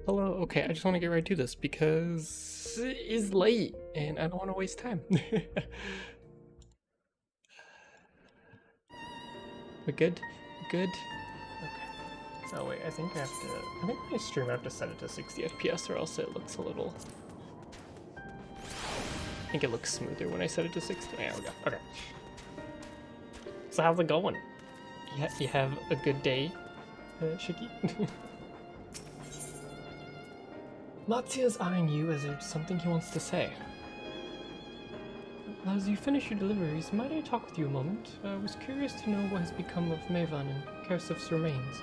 Hello. Okay, I just want to get right to this because it is late and I don't want to waste time. We're good? Good? Okay. Oh wait, I think my stream I have to set it to 60 FPS or else it looks a little... I think it looks smoother when I set it to 60. There we go. Okay. So how's it going? You have a good day, Shiki? Matsuya's eyeing you as there's something he wants to say. As you finish your deliveries, might I talk with you a moment? I was curious to know what has become of Mevan and Kersif's remains.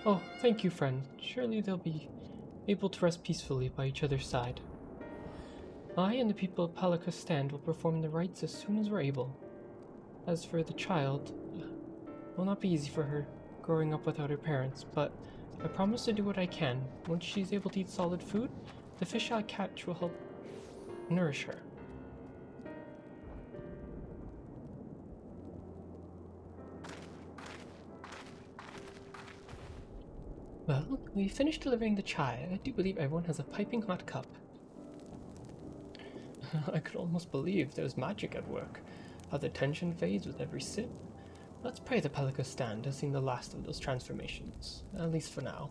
Oh, thank you, friend. Surely they'll be able to rest peacefully by each other's side. I and the people of Palika Stand will perform the rites as soon as we're able. As for the child, it will not be easy for her, growing up without her parents, but I promise to do what I can. Once she's able to eat solid food, the fish I catch will help nourish her. Well, we finished delivering the chai. I do believe everyone has a piping hot cup. I could almost believe there's magic at work. How the tension fades with every sip. Let's pray the Pelika Stand has seen the last of those transformations, at least for now.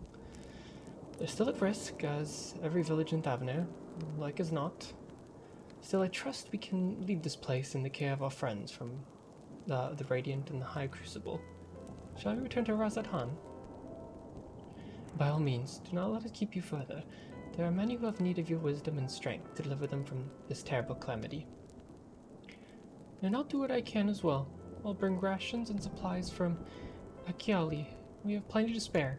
They're still at risk, as every village in Thavner, like as not. Still, I trust we can leave this place in the care of our friends from the Radiant and the High Crucible. Shall we return to Razat Han? By all means, do not let it keep you further. There are many who have need of your wisdom and strength to deliver them from this terrible calamity. And I'll do what I can as well. I'll bring rations and supplies from Akiali. We have plenty to spare.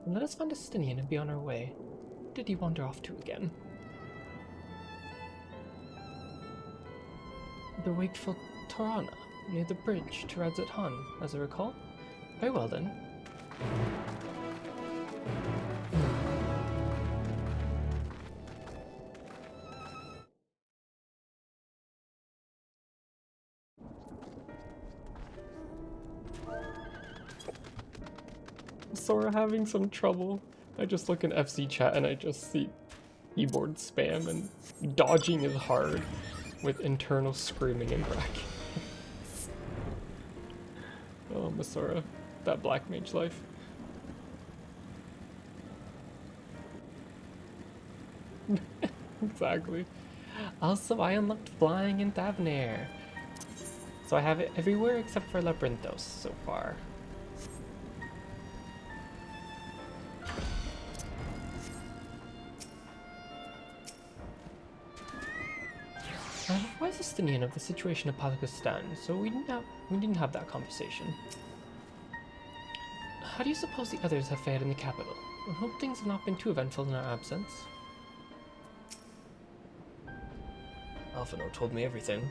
And let us find a Stinian and be on our way. Where did he wander off to again? The wakeful Tarana, near the bridge to Razat Han, as I recall. Very well then. Sora having some trouble. I just look in FC chat and I just see keyboard spam and dodging is hard with internal screaming in brackets. Oh, Masora, that black mage life. Exactly. Also, I unlocked flying in Thavner. So I have it everywhere except for Labyrinthos so far. Why is the Stinian of the situation of Palakistan? So we didn't have that conversation. How do you suppose the others have fared in the capital? I hope things have not been too eventful in our absence. Alphino told me everything.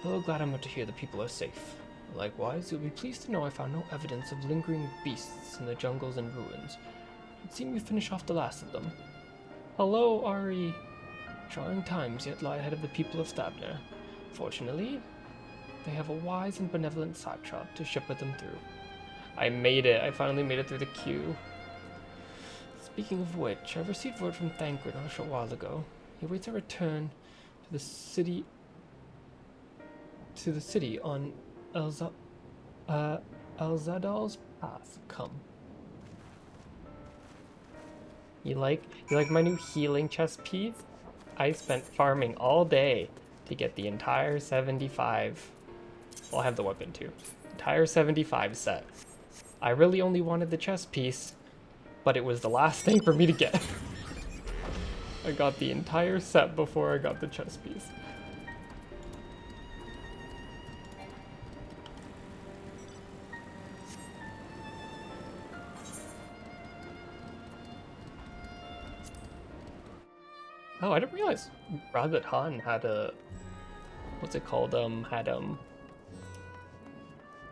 Oh, glad I'm to hear the people are safe. Likewise, you'll be pleased to know I found no evidence of lingering beasts in the jungles and ruins. It seemed we finished off the last of them. Hello, Ari. Trying times yet lie ahead of the people of Thavner. Fortunately, they have a wise and benevolent satrap to shepherd them through. I made it. I finally made it through the queue. Speaking of which, I've received word from Thancred a short while ago. He waits a return to the city on Elzadal's path. Come. You like my new healing chest piece? I spent farming all day to get the entire 75. Well, I have the weapon too. Entire 75 set. I really only wanted the chest piece, but it was the last thing for me to get. I got the entire set before I got the chest piece. Oh, I didn't realize Razat Han had a, what's it called, had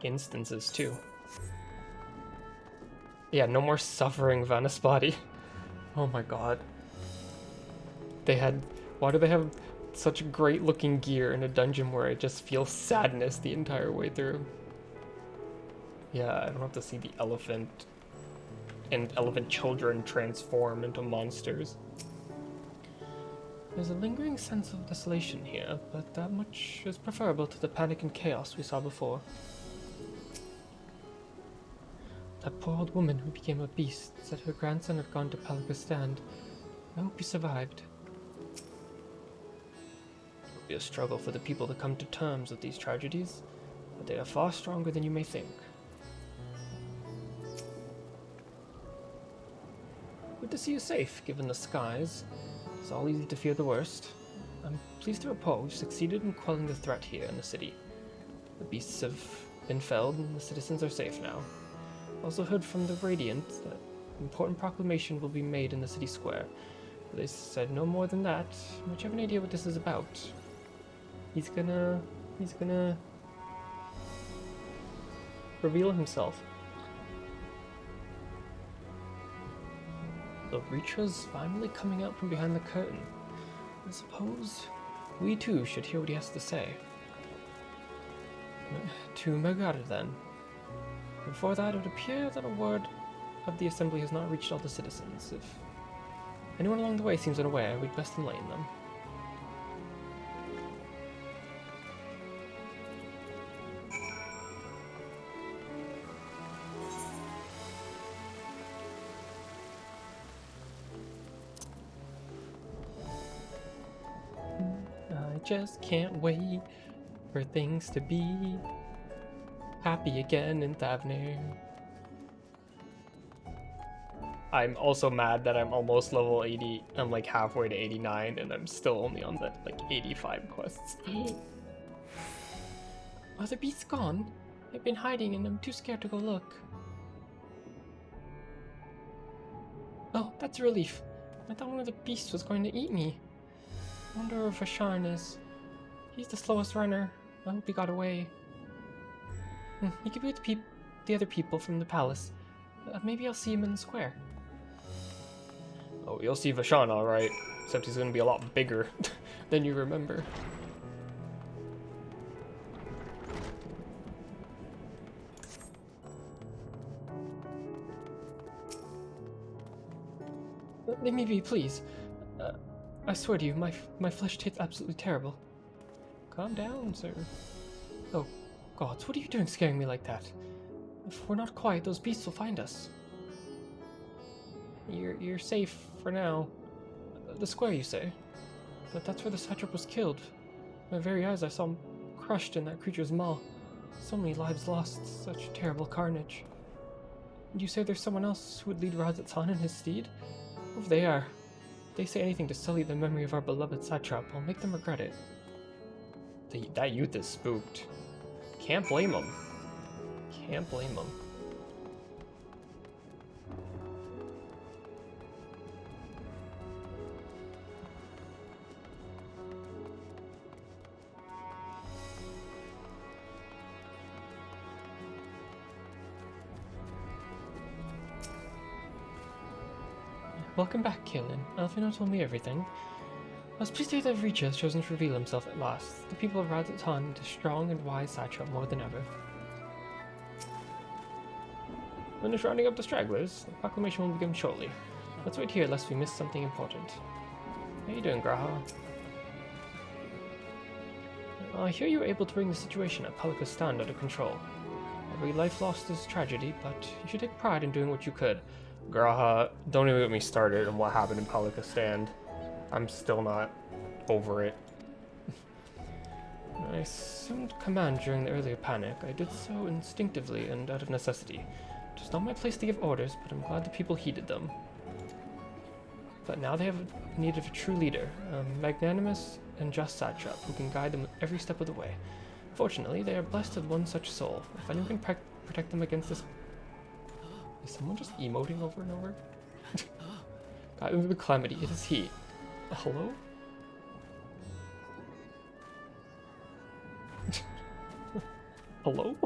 instances too. Yeah, no more suffering, Vanaspati. Oh my god. They had, why do they have such great looking gear in a dungeon where I just feel sadness the entire way through. Yeah, I don't have to see the elephant and elephant children transform into monsters. There's a lingering sense of desolation here, but that much is preferable to the panic and chaos we saw before. That poor old woman who became a beast said her grandson had gone to Palica's stand. I hope he survived. It will be a struggle for the people to come to terms with these tragedies, but they are far stronger than you may think. Good to see you safe, given the skies. It's all easy to fear the worst. I'm pleased to report we've succeeded in quelling the threat here in the city. The beasts have been felled and the citizens are safe now. Also heard from the Radiant that an important proclamation will be made in the city square. But they said no more than that. Don't you have any idea what this is about? He's gonna reveal himself. The Reacher's finally coming out from behind the curtain. I suppose we too should hear what he has to say. To Megara then. Before that, it would appear that a word of the assembly has not reached all the citizens. If anyone along the way seems unaware, we'd best enlighten them. I just can't wait for things to be happy again in Thavnir. I'm also mad that I'm almost level 80. I'm like halfway to 89 and I'm still only on the like 85 quests. Are the beasts gone? I've been hiding and I'm too scared to go look. Oh, that's a relief. I thought one of the beasts was going to eat me. I wonder where Vasharn is. He's the slowest runner. I hope he got away. He could be with the other people from the palace. Maybe I'll see him in the square. Oh, you'll see Vasharn alright. Except he's gonna be a lot bigger than you remember. Let me be, please. I swear to you, my flesh tastes absolutely terrible. Calm down, sir. Oh, gods, what are you doing scaring me like that? If we're not quiet, those beasts will find us. You're safe for now. The square, you say? But that's where the satrap was killed. My very eyes I saw him crushed in that creature's maw. So many lives lost, such terrible carnage. And you say there's someone else who would lead Razatsan in his stead? Over they are. If they say anything to sully the memory of our beloved satrap, I'll make them regret it. That youth is spooked. Can't blame him. Can't blame him. Welcome back, Kaelin. Alfino told me everything. I was pleased to hear that Reacher has chosen to reveal himself at last. The people of Razatan need a strong and wise satrap more than ever. Finish rounding up the stragglers. The proclamation will begin shortly. Let's wait here lest we miss something important. How you doing, Graha? I hear you were able to bring the situation at Palica's stand under control. Every life lost is tragedy, but you should take pride in doing what you could. Graha, don't even get me started on what happened in Palica's stand. I'm still not over it. I assumed command during the earlier panic. I did so instinctively and out of necessity. It was not my place to give orders, but I'm glad the people heeded them. But now they have need of a true leader, a magnanimous and just satrap who can guide them every step of the way. Fortunately, they are blessed with one such soul. If anyone can protect them against this... Is someone just emoting over and over? God, the calamity, it is he. Hello? Hello?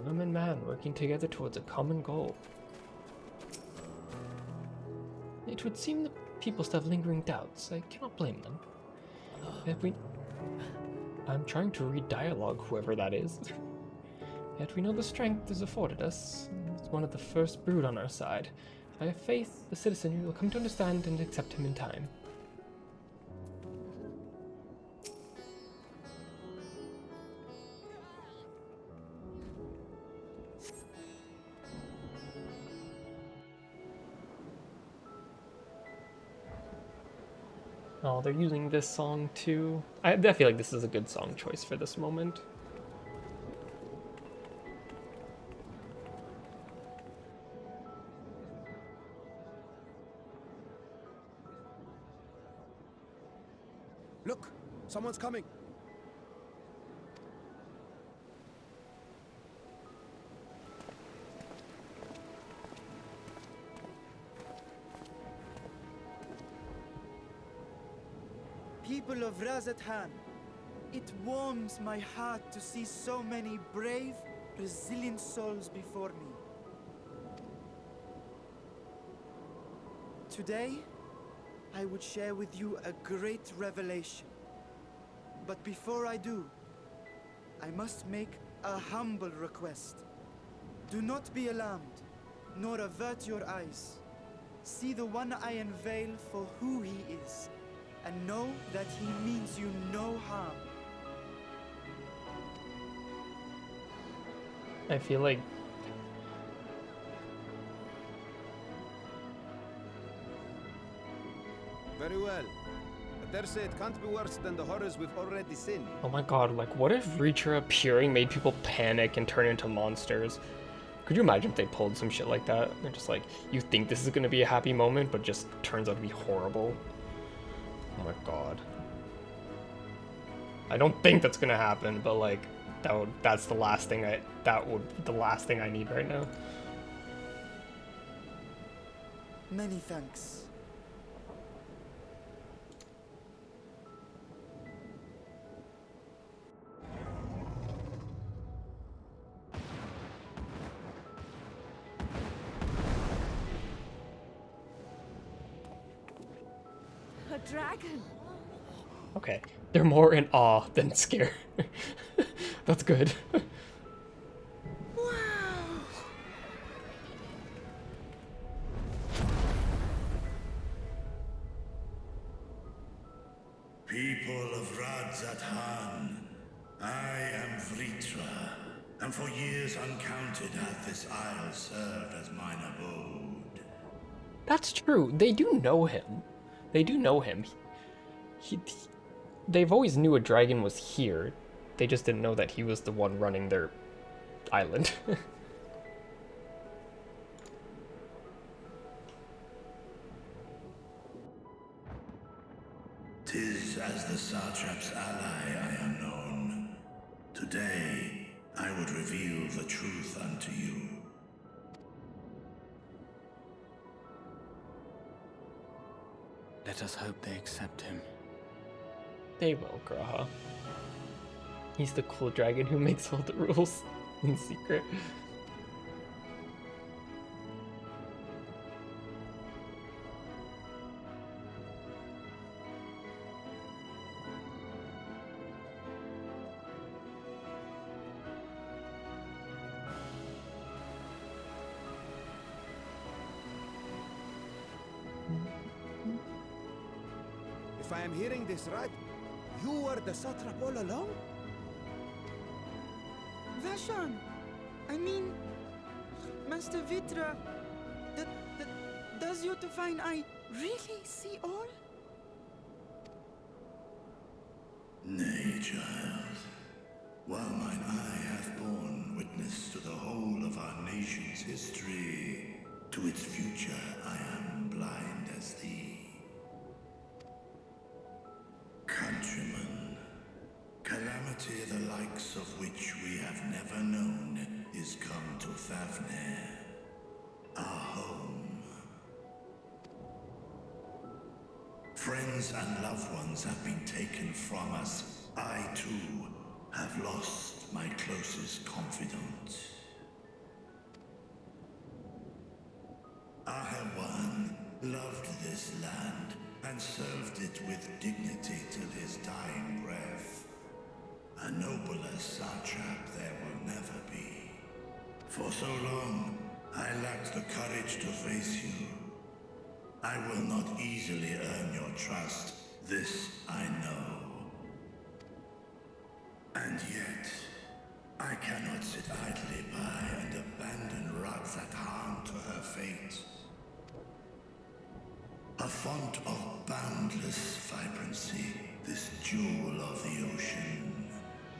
Woman and man working together towards a common goal. It would seem the people still have lingering doubts. I cannot blame them. I'm trying to read dialogue, whoever that is. Yet we know the strength is afforded us. It's one of the first brood on our side. I have faith the citizenry will come to understand and accept him in time. Oh, they're using this song too. I feel like this is a good song choice for this moment. Look, someone's coming. People of Razathan, it warms my heart to see so many brave, resilient souls before me. Today, I would share with you a great revelation. But before I do, I must make a humble request. Do not be alarmed, nor avert your eyes. See the one I unveil for who he is, and know that he means you no harm. I feel like Very well. I dare say it can't be worse than the horrors we've already seen. oh my god, like what if Reacher appearing made people panic and turn into monsters? Could you imagine if they pulled some shit like that? They're just like, you think this is gonna be a happy moment, but just turns out to be horrible. Oh my god. I don't think that's gonna happen, but like that's the last thing the last thing I need right now. Many thanks. A dragon! Okay, they're more in awe than scared. That's good. Wow! People of Radzathan, I am Vritra, and for years uncounted hath this isle served as mine abode. That's true. They do know him. They do know him. They've always knew a dragon was here. They just didn't know that he was the one running their island. 'Tis as the Satrap's ally I am known. Today, I would reveal the truth unto you. Let us hope they accept him. They will, Graha. He's the cool dragon who makes all the rules in secret. If I am hearing this right, you were the satrap all along? Vashan! I mean, Master Vitra, does your divine eye really see all? Nay, child. While mine eye hath borne witness to the whole of our nation's history, to its future I am blind as thee. Countrymen, calamity the likes of which we have never known is come to Fafnir, our home. Friends and loved ones have been taken from us. I too have lost my closest confidant. One loved and served it with dignity till his dying breath. A nobler satrap there will never be. For so long, I lacked the courage to face you. I will not easily earn your trust, this I know. And yet, I cannot sit idly by and abandon Ratzathan to her fate. A font of boundless vibrancy, this jewel of the ocean.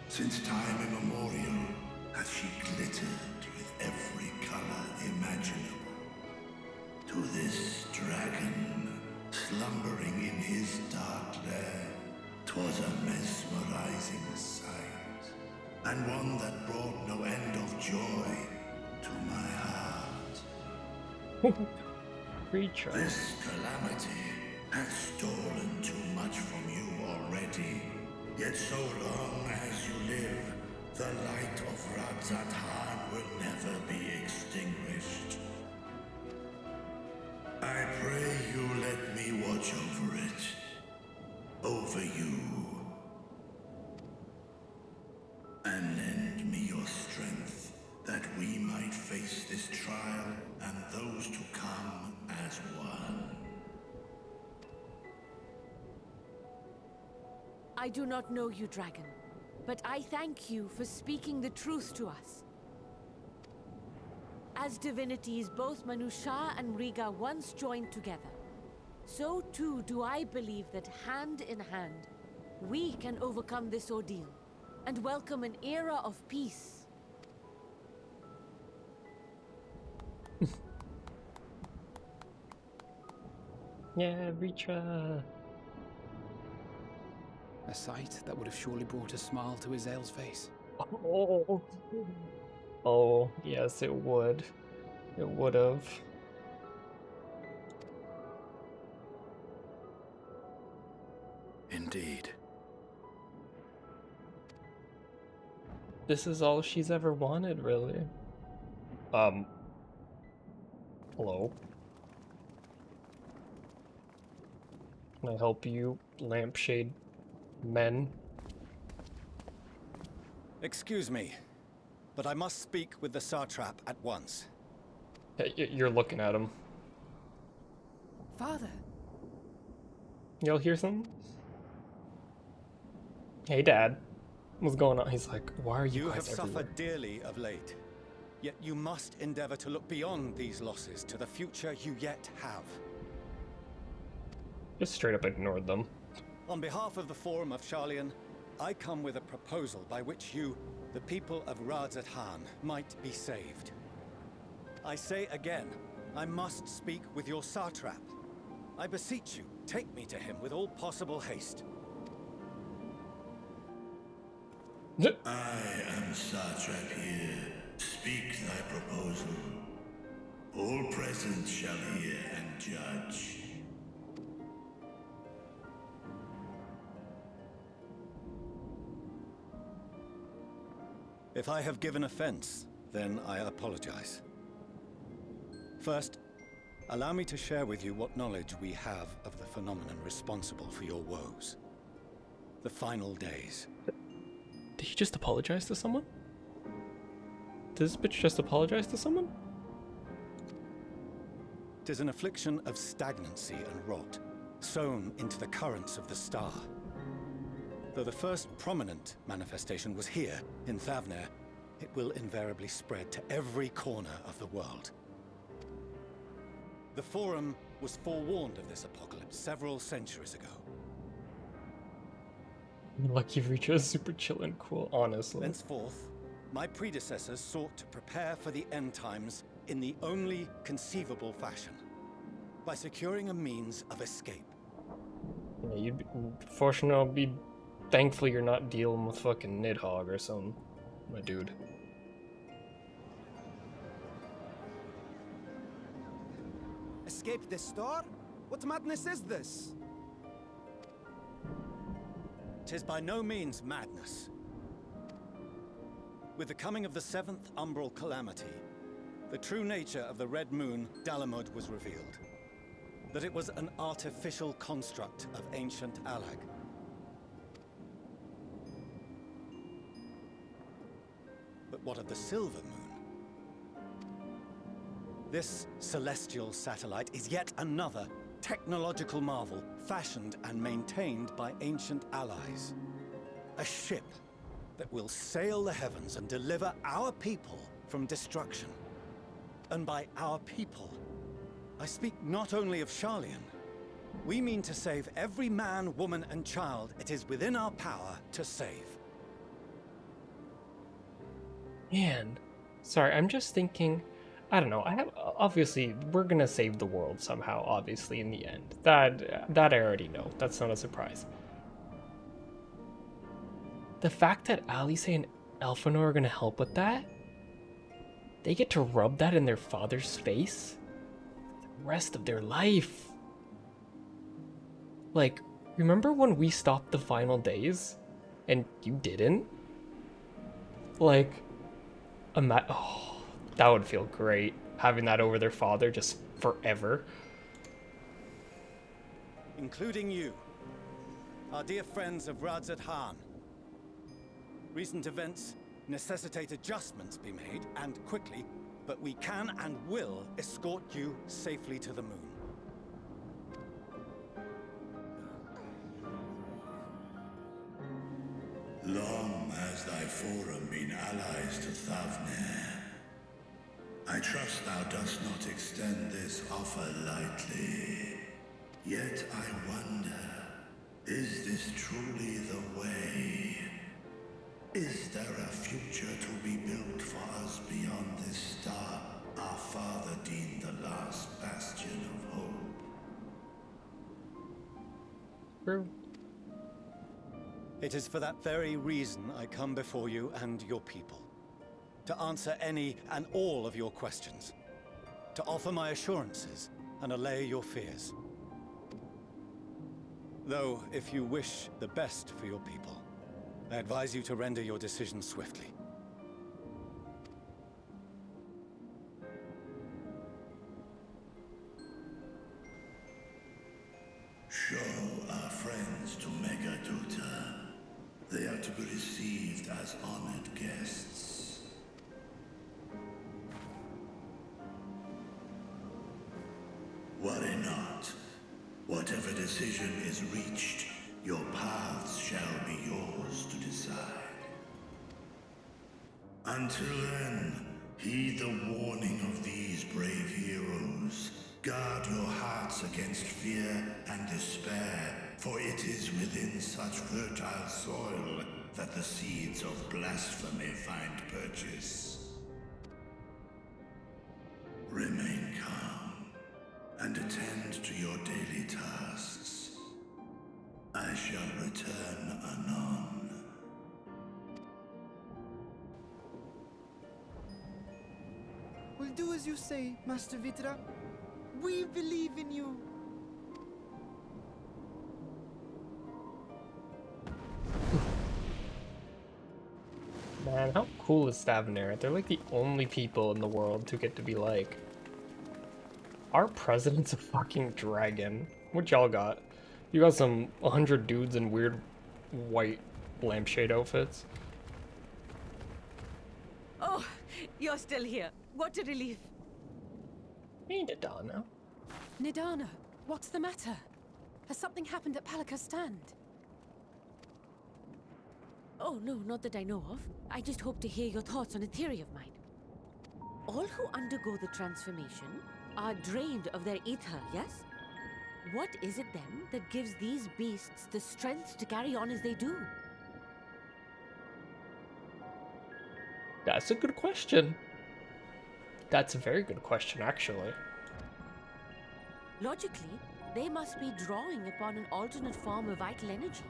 Since time immemorial, hath she glittered with every color imaginable. To this dragon, slumbering in his dark lair, 'twas a mesmerizing sight, and one that brought no end of joy to my heart. Creature. This calamity hath stolen too much from you already. Yet so long as you live, the light of Ratzathan will never be extinguished. I pray you let me watch over it. Over you. And lend me your strength, that we might face this trial and those to come as one. I do not know you, dragon, but I thank you for speaking the truth to us. As divinities, both Manusha and Riga once joined together. So too do I believe that hand in hand, we can overcome this ordeal and welcome an era of peace. Yeah, Reacher. A sight that would have surely brought a smile to Azael's face. Oh. Oh, yes, it would. It would have. Indeed. This is all she's ever wanted, really. Hello? Can I help you, lampshade men? Excuse me, but I must speak with the satrap at once. You're looking at him. Father. Y'all hear something? Hey, Dad. What's going on? He's like, why are you You guys have everywhere? suffered dearly of late, yet you must endeavor to look beyond these losses to the future you yet have. Just straight up ignored them. On behalf of the Forum of Sharlayan, I come with a proposal by which you, the people of Ratzathan, might be saved. I say again, I must speak with your satrap. I beseech you, take me to him with all possible haste. I am satrap here. Speak thy proposal. All present shall hear and judge. If I have given offense, then I apologize. First, allow me to share with you what knowledge we have of the phenomenon responsible for your woes. The final days. Did he just apologize to someone? Did this bitch just apologize to someone? 'Tis an affliction of stagnancy and rot, sown into the currents of the star. Though the first prominent manifestation was here, in Thavner, it will invariably spread to every corner of the world. The Forum was forewarned of this apocalypse several centuries ago. Lucky Reacher is super chill and cool, honestly. Thenceforth, my predecessors sought to prepare for the end times in the only conceivable fashion, by securing a means of escape. Yeah, you'd be, fortunately, be thankful you're not dealing with fucking Nidhogg or something, my dude. Escape the star? What madness is this? 'Tis by no means madness. With the coming of the 7th umbral calamity, the true nature of the Red Moon, Dalamud, was revealed. that it was an artificial construct of ancient Alag. But what of the Silver Moon? This celestial satellite is yet another technological marvel fashioned and maintained by ancient allies. A ship that will sail the heavens and deliver our people from destruction. And by our people, I speak not only of Sharlayan. We mean to save every man, woman, and child it is within our power to save. Man, sorry, I'm just thinking, I don't know, obviously, we're gonna save the world somehow, obviously, in the end. That I already know, that's not a surprise. The fact that Alice and Elfinor are gonna help with that, they get to rub that in their father's face the rest of their life. Like, remember when we stopped the final days and you didn't? Like, oh, that would feel great, having that over their father just forever. Including you, our dear friends of Radzat Han. Recent events necessitate adjustments be made, and quickly, but we can and will escort you safely to the moon. Long has thy forum been allies to Thavnir. I trust thou dost not extend this offer lightly. Yet I wonder, is this truly the way? Is there a future to be built for us beyond this star our father deemed the last bastion of hope? True. It is for that very reason I come before you and your people. To answer any and all of your questions. To offer my assurances and allay your fears. Though, if you wish the best for your people, I advise you to render your decision swiftly. Show our friends to Megaduta. They are to be received as honored guests. Worry not. Whatever decision is reached, your paths shall be yours to decide. Until then, heed the warning of these brave heroes. Guard your hearts against fear and despair, for it is within such fertile soil that the seeds of blasphemy find purchase. Remain calm and attend to your daily tasks. I shall return anon. We'll do as you say, Master Vitra. We believe in you. Man, how cool is Thavnir? They're like the only people in the world to get to be like, our president's a fucking dragon. What y'all got? You got some 100 dudes in weird white lampshade outfits. Oh, you're still here. What a relief. Hey, Nadana. Nidana, what's the matter? Has something happened at Palaka's stand? Oh, no, not that I know of. I just hope to hear your thoughts on a theory of mine. All who undergo the transformation are drained of their ether, yes? What is it then that gives these beasts the strength to carry on as they do? That's a good question. That's a very good question, actually. Logically, they must be drawing upon an alternate form of vital energy.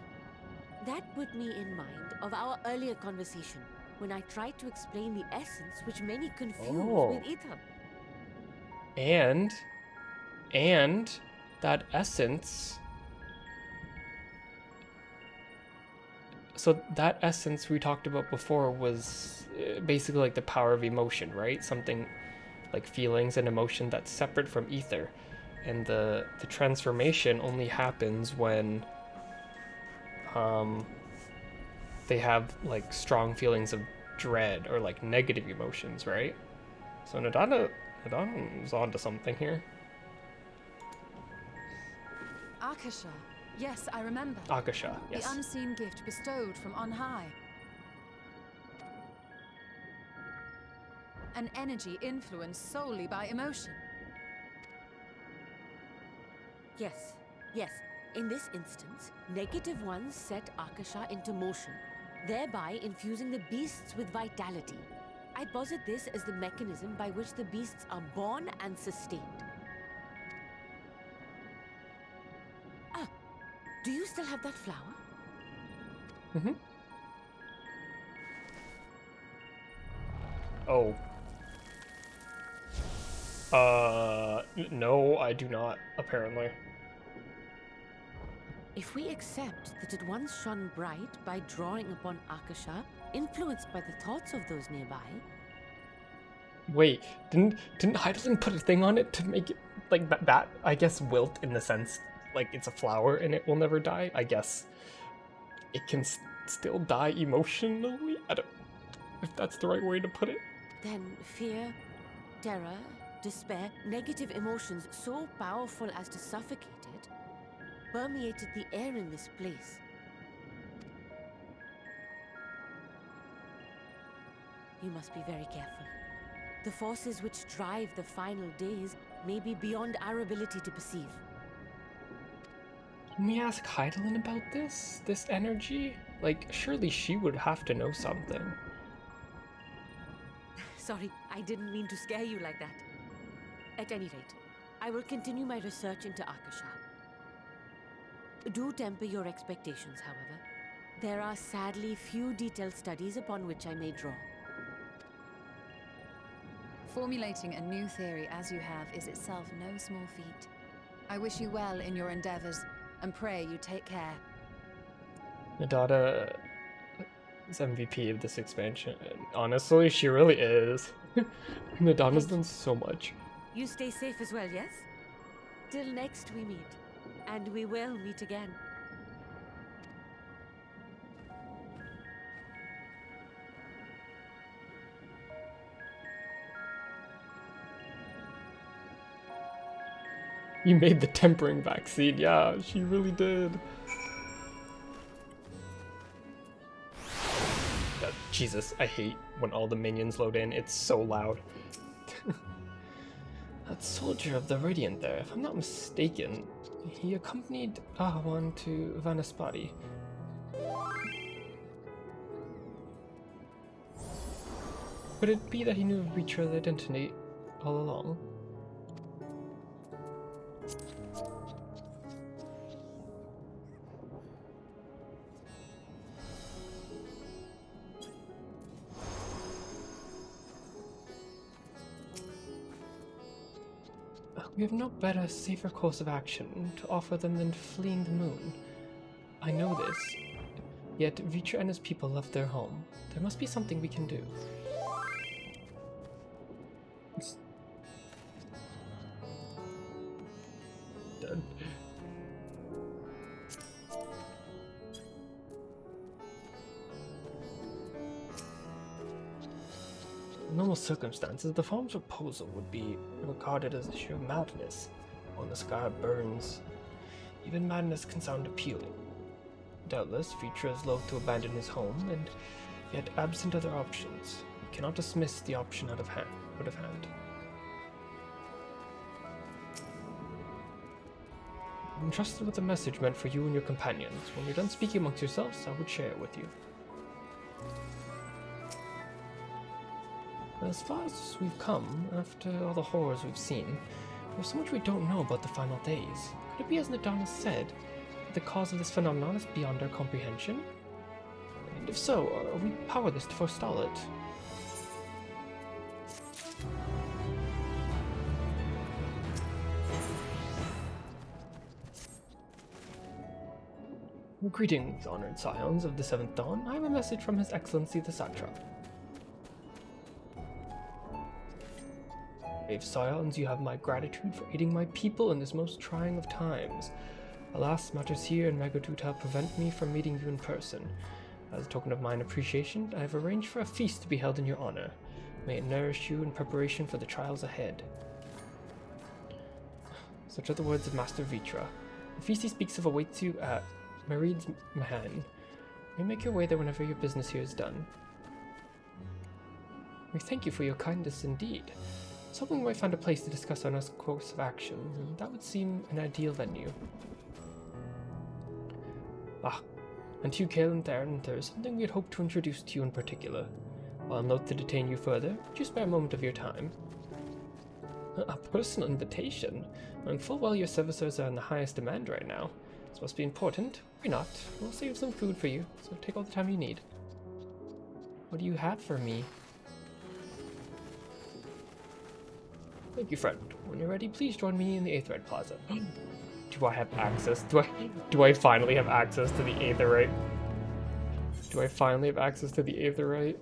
That put me in mind of our earlier conversation, when I tried to explain the essence which many confuse with ether. And that essence... So that essence we talked about before was basically like the power of emotion, right? Something like feelings and emotion that's separate from ether. and the transformation only happens when they have like strong feelings of dread or like negative emotions, right? So Nadana is onto something here. Akasha. Yes, I remember. Akasha, yes. The unseen gift bestowed from on high. An energy influenced solely by emotion. Yes, yes. In this instance, negative ones set Akasha into motion, thereby infusing the beasts with vitality. I posit this as the mechanism by which the beasts are born and sustained. Ah, do you still have that flower? Mm-hmm. Oh. No, I do not, apparently. If we accept that it once shone bright by drawing upon Akasha, influenced by the thoughts of those nearby. Wait, didn't Heidelin put a thing on it to make it like that I guess wilt in the sense like it's a flower and it will never die? I guess it can still die emotionally? I don't if that's the right way to put it. Then fear, terror, despair, negative emotions so powerful as to suffocate it, permeated the air in this place. You must be very careful. The forces which drive the final days may be beyond our ability to perceive. Can we ask Heidelin about this? This energy? Like, surely she would have to know something. Sorry, I didn't mean to scare you like that. At any rate, I will continue my research into Akasha. Do temper your expectations, however. There are sadly few detailed studies upon which I may draw. Formulating a new theory as you have is itself no small feat. I wish you well in your endeavors, and pray you take care. Nadada is MVP of this expansion. Honestly, she really is. Nadana's done so much. You stay safe as well, yes? Till next we meet. And we will meet again. You made the tempering vaccine. Yeah, she really did. Jesus, I hate when all the minions load in. It's so loud. That soldier of the Radiant there, if I'm not mistaken, he accompanied Ahawan to Vanaspati. Could it be that he knew of Reacher's identity all along? We have no better, safer course of action to offer them than fleeing the moon. I know this, yet Reacher and his people left their home. There must be something we can do. Dead. In normal circumstances, the farm's proposal would be regarded as sheer madness. When the sky burns, even madness can sound appealing. Doubtless, Future is loath to abandon his home, and yet absent other options, he cannot dismiss the option out of hand. I'm entrusted with a message meant for you and your companions. When you're done speaking amongst yourselves, I would share it with you. As far as we've come, after all the horrors we've seen, there's so much we don't know about the final days. Could it be, as Nadana said, that the cause of this phenomenon is beyond our comprehension? And if so, are we powerless to forestall it? Greetings, honored scions of the Seventh Dawn. I have a message from His Excellency the Satrap. Brave scions, you have my gratitude for aiding my people in this most trying of times. Alas, matters here in Megaduta prevent me from meeting you in person. As a token of mine appreciation, I have arranged for a feast to be held in your honor. May it nourish you in preparation for the trials ahead. Such are the words of Master Vitra. The feast he speaks of awaits you at Marid's Mahan. You may make your way there whenever your business here is done. We thank you for your kindness indeed. Something we might find a place to discuss our next course of action, and that would seem an ideal venue. And to you, Kaelin Theron, there is something we had hoped to introduce to you in particular. While I'm loath to detain you further, would you spare a moment of your time? A personal invitation? Knowing full well your services are in the highest demand right now. This must be important. Why not? We'll save some food for you, so take all the time you need. What do you have for me? Thank you, friend. When you're ready, please join me in the Aetheryte Plaza. Do I have access? Do I finally have access to the Aetheryte? Do I finally have access to the Aetheryte?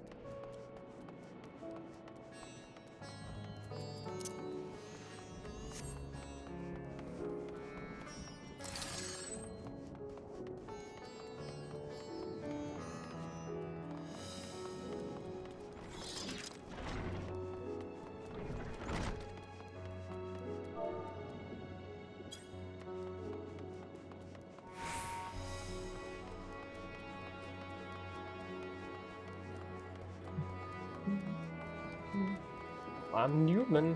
I'm Newman.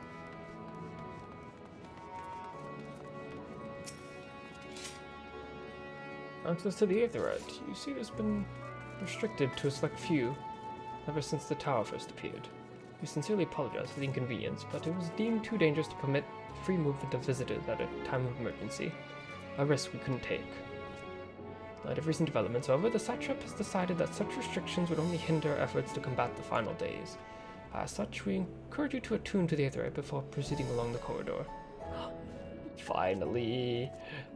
Access to the Aetheryte. You see, it's been restricted to a select few ever since the tower first appeared. We sincerely apologize for the inconvenience, but it was deemed too dangerous to permit free movement of visitors at a time of emergency, a risk we couldn't take. In light of recent developments, however, the Satrap has decided that such restrictions would only hinder our efforts to combat the final days. As such, we encourage you to attune to the Aetheryte before proceeding along the corridor. Finally,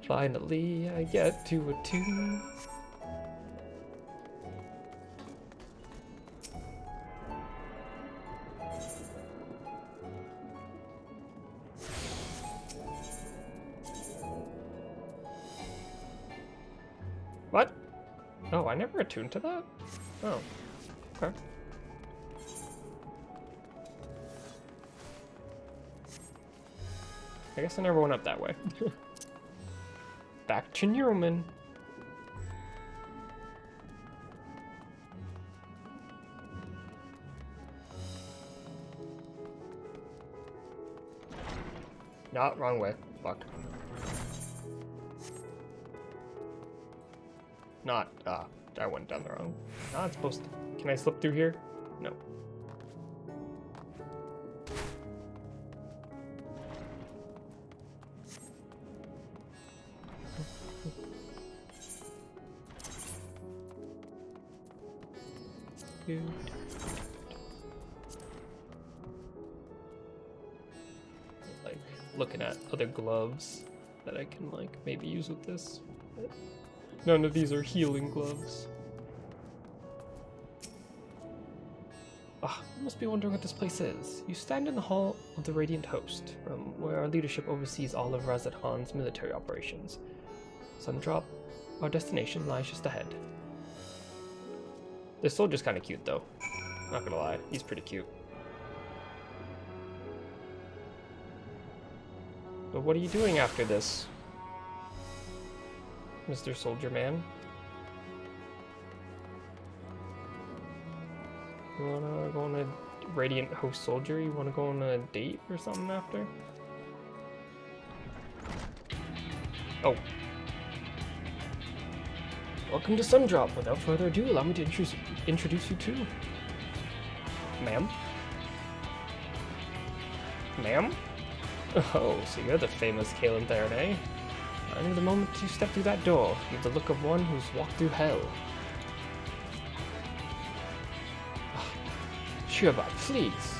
I get to attune. What? Oh, I never attuned to that? Oh, okay. I guess I never went up that way. Back to Newman. Not wrong way. Fuck. Not, I went down the wrong. Not supposed to. Can I slip through here? No. Like looking at other gloves that I can like maybe use with this. None of these are healing gloves. You must be wondering what this place is. You stand in the Hall of the Radiant Host, from where our leadership oversees all of Razat Han's military operations. Sundrop, our destination, lies just ahead. This soldier's kind of cute, though. Not gonna lie, he's pretty cute. But what are you doing after this, Mr. Soldier Man? You wanna go on a Radiant Host Soldier? You wanna go on a date or something after? Oh. Welcome to Sundrop. Without further ado, allow me to introduce you to... Ma'am? Ma'am? Oh, so you're the famous Kaelin Theron, eh? I knew the moment you stepped through that door, you have the look of one who's walked through hell. Shirba, please.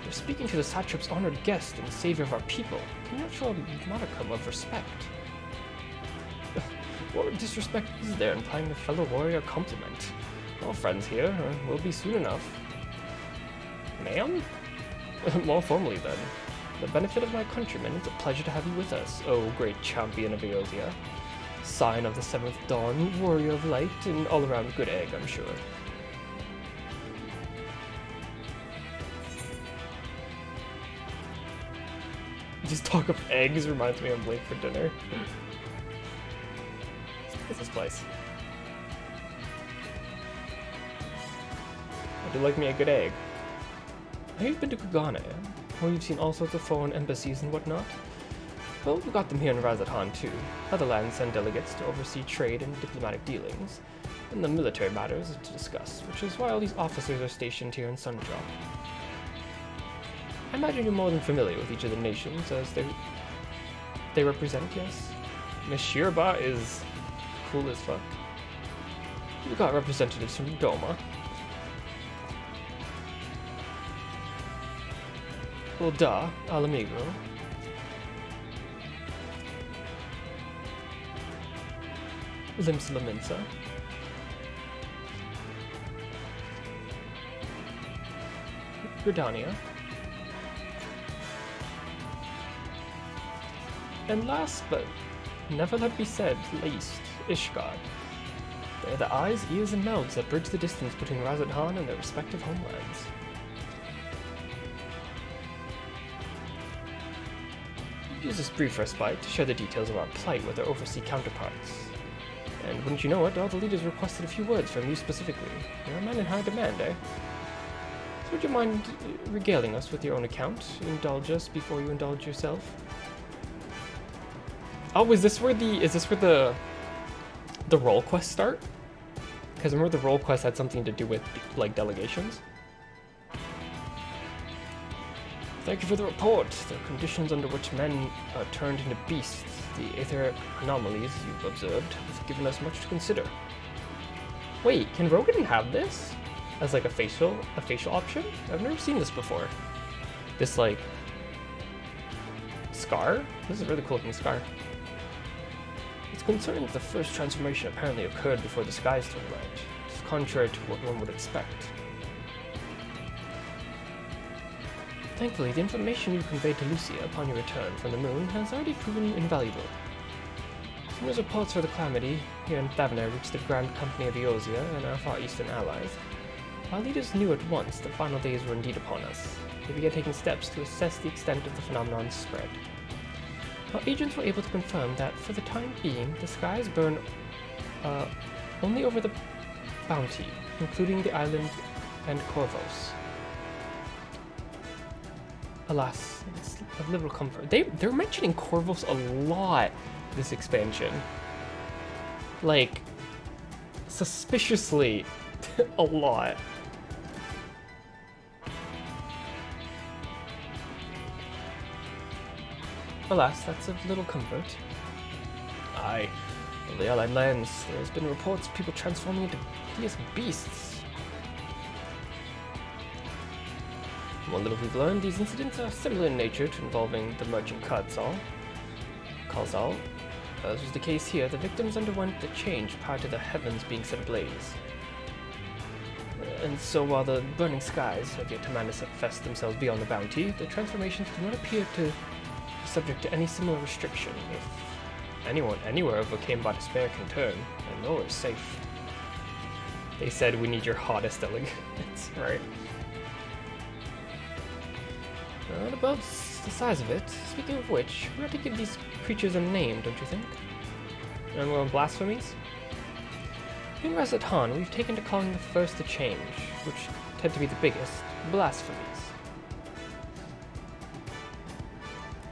You're speaking to the Satrap's honored guest and savior of our people. Can you not show a modicum of respect? What disrespect is there in paying a fellow warrior a compliment? We're all friends here, or will be soon enough. Ma'am? More formally then. For the benefit of my countrymen, it's a pleasure to have you with us, O great champion of Eosia. Sign of the 7th dawn, warrior of light, and all-around good egg, I'm sure. Just talk of eggs reminds me I'm late for dinner. What's this place? I do like me a good egg. Have you been to Kugane, where you've seen all sorts of foreign embassies and whatnot? Well, we've got them here in Razathan too. Other lands send delegates to oversee trade and diplomatic dealings, and the military matters to discuss, which is why all these officers are stationed here in Sundrop. I imagine you're more than familiar with each of the nations as they represent, yes? Miss Shirba is cool as fuck. We've got representatives from Doma. Ulda, Alamigo. Limsa. Gridania. And last but never let be said least, Ishgard. They're the eyes, ears, and mouths that bridge the distance between Razathan and their respective homelands. Use this brief respite to share the details of our plight with our overseas counterparts. And wouldn't you know it, all the leaders requested a few words from you specifically. You're a man in high demand, eh? So would you mind regaling us with your own account? Indulge us before you indulge yourself? Oh, is this where the role quests start? Because remember the role quest had something to do with, like, delegations? Thank you for the report. The conditions under which men are turned into beasts, the etheric anomalies you've observed, have given us much to consider. Wait, can Rogan have this? As like a facial option? I've never seen this before. This like scar? This is a really cool looking scar. It's concerning that the first transformation apparently occurred before the skies turned red. It's contrary to what one would expect. Thankfully, the information you conveyed to Lucia upon your return from the moon has already proven invaluable. As soon as reports for the calamity here in Thavner reached the Grand Company of Eosia and our far eastern allies, our leaders knew at once the final days were indeed upon us. They began taking steps to assess the extent of the phenomenon's spread. Our agents were able to confirm that, for the time being, the skies burn only over the Bounty, including the island and Corvos. Alas, it's of little comfort. They're mentioning Corvos a lot this expansion. Like, suspiciously a lot. Alas, that's of little comfort. Aye, on the Allied lands, there's been reports of people transforming into hideous beasts. From what little we've learned, these incidents are similar in nature to involving the merchant Khazal. As was the case here, the victims underwent the change prior to the heavens being set ablaze. And so while the burning skies have yet to manifest themselves beyond the Bounty, the transformations do not appear to be subject to any similar restriction. If anyone anywhere overcame by despair can turn, and nowhere is safe. They said we need your hottest delegates, right? Not about the size of it. Speaking of which, we ought to give these creatures a name, don't you think? And we're on blasphemies? In Razathan, we've taken to calling the first to change, which tend to be the biggest, blasphemies.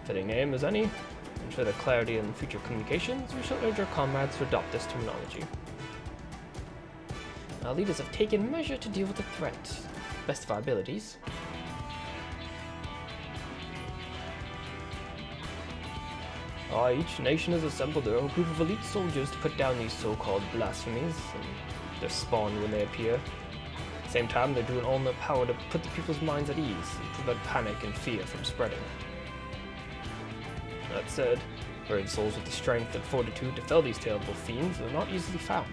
Fitting name as any. And for the clarity in future communications, we shall urge our comrades to adopt this terminology. Our leaders have taken measure to deal with the threat, best of our abilities. Each nation has assembled their own group of elite soldiers to put down these so-called blasphemies, and they're spawned when they appear. At the same time, they're doing all in their power to put the people's minds at ease and prevent panic and fear from spreading. That said, brave souls with the strength and fortitude to fell these terrible fiends are not easily found.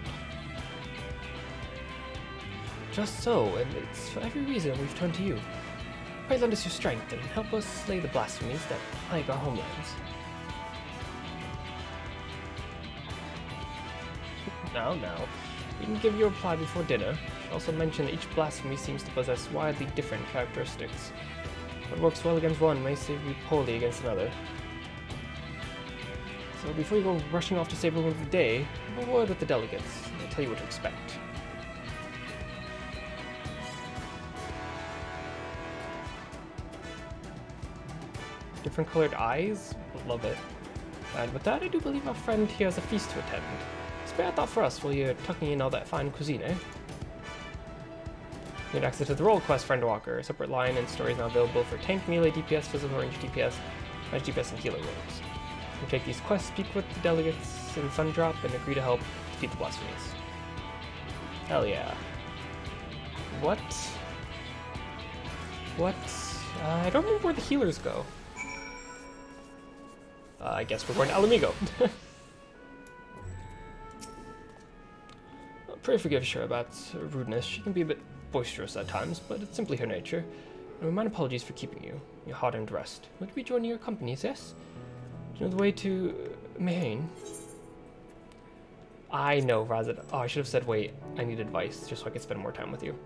Just so, and it's for every reason we've turned to you. Pray lend us your strength and help us slay the blasphemies that plague our homelands. Now. We can give you a reply before dinner. Also mention that each blasphemy seems to possess wildly different characteristics. What works well against one may serve you poorly against another. So before you go rushing off to save everyone for the day, have a word with the delegates, and they'll tell you what to expect. Different colored eyes? Love it. And with that, I do believe our friend here has a feast to attend. Spare a thought for us while you're tucking in all that fine cuisine, eh? You get access to the role quest for Endwalker. A separate line and stories now available for tank, melee, DPS, physical range DPS, range DPS, and healer roles. You take these quests, speak with the delegates in Sundrop, and agree to help defeat the blasphemies. Hell yeah. What? I don't remember where the healers go. I guess we're going to Alamigo. Pray forgive her about rudeness. She can be a bit boisterous at times, but it's simply her nature. And my apologies for keeping you hot and dressed. Would we join your companies, yes? Do you know the way to Mahane? I know, Razad. Oh, I should have said, wait, I need advice, just so I could spend more time with you.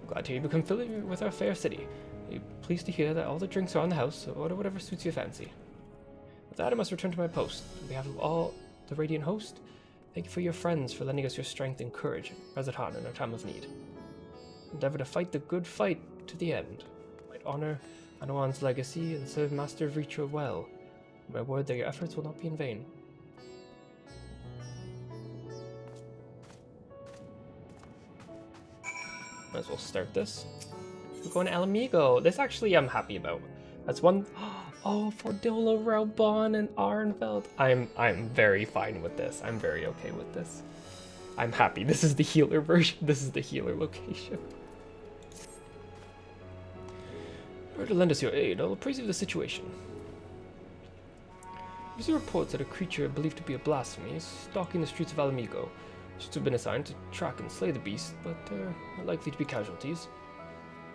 I'm glad to hear you become familiar with our fair city. I'm pleased to hear that all the drinks are on the house, so order whatever suits your fancy. With that, I must return to my post. On behalf of all the Radiant host, thank you for your friends for lending us your strength and courage, Razad in our time of need. Endeavor to fight the good fight to the end. Might honor Anawan's legacy and serve Master of Reacher well. My word that your efforts will not be in vain. Might as well start this. We're going to Alamigo. This actually I'm happy about. That's one. Oh, for Dilla, Raubon, and Arnfeld. I'm very fine with this. I'm very okay with this. I'm happy. This is the healer version. This is the healer location. Or to lend us your aid, I'll appraise you of the situation. There's reports that a creature believed to be a blasphemy is stalking the streets of Alamigo. Ships have been assigned to track and slay the beast, but there are likely to be casualties.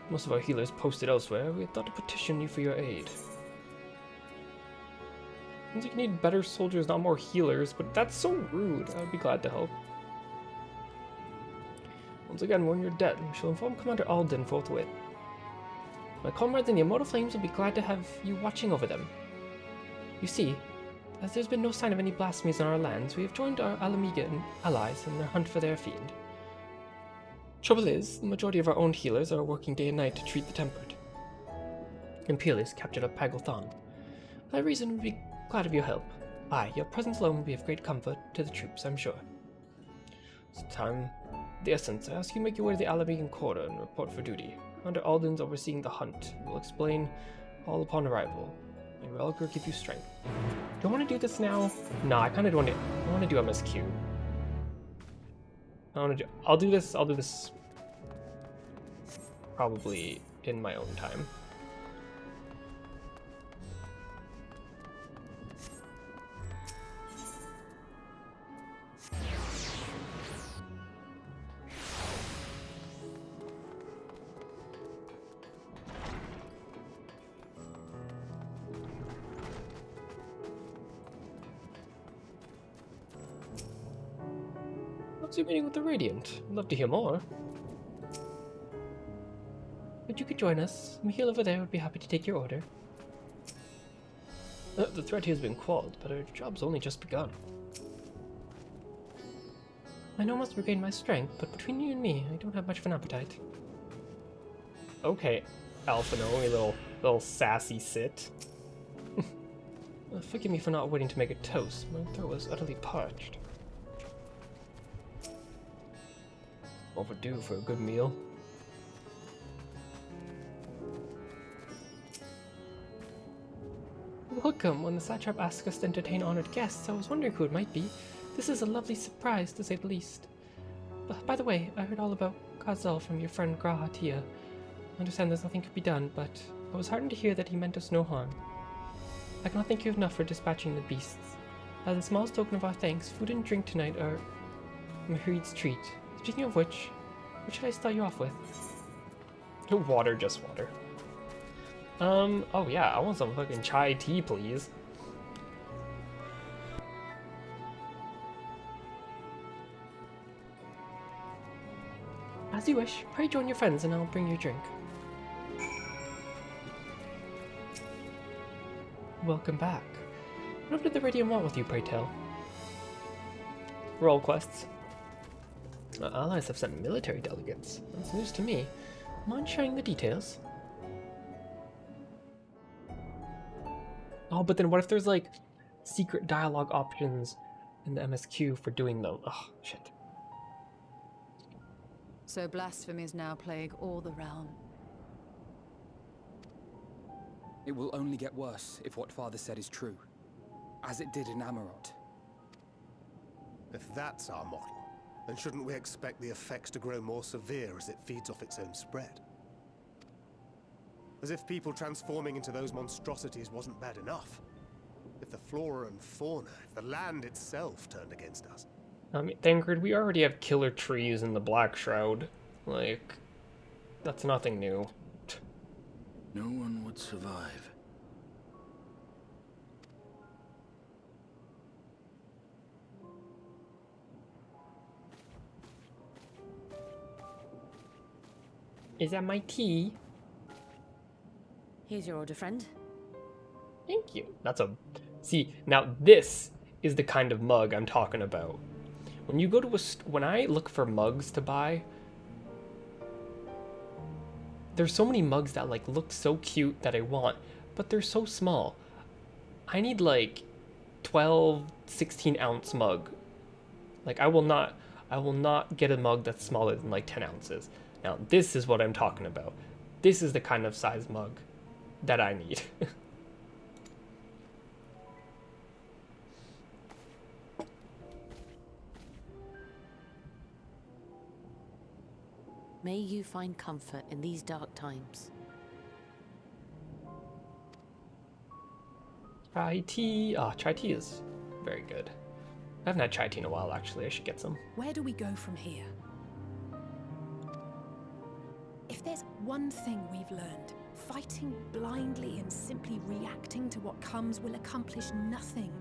Most of our healers posted elsewhere. We had thought to petition you for your aid. Seems like you need better soldiers, not more healers, but that's so rude. I would be glad to help. Once again, when you're dead, we shall inform Commander Alden forthwith. My comrades in the Immortal Flames will be glad to have you watching over them. You see, as there's been no sign of any blasphemies on our lands, we have joined our Alamigan allies in their hunt for their fiend. Trouble is, the majority of our own healers are working day and night to treat the tempered. Imperius captured up Pagelthon. For that reason, we'd be glad of your help. Aye, your presence alone will be of great comfort to the troops, I'm sure. It's time. The essence, I ask you to make your way to the Alamigan quarter and report for duty. Commander Alden's overseeing the hunt. We'll explain all upon arrival. May Relgar give you strength. Do I want to do this now? No, I kind of want to. I want to do MSQ. I'll do this probably in my own time. What's your meeting with the Radiant? I'd love to hear more. But you could join us. Michiel over there would be happy to take your order. The threat here has been quelled, but our job's only just begun. I know I must regain my strength, but between you and me, I don't have much of an appetite. Okay, Alphino, you little sassy sit. Forgive me for not waiting to make a toast. My throat was utterly parched. Overdue for a good meal. Welcome. When the satrap asked us to entertain honored guests, I was wondering who it might be. This is a lovely surprise, to say the least. But, by the way, I heard all about Kazel from your friend Grahatia. I understand there's nothing could be done, but I was heartened to hear that he meant us no harm. I cannot thank you enough for dispatching the beasts. As a small token of our thanks, food and drink tonight are Mahirid's treat. Speaking of which, what should I start you off with? Water, just water. Oh yeah, I want some fucking chai tea, please. As you wish. Pray join your friends and I'll bring you a drink. Welcome back. What did the Radiant want with you, pray tell? Roll quests. Our allies have sent military delegates. That's news to me. Mind sharing the details? Oh, but then what if there's like secret dialogue options in the MSQ for doing them? Oh, shit. So blasphemies now plague all the realm. It will only get worse if what Father said is true, as it did in Amarot. If that's our model, then shouldn't we expect the effects to grow more severe as it feeds off its own spread? As if people transforming into those monstrosities wasn't bad enough. If the flora and fauna, if the land itself turned against us. I mean, Thangred, we already have killer trees in the Black Shroud. Like, that's nothing new. No one would survive. Is that my tea? Here's your order, friend. Thank you. That's a... See, now this is the kind of mug I'm talking about. When you go to a... When I look for mugs to buy, there's so many mugs that like look so cute that I want, but they're so small. I need like 12, 16 ounce mug. Like I will not get a mug that's smaller than like 10 ounces. Now this is what I'm talking about. This is the kind of size mug that I need. May you find comfort in these dark times. Chai tea. Ah, chai tea is very good. I haven't had chai tea in a while, actually. I should get some. Where do we go from here? If there's one thing we've learned, fighting blindly and simply reacting to what comes will accomplish nothing.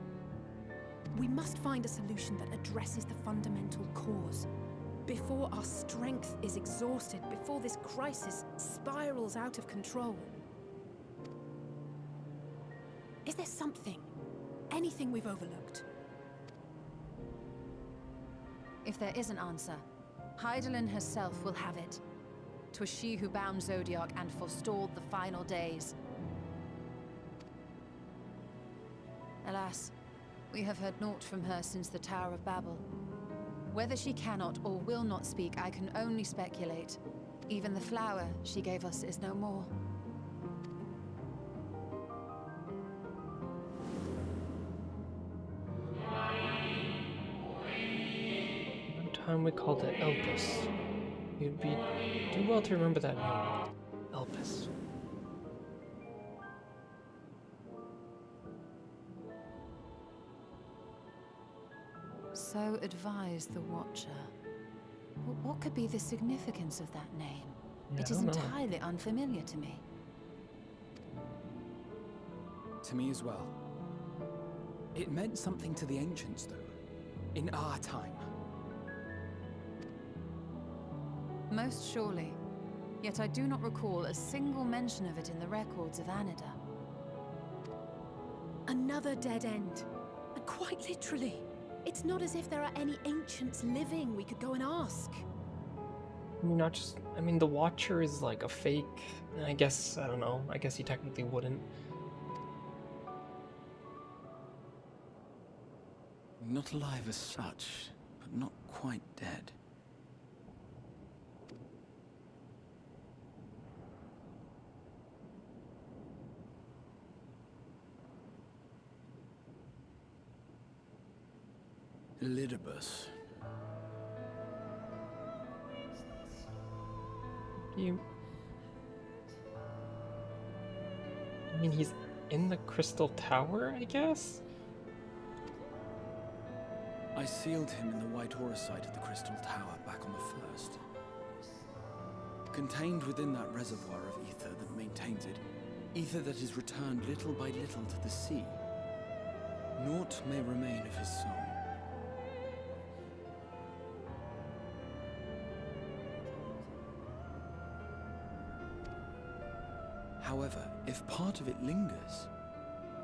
We must find a solution that addresses the fundamental cause. Before our strength is exhausted, before this crisis spirals out of control. Is there something, anything we've overlooked? If there is an answer, Hydaelyn herself will have it. 'Twas she who bound Zodiac and forestalled the final days. Alas, we have heard naught from her since the Tower of Babel. Whether she cannot or will not speak, I can only speculate. Even the flower she gave us is no more. One time we called it Elpis. You'd do well to remember that name. Elpis. So advised the Watcher. What could be the significance of that name? Yeah, It is entirely unfamiliar to me. To me as well. It meant something to the ancients, though. In our time. Most surely. Yet I do not recall a single mention of it in the records of Anida. Another dead end. And quite literally. It's not as if there are any ancients living we could go and ask. I mean, the Watcher is like a fake. I guess, I don't know. I guess he technically wouldn't. Not alive as such, but not quite dead. Elidibus. I mean, he's in the Crystal Tower, I guess? I sealed him in the White Aura site of the Crystal Tower back on the 1st. Contained within that reservoir of ether that maintains it ether that is returned little by little to the sea. Naught may remain of his soul. However, if part of it lingers,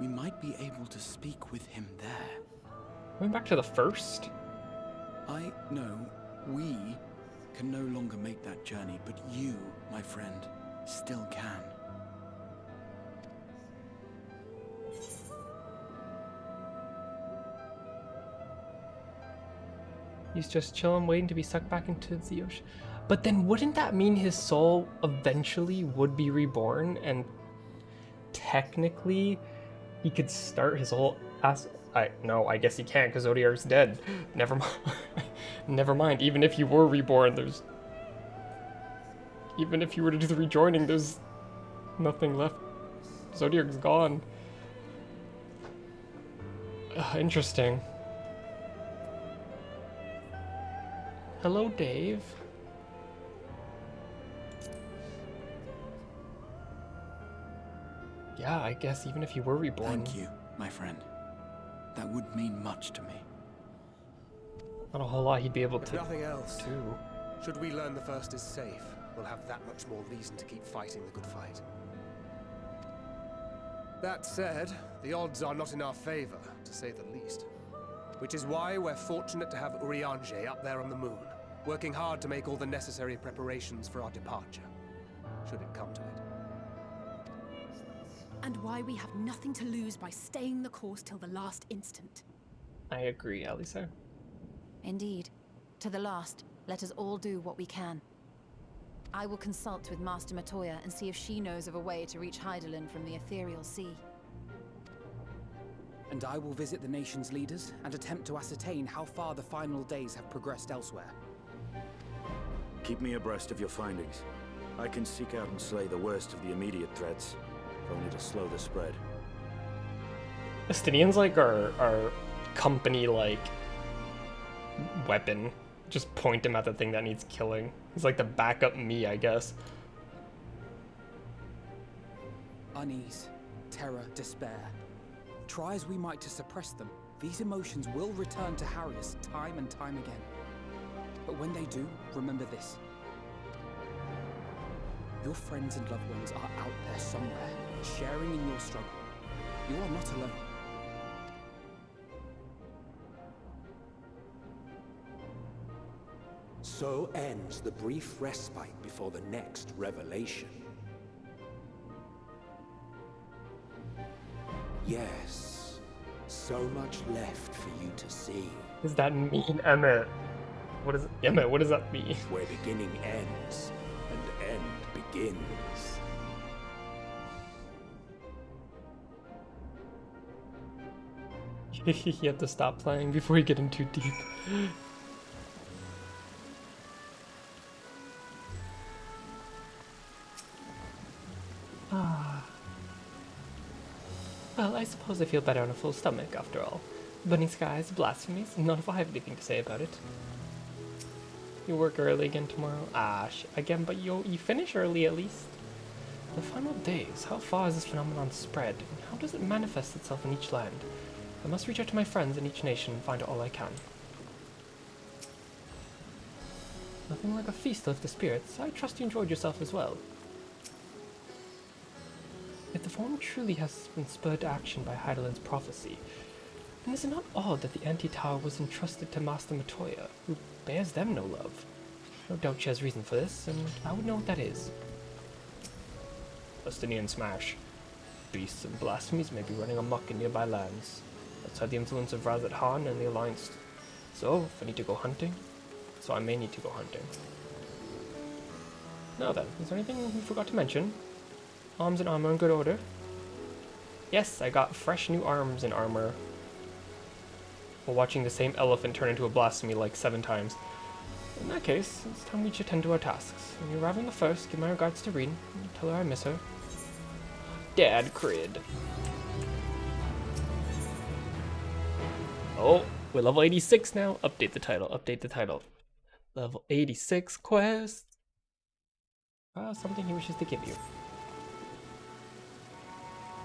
we might be able to speak with him there. Going back to the first? I know we can no longer make that journey, but you, my friend, still can. He's just chilling, waiting to be sucked back into the ocean. But then wouldn't that mean his soul eventually would be reborn, and technically he could start his whole no, I guess he can't because Zodiar's dead. Never mind. Never mind. Even if he were reborn, even if you were to do the rejoining, there's nothing left. Zodiar's gone. Interesting. Hello, Dave. Yeah, I guess even if you were reborn. Thank you, my friend. That would mean much to me. Not a whole lot he'd be able to nothing else. do. Should we learn the first is safe, we'll have that much more reason to keep fighting the good fight. That said, the odds are not in our favor, to say the least. Which is why we're fortunate to have Urianger up there on the moon, working hard to make all the necessary preparations for our departure, should it come to it. And why we have nothing to lose by staying the course till the last instant. I agree, Alisa. Indeed. To the last, let us all do what we can. I will consult with Master Matoya and see if she knows of a way to reach Hydaelyn from the ethereal sea. And I will visit the nation's leaders and attempt to ascertain how far the final days have progressed elsewhere. Keep me abreast of your findings. I can seek out and slay the worst of the immediate threats, if only to slow the spread. Estinian's like our company like weapon. Just point him at the thing that needs killing. He's like the backup me, I guess. Unease, terror, despair. Try as we might to suppress them, these emotions will return to harry us time and time again. But when they do, remember this. Your friends and loved ones are out there somewhere, sharing in your struggle. You are not alone. So ends the brief respite before the next revelation. Yes, so much left for you to see. Does that mean Emmett? What is Emmett? What does that mean? Where beginning ends and end begins. You have to stop playing before you get in too deep. Well, I suppose I feel better on a full stomach, after all. Burning skies, blasphemies, not if I have anything to say about it. You work early again tomorrow? Again, but you finish early at least. The final days, how far is this phenomenon spread, and how does it manifest itself in each land? I must reach out to my friends in each nation and find out all I can. Nothing like a feast to lift the spirits. I trust you enjoyed yourself as well. If the form truly has been spurred to action by Hydaelyn's prophecy, then is it not odd that the anti-tower was entrusted to Master Matoya, who bears them no love? No doubt she has reason for this, and I would know what that is. Estinian smash. Beasts and blasphemies may be running amok in nearby lands, outside the influence of Razat Han and the Alliance. So, if I need to go hunting, I may need to go hunting. Now then, is there anything we forgot to mention? Arms and armor in good order. Yes, I got fresh new arms and armor while watching the same elephant turn into a blasphemy like 7 times. In that case, it's time we each attend to our tasks. When you're arriving the first, give my regards to Reen. Tell her I miss her. Dad crid. Oh, we're level 86 now. Update the title, update the title. Level 86 quest. Something he wishes to give you.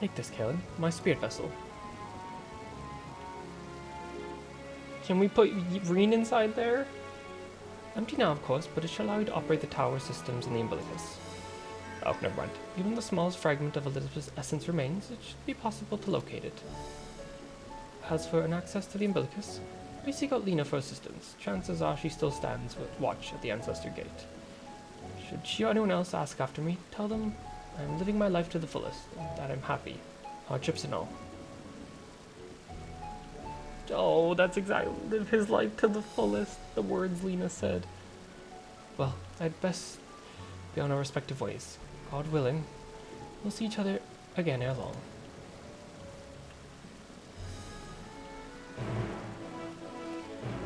Take this, Kalen. My spirit vessel. Can we put Reen inside there? Empty now, of course, but it shall allow you to operate the tower systems in the umbilicus. Oh, never mind. Even the smallest fragment of Elizabeth's essence remains, it should be possible to locate it. As for an access to the umbilicus, we seek out Lena for assistance. Chances are she still stands with watch at the Ancestor Gate. Should she or anyone else ask after me, tell them I'm living my life to the fullest, and that I'm happy, hardships and all. Oh, that's exactly, live his life to the fullest, the words Lena said. Well, I'd best be on our respective ways. God willing, we'll see each other again ere long.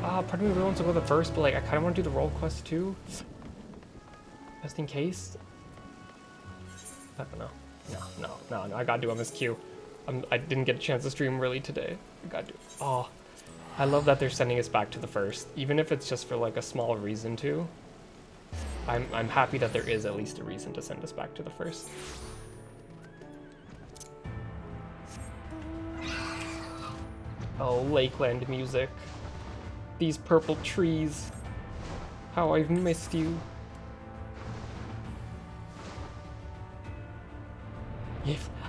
Part of me really wants to go the first, but like I kind of want to do the role quest too, just in case. I don't know. No, I gotta do MSQ. I didn't get a chance to stream really today. I gotta do. Oh, I love that they're sending us back to the first, even if it's just for like a small reason to. I'm happy that there is at least a reason to send us back to the first. Oh, Lakeland music. These purple trees. How I've missed you.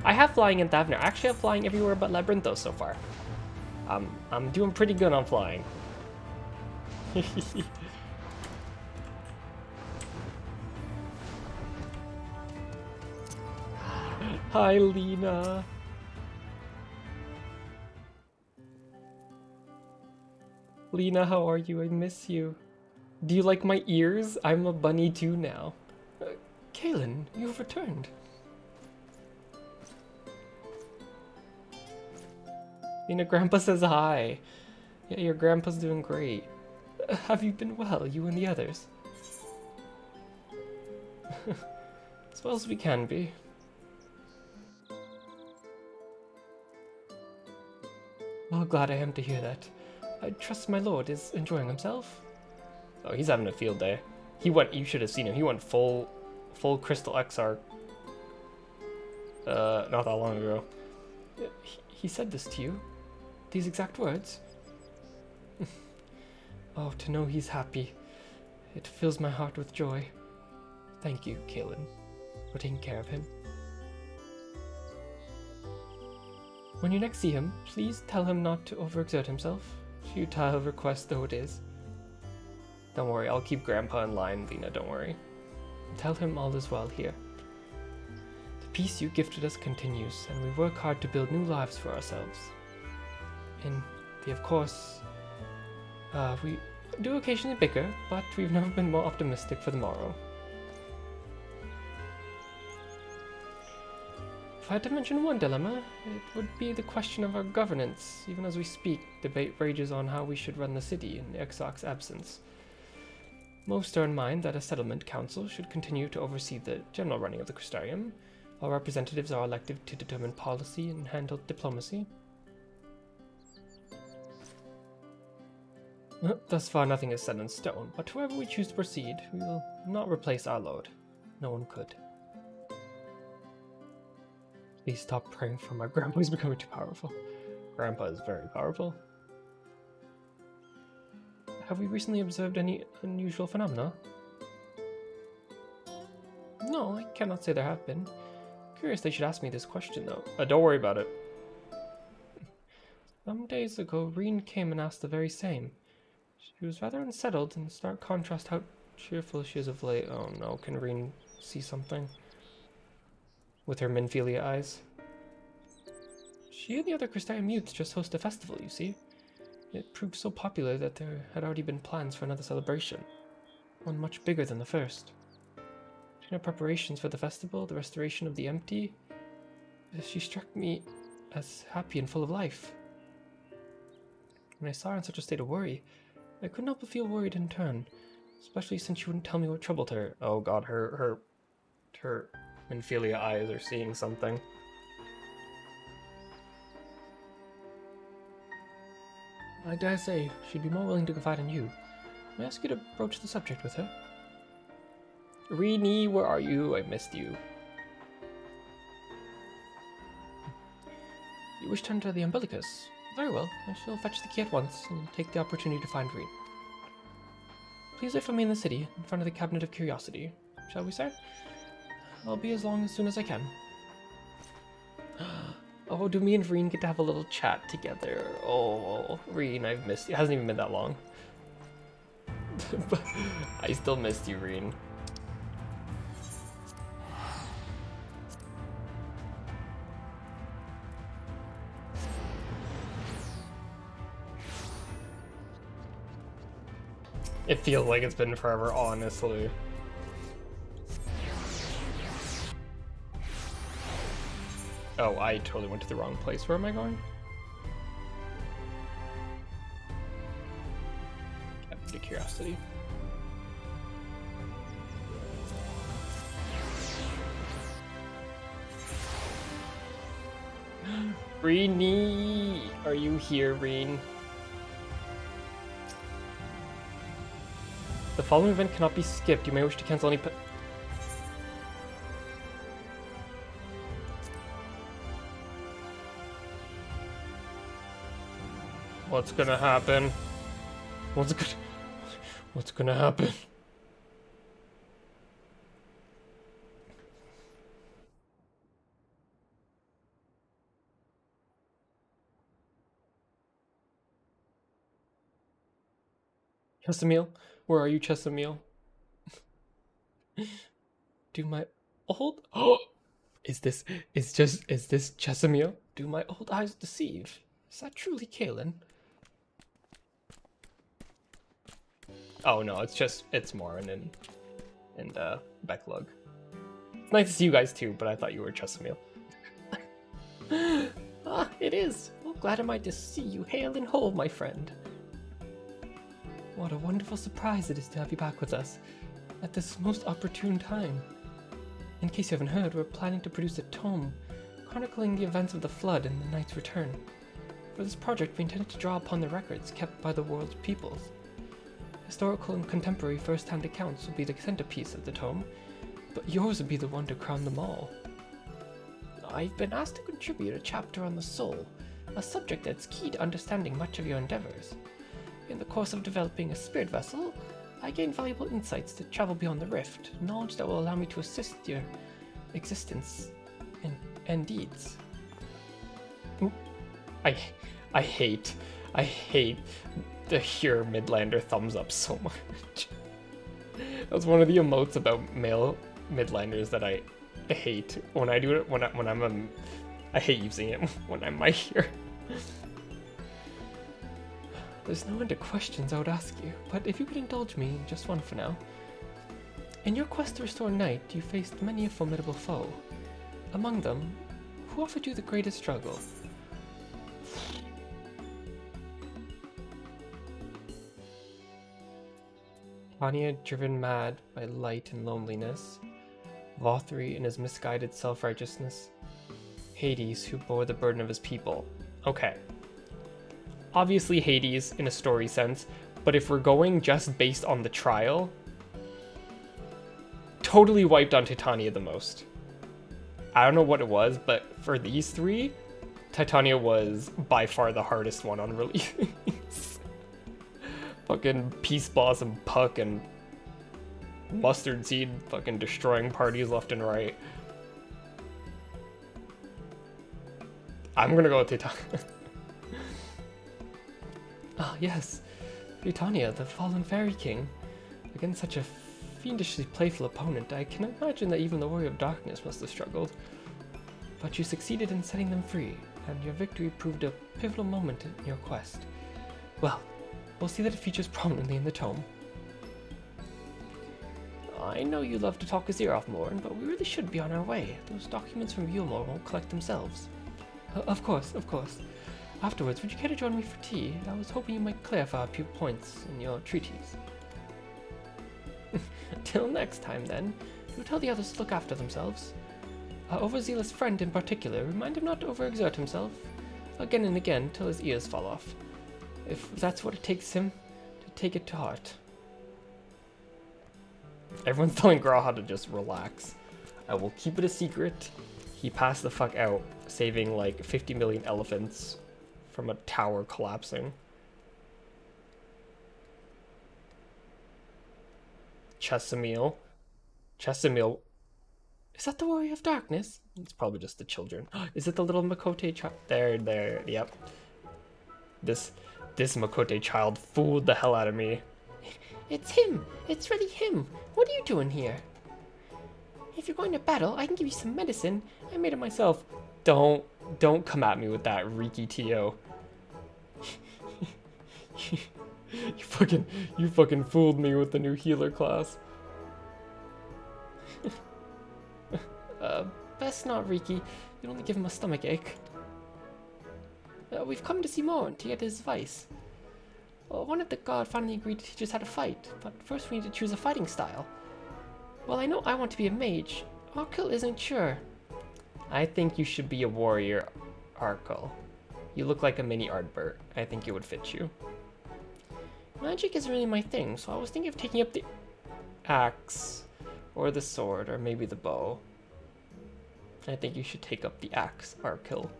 I have flying in Thavner. I actually have flying everywhere but Labyrinthos so far. I'm doing pretty good on flying. Hi, Lena. Lena, how are you? I miss you. Do you like my ears? I'm a bunny too now. Kaelin, you've returned. Lena, Grandpa says hi. Yeah, your grandpa's doing great. Have you been well, you and the others? As well as we can be. Oh, glad I am to hear that. I trust my lord is enjoying himself. Oh, he's having a field day. He went, you should have seen him. He went full Crystal XR. Not that long ago. He said this to you? These exact words? Oh, to know he's happy. It fills my heart with joy. Thank you, Kaelin, for taking care of him. When you next see him, please tell him not to overexert himself. Futile request though it is. Don't worry, I'll keep Grandpa in line, Lena, don't worry. Tell him all is well here. The peace you gifted us continues, and we work hard to build new lives for ourselves. And of course, we do occasionally bicker, but we've never been more optimistic for the morrow. If I had to mention one dilemma, it would be the question of our governance. Even as we speak, debate rages on how we should run the city in Exoc's absence. Most are in mind that a settlement council should continue to oversee the general running of the Crystarium, while representatives are elected to determine policy and handle diplomacy. Thus far nothing is set in stone, but whoever we choose to proceed, we will not replace our lord. No one could. Please stop praying for my grandpa. He's becoming too powerful. Grandpa is very powerful. Have we recently observed any unusual phenomena? No, I cannot say there have been. Curious they should ask me this question, though. Don't worry about it. Some days ago, Reen came and asked the very same. She was rather unsettled, in stark contrast how cheerful she is of late. Oh no, can Reen see something? With her Minfilia eyes. She and the other Crystarium youths just hosted a festival, you see. It proved so popular that there had already been plans for another celebration. One much bigger than the first. Between her preparations for the festival, the restoration of the empty, she struck me as happy and full of life. When I saw her in such a state of worry, I couldn't help but feel worried in turn, especially since she wouldn't tell me what troubled her. Oh god, her Minfilia eyes are seeing something. I dare say she'd be more willing to confide in you. May I ask you to broach the subject with her? Reenie, where are you? I missed you. You wish to enter the umbilicus? Very well, I shall fetch the key at once and take the opportunity to find Reed. Please wait for me in the city, in front of the Cabinet of Curiosity. Shall we start? I'll be as long as soon as I can. Oh, do me and Reen get to have a little chat together? Oh, Reen, I've missed you. It hasn't even been that long. I still missed you, Reen. It feels like it's been forever, honestly. Oh, I totally went to the wrong place. Where am I going? Out of curiosity. Reenie! Are you here, Reen? The following event cannot be skipped. You may wish to cancel any What's gonna happen? What's gonna happen? Chesamil? Where are you, Chesamil? Do my old is this Chesamil? Do my old eyes deceive? Is that truly Kaelin? Oh no, it's Morin and Becklug. It's nice to see you guys too, but I thought you were Chesamil. Ah, it is. Well, glad am I to see you hale and whole, my friend. What a wonderful surprise it is to have you back with us at this most opportune time. In case you haven't heard, we're planning to produce a tome chronicling the events of the Flood and the Knight's return. For this project, we intended to draw upon the records kept by the world's peoples. Historical and contemporary first-hand accounts will be the centerpiece of the tome, but yours will be the one to crown them all. I've been asked to contribute a chapter on the soul, a subject that's key to understanding much of your endeavors. In the course of developing a spirit vessel, I gained valuable insights to travel beyond the rift, knowledge that will allow me to assist your existence and deeds. I hate the Here Midlander thumbs up so much. That's one of the emotes about male Midlanders that I hate. When I do it, I hate using it when I'm my here. There's no end to questions I would ask you, but if you could indulge me in just one for now. In your quest to restore Night, you faced many a formidable foe. Among them, who offered you the greatest struggle? Tanya, driven mad by light and loneliness. Vothri in his misguided self-righteousness. Hades, who bore the burden of his people. Okay. Obviously Hades in a story sense, but if we're going just based on the trial, totally wiped on Titania the most. I don't know what it was, but for these three, Titania was by far the hardest one on release. Fucking Peace Blossom Puck and Mustard Seed fucking destroying parties left and right. I'm gonna go with Titania. Ah, yes. Titania, the fallen fairy king. Against such a fiendishly playful opponent, I can imagine that even the Warrior of Darkness must have struggled. But you succeeded in setting them free, and your victory proved a pivotal moment in your quest. Well, we'll see that it features prominently in the tome. I know you love to talk his ear off, Morin, but we really should be on our way. Those documents from Yulmore won't collect themselves. Of course, of course. Afterwards, would you care to join me for tea? I was hoping you might clarify a few points in your treatise. Till next time, then. Do tell the others to look after themselves. Our overzealous friend in particular, remind him not to overexert himself again and again till his ears fall off. If that's what it takes him to take it to heart. Everyone's telling Graha to just relax. I will keep it a secret. He passed the fuck out, saving like 50 million elephants from a tower collapsing. Chesamil. Chesamil. Is that the Warrior of Darkness? It's probably just the children. Is it the little Makote child? There, yep. This Makote child fooled the hell out of me. It's him! It's really him! What are you doing here? If you're going to battle, I can give you some medicine. I made it myself. Don't come at me with that, Riki Tio. You fucking fooled me with the new healer class. Best not, Riki. You'd only give him a stomachache. We've come to see Morn to get his advice. One of the god finally agreed to teach us how to fight, but first we need to choose a fighting style. Well, I know I want to be a mage. Arkell isn't sure. I think you should be a warrior, Arkell. You look like a mini Ardbert. I think it would fit you. Magic isn't really my thing, so I was thinking of taking up the axe, or the sword, or maybe the bow. I think you should take up the axe, Arkell.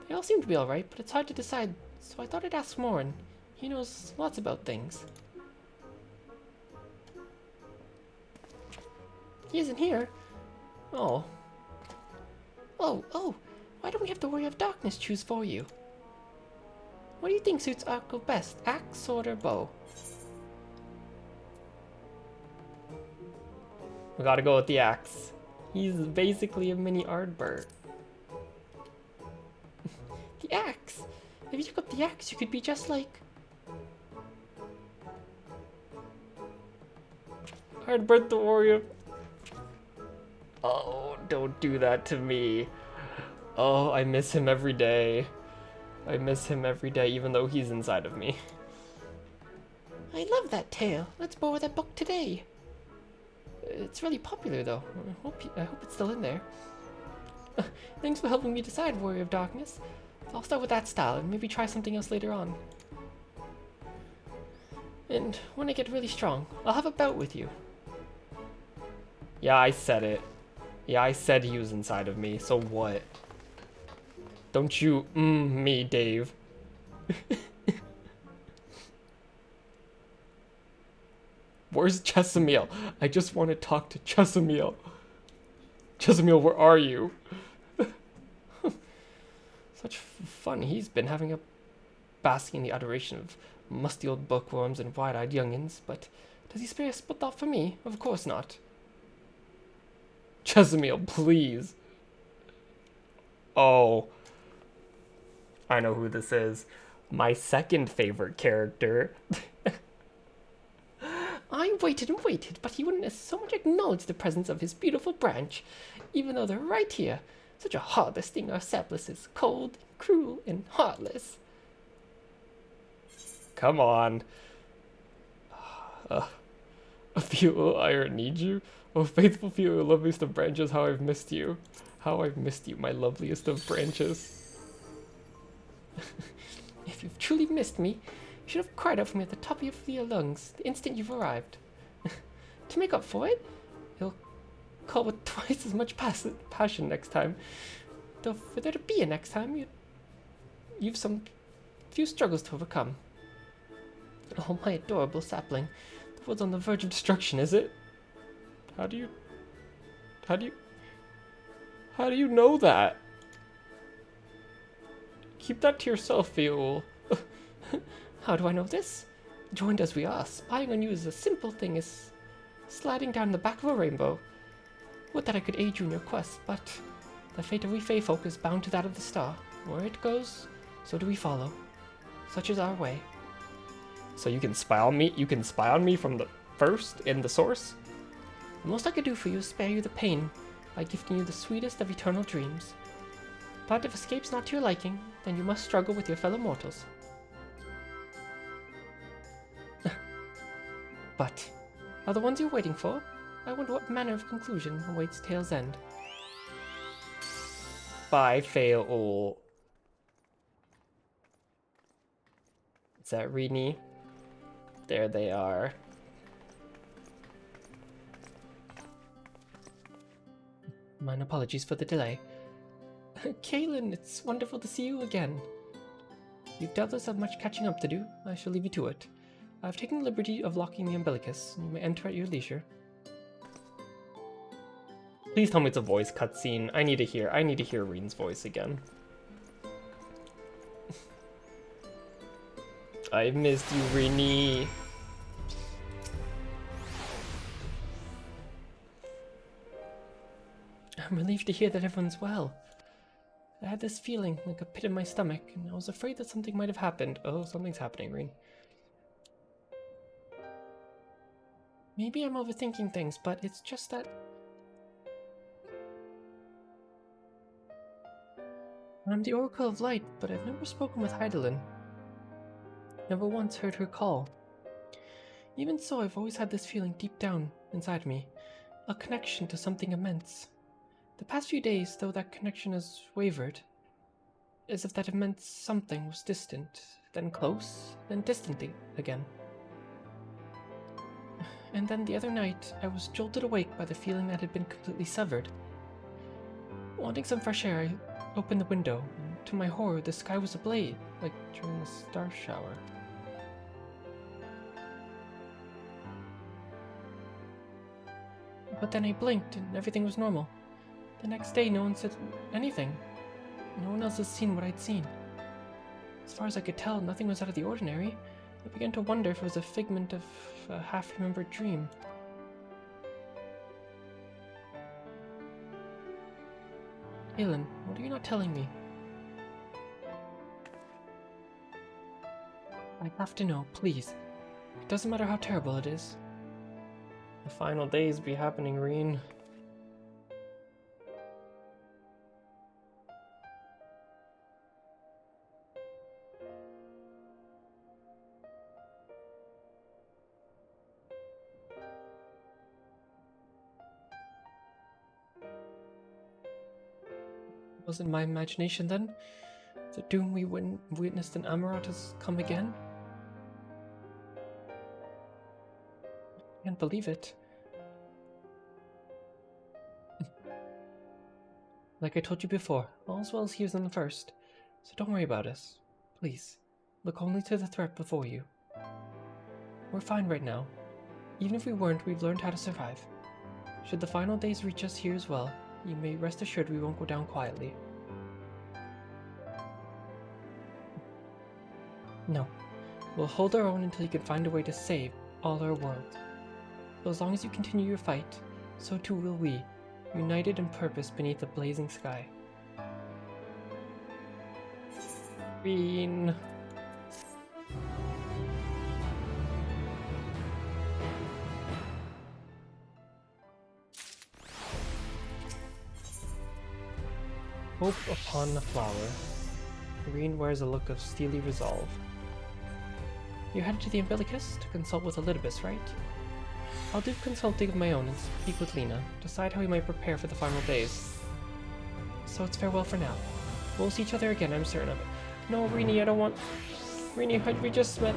They all seem to be alright, but it's hard to decide, so I thought I'd ask Morn. He knows lots about things. He isn't here. Oh. Oh, why don't we have the Warrior of Darkness choose for you? What do you think suits Arkell best, axe, sword, or bow? We gotta go with the axe. He's basically a mini Ardbert. The axe! If you took up the axe, you could be just like... Ardbert the Warrior. Oh, don't do that to me. Oh, I miss him every day. I miss him every day, even though he's inside of me. I love that tale. Let's borrow that book today. It's really popular, though. I hope it's still in there. Thanks for helping me decide, Warrior of Darkness. I'll start with that style and maybe try something else later on. And when I get really strong, I'll have a bout with you. Yeah, I said it. Yeah, I said he was inside of me, so what? Don't you me, Dave. Where's Chesamil? I just want to talk to Chesamil. Chesamil, where are you? Such fun he's been having a basking in the adoration of musty old bookworms and wide-eyed youngins, but does he spare a split thought for me? Of course not. Chesamil, please. Oh. I know who this is. My second favorite character. I waited and waited, but he wouldn't so much acknowledge the presence of his beautiful branch, even though they're right here. Such a heartless thing are saplisses, cold, cruel, and heartless. Come on. A few I need you. Oh, faithful few, loveliest of branches, how I've missed you. How I've missed you, my loveliest of branches. If you've truly missed me, you should have cried out for me at the top of your lungs the instant you've arrived. To make up for it, you'll call with twice as much passion next time. Though for there to be a next time, you've some few struggles to overcome. Oh, my adorable sapling. The world's on the verge of destruction, is it? How do you know that? Keep that to yourself, Fiol. How do I know this? Joined as we are, spying on you is a simple thing as sliding down the back of a rainbow. Would that I could aid you in your quest, but the fate of we Fey folk is bound to that of the star. Where it goes, so do we follow. Such is our way. So you can spy on me? You can spy on me from the first in the source? The most I could do for you is spare you the pain by gifting you the sweetest of eternal dreams. But if escape's not to your liking, then you must struggle with your fellow mortals. But are the ones you're waiting for? I wonder what manner of conclusion awaits Tale's End. Bye, Fail. Is that Rini? There they are. gentlemen, apologies for the delay. Kaelin, it's wonderful to see you again. You doubtless have much catching up to do. I shall leave you to it. I've taken the liberty of locking the umbilicus. You may enter at your leisure. Please tell me it's a voice cutscene. I need to hear Reen's voice again. I missed you, Reenie. I'm relieved to hear that everyone's well. I had this feeling, like a pit in my stomach, and I was afraid that something might have happened. Oh, something's happening, Reen. Maybe I'm overthinking things, but it's just that... I'm the Oracle of Light, but I've never spoken with Hydaelyn. Never once heard her call. Even so, I've always had this feeling deep down inside me. A connection to something immense. The past few days, though that connection has wavered, as if that immense something was distant, then close, then distant again. And then the other night, I was jolted awake by the feeling that had been completely severed. Wanting some fresh air, I opened the window, and to my horror, the sky was ablaze, like during a star shower. But then I blinked, and everything was normal. The next day, no one said anything. No one else has seen what I'd seen. As far as I could tell, nothing was out of the ordinary. I began to wonder if it was a figment of a half-remembered dream. Kaelin, what are you not telling me? I have to know, please. It doesn't matter how terrible it is. The final days be happening, Reen. Was it my imagination then? The doom we witnessed in Amarat has come again? I can't believe it. Like I told you before, all's well as he was in the first, so don't worry about us. Please, look only to the threat before you. We're fine right now. Even if we weren't, we've learned how to survive. Should the final days reach us here as well, you may rest assured we won't go down quietly. No, we'll hold our own until you can find a way to save all our world. But as long as you continue your fight, so too will we, united in purpose beneath a blazing sky. Reen. Hope upon the flower. Reen wears a look of steely resolve. You're headed to the umbilicus to consult with Elidibus, right? I'll do consulting of my own and speak with Lena, decide how we might prepare for the final days. So it's farewell for now. We'll see each other again, I'm certain of it. No, Reenie, I don't want... Reenie, we just met...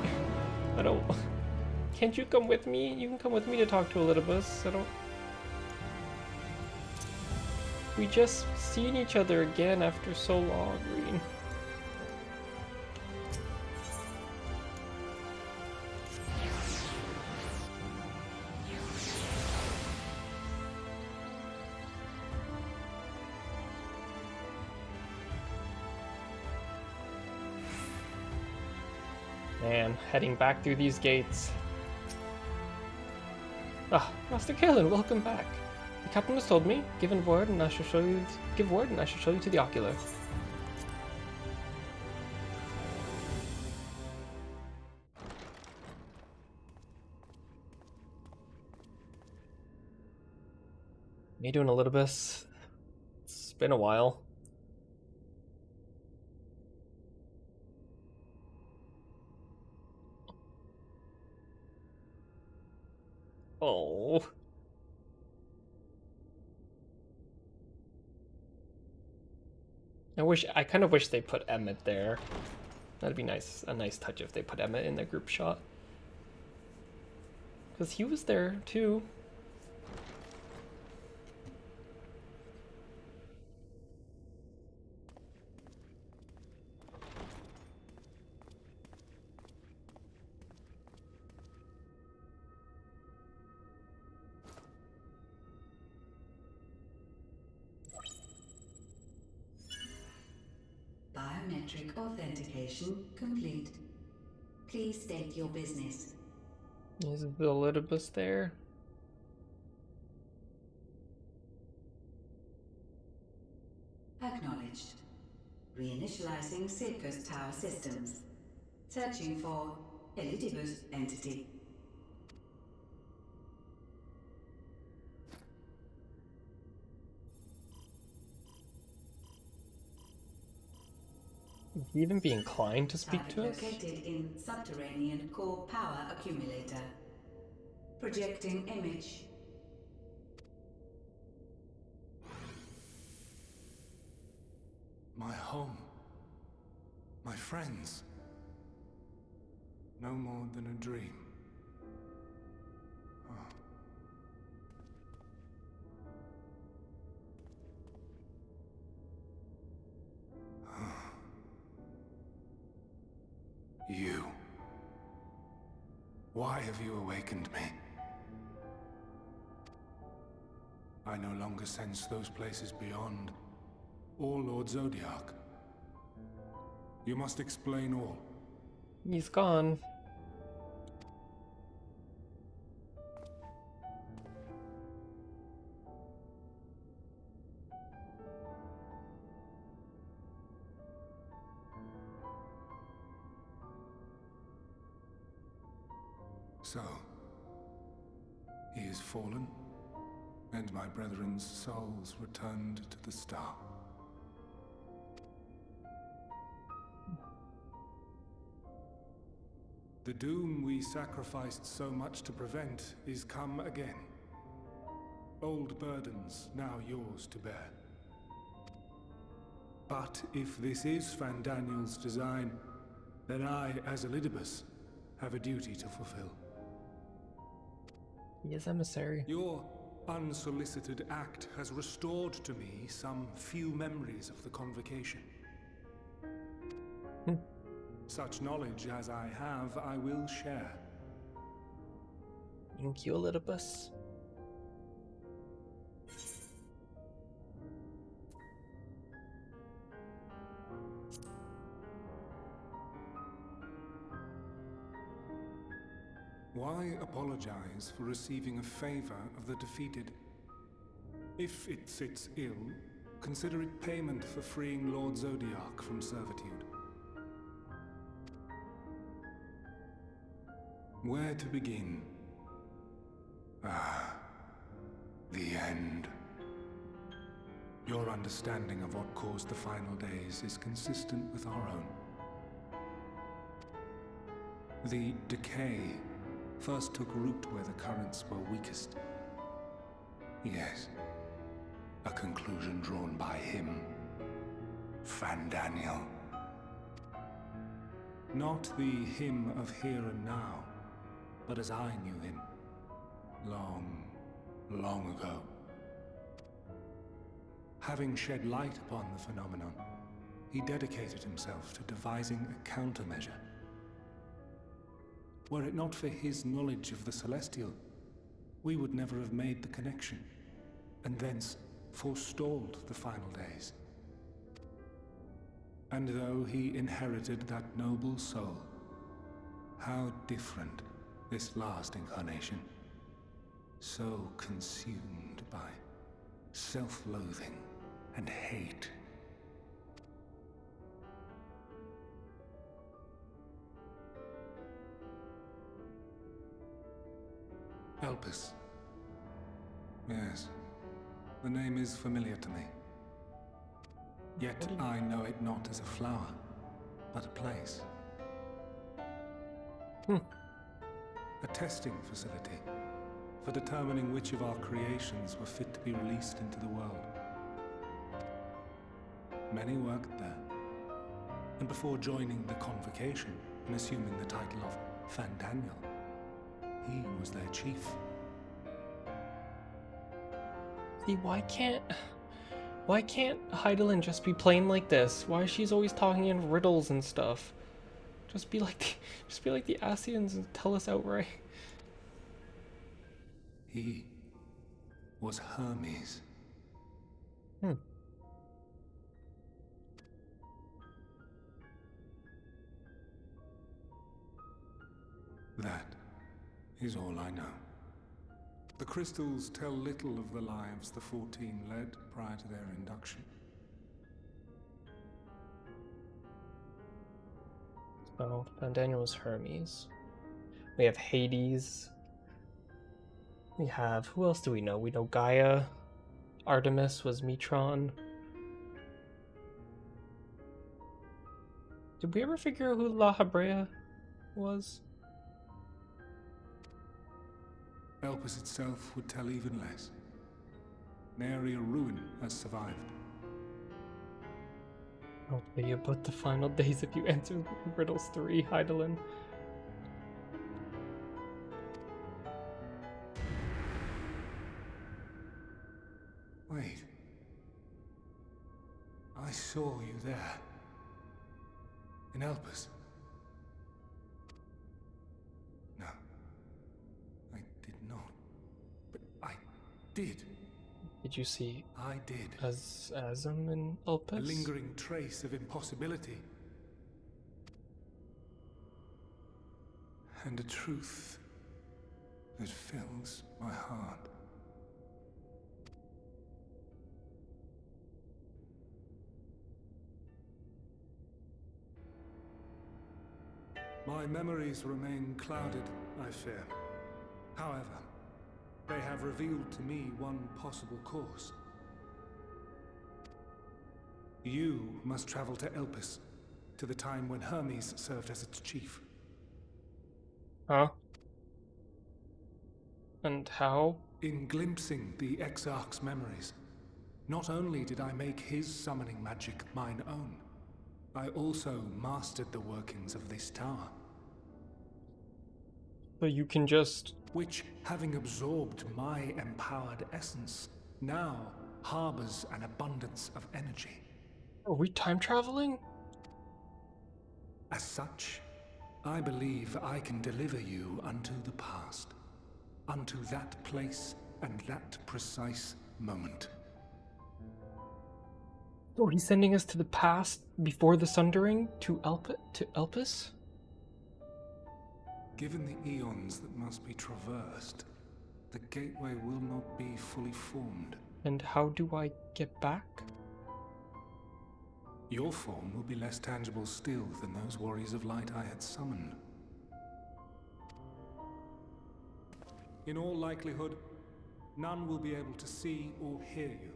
I don't... Can't you come with me? You can come with me to talk to Elidibus. I don't... We just seen each other again after so long, Reen. Man, heading back through these gates. Ah, Master Kaelin, welcome back. The captain has told me, give word and I shall show you to the ocular. How you doing, Elidibus? It's been a while. Oh. I kind of wish they put Emmett there. That'd be nice, a nice touch if they put Emmett in the group shot. Because he was there too. biometric authentication complete. Please state your business. Is Validibus there? Acknowledged. Reinitializing Sidcus Tower systems. Searching for Elidibus entity. Would he even be inclined to speak to us? Located in subterranean core power accumulator. Projecting image. My home. My friends. No more than a dream. You. Why have you awakened me? I no longer sense those places beyond, or Lord Zodiac. You must explain all. He's gone. So, he is fallen, and my brethren's souls returned to the star. The doom we sacrificed so much to prevent is come again. Old burdens now yours to bear. But if this is Fandaniel's design, then I, as Elidibus, have a duty to fulfill. He is emissary. Your unsolicited act has restored to me some few memories of the convocation. Such knowledge as I have, I will share. Thank you, Elidibus. Why apologize for receiving a favor of the defeated? If it sits ill, consider it payment for freeing Lord Zodiac from servitude. Where to begin? Ah, the end. Your understanding of what caused the final days is consistent with our own. The decay first took root where the currents were weakest. Yes, a conclusion drawn by him, Fandaniel. Not the him of here and now, but as I knew him, long, long ago. Having shed light upon the phenomenon, he dedicated himself to devising a countermeasure. Were it not for his knowledge of the Celestial, we would never have made the connection, and thence forestalled the final days. And though he inherited that noble soul, how different this last incarnation, so consumed by self-loathing and hate. Elpis. Yes, the name is familiar to me. Yet I know it not as a flower, but a place. A testing facility for determining which of our creations were fit to be released into the world. Many worked there, and before joining the convocation and assuming the title of Fandaniel, he was their chief. See, why can't Heidelin just be plain like this? Why she's always talking in riddles and stuff? Just be like the Asians and tell us outright. He was Hermes. That is all I know. The crystals tell little of the lives the 14 led prior to their induction. So, Daniel was Hermes. We have Hades. We have... Who else do we know? We know Gaia. Artemis was Metron. Did we ever figure out who La Habrea was? Elpis itself would tell even less. Nary a ruin has survived. I'll tell you about the final days if you answer Riddles 3, Heidelin. Wait. I saw you there. In Elpis. No. I did not. But I did. Did you see I did. Asm in Elpis? A lingering trace of impossibility. And a truth that fills my heart. My memories remain clouded, I fear. However, they have revealed to me one possible course. You must travel to Elpis, to the time when Hermes served as its chief. Huh? And how? In glimpsing the Exarch's memories, not only did I make his summoning magic mine own, I also mastered the workings of this tower. But you can just... Which, having absorbed my empowered essence, now harbors an abundance of energy. Are we time traveling? As such, I believe I can deliver you unto the past, unto that place and that precise moment. Oh, he's sending us to the past before the Sundering to Elpis? Given the eons that must be traversed, the gateway will not be fully formed. And how do I get back? Your form will be less tangible still than those warriors of light I had summoned. In all likelihood, none will be able to see or hear you.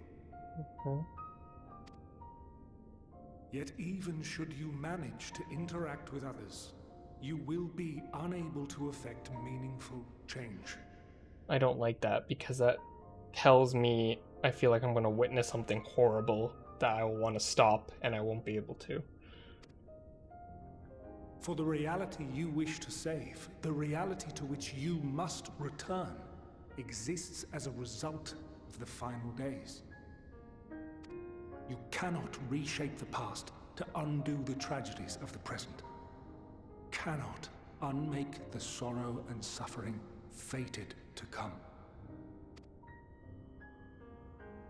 Okay. Yet even should you manage to interact with others, you will be unable to effect meaningful change. I don't like that because that tells me I feel like I'm going to witness something horrible that I will want to stop and I won't be able to. For the reality you wish to save, the reality to which you must return, exists as a result of the final days. You cannot reshape the past to undo the tragedies of the present. Cannot unmake the sorrow and suffering fated to come.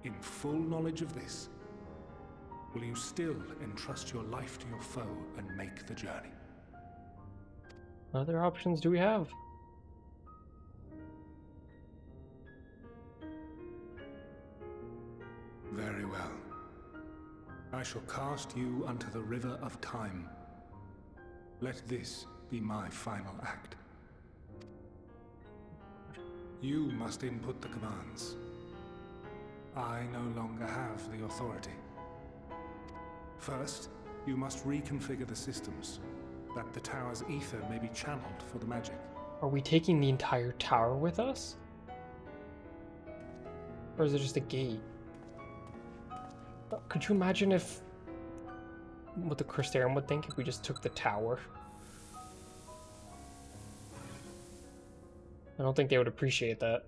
In full knowledge of this, will you still entrust your life to your foe and make the journey? What other options do we have? Very well. I shall cast you unto the river of time. Let this be my final act. You must input the commands. I no longer have the authority. First, you must reconfigure the systems, that the tower's ether may be channeled for the magic. Are we taking the entire tower with us? Or is it just a gate? Could you imagine if... what the Crystarium would think if we just took the tower? I don't think they would appreciate that.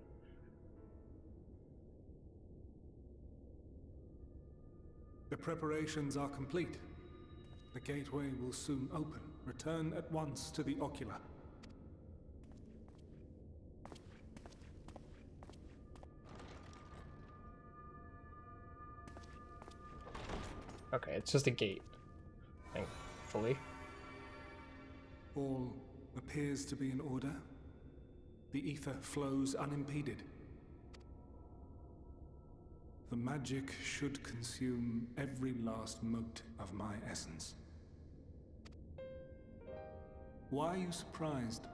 The preparations are complete. The gateway will soon open. Return at once to the Ocular. Okay, it's just a gate. Thankfully. All appears to be in order. The ether flows unimpeded. The magic should consume every last mote of my essence. Why are you surprised?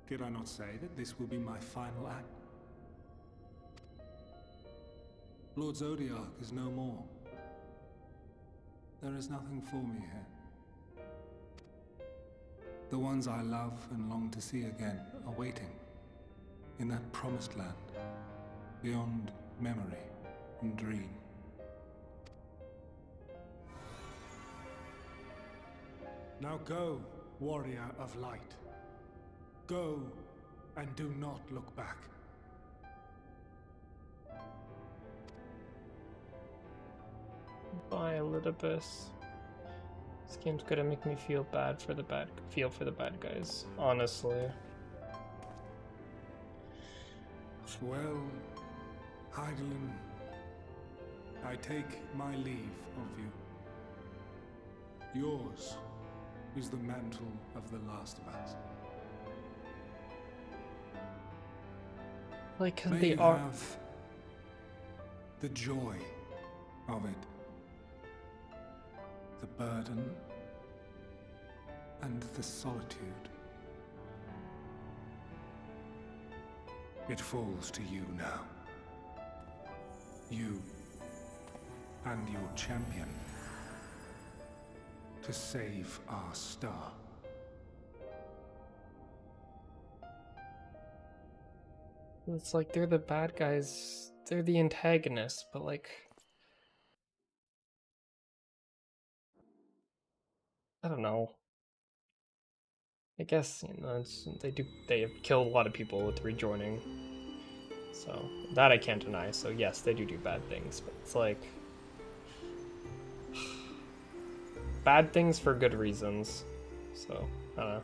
Did I not say that this will be my final act? Lord Zodiac is no more. There is nothing for me here. The ones I love and long to see again are waiting in that promised land, beyond memory and dream. Now go, warrior of light. Go and do not look back. Bye, Elidibus. This game's gonna make me feel for the bad guys, honestly. Well, Heidelin, I take my leave of you. Yours is the mantle of the last of us. Like, May they you are. have the joy of it, the burden, and the solitude. It falls to you now. You and your champion to save our star. It's like they're the bad guys, they're the antagonists, but like, I don't know. I guess, you know, they have killed a lot of people with rejoining. So, that I can't deny. So yes, they do bad things, but it's like bad things for good reasons. So, I don't know.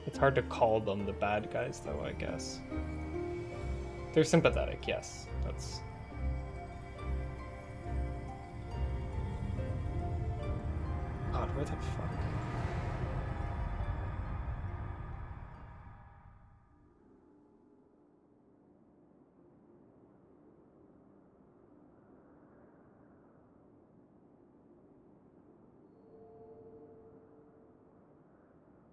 It's hard to call them the bad guys, though, I guess. They're sympathetic, yes. That's... God, where the fuck?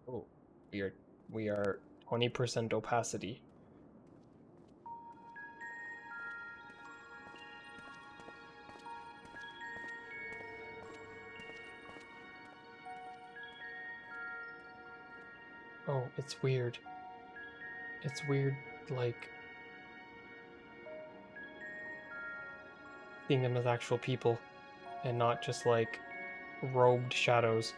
Oh, we are 20% opacity. Oh, it's weird. It's weird, like, seeing them as actual people and not just like robed shadows.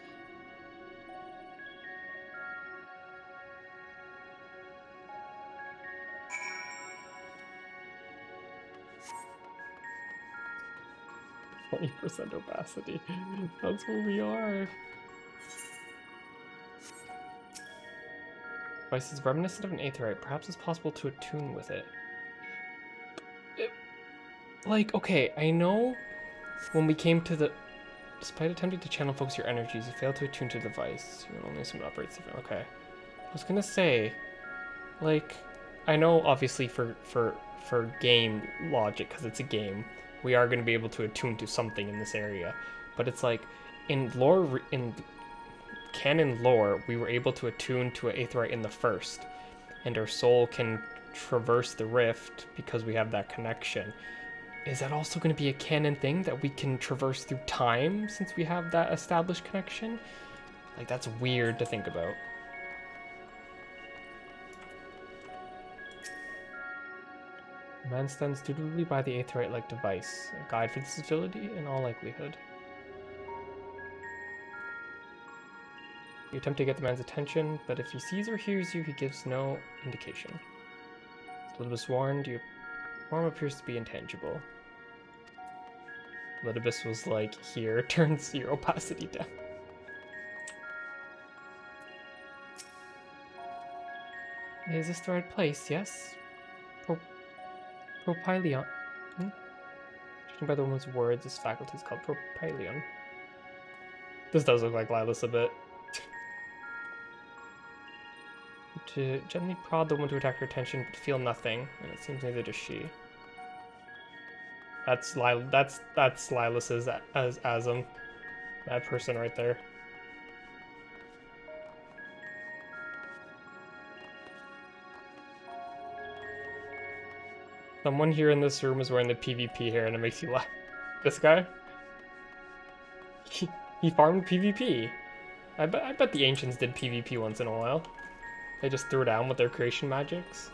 %, opacity. That's who we are. Device is reminiscent of an aetherite. Perhaps it's possible to attune with it. Like, okay, I know when we came to the... Despite attempting to channel focus your energies, you fail to attune to the device. You only assume it operates different. Okay. I was gonna say, like, I know obviously for game logic, because it's a game, we are gonna be able to attune to something in this area. But it's like, in canon lore, we were able to attune to an aetherite in the first, and our soul can traverse the rift because we have that connection. Is that also going to be a canon thing, that we can traverse through time since we have that established connection? Like, that's weird to think about. Man stands dutifully by the aetherite-like device, a guide for this ability in all likelihood. You attempt to get the man's attention, but if he sees or hears you, he gives no indication. Elidibus warned, your form appears to be intangible. Elidibus was like, here, turns your opacity down. Is this the right place? Yes? Propyleon. Judging by the woman's words, this faculty is called propyleon. This does look like Lilas a bit. To gently prod the woman to attack her attention, but feel nothing, and it seems neither does she. That's Lilas's as Asm. That person right there. Someone here in this room is wearing the PvP hair and it makes you laugh. This guy? He farmed PvP. I bet the ancients did PvP once in a while. They just threw down with their creation magics.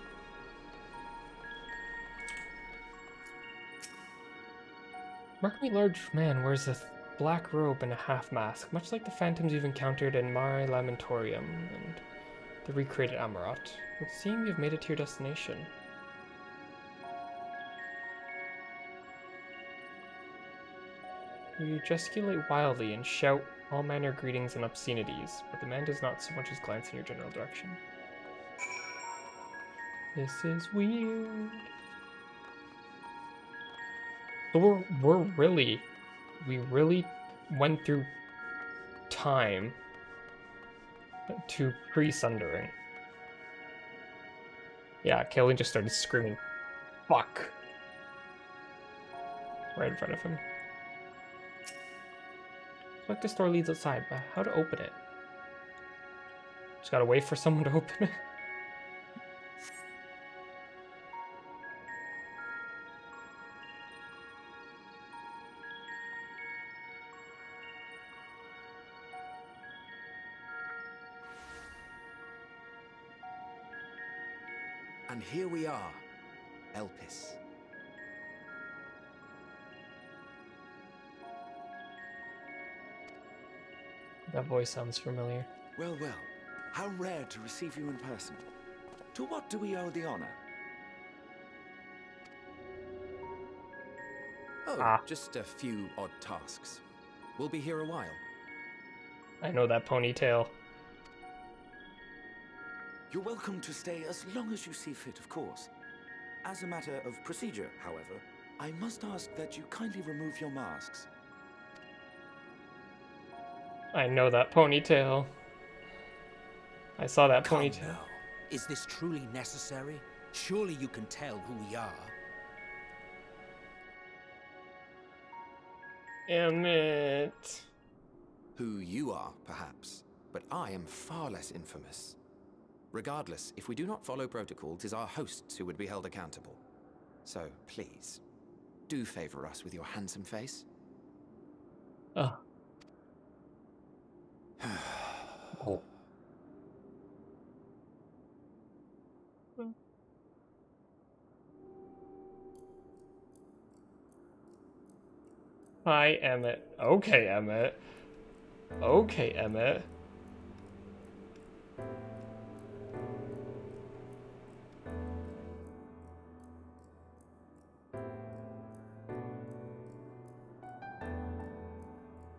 Remarkably large man wears a black robe and a half mask, much like the phantoms you've encountered in Mare Lamentorium and the recreated Amarat. It would seem you've made it to your destination. You gesticulate wildly and shout all manner of greetings and obscenities, but the man does not so much as glance in your general direction. This is weird. So we really went through time to pre-sundering. Yeah, Kaelin just started screaming, "Fuck!" right in front of him. It's like this door leads outside, but how to open it? Just gotta wait for someone to open it. And here we are, Elpis. That voice sounds familiar. Well, well, how rare to receive you in person. To what do we owe the honor? Oh, just a few odd tasks. We'll be here a while. I know that ponytail. You're welcome to stay as long as you see fit, of course. As a matter of procedure, however, I must ask that you kindly remove your masks. I know that ponytail. I saw that ponytail. Now. Is this truly necessary? Surely you can tell who we are. Emmett. Who you are, perhaps, but I am far less infamous. Regardless, if we do not follow protocol, 'tis our hosts who would be held accountable. So, please, do favor us with your handsome face. Oh. Oh. Hi, Emmett. Okay, Emmett. Okay, Emmett.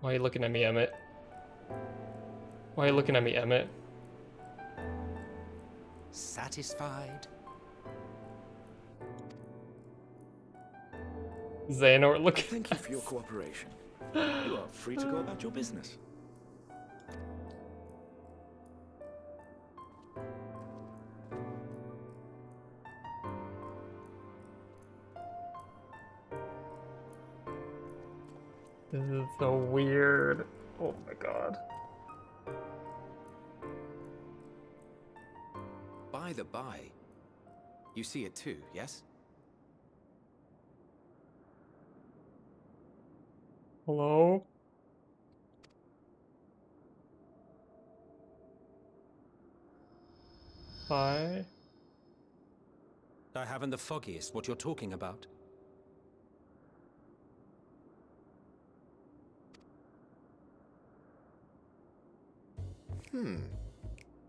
Why are you looking at me, Emmett? Why are you looking at me, Emmett? Satisfied? Xehanort, look. Thank you for your cooperation. You are free to go about your business. This is so weird. Oh my god. By the by, you see it too, yes? Hello? Hi? I haven't the foggiest what you're talking about.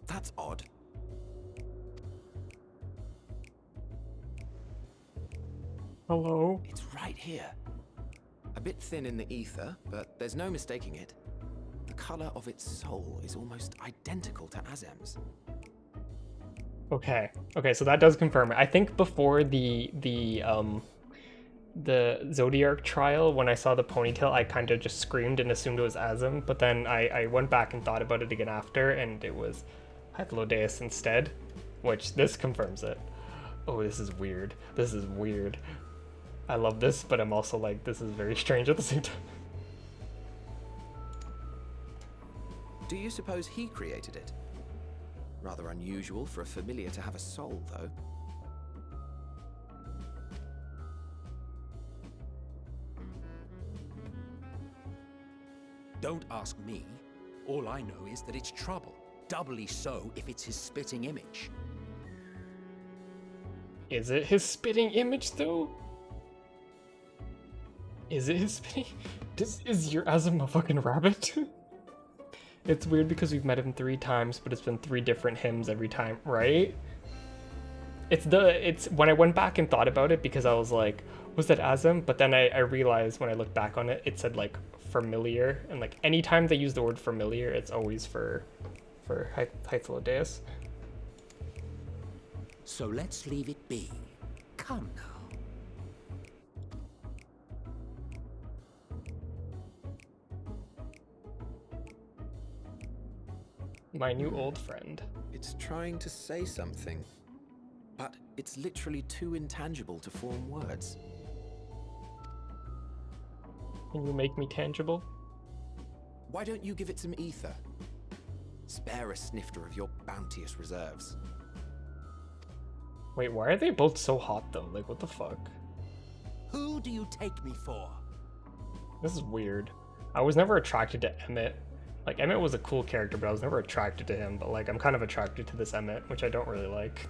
That's odd. Hello? It's right here. A bit thin in the ether, but there's no mistaking it. The color of its soul is almost identical to Azem's. Okay. Okay, so that does confirm it. I think before the Zodiac trial, when I saw the ponytail, I kind of just screamed and assumed it was Azim, but then I went back and thought about it again after, and it was Hythlodaeus instead, which this confirms it. Oh, this is weird. This is weird. I love this, but I'm also like, this is very strange at the same time. Do you suppose he created it? Rather unusual for a familiar to have a soul, though. Don't ask me. All I know is that it's trouble. Doubly so if it's his spitting image. Is it his spitting image, though? Is it his spitting? Is your Azim a fucking rabbit? It's weird because we've met him 3 times, but it's been 3 different hymns every time, right? It's when I went back and thought about it, because I was like, was that Azim? But then I realized when I looked back on it, it said like familiar, and like anytime they use the word familiar, it's always for Hythlodaeus. So let's leave it be. Come now. My new old friend. It's trying to say something, but it's literally too intangible to form words. Can you make me tangible? Why don't you give it some ether? Spare a snifter of your bounteous reserves. Wait, why are they both so hot though? Like, what the fuck? Who do you take me for? This is weird. I was never attracted to Emmett. Like, Emmett was a cool character, but I was never attracted to him. But, like, I'm kind of attracted to this Emmett, which I don't really like.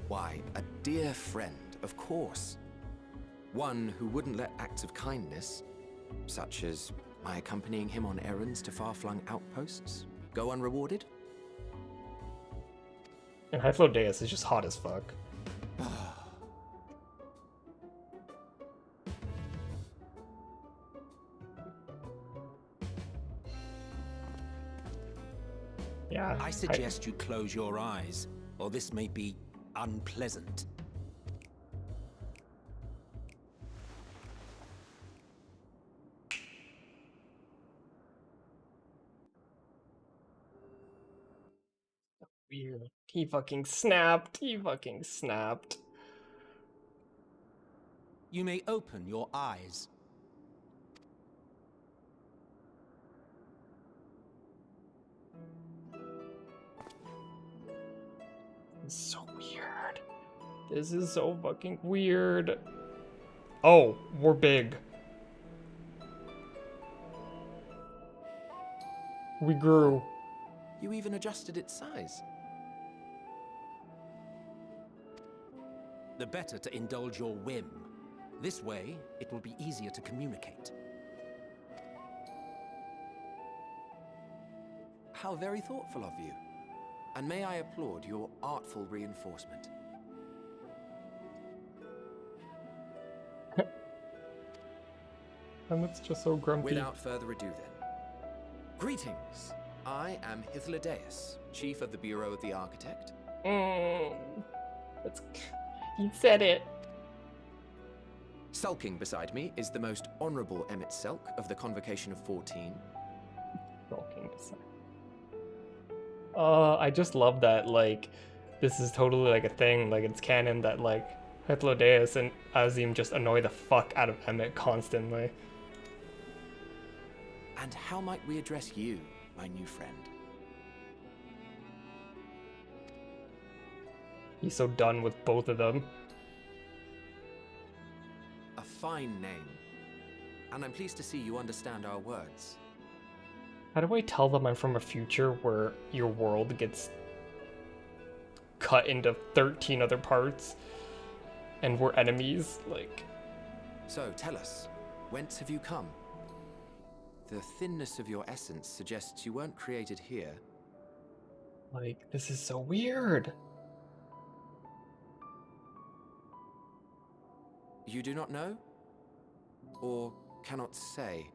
Why, a dear friend, of course. One who wouldn't let acts of kindness, such as my accompanying him on errands to far-flung outposts, go unrewarded. And Hythlodaeus is just hot as fuck. Yeah. I suggest you close your eyes, or this may be unpleasant. Weird. He fucking snapped. He fucking snapped. You may open your eyes. This is so weird. This is so fucking weird. Oh, we're big. We grew. You even adjusted its size. The better to indulge your whim. This way, it will be easier to communicate. How very thoughtful of you. And may I applaud your artful reinforcement. And it's just so grumpy. Without further ado then. Greetings. I am Hythlodaeus, Chief of the Bureau of the Architect. He said it. Sulking beside me is the most honorable Emmett Selk of the Convocation of 14. Sulking beside. I just love that, like, this is totally like a thing, like it's canon that like Hythlodaeus and Azim just annoy the fuck out of Emmett constantly. And how might we address you, my new friend? He's so done with both of them. A fine name. And I'm pleased to see you understand our words. How do I tell them I'm from a future where your world gets cut into 13 other parts and we're enemies? Like. So tell us, whence have you come? The thinness of your essence suggests you weren't created here. Like, this is so weird. You do not know? Or cannot say?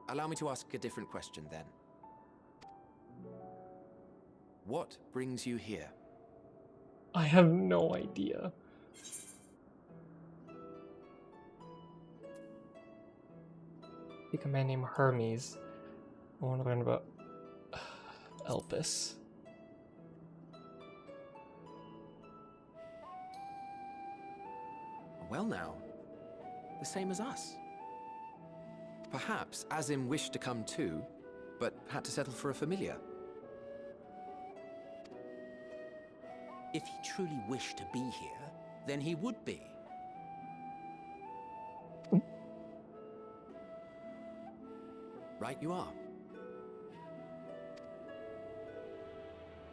Allow me to ask a different question then. what brings you here? I have no idea. I think a man named Hermes. I want to learn about Elpis. Well now, the same as us. Perhaps Azim wished to come too, but had to settle for a familiar. If he truly wished to be here, then he would be. Right you are.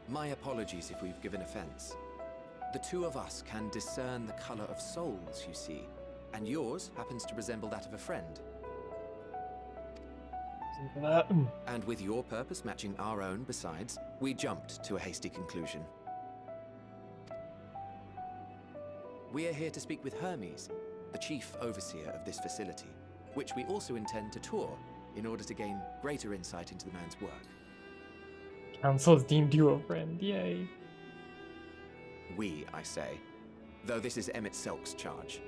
My apologies if we've given offense. The two of us can discern the color of souls, you see, and yours happens to resemble that of a friend. And with your purpose matching our own besides, we jumped to a hasty conclusion. We are here to speak with Hermes, the chief overseer of this facility, which we also intend to tour in order to gain greater insight into the man's work. Council's deemed you a friend, yay. We, I say, though this is Emmett Selk's charge.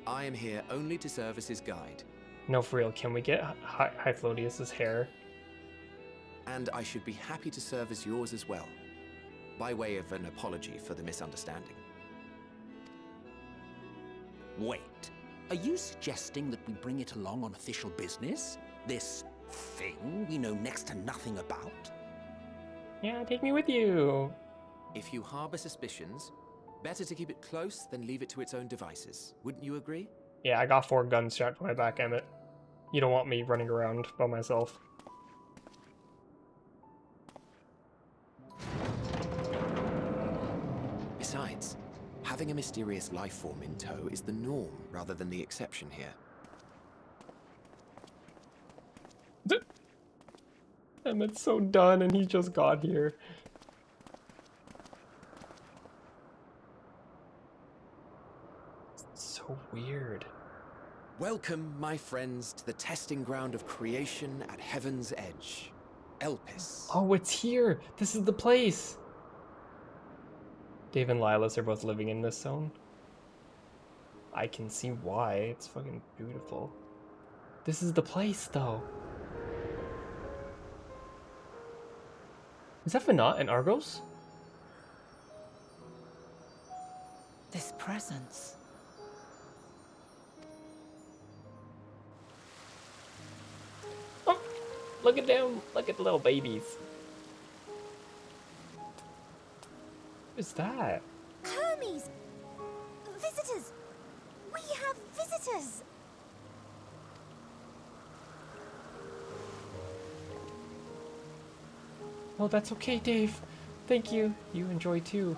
I am here only to serve as his guide. No, for real, can we get Hythlodeus's hair? And I should be happy to serve as yours as well, by way of an apology for the misunderstanding. Wait, are you suggesting that we bring it along on official business? This thing we know next to nothing about? Yeah, take me with you. If you harbor suspicions, better to keep it close than leave it to its own devices. Wouldn't you agree? Yeah, I got 4 guns strapped to my back, Emmett. You don't want me running around by myself. Besides, having a mysterious life form in tow is the norm rather than the exception here. Emmett's so done and he just got here. It's so weird. Welcome, my friends, to the testing ground of creation at Heaven's Edge. Elpis. Oh, it's here! This is the place! Dave and Lilas are both living in this zone. I can see why. It's fucking beautiful. This is the place, though. Is that Venat and Argos? This presence. Oh, look at them! Look at the little babies. What is that? Hermes! Visitors! We have visitors! Oh, that's okay, Dave. Thank you. You enjoy too.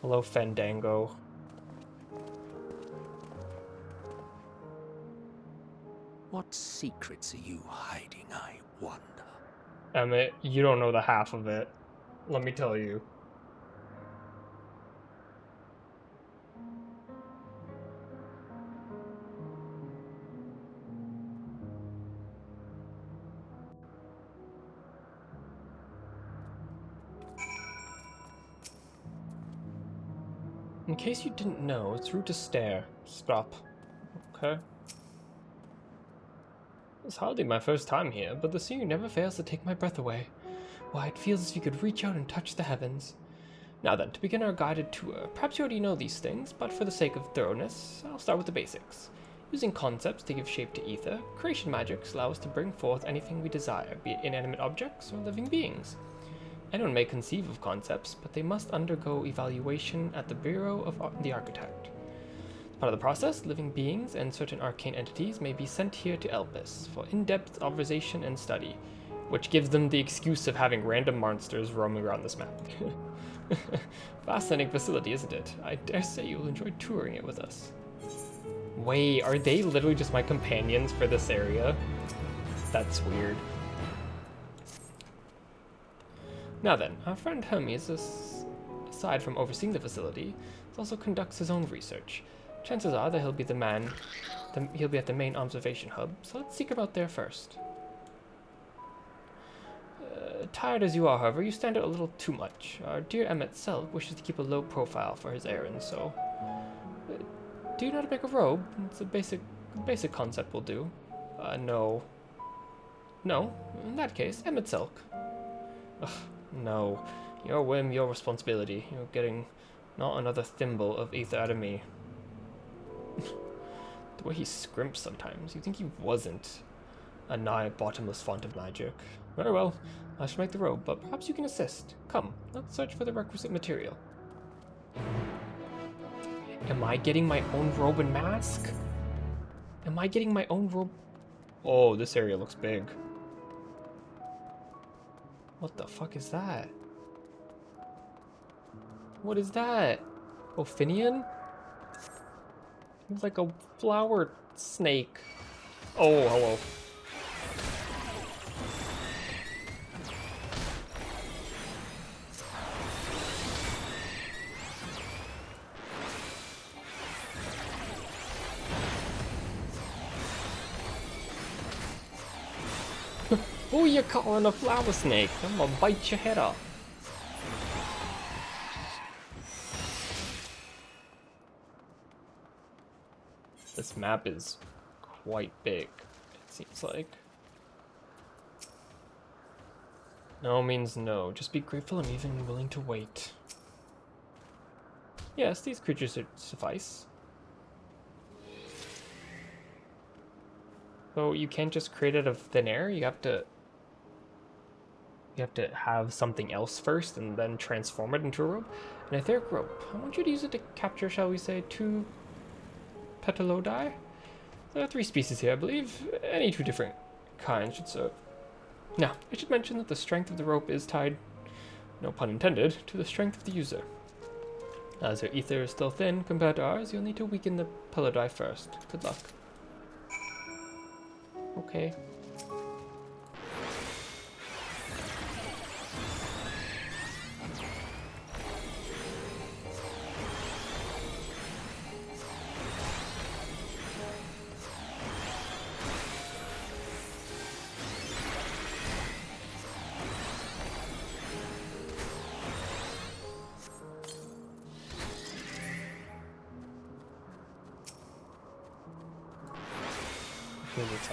Hello, Fandango. What secrets are you hiding, I wonder? Emmett, you don't know the half of it. Let me tell you. In case you didn't know, it's rude to stare. Stop. Okay. It's hardly my first time here, but the scenery never fails to take my breath away. Why, it feels as if you could reach out and touch the heavens. Now then, to begin our guided tour, perhaps you already know these things, but for the sake of thoroughness, I'll start with the basics. Using concepts to give shape to ether, creation magics allow us to bring forth anything we desire, be it inanimate objects or living beings. Anyone may conceive of concepts, but they must undergo evaluation at the Bureau of the Architect. As part of the process, living beings and certain arcane entities may be sent here to Elpis for in-depth observation and study, which gives them the excuse of having random monsters roaming around this map. Fascinating facility, isn't it? I dare say you'll enjoy touring it with us. Wait, are they literally just my companions for this area? That's weird. Now then, our friend Hermes, aside from overseeing the facility, also conducts his own research. Chances are that he'll be he'll be at the main observation hub, so let's seek him out there first. Tired as you are, however, you stand out a little too much. Our dear Emmet Selk wishes to keep a low profile for his errand, so... do you know how to make a robe? It's a basic concept will do. No. No? In that case, Emmet Selk. Ugh, no. Your whim, your responsibility. You're getting not another thimble of ether out of me. The way he scrimps sometimes, you'd think he wasn't a nigh bottomless font of magic. Very well, I shall make the robe, but perhaps you can assist. Come, let's search for the requisite material. Am I getting my own robe and mask? Am I getting my own robe? Oh, this area looks big. What the fuck is that? What is that? Ophidian? It's like a flower snake. Oh, hello. Who you calling a flower snake? I'm gonna bite your head off. This map is quite big, it seems like. No means no. Just be grateful I'm even willing to wait. Yes, these creatures suffice. So you can't just create it out of thin air, you have to have something else first and then transform it into a rope. An etheric rope. I want you to use it to capture, shall we say, 2 petalodi? There are 3 species here, I believe. Any 2 different kinds should serve. Now, I should mention that the strength of the rope is tied, no pun intended, to the strength of the user. As your ether is still thin compared to ours, you'll need to weaken the pelodi first. Good luck. Okay.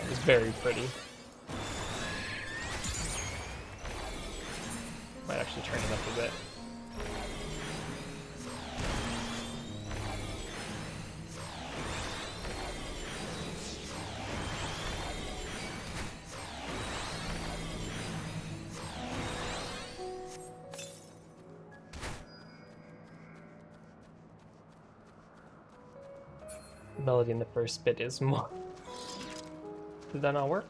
It's very pretty. Might actually turn it up a bit. The melody in the first bit is more. Did that not work?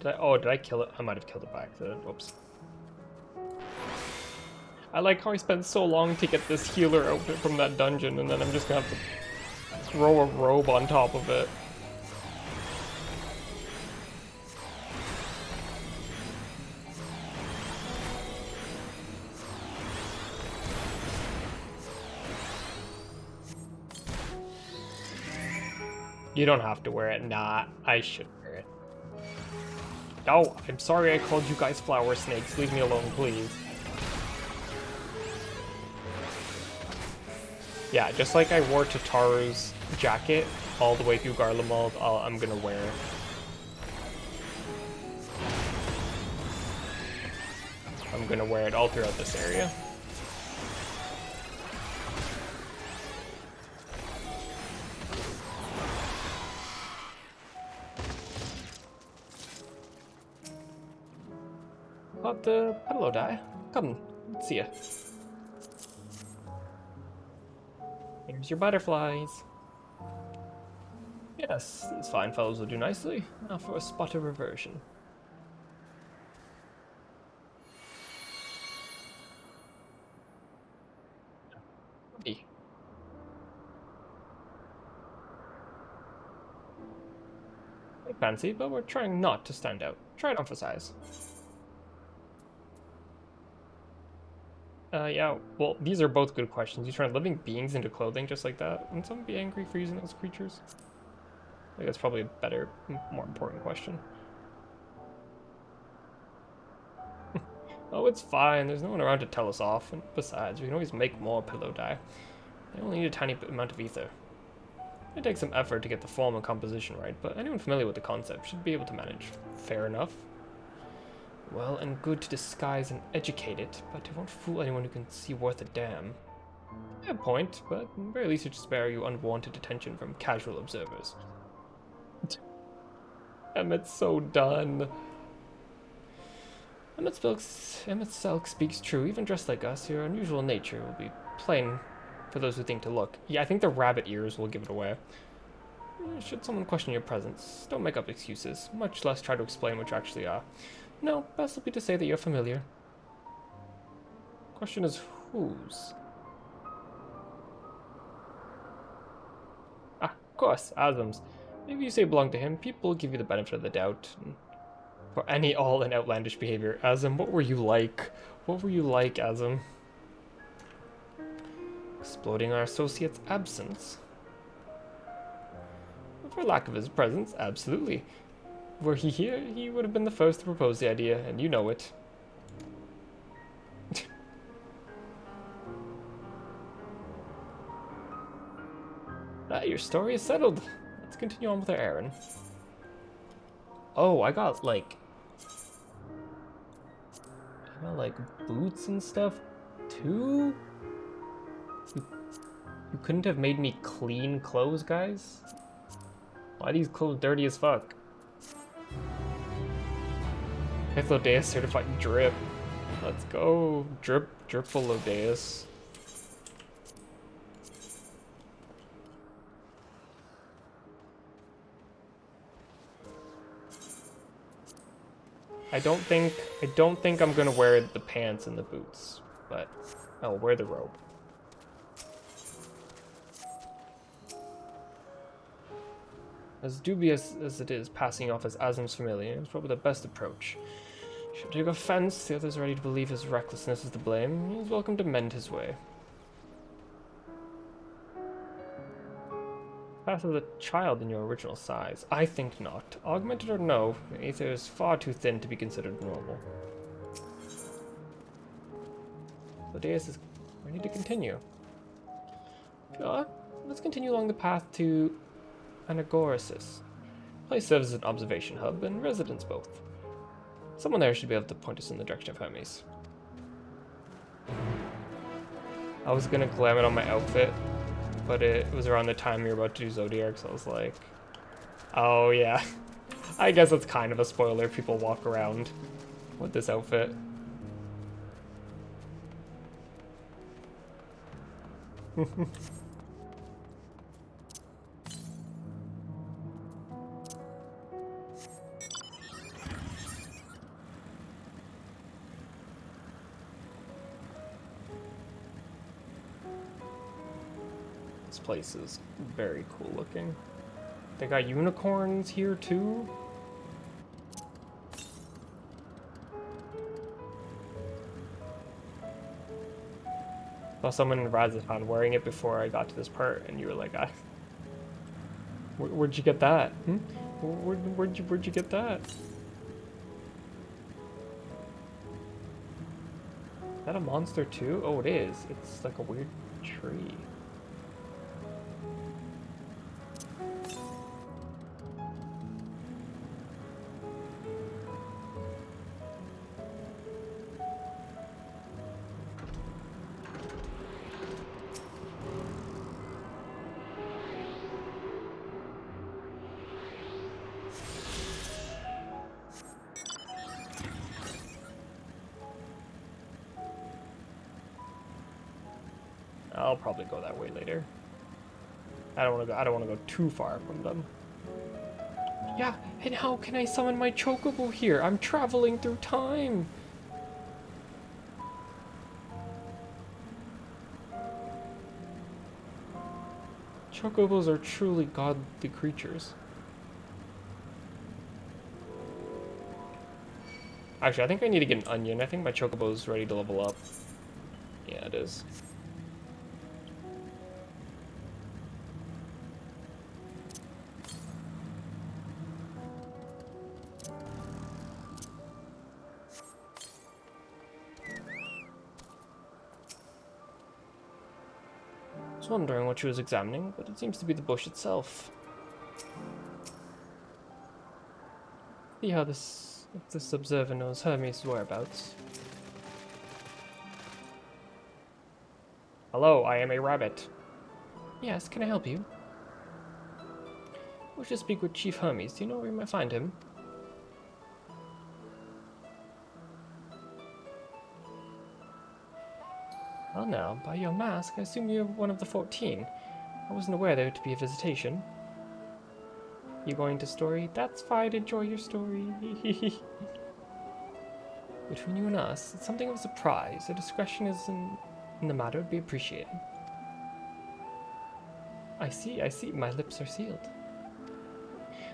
Did I kill it? I might have killed it by accident. Oops. I like how I spent so long to get this healer outfit from that dungeon, and then I'm just gonna have to throw a robe on top of it. You don't have to wear it. Nah, I should wear it. Oh, I'm sorry I called you guys flower snakes. Leave me alone, please. Yeah, just like I wore Tataru's jacket all the way through Garlemald, I'm gonna wear it. I'm gonna wear it all throughout this area. About the pelodi. Come, let's see ya. Here's your butterflies. Yes, these fine fellows will do nicely. Now for a spot of reversion. Hey. Fancy, but we're trying not to stand out. Try to emphasize. Yeah, well, these are both good questions. You turn living beings into clothing just like that? Wouldn't someone be angry for using those creatures? I think that's probably a better, more important question. Oh, it's fine. There's no one around to tell us off. And besides, we can always make more pillow dye. They only need a tiny amount of ether. It takes some effort to get the form and composition right, but anyone familiar with the concept should be able to manage. Fair enough. Well and good to disguise and educate it, but it won't fool anyone who can see worth a damn. Fair point, but at the very least it should spare you unwanted attention from casual observers. Emmett's so done. Emmett Selk speaks true. Even dressed like us, your unusual nature will be plain for those who think to look. Yeah, I think the rabbit ears will give it away. Should someone question your presence, don't make up excuses, much less try to explain what you actually are. No, best will be to say that you're familiar. Question is whose? Ah, of course, Azam's. Maybe you say belong to him, people will give you the benefit of the doubt. For any all and outlandish behavior. Azam, what were you like? What were you like, Azam? Exploding our associate's absence. For lack of his presence, absolutely. Were he here, he would have been the first to propose the idea, and you know it. Your story is settled. Let's continue on with our errand. Oh, I got like boots and stuff too? You couldn't have made me clean clothes, guys? Why are these clothes dirty as fuck? Hythlodeus certified drip. Let's go. Dripful Lodeus. I don't think I'm gonna wear the pants and the boots, but I'll wear the robe. As dubious as it is, passing off as Azam's familiar is probably the best approach. Should take offense, the others are ready to believe his recklessness is to blame. He is welcome to mend his way. Path of the child in your original size? I think not. Augmented or no, the ether is far too thin to be considered normal. Lodeus is ready to continue. Let's continue along the path to Anagorasis. The place serves as an observation hub and residence both. Someone there should be able to point us in the direction of Hermes. I was gonna glam it on my outfit, but it was around the time we were about to do Zodiac, so I was like, oh yeah. I guess it's kind of a spoiler if people walk around with this outfit. This place is very cool looking. They got unicorns here too. Saw someone in Razathan wearing it before I got to this part, and you were like, where'd you get that? Hmm? Where'd you get that? Is that a monster too? Oh, it is. It's like a weird tree. I'll probably go that way later. I don't want to go too far from them. Yeah, and how can I summon my chocobo here? I'm traveling through time. Chocobos are truly godly creatures. Actually, I think I need to get an onion. I think my chocobo's ready to level up. Yeah, it is. was wondering what she was examining, but it seems to be the bush itself. See how if this observer knows Hermes' whereabouts. Hello, I am a rabbit. Yes, can I help you? I wish to speak with Chief Hermes. Do you know where you might find him? Well now, by your mask, I assume you're one of the 14. I wasn't aware there would be a visitation. You going to story? That's fine, enjoy your story. Between you and us, it's something of a surprise. Your discretion in the matter would be appreciated. I see, my lips are sealed.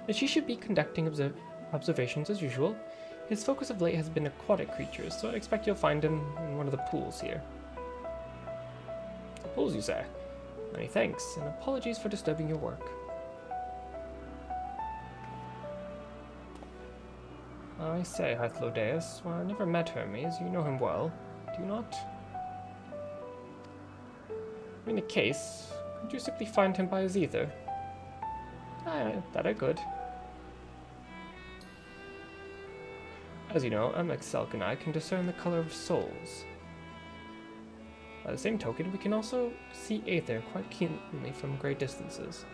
That she should be conducting observations as usual. His focus of late has been aquatic creatures, so I expect you'll find him in one of the pools here. The pools, you say? Many thanks, and apologies for disturbing your work. I say, Hythlodaeus, while I never met Hermes, you know him well, do you not? In the case, could you simply find him by his ether? That I could. As you know, MSQ and I can discern the color of souls. By the same token, we can also see aether quite keenly from great distances.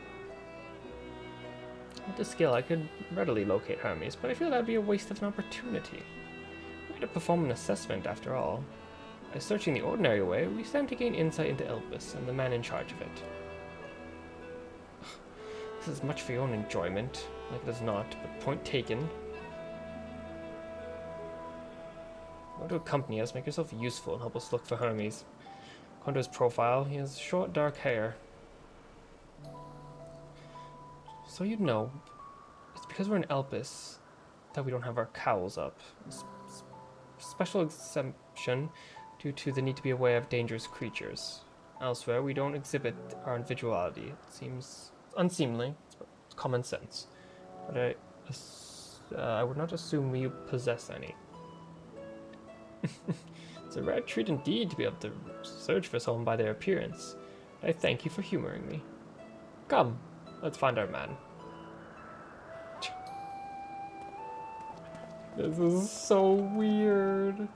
With this skill, I could readily locate Hermes, but I feel that would be a waste of an opportunity. We had to perform an assessment, after all. By searching the ordinary way, we stand to gain insight into Elpis and the man in charge of it. This is much for your own enjoyment, like it is not, but point taken. Want to accompany us, make yourself useful, and help us look for Hermes. According to his profile, he has short, dark hair. So you'd know, it's because we're in Elpis that we don't have our cowls up. Special exemption due to the need to be aware of dangerous creatures. Elsewhere, we don't exhibit our individuality. It seems unseemly, it's common sense. But I would not assume you possess any. It's a rare treat indeed to be able to search for someone by their appearance. I thank you for humoring me. Come, let's find our man. This is so weird.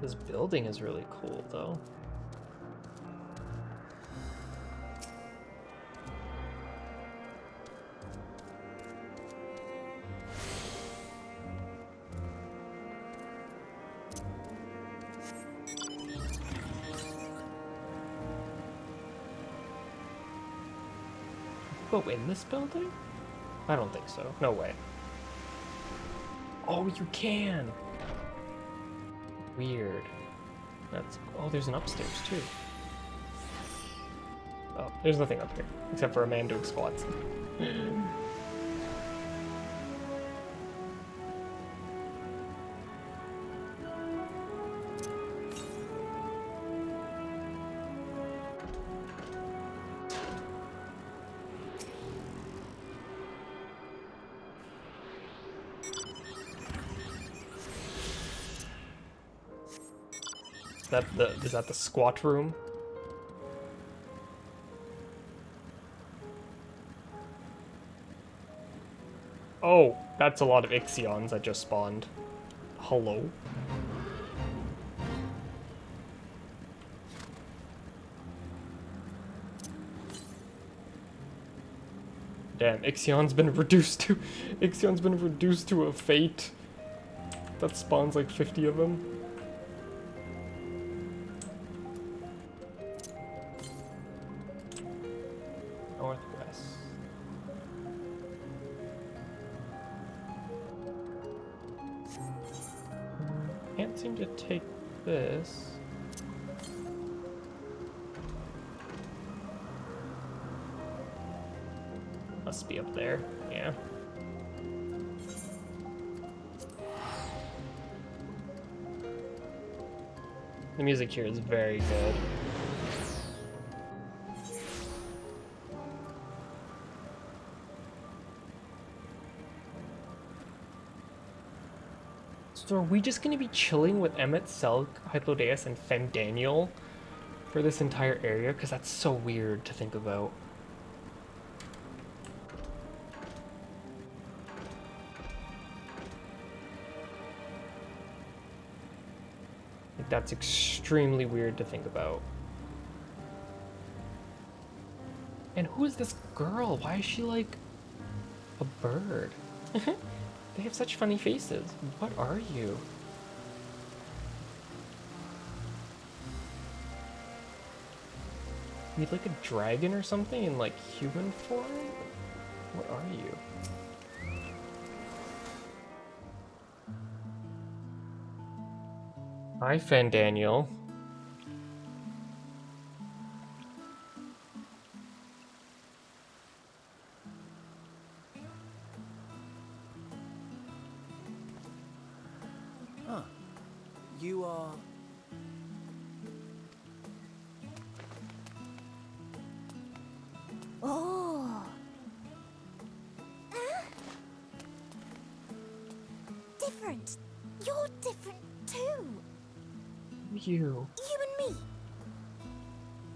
This building is really cool, though. Go in this building? I don't think so. No way. Oh, you can! Weird. Oh, there's an upstairs too. Oh, there's nothing up here except for a man doing squats. Is that the squat room? Oh, that's a lot of Ixions that just spawned. Hello? Damn, Ixion's been reduced to a fate that spawns like 50 of them. Northwest. Can't seem to take this. Must be up there, yeah. The music here is very good. So are we just gonna be chilling with Emmet, Selk, Hyplodeus, and Fendaniel for this entire area? Because that's so weird to think about. Like, that's extremely weird to think about. And who is this girl? Why is she like a bird? They have such funny faces. What are you? You like a dragon or something in like human form? What are you? Hi, Fandaniel. Huh. You are... Oh. Different. You're different too. You. You and me.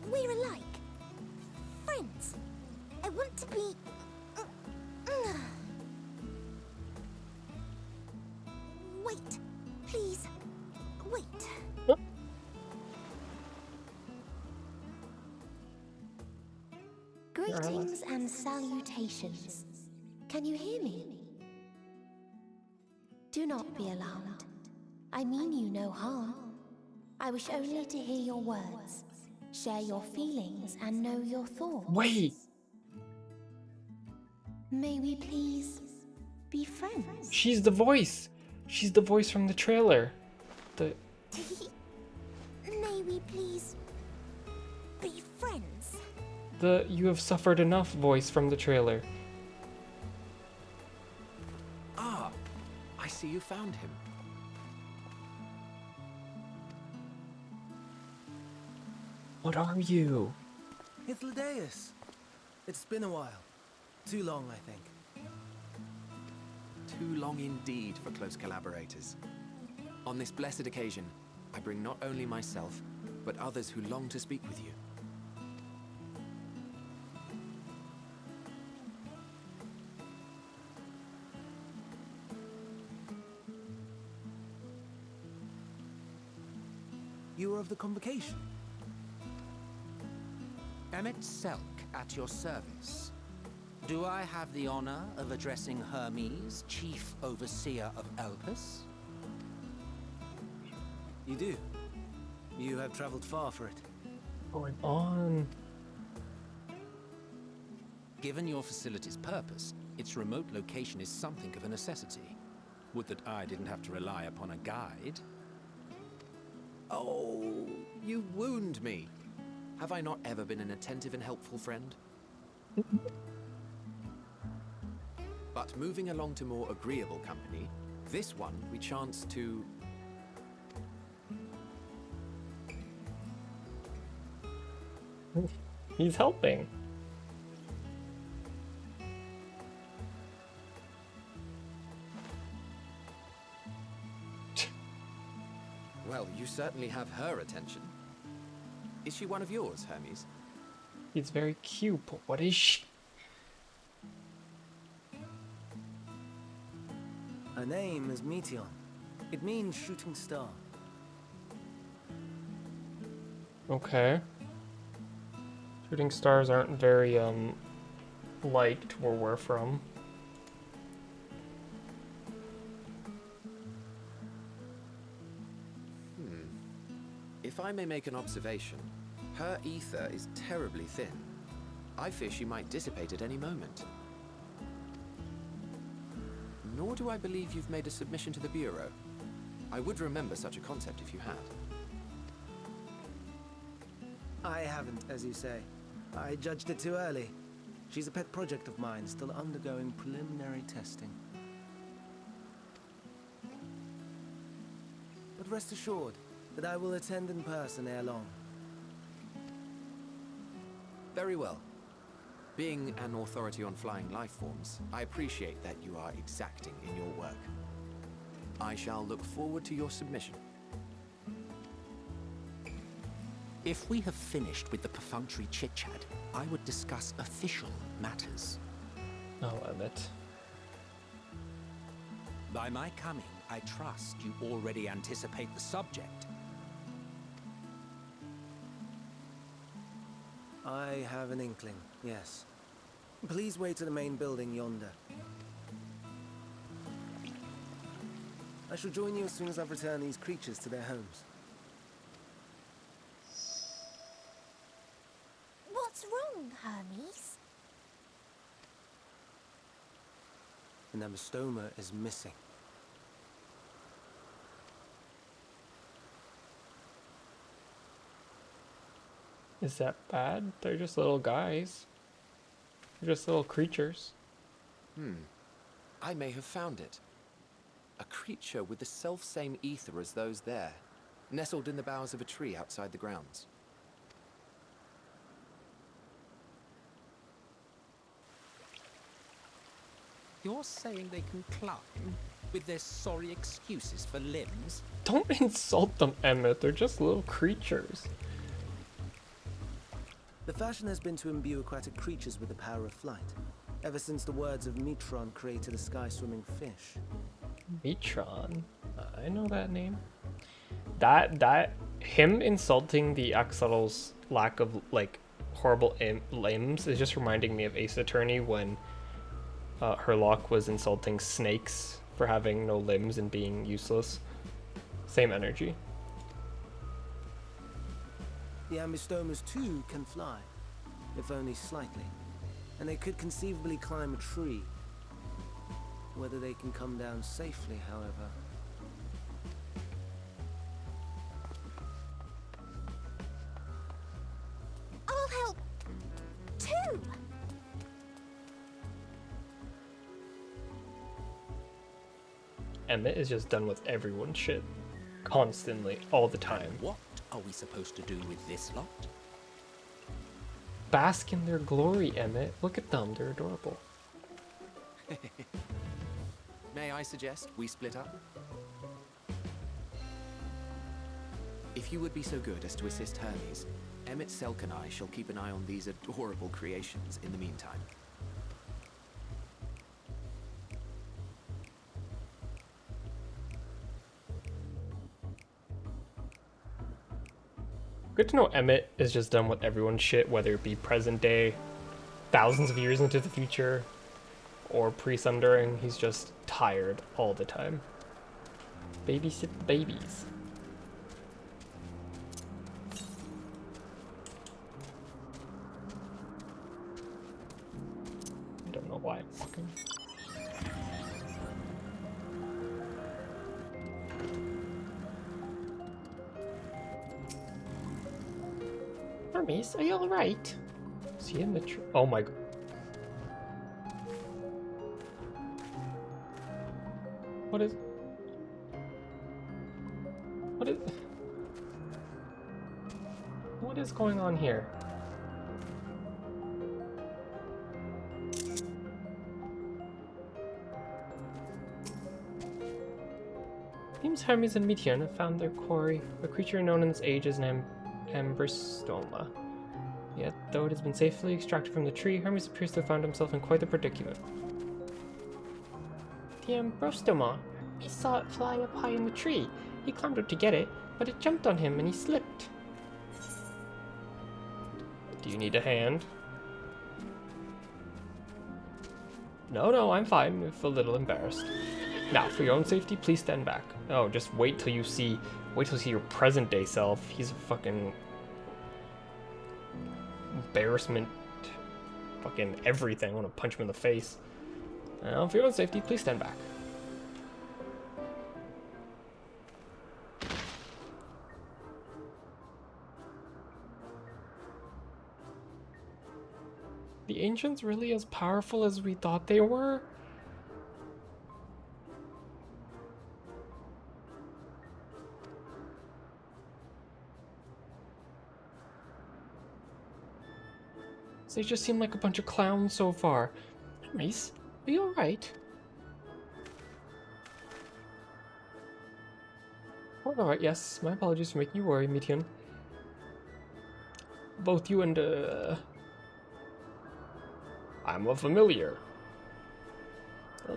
We're alike. Friends. I want to be... Wait. Please. Wait. Greetings and salutations. Can you hear me? Do not be alarmed. I mean you no harm. I wish only to hear your words, share your feelings, and know your thoughts. Wait! May we please be friends? She's the voice! She's the voice from the trailer. The... May we please be friends? The "you have suffered enough" voice from the trailer. Ah, I see you found him. What are you? Hythlodaeus. It's been a while. Too long, I think. Too long indeed for close collaborators. On this blessed occasion, I bring not only myself, but others who long to speak with you. You are of the convocation. Emmet Selk at your service. Do I have the honor of addressing Hermes, Chief Overseer of Elpis? You do. You have traveled far for it. Going on. Given your facility's purpose, its remote location is something of a necessity. Would that I didn't have to rely upon a guide. Oh, you wound me. Have I not ever been an attentive and helpful friend? But moving along to more agreeable company, this one we chance to... He's helping. Well, you certainly have her attention. Is she one of yours, Hermes? He's very cute, but what is she? Her name is Meteon. It means shooting star. Okay. Shooting stars aren't very, liked where we're from. If I may make an observation, her ether is terribly thin. I fear she might dissipate at any moment. Nor do I believe you've made a submission to the Bureau. I would remember such a concept if you had. I haven't, as you say. I judged it too early. She's a pet project of mine, still undergoing preliminary testing. But rest assured that I will attend in person ere long. Very well. Being an authority on flying life forms, I appreciate that you are exacting in your work. I shall look forward to your submission. If we have finished with the perfunctory chit-chat, I would discuss official matters. Oh, Emmett. By my coming, I trust you already anticipate the subject. I have an inkling, yes. Please wait to the main building yonder. I shall join you as soon as I've returned these creatures to their homes. What's wrong, Hermes? The Nemostoma is missing. Is that bad? They're just little guys. They're just little creatures. I may have found it. A creature with the self-same ether as those there, nestled in the boughs of a tree outside the grounds. You're saying they can climb with their sorry excuses for limbs? Don't insult them, Emmett. They're just little creatures. The fashion has been to imbue aquatic creatures with the power of flight, ever since the words of Metron created a sky-swimming fish. Metron? I know that name. Him insulting the Axolotl's lack of, like, horrible limbs is just reminding me of Ace Attorney when Herlock was insulting snakes for having no limbs and being useless. Same energy. The Ambistomas too can fly, if only slightly, and they could conceivably climb a tree. Whether they can come down safely, however. I'll help too. Emmett is just done with everyone's shit. Constantly, all the time. What are we supposed to do with this lot? Bask in their glory, Emmett. Look at them, they're adorable. May I suggest we split up? If you would be so good as to assist Hermes, Emmett, Selk and I shall keep an eye on these adorable creations in the meantime. Good to know Emmett is just done with everyone's shit, whether it be present day, thousands of years into the future, or pre-sundering. He's just tired all the time. Babysit the babies. I don't know why I'm walking. Hermes, are you alright? Is he in the tree? Oh my god. What is... What is going on here? Seems Hermes and Meteor have found their quarry, a creature known in this age as an Ambrystoma. Yet, though it has been safely extracted from the tree, Hermes appears to have found himself in quite the predicament. The Ambrystoma. He saw it flying up high in the tree. He climbed up to get it, but it jumped on him and he slipped. Do you need a hand? No, I'm fine. I feel a little embarrassed. Now, for your own safety, please stand back. Oh, just wait till you see your present day self. He's a fucking embarrassment. Fucking everything. I want to punch him in the face. Now, for your own safety, please stand back. The ancients really as powerful as we thought they were? They just seem like a bunch of clowns so far. Hermes, are you alright? Oh, alright, yes. My apologies for making you worry, Meteon. Both you and, I'm a familiar.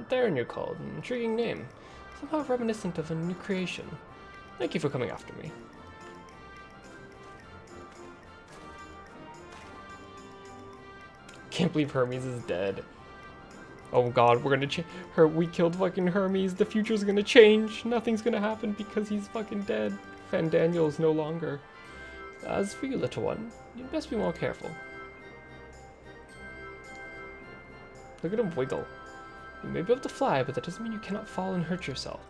Theron, you're called. An intriguing name. Somehow reminiscent of a new creation. Thank you for coming after me. Can't believe Hermes is dead. Oh god, we're gonna we killed fucking Hermes. The future's gonna change. Nothing's gonna happen because he's fucking dead. Fandaniel's no longer. As for you, little one, you'd best be more careful. Look at him wiggle. You may be able to fly, but that doesn't mean you cannot fall and hurt yourself.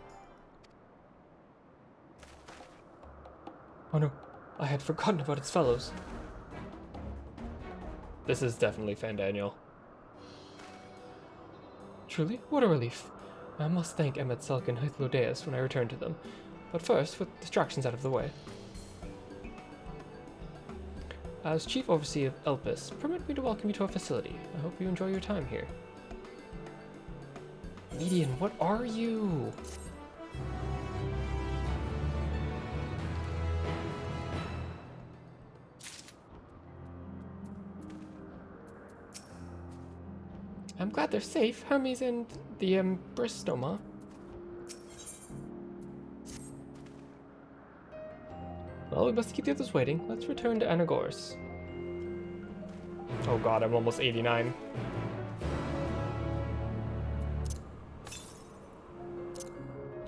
Oh no, I had forgotten about its fellows. This is definitely Fandaniel. Truly, what a relief. I must thank Emmet Selk and Hythlodeus when I return to them. But first, with distractions out of the way. As Chief Overseer of Elpis, permit me to welcome you to our facility. I hope you enjoy your time here. Median, what are you? I'm glad they're safe, Hermes and the Bristoma. Well, we must keep the others waiting. Let's return to Anagoras. Oh god, I'm almost 89.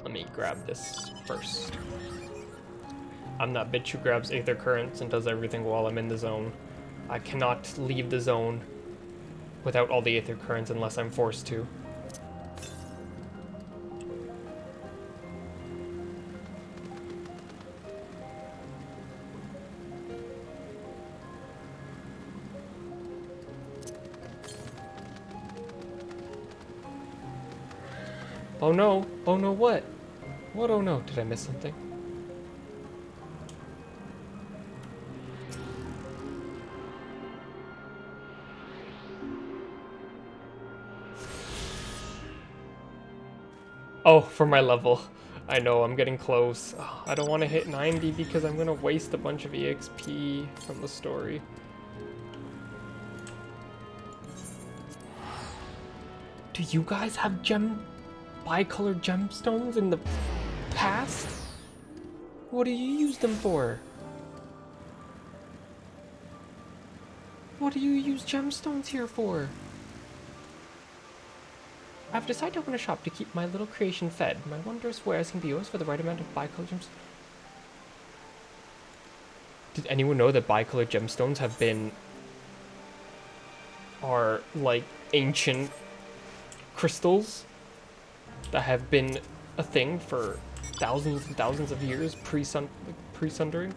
Let me grab this first. I'm that bitch who grabs Aether Currents and does everything while I'm in the zone. I cannot leave the zone without all the Aether Currents unless I'm forced to. Oh no! Oh no, what? What oh no? Did I miss something? Oh, for my level. I know, I'm getting close. Oh, I don't want to hit 90 because I'm going to waste a bunch of EXP from the story. Do you guys have bicolored gemstones in the past? What do you use them for? What do you use gemstones here for? I've decided to open a shop to keep my little creation fed. My wondrous wares can be yours for the right amount of bicolored gemstones. Did anyone know that bicolored gemstones are like ancient crystals that have been a thing for thousands and thousands of years pre-sundering?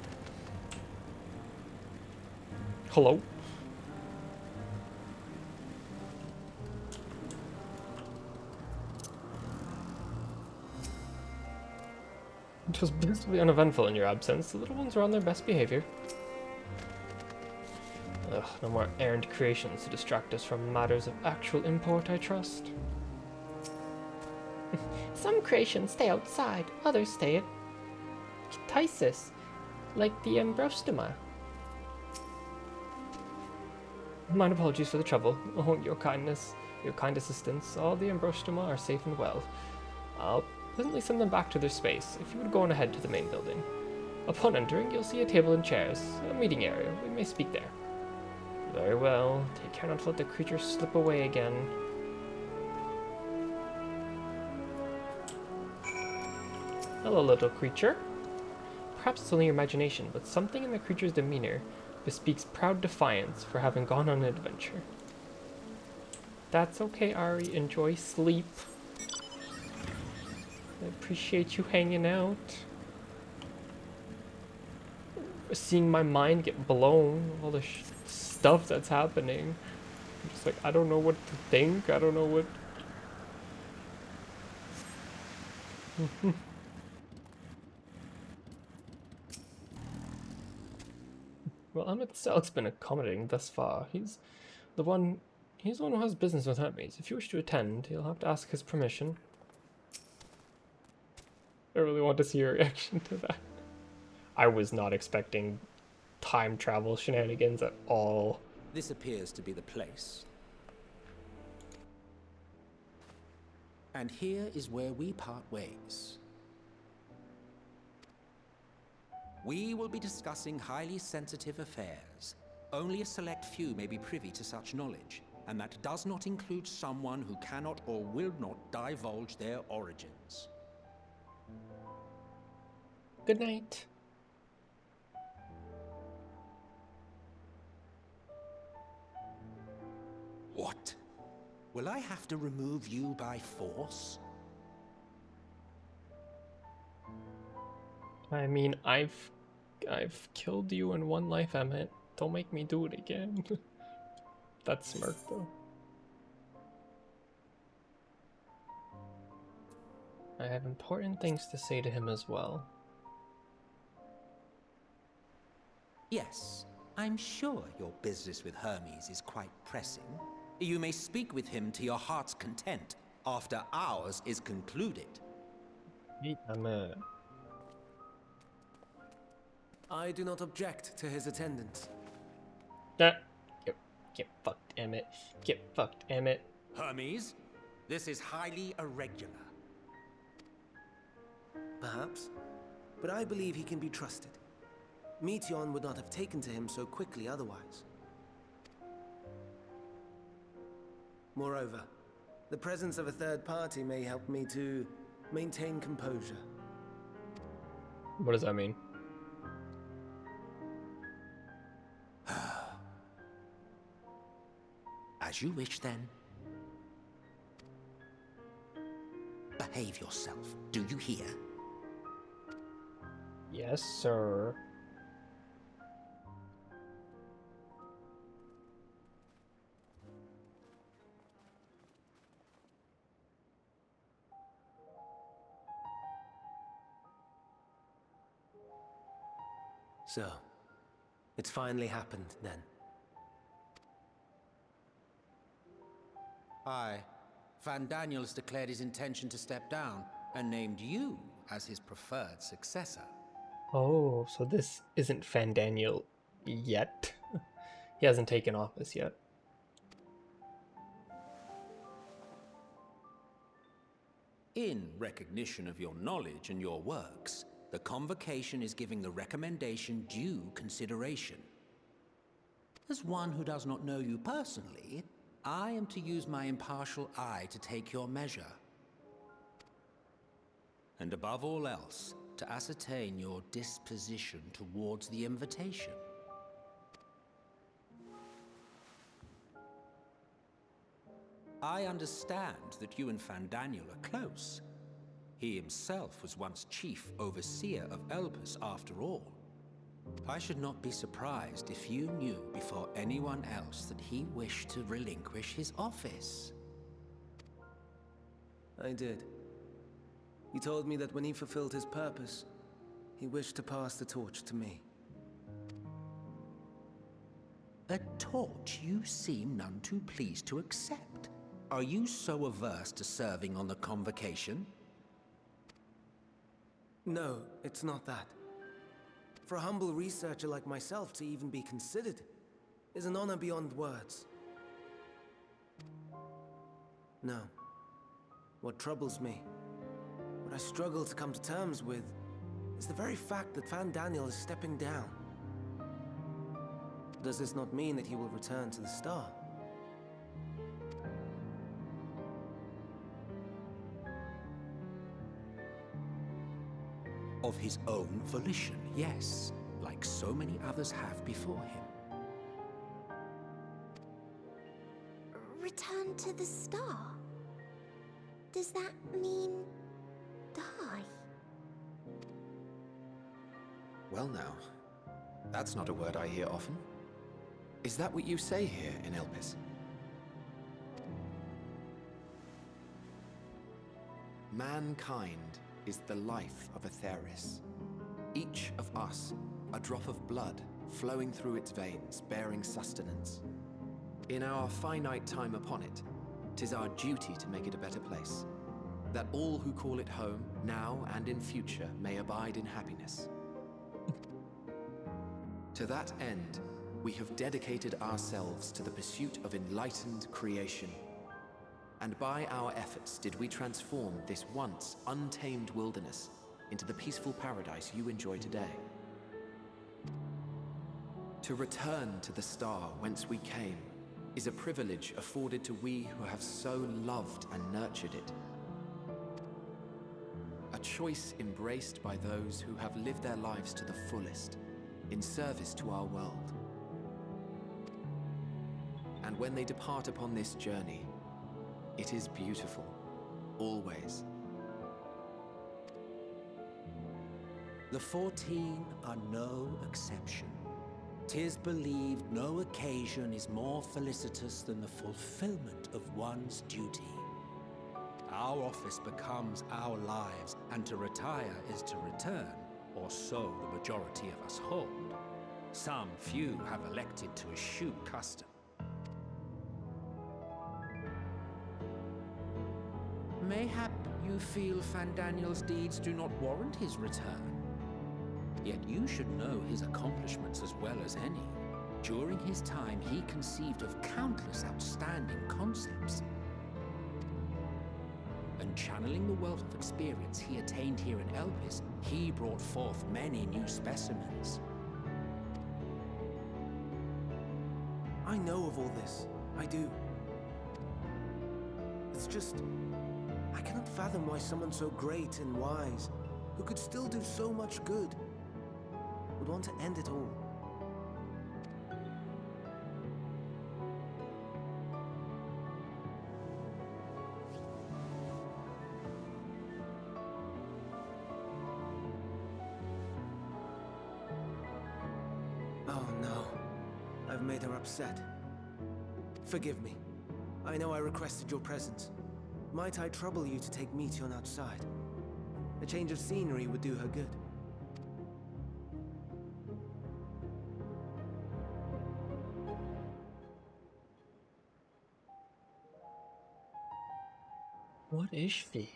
Hello? It was blissfully uneventful in your absence. The little ones are on their best behavior. Ugh, no more errant creations to distract us from matters of actual import, I trust. Some creations stay outside, others stay at Tysis, like the Ambrostoma. My apologies for the trouble. Oh, your kind assistance. All the Ambrostoma are safe and well. I'll pleasantly send them back to their space, if you would go on ahead to the main building. Upon entering, you'll see a table and chairs, a meeting area. We may speak there. Very well. Take care not to let the creature slip away again. Hello, little creature. Perhaps it's only your imagination, but something in the creature's demeanor bespeaks proud defiance for having gone on an adventure. That's okay, Ari. Enjoy sleep. I appreciate you hanging out. Seeing my mind get blown, all the stuff that's happening. I'm just like, I don't know what to think. I don't know what. Well, Ahmed Selk's been accommodating thus far. He's the one who has business with Hermes. If you wish to attend, you'll have to ask his permission. I really want to see your reaction to that. I was not expecting time travel shenanigans at all. This appears to be the place. And here is where we part ways. We will be discussing highly sensitive affairs. Only a select few may be privy to such knowledge, and that does not include someone who cannot or will not divulge their origins. Good night. What? Will I have to remove you by force? I mean, I've killed you in one life, Emmett. Don't make me do it again. That's smart, though. I have important things to say to him as well. Yes, I'm sure your business with Hermes is quite pressing. You may speak with him to your heart's content after ours is concluded. Emmett. I do not object to his attendance. Get fucked, Emmett. Get fucked, Emmett. Hermes, this is highly irregular. Perhaps, but I believe he can be trusted. Meteon would not have taken to him so quickly otherwise. Moreover, the presence of a third party may help me to maintain composure. What does that mean? As you wish, then. Behave yourself, do you hear? Yes, sir. So, it's finally happened, then. Aye. Van Daniels declared his intention to step down and named you as his preferred successor. Oh, so this isn't Fandaniel yet. He hasn't taken office yet. In recognition of your knowledge and your works, the convocation is giving the recommendation due consideration. As one who does not know you personally, I am to use my impartial eye to take your measure. And above all else, to ascertain your disposition towards the invitation. I understand that you and Fandaniel are close. He himself was once chief overseer of Elpis after all. I should not be surprised if you knew before anyone else that he wished to relinquish his office. I did. He told me that when he fulfilled his purpose, he wished to pass the torch to me. A torch you seem none too pleased to accept. Are you so averse to serving on the convocation? No, it's not that. For a humble researcher like myself to even be considered is an honor beyond words. No. What troubles me, what I struggle to come to terms with, is the very fact that Fandaniel is stepping down. Does this not mean that he will return to the Star? Of his own volition, yes, like so many others have before him. Return to the Star? Does that mean die? Well now, that's not a word I hear often. Is that what you say here in Elpis? Mankind is the life of Aetheris. Each of us, a drop of blood flowing through its veins, bearing sustenance. In our finite time upon it, 'tis our duty to make it a better place, that all who call it home, now and in future, may abide in happiness. To that end, we have dedicated ourselves to the pursuit of enlightened creation. And by our efforts did we transform this once untamed wilderness into the peaceful paradise you enjoy today. To return to the star whence we came is a privilege afforded to we who have so loved and nurtured it. A choice embraced by those who have lived their lives to the fullest, in service to our world. And when they depart upon this journey, it is beautiful, always. The 14 are no exception. 'Tis believed no occasion is more felicitous than the fulfillment of one's duty. Our office becomes our lives, and to retire is to return, or so the majority of us hold. Some few have elected to eschew custom. Mayhap you feel Fandaniel's deeds do not warrant his return. Yet you should know his accomplishments as well as any. During his time, he conceived of countless outstanding concepts. And channeling the wealth of experience he attained here in Elpis, he brought forth many new specimens. I know of all this. I do. It's just... I cannot fathom why someone so great and wise, who could still do so much good, would want to end it all. Oh no. I've made her upset. Forgive me. I know I requested your presence. Might I trouble you to take Meteon outside? A change of scenery would do her good. What is she?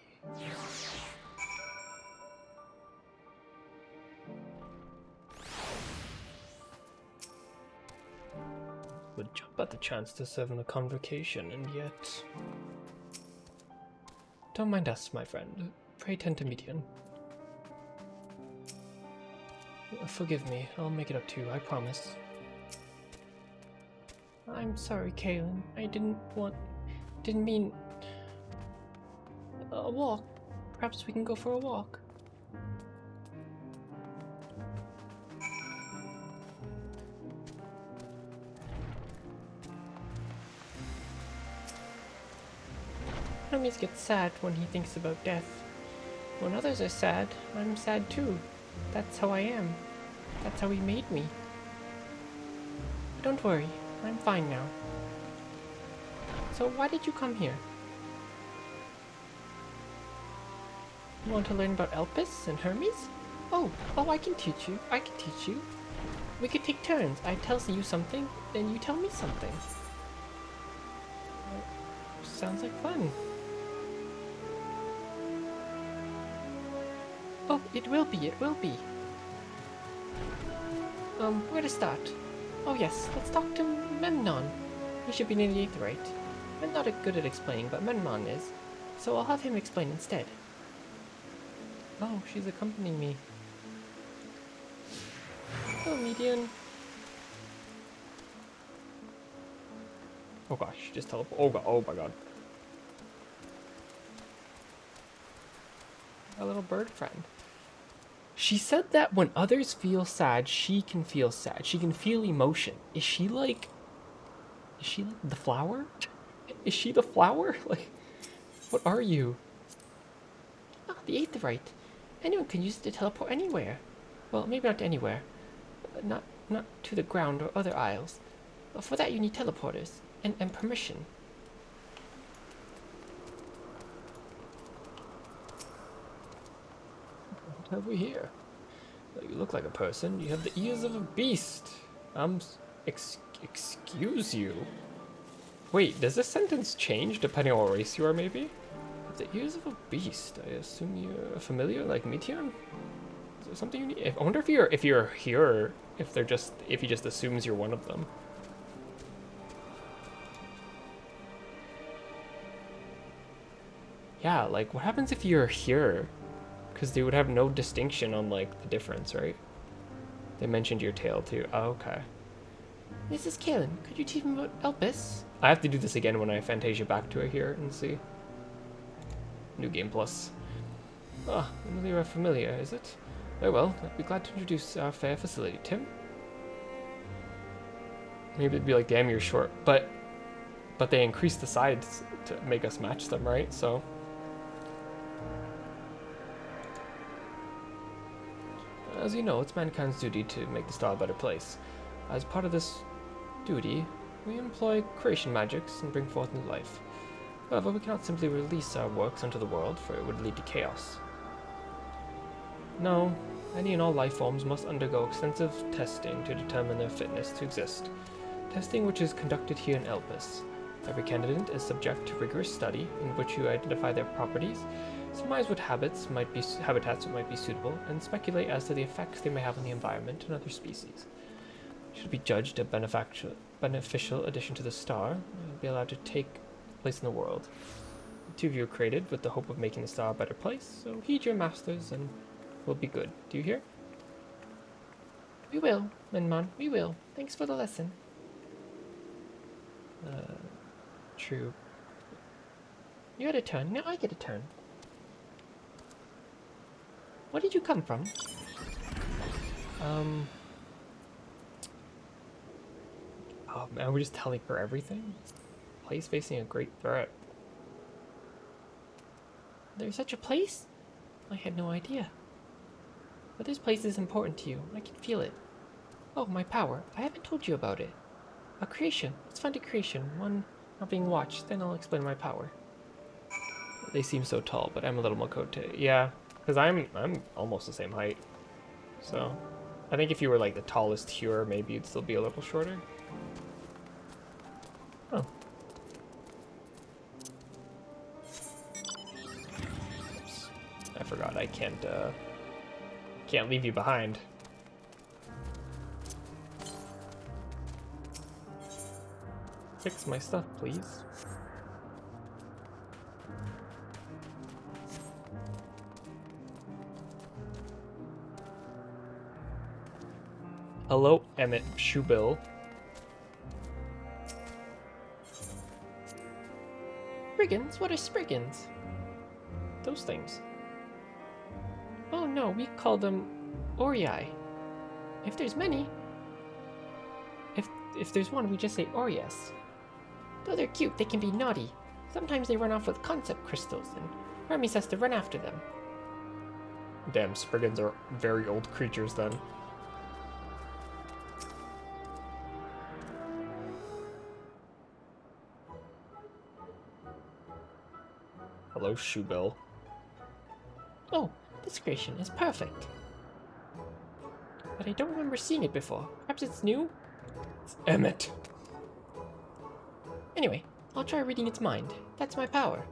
Would jump at the chance to serve in a convocation, and yet... Don't mind us, my friend. Pray tend to Meteon. Forgive me, I'll make it up to you, I promise. I'm sorry, Kaelin. I didn't mean... A walk. Perhaps we can go for a walk. Hermes gets sad when he thinks about death. When others are sad, I'm sad too. That's how I am. That's how he made me. But don't worry, I'm fine now. So why did you come here? You want to learn about Elpis and Hermes? Oh, I can teach you. I can teach you. We could take turns. I tell you something, then you tell me something. Sounds like fun. Oh, it will be, it will be. Where to start? Oh yes, let's talk to Memnon. He should be near the Aetheryte. I'm not good at explaining, but Memnon is. So I'll have him explain instead. Oh, she's accompanying me. Oh, Meteon. Oh gosh, just teleport. Oh god, oh my god. A little bird friend. She said that when others feel sad, she can feel sad. She can feel emotion. Is she like the flower? Is she the flower? Like, what are you? Ah, the Aetheryte. Anyone can use it to teleport anywhere. Well, maybe not anywhere. Not to the ground or other isles. For that you need teleporters and permission. have we here? You look like a person. You have the ears of a beast. Excuse you? Wait, does this sentence change depending on what race you are, maybe? The ears of a beast. I assume you're a familiar like Meteon? Is there something you need? I wonder if you're here, or if he just assumes you're one of them. Yeah, like what happens if you're here? Because they would have no distinction on like the difference, right? They mentioned your tail too. Oh, okay. Mrs. Kaelin, could you teach me about Elpis? I have to do this again when I Fantasia back to it here and see. New Game Plus. Ah, familiar, familiar, is it? Very well, I'd be glad to introduce our fair facility. Tim? Maybe it'd be like, damn, you're short. But they increased the sides to make us match them, right? So... As you know, it's mankind's duty to make the star a better place. As part of this duty, we employ creation magics and bring forth new life. However, we cannot simply release our works into the world, for it would lead to chaos. No, any and all life forms must undergo extensive testing to determine their fitness to exist. Testing which is conducted here in Elpis. Every candidate is subject to rigorous study in which you identify their properties, surmise what habitats might be suitable, and speculate as to the effects they may have on the environment and other species. Should be judged a beneficial addition to the star, and be allowed to take place in the world. The two of you are created with the hope of making the star a better place, so heed your masters and we'll be good. Do you hear? We will, Minmon, we will. Thanks for the lesson. True. You had a turn, now I get a turn. Where did you come from? Oh man, we're just telling her everything? Place facing a great threat. There's such a place? I had no idea. But this place is important to you. I can feel it. Oh, my power. I haven't told you about it. A creation. Let's find a creation. One not being watched. Then I'll explain my power. They seem so tall, but I'm a little Makote. Yeah, because I'm almost the same height. So, I think if you were like the tallest here, maybe you'd still be a little shorter. Oh. Oops. I forgot I can't leave you behind. Fix my stuff, please. Hello, Emmett Shoebill. Spriggans? What are spriggans? Those things. Oh no, we call them Oriai. If there's many. If there's one, we just say Orias. Though they're cute, they can be naughty. Sometimes they run off with concept crystals, and Hermes has to run after them. Damn, Spriggans are very old creatures then. Hello, Shoebill. Oh, this creation is perfect. But I don't remember seeing it before. Perhaps it's new? It's Emmett. Anyway, I'll try reading its mind. That's my power.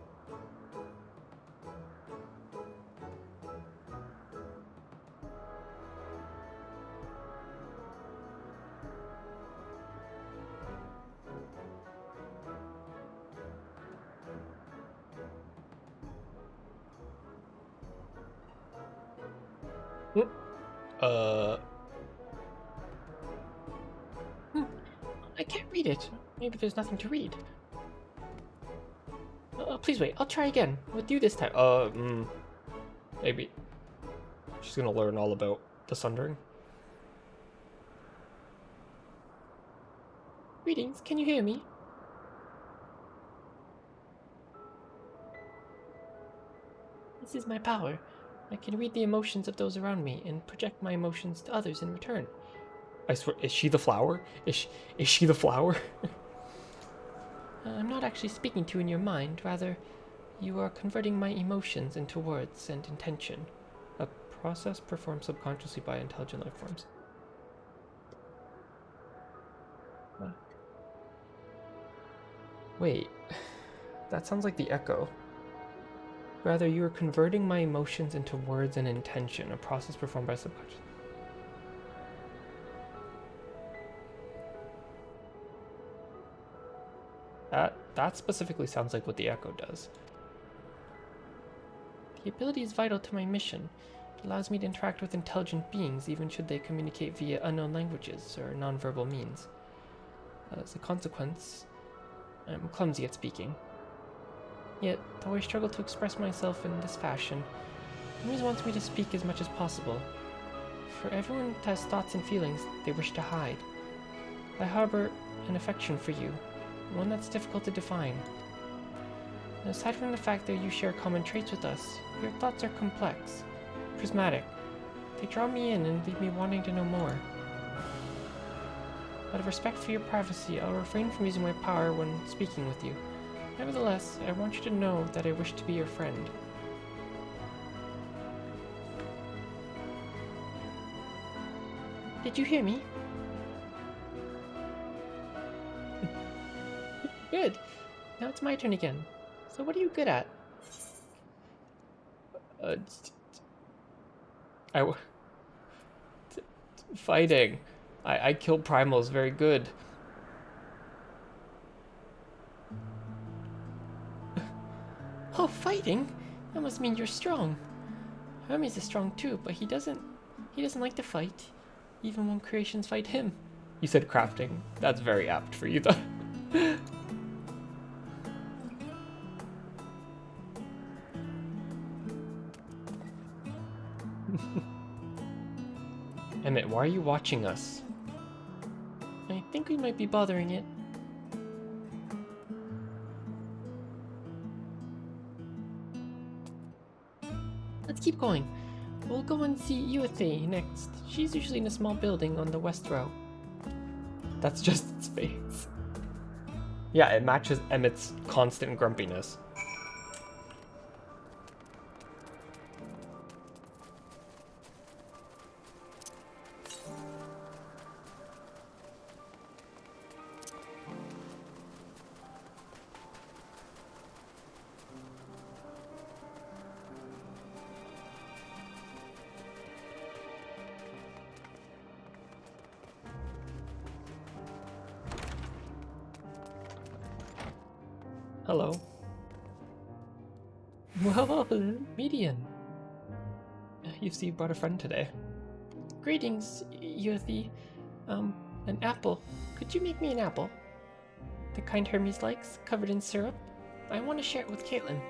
I can't read it. Maybe there's nothing to read. Please wait, I'll try again. With you this time. Maybe. She's gonna learn all about the Sundering. Greetings, can you hear me? This is my power. I can read the emotions of those around me and project my emotions to others in return. I swear, is she the flower? Is she the flower? I'm not actually speaking to you in your mind, rather, you are converting my emotions into words and intention. A Process performed subconsciously by intelligent life forms. Wait, that sounds like the echo. Rather, you are converting my emotions into words and intention, a process performed by subconscious. That specifically sounds like what the echo does. The ability is vital to my mission. It allows me to interact with intelligent beings, even should they communicate via unknown languages or nonverbal means. As a consequence, I'm clumsy at speaking. Yet, though I struggle to express myself in this fashion, Hermes wants me to speak as much as possible. For everyone has thoughts and feelings they wish to hide. I harbor an affection for you, one that's difficult to define. And aside from the fact that you share common traits with us, your thoughts are complex, prismatic. They draw me in and leave me wanting to know more. Out of respect for your privacy, I'll refrain from using my power when speaking with you. Nevertheless, I want you to know that I wish to be your friend. Did you hear me? Good. Now it's my turn again. So what are you good at? Fighting. I kill primals very good. Oh, fighting? That must mean you're strong. Hermes is strong too, but he doesn't like to fight, even when creations fight him. You said crafting. That's very apt for you though. Emmett, why are you watching us? I think we might be bothering it. Let's keep going. We'll go and see Yuathe next. She's usually in a small building on the west row. That's just its face. Yeah, it matches Emmett's constant grumpiness. Hello. Well, Median. You see, you brought a friend today. Greetings, Yuathe. An apple. Could you make me an apple? The kind Hermes likes, covered in syrup? I want to share it with Caitlin.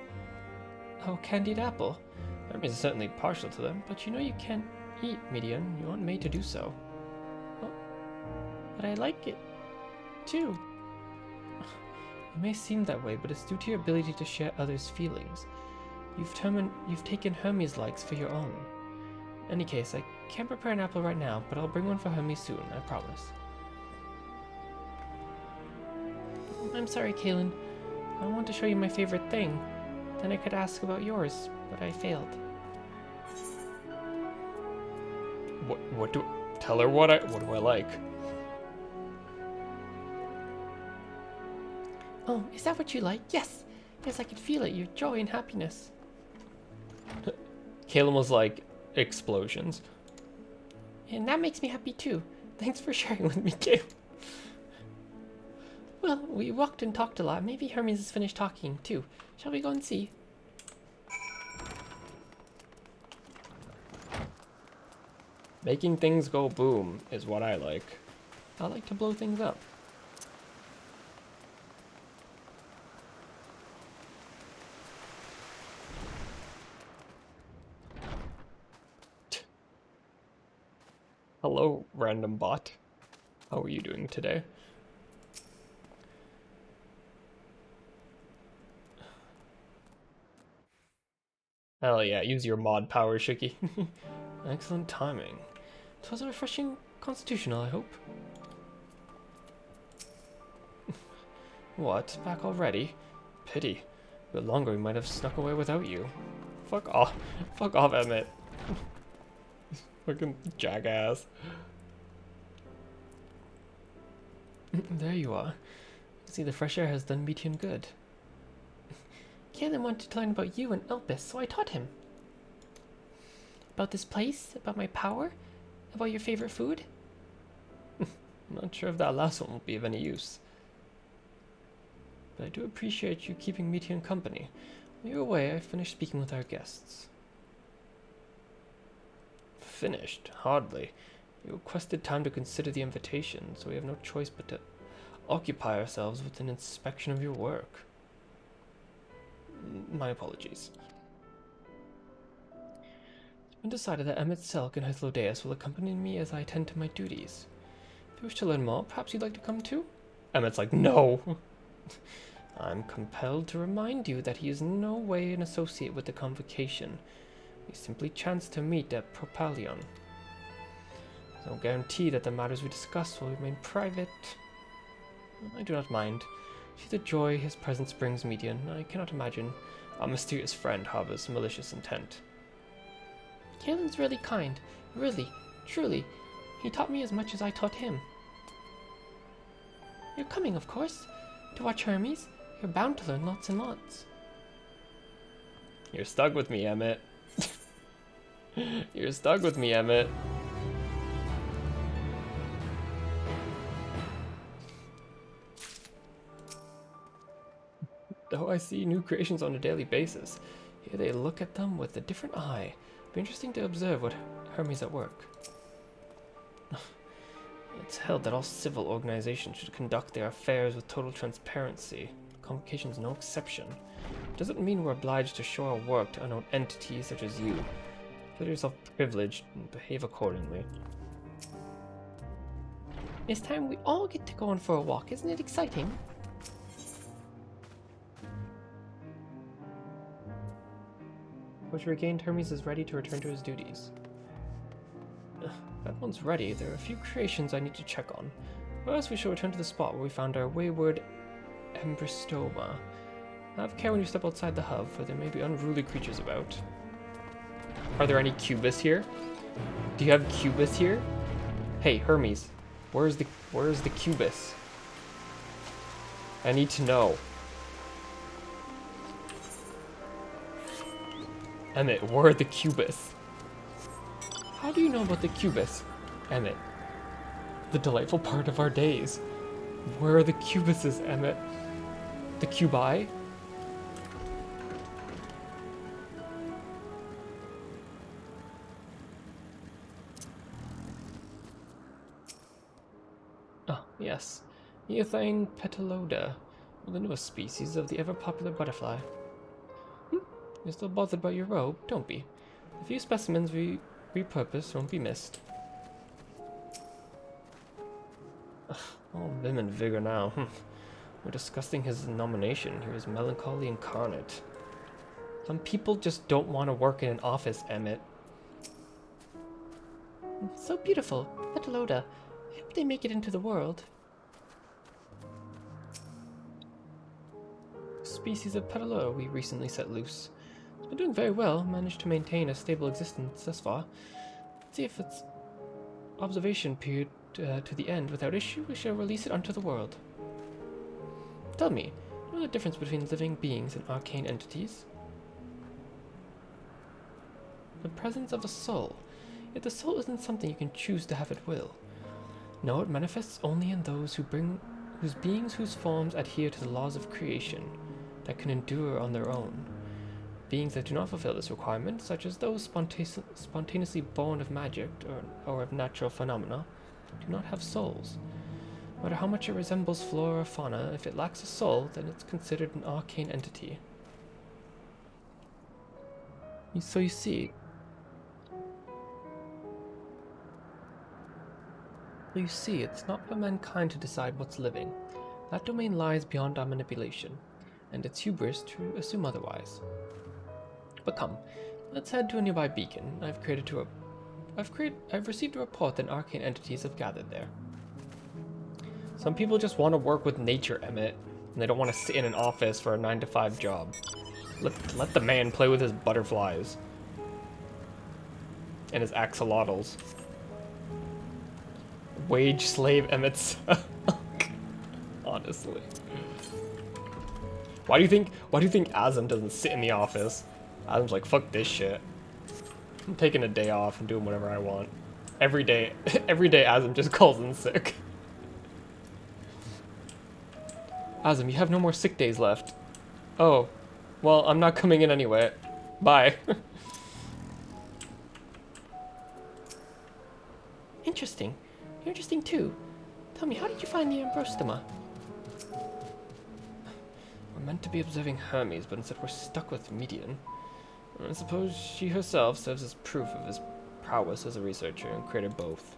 Oh, candied apple. Hermes is certainly partial to them, but you know you can't eat, Median. You aren't made to do so. Oh, but I like it, too. It may seem that way, but it's due to your ability to share others' feelings. You've taken Hermes' likes for your own. In any case, I can't prepare an apple right now, but I'll bring one for Hermes soon, I promise. I'm sorry, Caitlin. I want to show you my favorite thing. Then I could ask about yours, but I failed. Tell her what do I like? Oh, is that what you like? Yes! Yes, I can feel it, your joy and happiness. Caitlin was like, explosions. And that makes me happy too. Thanks for sharing with me, Caitlin. Well, we walked and talked a lot. Maybe Hermes has finished talking too. Shall we go and see? Making things go boom is what I like. I like to blow things up. Hello, random bot. How are you doing today? Hell yeah, use your mod power, Shiki. Excellent timing. It was a refreshing constitutional, I hope. What? Back already? Pity. A bit longer we might have snuck away without you. Fuck off. Fuck off, Emmett. Fucking jackass. There you are. See, the fresh air has done Meteon good. Kaelin wanted to learn about you and Elpis, so I taught him. About this place, about my power, about your favorite food. Not sure if that last one will be of any use. But I do appreciate you keeping Meteon company. While you're away, I finished speaking with our guests. Finished? Hardly. You requested time to consider the invitation, so we have no choice but to occupy ourselves with an inspection of your work. My apologies. It's been decided that Emmett Selk and Hythlodeus will accompany me as I attend to my duties. If you wish to learn more, perhaps you'd like to come too? Emmett's like, no! I'm compelled to remind you that he is in no way an associate with the convocation. We simply chanced to meet at Propalion. There's no guarantee that the matters we discuss will remain private. I do not mind. See the joy his presence brings Median. I cannot imagine our mysterious friend harbors malicious intent. Kaelin's really kind. Really, truly. He taught me as much as I taught him. You're coming, of course, to watch Hermes. You're bound to learn lots and lots. You're stuck with me, Emmett. You're stuck with me, Emmett. Though I see new creations on a daily basis, here they look at them with a different eye. It'd be interesting to observe what Hermes at work. It's held that all civil organizations should conduct their affairs with total transparency. Convocation's no exception. It doesn't mean we're obliged to show our work to unknown entities such as you. Feel yourself privileged and behave accordingly. It's time we all get to go on for a walk, isn't it exciting? Once regained, Hermes is ready to return to his duties. That one's ready. There are a few creations I need to check on. First, we shall return to the spot where we found our wayward Embrystoma. Have care when you step outside the hub, for there may be unruly creatures about. Are there any Cubus here? Do you have Cubus here? Hey, Hermes, where's the Cubus? I need to know. Emmett, where are the Cubus? How do you know about the Cubus, Emmett? The delightful part of our days. Where are the Cubuses, Emmett? The Cubi? Oh, yes. Eothine petaloda, the newest species of the ever-popular butterfly. You're still bothered about your robe? Don't be. The few specimens we repurposed won't be missed. All vim and vigor now. We're discussing his nomination. He was melancholy incarnate. Some people just don't want to work in an office, Emmett. So beautiful. Petaloda. I hope they make it into the world. Species of Petaloda we recently set loose. It's been doing very well, managed to maintain a stable existence thus far. Let's see if its observation period to the end without issue, we shall release it onto the world. Tell me, you know the difference between living beings and arcane entities? The presence of a soul. Yet the soul isn't something you can choose to have at will. No, it manifests only in those whose beings whose forms adhere to the laws of creation, that can endure on their own. Beings that do not fulfill this requirement, such as those spontaneously born of magic or of natural phenomena, do not have souls. No matter how much it resembles flora or fauna, if it lacks a soul, then it's considered an arcane entity. So you see, it's not for mankind to decide what's living. That domain lies beyond our manipulation, and it's hubris to assume otherwise. But come, let's head to a nearby beacon. I've received a report that arcane entities have gathered there. Some people just want to work with nature, Emmett, and they don't want to sit in an office for a 9-to-5 job. Let the man play with his butterflies. and his axolotls. Wage slave Emmett. Honestly. Why do you think Azam doesn't sit in the office? Azam's like, fuck this shit. I'm taking a day off and doing whatever I want. Every day Azam just calls in sick. Azam, you have no more sick days left. Oh, well, I'm not coming in anyway. Bye. Interesting. You're interesting too. Tell me, how did you find the Ambrostoma? We're meant to be observing Hermes, but instead we're stuck with Median. I suppose she herself serves as proof of his prowess as a researcher and created both.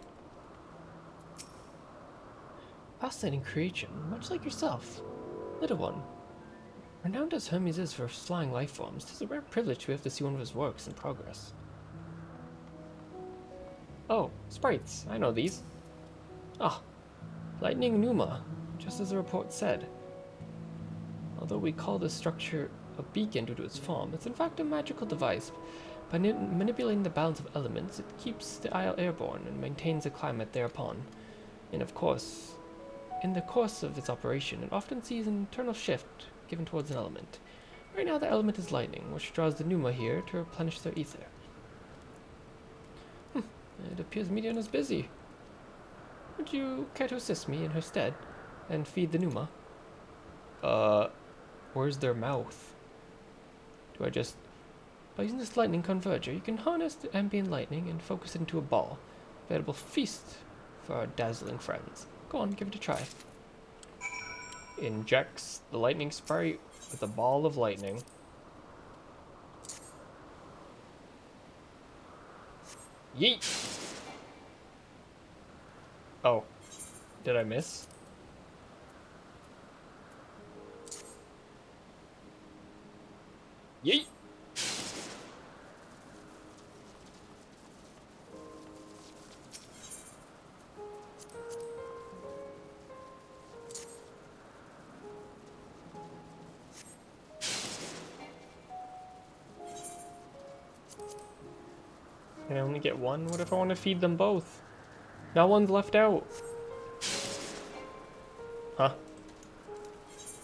Fascinating creation, much like yourself. Little one. Renowned as Hermes is for flying life forms, it is a rare privilege to have to see one of his works in progress. Oh, sprites. I know these. Ah, lightning Numa, just as the report said. Although we call this structure a beacon due to its form, it's in fact a magical device. By manipulating the balance of elements, it keeps the isle airborne and maintains the climate thereupon. And of course, in the course of its operation, it often sees an internal shift given towards an element. Right now the element is lightning, which draws the Numa here to replenish their ether. It appears Median is busy. Would you care to assist me in her stead and feed the Numa? Where's their mouth? Do I just... By using this lightning converger, you can harness the ambient lightning and focus it into a ball. Veritable feast for our dazzling friends. Go on, give it a try. Injects the lightning sprite with a ball of lightning. Yeet! Oh. Did I miss? Yeet! Can I only get one? What if I want to feed them both? Now one's left out. Huh?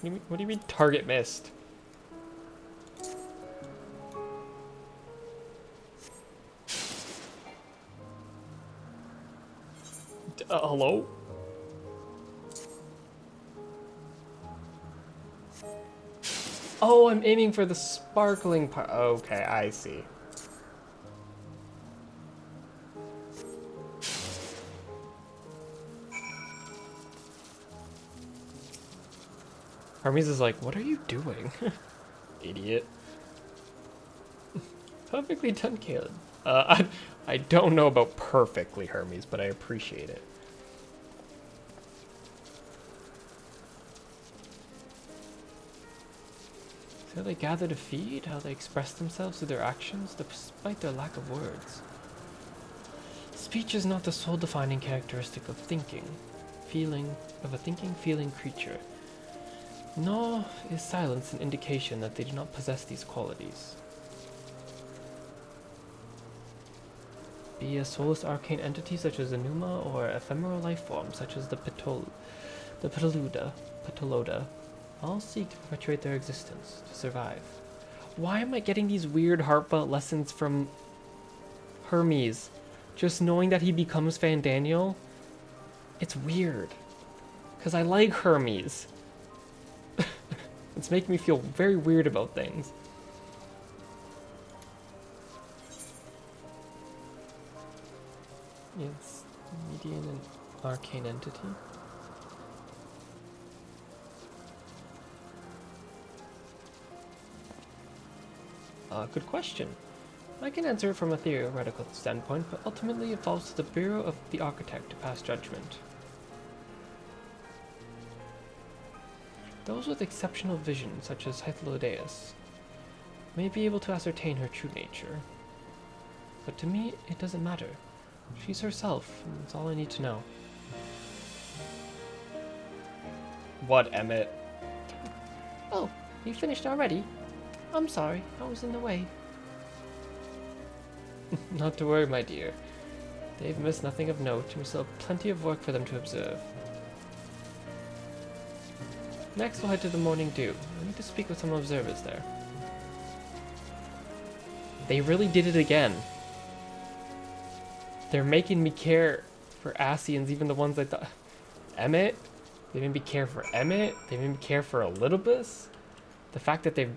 What do you mean target missed? Hello? Oh, I'm aiming for the sparkling part. Okay, I see. Hermes is like, what are you doing? Idiot. Perfectly done, Caleb. I don't know about perfectly, Hermes, but I appreciate it. See how they gather to feed, how they express themselves through their actions, despite their lack of words. Speech is not the sole defining characteristic of a thinking, feeling creature. Nor is silence an indication that they do not possess these qualities. Be a soulless arcane entity such as a Numa or ephemeral life form such as the Petaloda, all seek to perpetuate their existence, to survive. Why am I getting these weird heartfelt lessons from Hermes? Just knowing that he becomes Fandaniel? It's weird. Because I like Hermes. It's making me feel very weird about things. Yes, median and arcane entity. Good question. I can answer it from a theoretical standpoint, but ultimately it falls to the Bureau of the Architect to pass judgment. Those with exceptional vision, such as Hythlodeus, may be able to ascertain her true nature. But to me, it doesn't matter. She's herself, and that's all I need to know. What, Emmett? Oh, you finished already? I'm sorry, I was in the way. Not to worry, my dear. They've missed nothing of note, and we still have plenty of work for them to observe. Next, we'll head to the Morning Dew. I need to speak with some observers there. They really did it again. They're making me care for Ascians, even the ones I thought... Emmett? They made me care for Emmett? They made me care for Elidibus? The fact that they've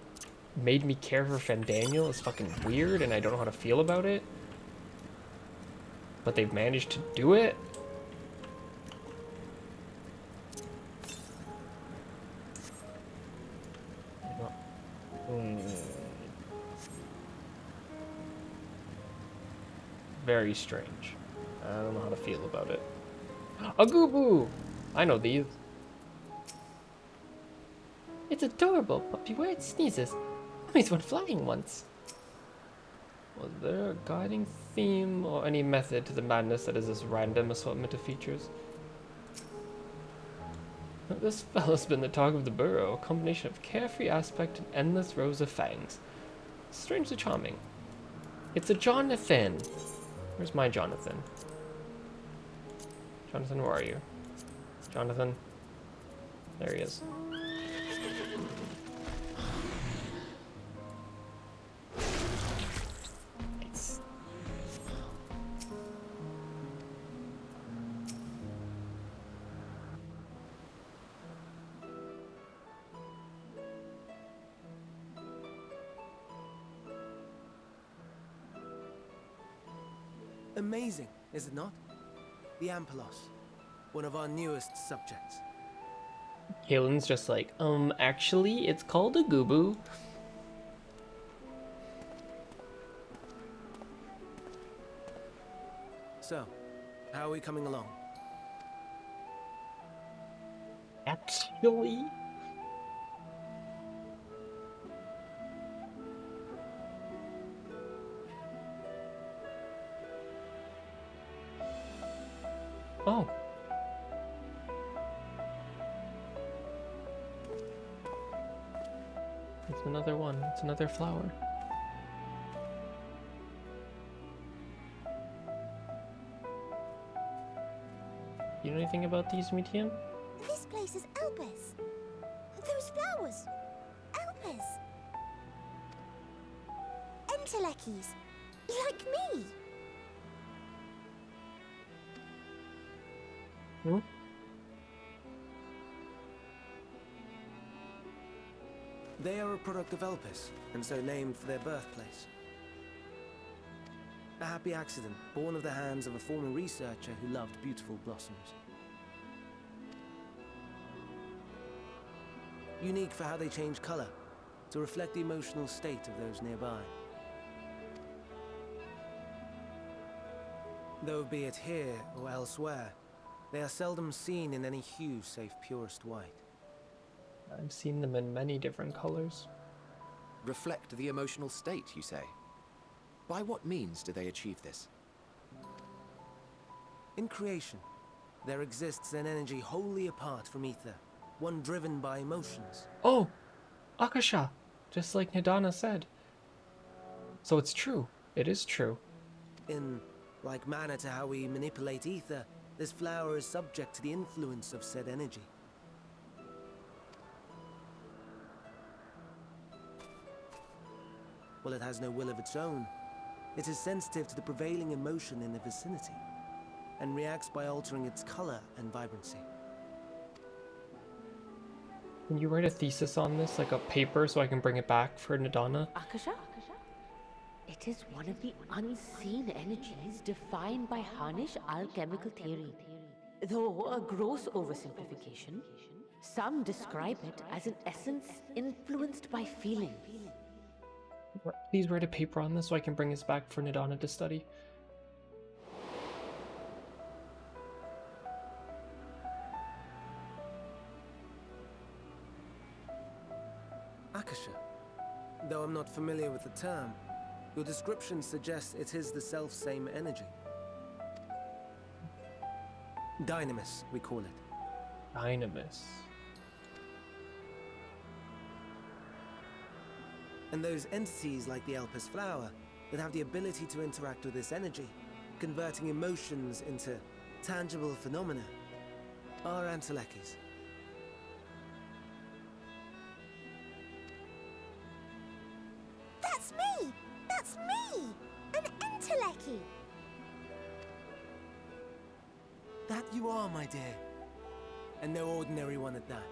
made me care for Fandaniel is fucking weird, and I don't know how to feel about it. But they've managed to do it? Very strange. I don't know how to feel about it. A Goobboo! I know these. It's adorable, but beware it sneezes. Mommy's went flying once. Was there a guiding theme or any method to the madness that is this random assortment of features? This fellow's been the talk of the burrow, a combination of carefree aspect and endless rows of fangs. Strangely charming. It's a Jonathan! Where's my Jonathan? Jonathan, where are you? Jonathan? There he is. Nice. Amazing, is it not? The Ampelos, one of our newest subjects. Kalen's just like, actually, it's called a Goobboo. So, how are we coming along? Actually? Oh. It's another one. It's another flower. You know anything about these, Medium? This place is Elpis. Those flowers. Elpis. Entelekis. Like me. Hmm? They are a product of Elpis, and so named for their birthplace. A happy accident, born of the hands of a former researcher who loved beautiful blossoms. Unique for how they change color, to reflect the emotional state of those nearby. Though be it here or elsewhere, they are seldom seen in any hue save purest white. I've seen them in many different colors. Reflect the emotional state, you say? By what means do they achieve this? In creation, there exists an energy wholly apart from ether, one driven by emotions. Oh! Akasha! Just like Nidana said. So it's true. It is true. In like manner to how we manipulate ether, this flower is subject to the influence of said energy. Well, it has no will of its own. It is sensitive to the prevailing emotion in the vicinity, and reacts by altering its color and vibrancy. Can you write a thesis on this, like a paper, so I can bring it back for Nidana? Akasha? It is one of the unseen energies defined by Harnish alchemical theory. Though a gross oversimplification, some describe it as an essence influenced by feeling. Please write a paper on this so I can bring this back for Nidana to study. Akasha. Though I'm not familiar with the term, your description suggests it is the self-same energy. Dynamis, we call it. Dynamis. And those entities like the Elpis flower that have the ability to interact with this energy, converting emotions into tangible phenomena, are Antelekis. That's me! That's me! An Enteleki! That you are, my dear. And no ordinary one at that,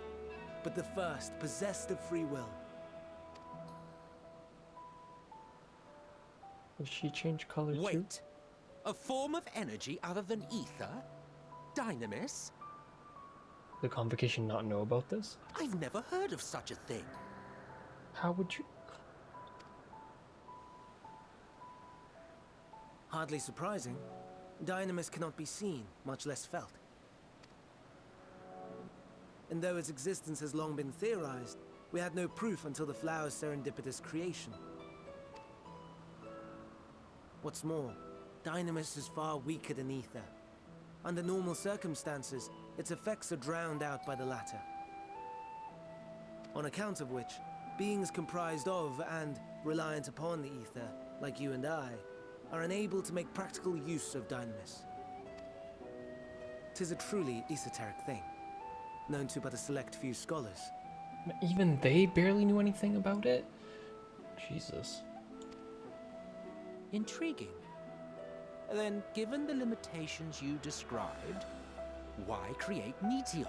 but the first possessed of free will. Does she change color too? Wait! A form of energy other than ether? Dynamis? The Convocation not know about this? I've never heard of such a thing. How would you... Hardly surprising. Dynamis cannot be seen, much less felt. And though its existence has long been theorized, we had no proof until the flower's serendipitous creation. What's more, Dynamis is far weaker than ether. Under normal circumstances, its effects are drowned out by the latter. On account of which, beings comprised of and reliant upon the ether, like you and I, are unable to make practical use of Dynamis. 'Tis a truly esoteric thing, known to but a select few scholars. Even they barely knew anything about it? Jesus. Intriguing. Then, given the limitations you described, why create Meteon?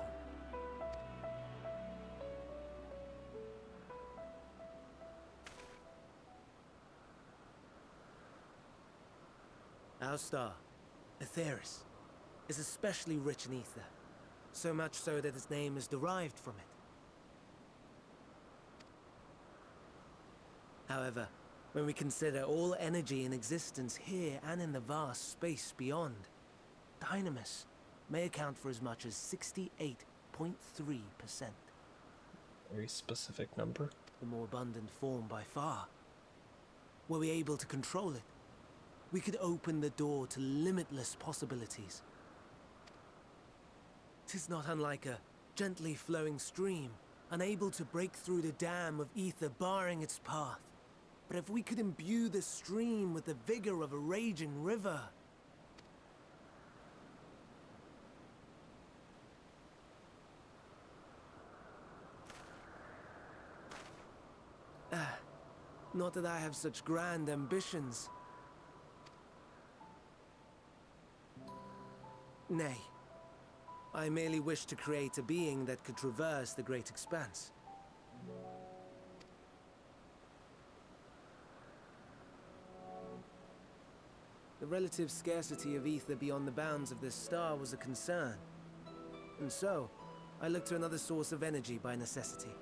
Our star, Aetheris, is especially rich in ether, so much so that its name is derived from it. However, when we consider all energy in existence here and in the vast space beyond, Dynamis may account for as much as 68.3%. Very specific number. The more abundant form by far. Were we able to control it, we could open the door to limitless possibilities. 'Tis not unlike a gently flowing stream, unable to break through the dam of ether barring its path. But if we could imbue the stream with the vigor of a raging river... Not that I have such grand ambitions. Nay. I merely wish to create a being that could traverse the great expanse. The relative scarcity of ether beyond the bounds of this star was a concern. And so, I looked to another source of energy by necessity.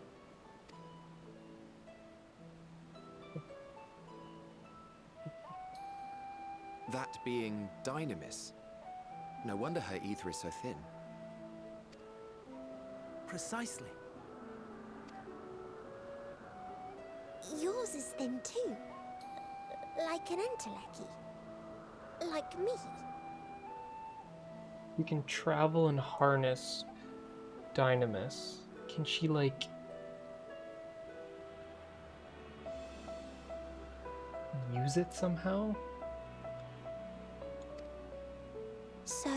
That being Dynamis. No wonder her ether is so thin. Precisely. Yours is thin too. Like an Enteleki. Like me. We can travel and harness Dynamis. Can she, like... use it somehow? So...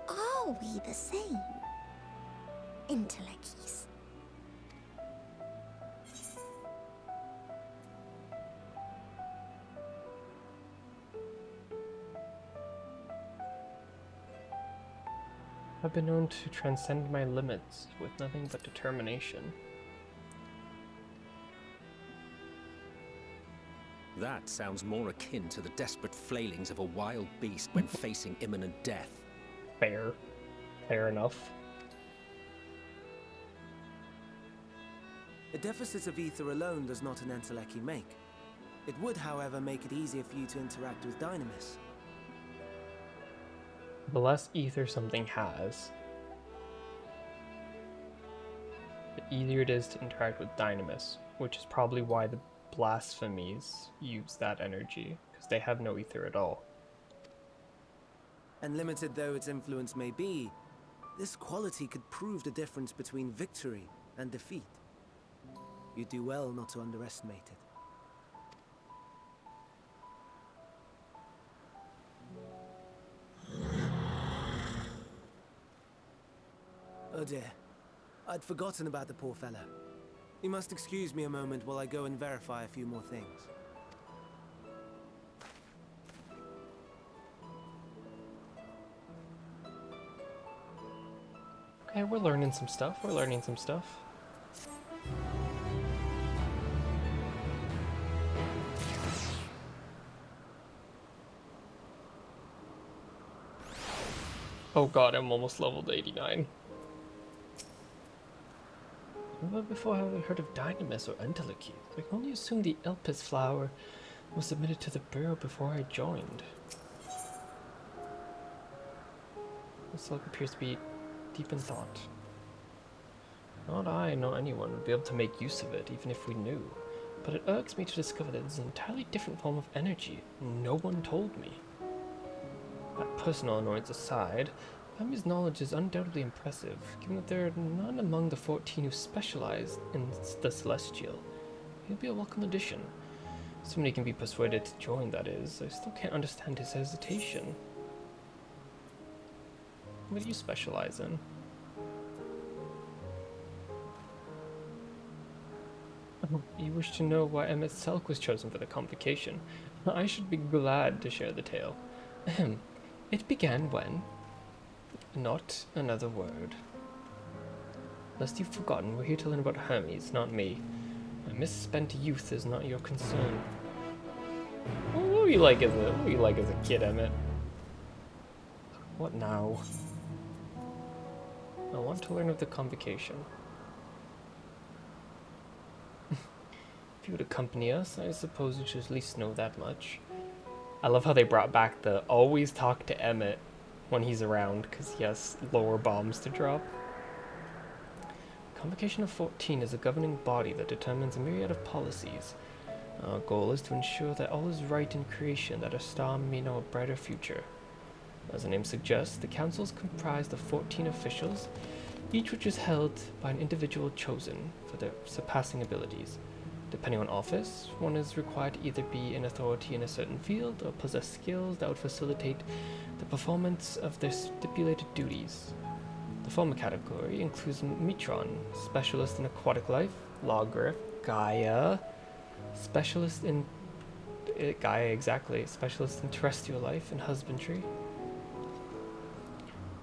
are we the same? Entelekis. I've been known to transcend my limits with nothing but determination. That sounds more akin to the desperate flailings of a wild beast when facing imminent death. Fair. Fair enough. A deficit of ether alone does not an Enteleki make. It would, however, make it easier for you to interact with Dynamis. The less ether something has, the easier it is to interact with Dynamis, which is probably why the Blasphemies use that energy, because they have no ether at all. And limited though its influence may be, this quality could prove the difference between victory and defeat. You do well not to underestimate it. Oh dear. I'd forgotten about the poor fella. You must excuse me a moment while I go and verify a few more things. Okay, we're learning some stuff. We're learning some stuff. Oh god, I'm almost leveled 89. Never before have I heard of Dynamis or Endwalker. I can only assume the Elpis flower was submitted to the Bureau before I joined. This look appears to be deep in thought. Not I nor anyone would be able to make use of it, even if we knew. But it irks me to discover that it's an entirely different form of energy. No one told me. That personal annoyance aside, Fami's knowledge is undoubtedly impressive, given that there are none among the 14 who specialize in the Celestial. He'll be a welcome addition. Somebody can be persuaded to join, that is. I still can't understand his hesitation. What do you specialize in? You wish to know why MSQ was chosen for the convocation. I should be glad to share the tale. Ahem. It began when... Not another word. Lest you've forgotten, we're here to learn about Hermes, not me. My misspent youth is not your concern. What were you like as a kid, Emmett? What now? I want to learn of the convocation. If you would accompany us, I suppose you should at least know that much. I love how they brought back the always talk to Emmett when he's around, because he has lower bombs to drop. Convocation of 14 is a governing body that determines a myriad of policies. Our goal is to ensure that all is right in creation, that our star may know a brighter future. As the name suggests, the council is comprised of 14 officials, each which is held by an individual chosen for their surpassing abilities. Depending on office, one is required to either be an authority in a certain field or possess skills that would facilitate the performance of their stipulated duties. The former category includes Metron, specialist in aquatic life, Lawgriff, Gaia, specialist in specialist in terrestrial life and husbandry.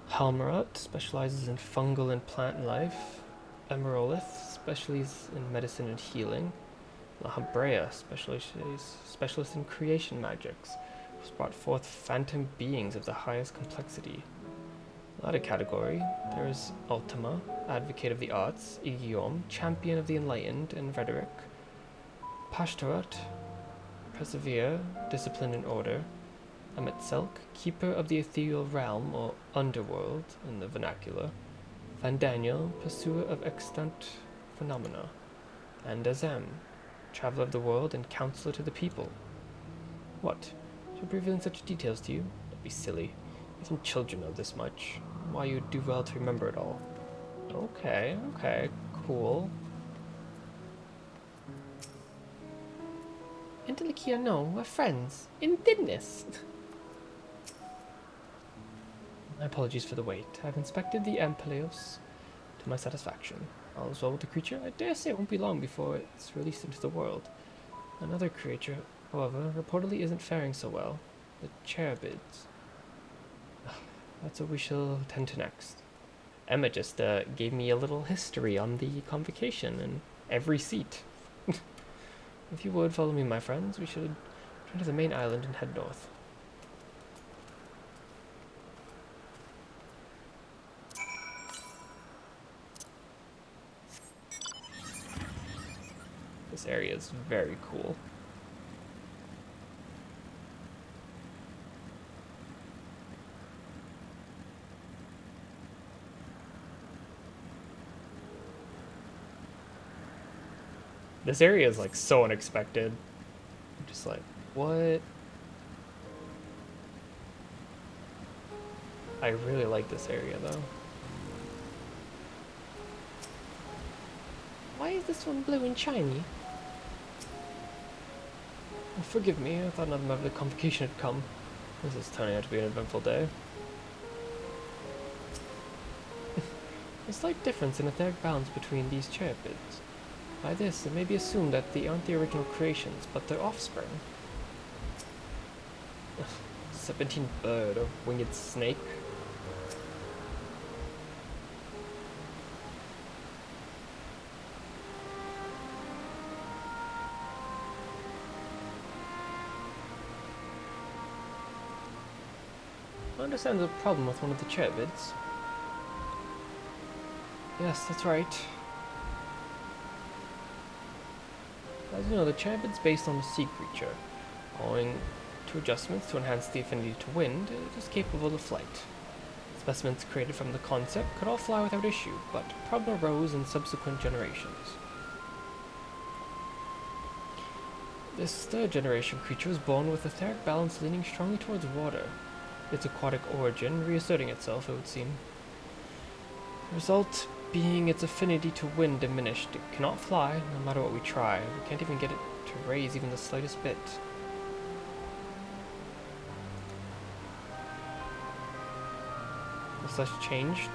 Halmarot specializes in fungal and plant life. Emerolith specializes in medicine and healing. La Habrea, specialist in creation magics, who's brought forth phantom beings of the highest complexity. The latter category, there is Ultima, advocate of the arts, Igiom, champion of the enlightened and rhetoric, Pashtarat, persevere, discipline and order, Ametselk, keeper of the ethereal realm or underworld in the vernacular, Van Daniel, pursuer of extant phenomena, and Azam, traveler of the world and counselor to the people. What? Should I reveal such details to you? Don't be silly. Even children know this much. Why, you'd do well to remember it all. Okay, cool. Endwalker, no, we're friends. In goodness. My apologies for the wait. I've inspected the Ampeleos to my satisfaction. All is well with the creature. I dare say it won't be long before it's released into the world. Another creature, however, reportedly isn't faring so well. The Cherubids. That's what we shall attend to next. Emma just gave me a little history on the convocation and every seat. If you would follow me, my friends, we should return to the main island and head north. This area is very cool. This area is like so unexpected. I'm just like, what? I really like this area though. Why is this one blue and shiny? Oh, forgive me, I thought another member of the convocation had come. This is turning out to be an eventful day. A slight difference in etheric balance between these cherubids. By this, it may be assumed that they aren't the original creations, but their offspring. 17 bird, a winged snake. I understand the problem with one of the cherubids. Yes, that's right. As you know, the cherubid's based on a sea creature. Owing to adjustments to enhance the affinity to wind, it is capable of flight. Specimens created from the concept could all fly without issue, but the problem arose in subsequent generations. This third generation creature was born with etheric balance leaning strongly towards water. Its aquatic origin reasserting itself, it would seem. The result being its affinity to wind diminished. It cannot fly, no matter what we try. We can't even get it to raise even the slightest bit. With such change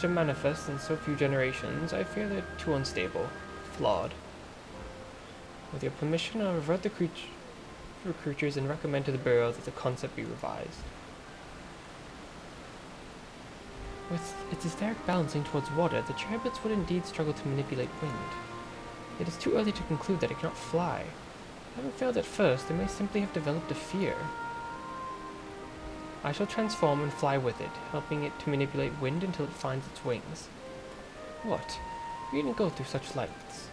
to manifest in so few generations, I fear they're too unstable, flawed. With your permission, I'll revert the creatures and recommend to the Bureau that the concept be revised. With its etheric balancing towards water, the cherubids would indeed struggle to manipulate wind. It is too early to conclude that it cannot fly. Having failed at first, it may simply have developed a fear. I shall transform and fly with it, helping it to manipulate wind until it finds its wings. What? You didn't go through such lengths.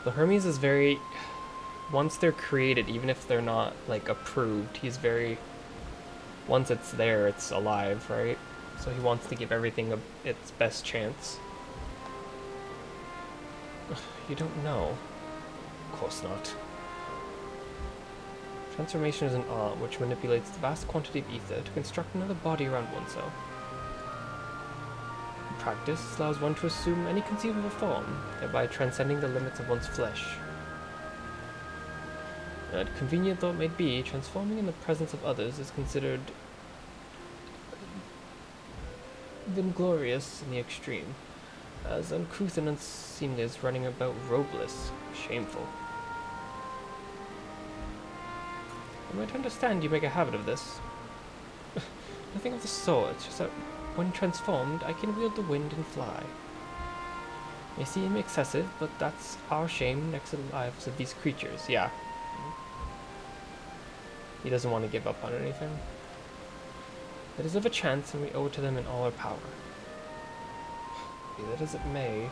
The Hermes is very... Once they're created, even if they're not, like, approved, he's very... Once it's there, it's alive, right? So he wants to give everything its best chance. You don't know. Of course not. Transformation is an art which manipulates the vast quantity of ether to construct another body around oneself. Practice allows one to assume any conceivable form, thereby transcending the limits of one's flesh. Convenient though it may be, transforming in the presence of others is considered vainglorious in the extreme, as uncouth and unseemly as running about robeless, shameful. I might understand you make a habit of this. Nothing of the sort, it's just that when transformed, I can wield the wind and fly. May seem excessive, but that's our shame next to the lives of these creatures, yeah. He doesn't want to give up on anything. They deserve a chance, and we owe it to them in all our power. Be that as it may.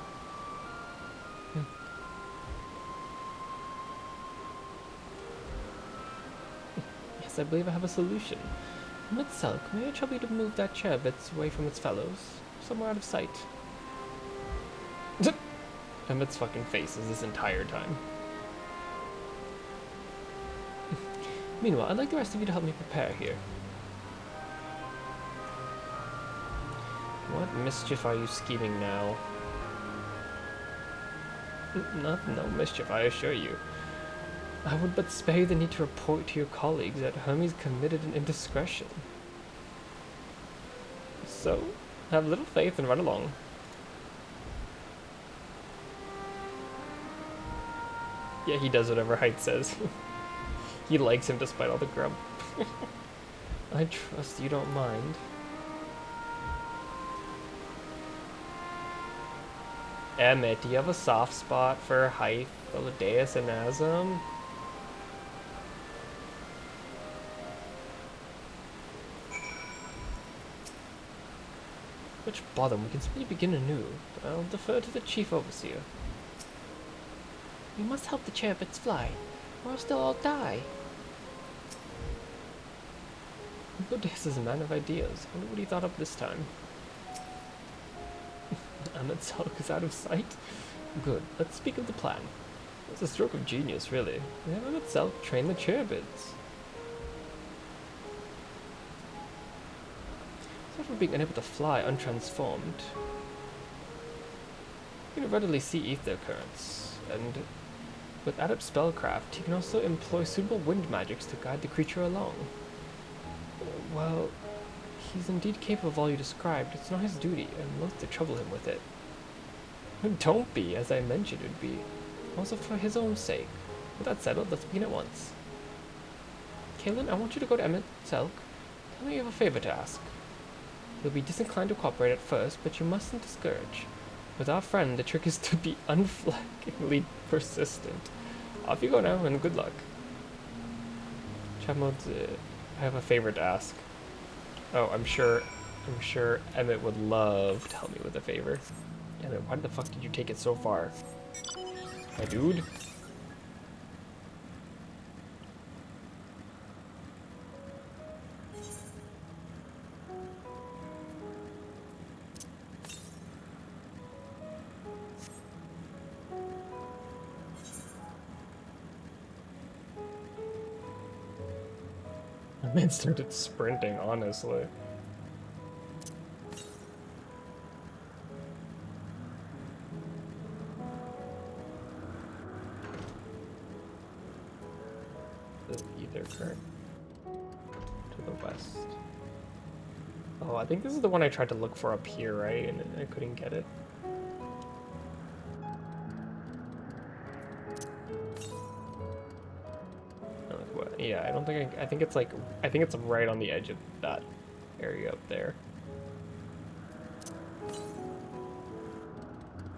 Yes, I believe I have a solution. Mitzelk, may I trouble you to move that cherubit away from its fellows? Somewhere out of sight. Emmett's fucking faces this entire time. Meanwhile, I'd like the rest of you to help me prepare here. What mischief are you scheming now? No mischief, I assure you. I would but spare you the need to report to your colleagues that Hermes committed an indiscretion. So, have little faith and run along. Yeah, he does whatever Height says. He likes him despite all the grump. I trust you don't mind. Emmett, do you have a soft spot for Height, Philadeus, and Azam? Which bother, we can simply begin anew. I'll defer to the Chief Overseer. We must help the cherubids fly, or else they'll all die. Philadeus is a man of ideas. I wonder what he thought up this time. Ametzelk is out of sight? Good, let's speak of the plan. It's a stroke of genius, really. We have Ametzelk train the cherubids. Aside from being unable to fly untransformed, You can readily see ether currents, and with adept spellcraft, he can also employ suitable wind magics to guide the creature along. Well, he's indeed capable of all you described. It's not his duty, and loath to trouble him with it. Don't be, as I mentioned it would be. Also for his own sake. With that settled, let's begin at once. Kaelin, I want you to go to Emmett Selk. Tell me you have a favor to ask. You'll be disinclined to cooperate at first, but you mustn't discourage. With our friend, the trick is to be unflaggingly persistent. Off you go now, and good luck. Chat mode, I have a favor to ask. Oh, I'm sure Emmett would love to help me with a favor. Emmett, why the fuck did you take it so far? My dude? Emmett started sprinting, honestly. Ether current to the west. Oh, I think this is the one I tried to look for up here, right? And I couldn't get it. Yeah, I don't think I think it's like, I think it's right on the edge of that area up there.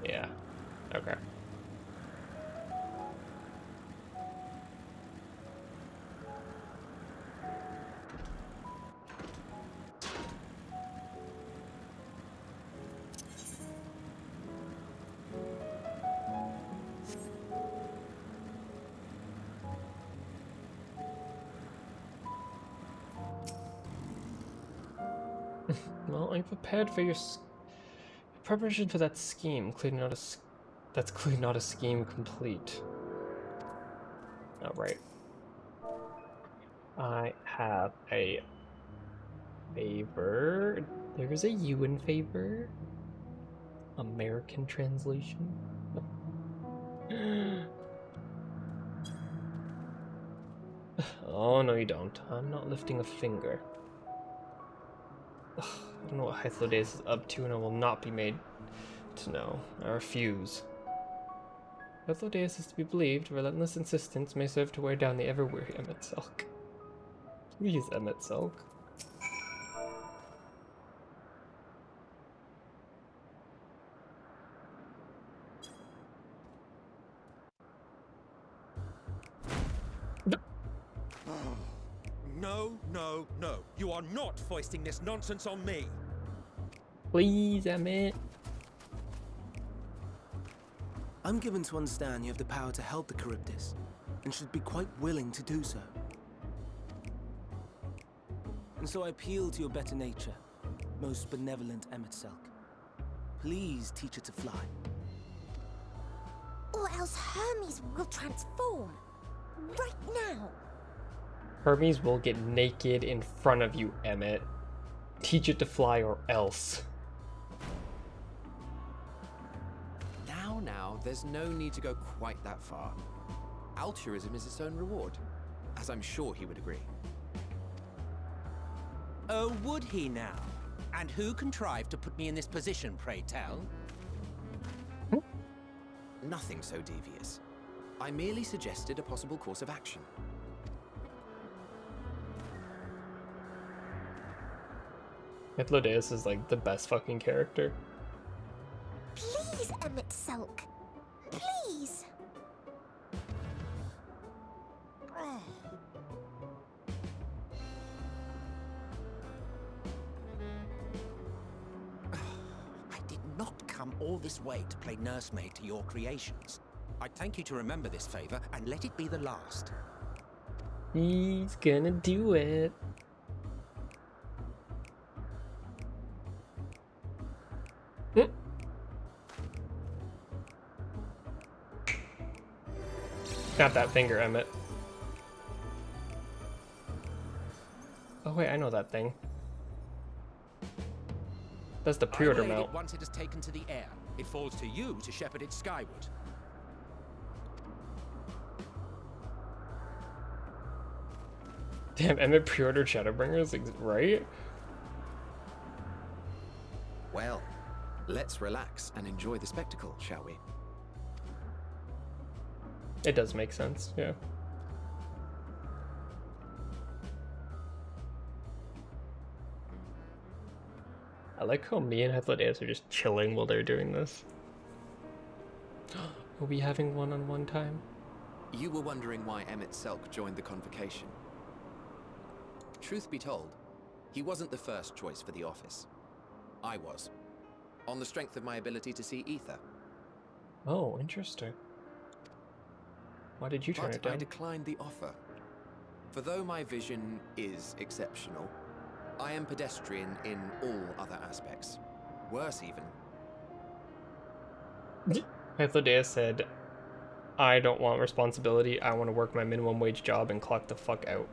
Yeah, okay. Well, I prepared for your preparation for that scheme. That's clearly not a scheme complete. Oh, right. I have a favor. There's a U in favor. American translation. Oh, no you don't. I'm not lifting a finger. Ugh, I don't know what Hythlodaeus is up to, and I will not be made to know. I refuse. Hythlodaeus is to be believed. Relentless insistence may serve to wear down the ever-weary Emmett Selk. Please, Emmett Selk. No, no, no. You are not foisting this nonsense on me. Please, Emmett. I'm given to understand you have the power to help the Charybdis, and should be quite willing to do so. And so I appeal to your better nature, most benevolent Emmett Selk. Please teach her to fly. Or else Hermes will transform. Right now. Hermes will get naked in front of you, Emmett. Teach it to fly or else. Now, there's no need to go quite that far. Altruism is its own reward, as I'm sure he would agree. Oh, would he now? And who contrived to put me in this position, pray tell? Nothing so devious. I merely suggested a possible course of action. Hythlodaeus is like the best fucking character. Please, Emmett Selk. Please. I did not come all this way to play nursemaid to your creations. I'd thank you to remember this favor and let it be the last. He's gonna do it. Not that finger, Emmett. Oh wait, I know that thing. That's the pre-order mount. Once it is taken to the air. It falls to you to shepherd it skyward. Damn, Emmett pre-ordered Shadowbringers, right? Well, let's relax and enjoy the spectacle, shall we? It does make sense, yeah. I like how me and Heathledaeus are just chilling while they're doing this. Are we having one-on-one time? You were wondering why Emmett Selk joined the convocation. Truth be told, he wasn't the first choice for the office. I was, on the strength of my ability to see ether. Oh, interesting. Why did you turn it down? I declined the offer. For though my vision is exceptional, I am pedestrian in all other aspects. Worse even. Heathledaeus said, I don't want responsibility, I want to work my minimum wage job and clock the fuck out.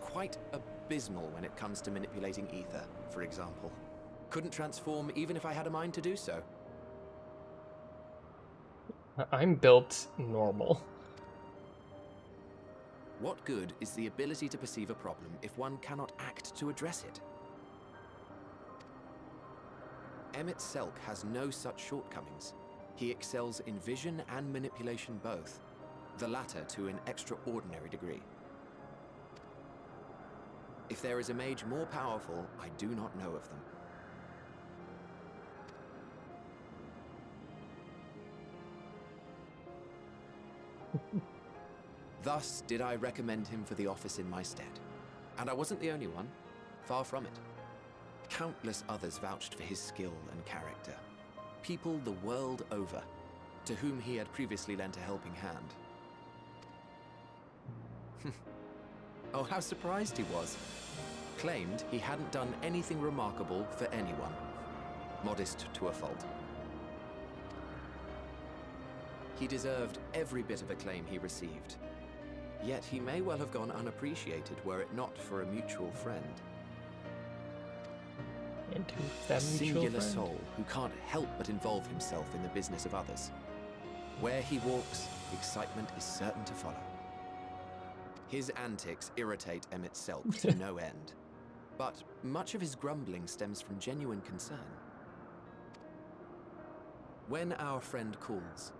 Quite abysmal when it comes to manipulating ether, for example. Couldn't transform even if I had a mind to do so. I'm built normal. What good is the ability to perceive a problem if one cannot act to address it? Emmett Selk has no such shortcomings. He excels in vision and manipulation both, the latter to an extraordinary degree. If there is a mage more powerful, I do not know of them. Thus did I recommend him for the office in my stead. And I wasn't the only one. Far from it. Countless others vouched for his skill and character. People the world over, to whom he had previously lent a helping hand. Oh, how surprised he was. Claimed he hadn't done anything remarkable for anyone. Modest to a fault. He deserved every bit of acclaim he received. Yet he may well have gone unappreciated were it not for a mutual friend. A singular soul who can't help but involve himself in the business of others. Where he walks, excitement is certain to follow. His antics irritate Emmett Selk to no end, but much of his grumbling stems from genuine concern. When our friend calls,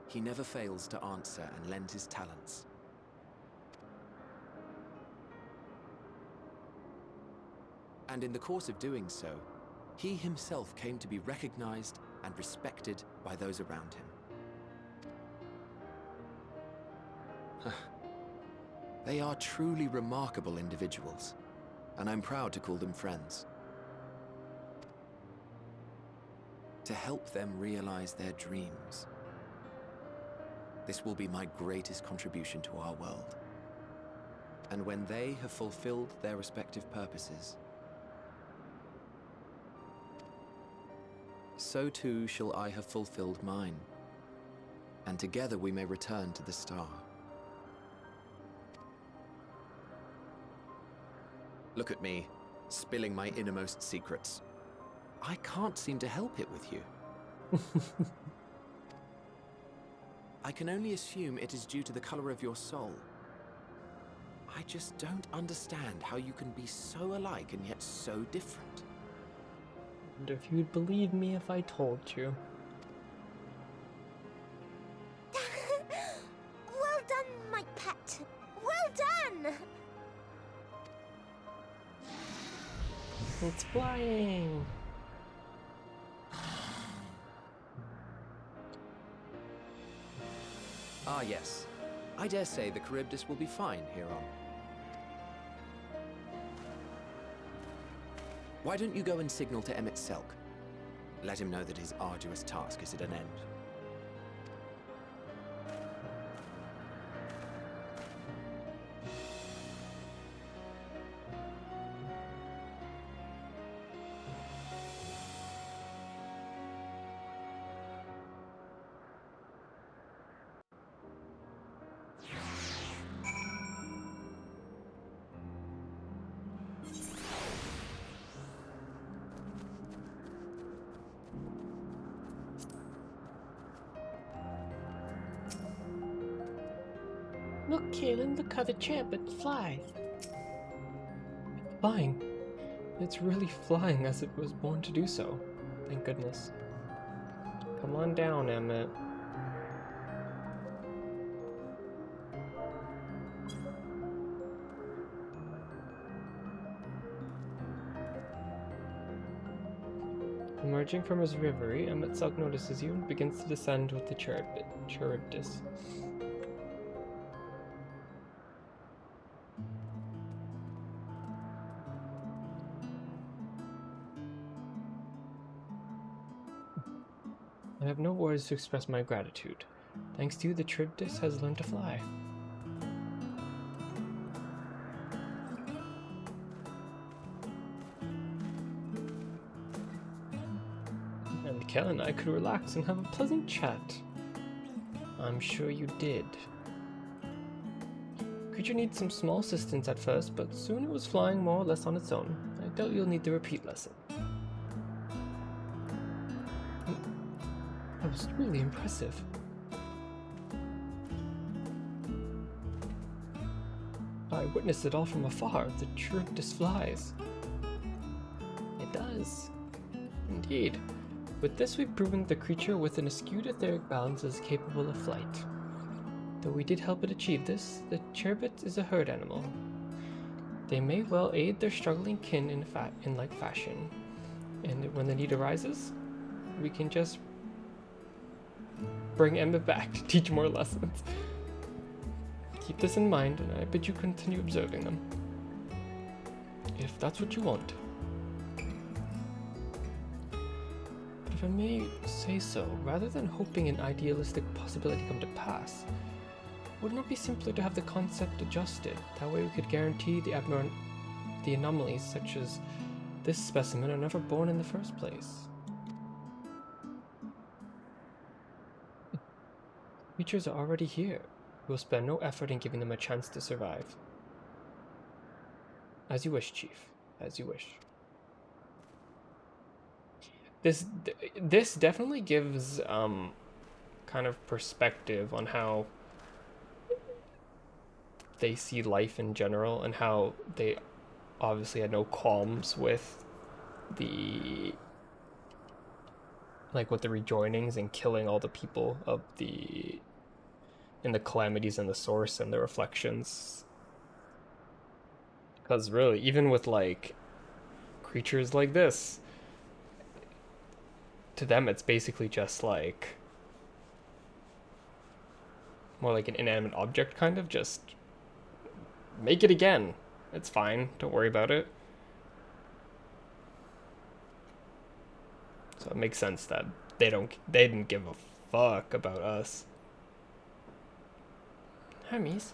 he never fails to answer and lend his talents. And in the course of doing so, he himself came to be recognized and respected by those around him. They are truly remarkable individuals, and I'm proud to call them friends. To help them realize their dreams. This will be my greatest contribution to our world. And when they have fulfilled their respective purposes, so too shall I have fulfilled mine, and together we may return to the star. Look at me, spilling my innermost secrets. I can't seem to help it with you. I can only assume it is due to the color of your soul. I just don't understand how you can be so alike and yet so different. And if you'd believe me if I told you. Well done, my pet. Well done! It's flying! Ah yes, I dare say the Charybdis will be fine hereon. Why don't you go and signal to Emmett Selk? Let him know that his arduous task is at an end. Look, Kaelin, look how the champion flies. It's flying. It's really flying as it was born to do so. Thank goodness. Come on down, Emmett. Emerging from his reverie, Emmett Sugg notices you and begins to descend with the Charybdis. I have no words to express my gratitude. Thanks to you, the Charybdis has learned to fly. And Kel and I could relax and have a pleasant chat. I'm sure you did. Creature needs some small assistance at first, but soon it was flying more or less on its own. I doubt you'll need the repeat lesson. That was really impressive. I witnessed it all from afar. The Charybdis flies. It does. Indeed. With this, we've proven the creature with an askew etheric balance is capable of flight. Though we did help it achieve this, the Charybdis is a herd animal. They may well aid their struggling kin in like fashion, and when the need arises, we can just bring Emma back to teach more lessons. Keep this in mind, and I bid you continue observing them. If that's what you want. But if I may say so, rather than hoping an idealistic possibility come to pass, would it not be simpler to have the concept adjusted? That way we could guarantee the anomalies such as this specimen are never born in the first place. Creatures are already here. We'll spend no effort in giving them a chance to survive. As you wish, Chief. As you wish. This definitely gives kind of perspective on how they see life in general, and how they obviously had no qualms with the rejoinings and killing all the people of the calamities in the source and the reflections. Because really, even with like creatures like this, to them it's basically just like more like an inanimate object, kind of just make it again. It's fine, don't worry about it. So it makes sense that they didn't give a fuck about us. Hermes.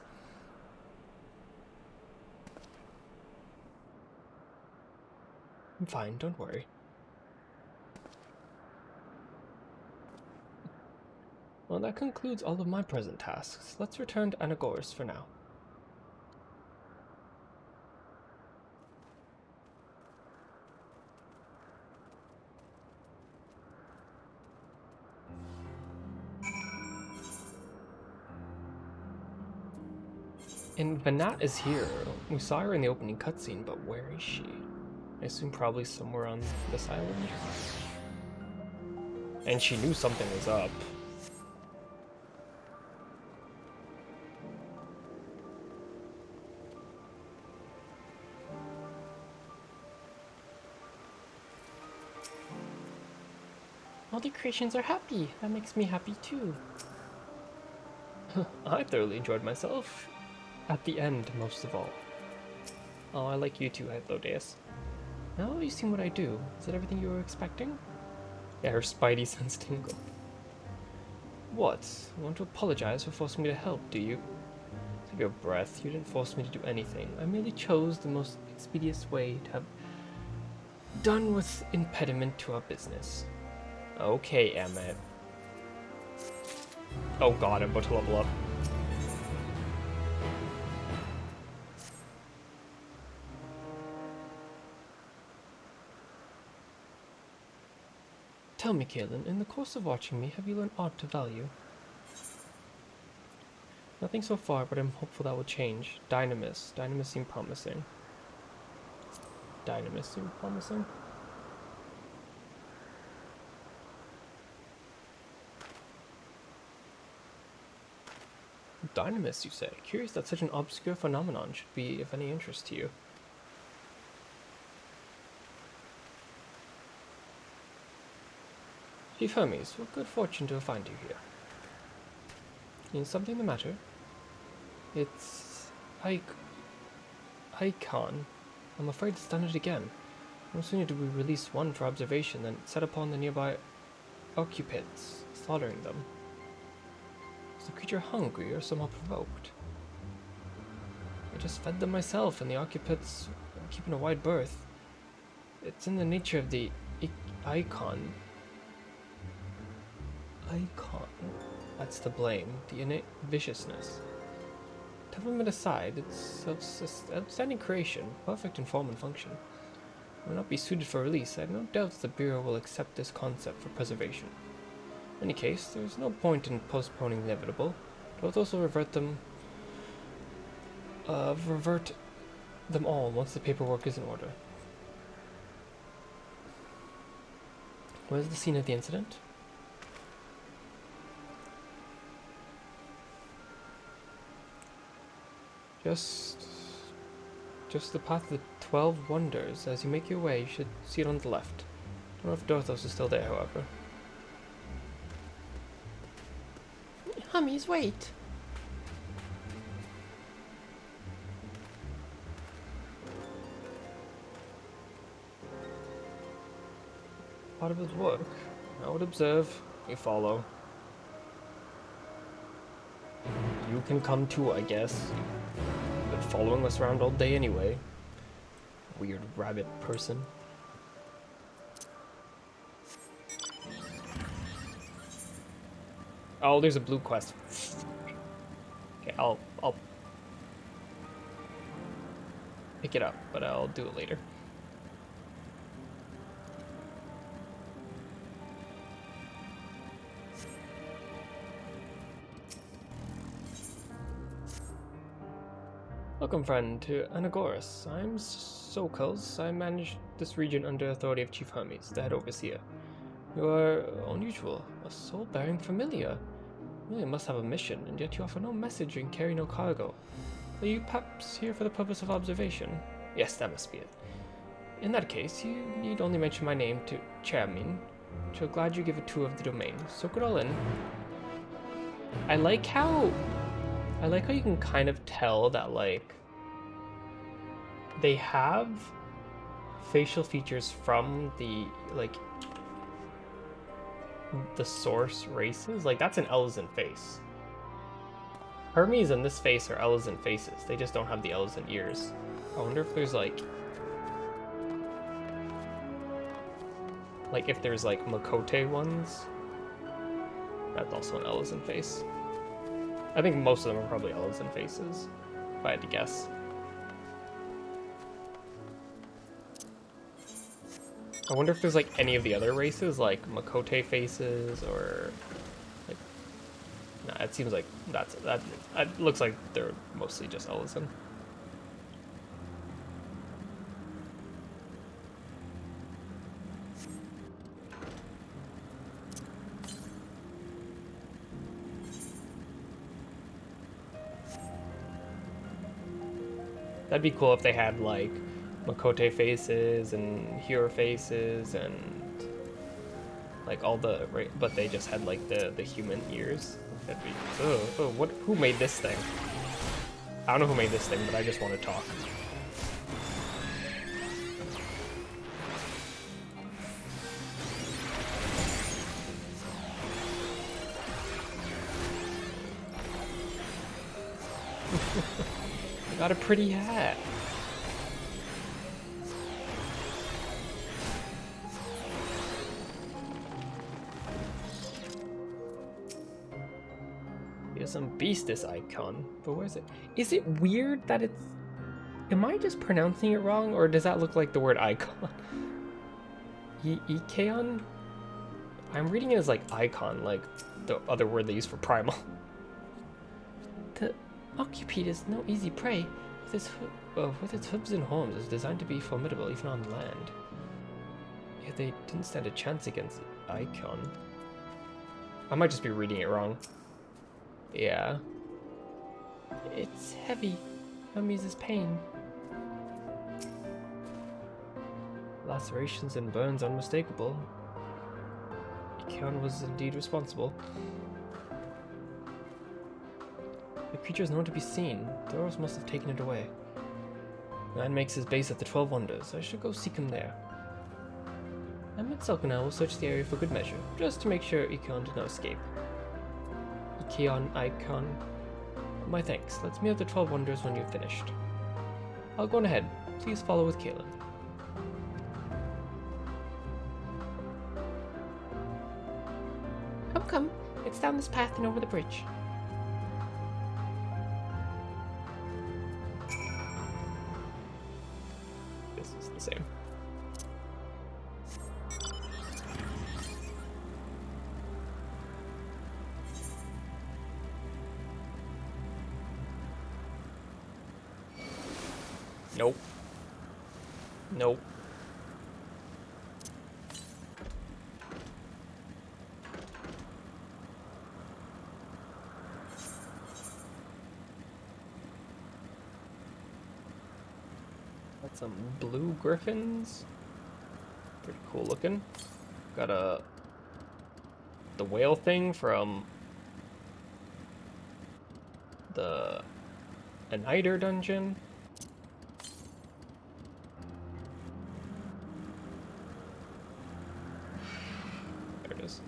I'm fine, don't worry. Well, that concludes all of my present tasks. Let's return to Anagoras for now. And Vanat is here. We saw her in the opening cutscene, but where is she? I assume probably somewhere on this island. And she knew something was up. All the creations are happy. That makes me happy too. I thoroughly enjoyed myself. At the end, most of all. Oh, I like you too, Hythlodeus. Now you've seen what I do. Is that everything you were expecting? Yeah, her spidey sense tingle. What? You want to apologize for forcing me to help, do you? Take your breath. You didn't force me to do anything. I merely chose the most expeditious way to have done with impediment to our business. Okay, Emmett. Oh god, I'm about to level up. Tell me, Kaelin, in the course of watching me, have you learned aught of value? Nothing so far, but I'm hopeful that will change. Dynamis. Dynamis seem promising. Dynamis seem promising. Dynamis, you say? Curious that such an obscure phenomenon should be of any interest to you. Chief Hermes, what good fortune to find you here. Is something the matter? It's... Icon. I'm afraid it's done it again. No sooner did we release one for observation than it set upon the nearby occupants, slaughtering them. Is the creature hungry or somehow provoked? I just fed them myself, and the occupants are keeping a wide berth. It's in the nature of the icon. That's the blame, the innate viciousness. Temperament aside, it's outstanding creation, perfect in form and function. It will not be suited for release. I have no doubts the Bureau will accept this concept for preservation. In any case, there's no point in postponing the inevitable. Both also revert them all once the paperwork is in order. Where's the scene of the incident? Just the path of the 12 Wonders. As you make your way, you should see it on the left. Don't know if Dorthos is still there, however. Hummies, wait! Part of his work. I would observe, you follow. You can come too, I guess. Been following us around all day anyway. Weird rabbit person. Oh, there's a blue quest. Okay, I'll pick it up, but I'll do it later. Welcome, friend, to Anagoras. I'm Sokels. I manage this region under authority of Chief Hermes, the head overseer. You are unusual, a soul-bearing familiar. You really must have a mission, and yet you offer no message and carry no cargo. Are you perhaps here for the purpose of observation? Yes, that must be it. In that case, you need only mention my name to Chairman, which I'm glad you give a tour of the domain. Soak it all in. I like how you can kind of tell that, like, they have facial features from the, like, the source races. Like, that's an Elzen face. Hermes and this face are Elzen faces. They just don't have the Elzen ears. I wonder if there's, like, if there's, like, Makote ones. That's also an Elzen face. I think most of them are probably Elzen faces, if I had to guess. I wonder if there's, like, any of the other races, like Makote faces, or, like, nah, it seems like that looks like they're mostly just Elzen. That'd be cool if they had, like, Makote faces and Hero faces and, like, all the, but they just had, like, the human ears. That'd be, who made this thing? I don't know who made this thing, but I just want to talk. Got a pretty hat. Here's some beast, this icon. But where is it? Is it weird that it's... Am I just pronouncing it wrong, or does that look like the word icon? Ikeon? I'm reading it as, like, icon, like the other word they use for primal. Occupede is no easy prey. With its hooves and horns, it's designed to be formidable even on land. Yet they didn't stand a chance against Icon. I might just be reading it wrong. Yeah. It's heavy. Hermes' pain. Lacerations and burns unmistakable. Icon was indeed responsible. The creature is known to be seen. Thoros must have taken it away. Man makes his base at the 12 Wonders. I should go seek him there. I and Selkana will search the area for good measure, just to make sure Icon did not escape. Icon. My thanks. Let's meet at the 12 Wonders when you've finished. I'll go on ahead. Please follow with Kaelin. Come. It's down this path and over the bridge. This is the same. Nope. Nope. Got some blue griffins. Pretty cool looking. Got the whale thing from the Aniter dungeon. There it is.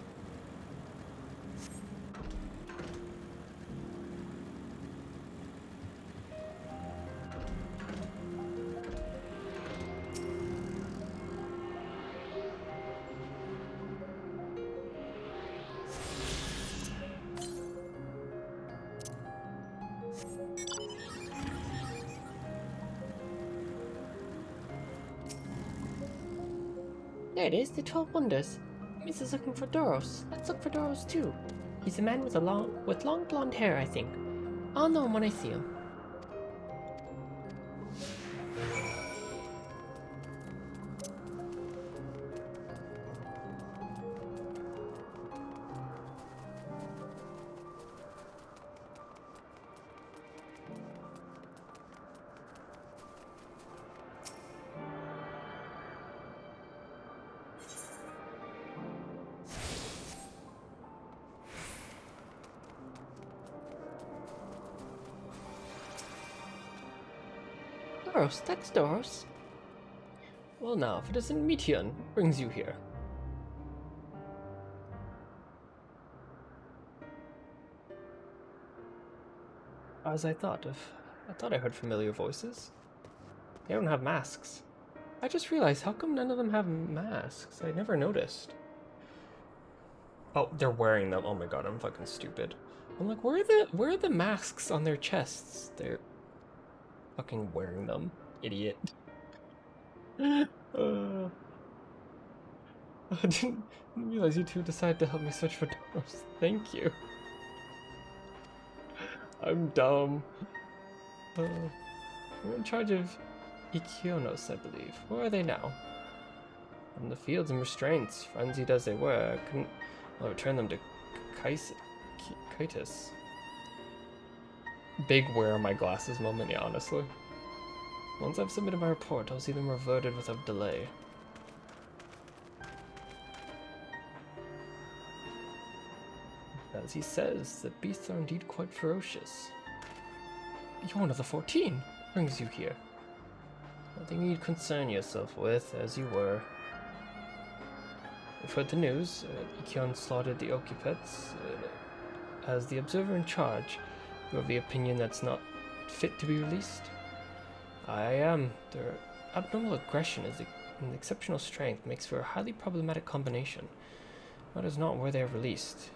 There it is, the 12 Wonders. Miss is looking for Doros. Let's look for Doros too. He's a man with long blonde hair, I think. I'll know him when I see him. Doros, that's Doros. Well now, if it isn't Meteon, what brings you here? As I thought I heard familiar voices. They don't have masks. I just realized, how come none of them have masks? I never noticed. Oh, they're wearing them. Oh my god, I'm fucking stupid. I'm like, where are the masks on their chests? They're fucking wearing them, idiot. I didn't realize you two decided to help me search for Doros. Thank you. I'm dumb. We're in charge of Ikionos, I believe. Where are they now? In the fields and restraints, frenzied as they were, I couldn't return them to Kaitis. Big wear my glasses moment, yeah, honestly. Once I've submitted my report, I'll see them reverted without delay. As he says, the beasts are indeed quite ferocious. You're one of the 14. What brings you here? Nothing you'd concern yourself with, as you were. You've heard the news. Ikion slaughtered the Occupants. As the observer in charge, you have the opinion that's not fit to be released? I am. Their abnormal aggression and exceptional strength makes for a highly problematic combination. Matters not where they are released.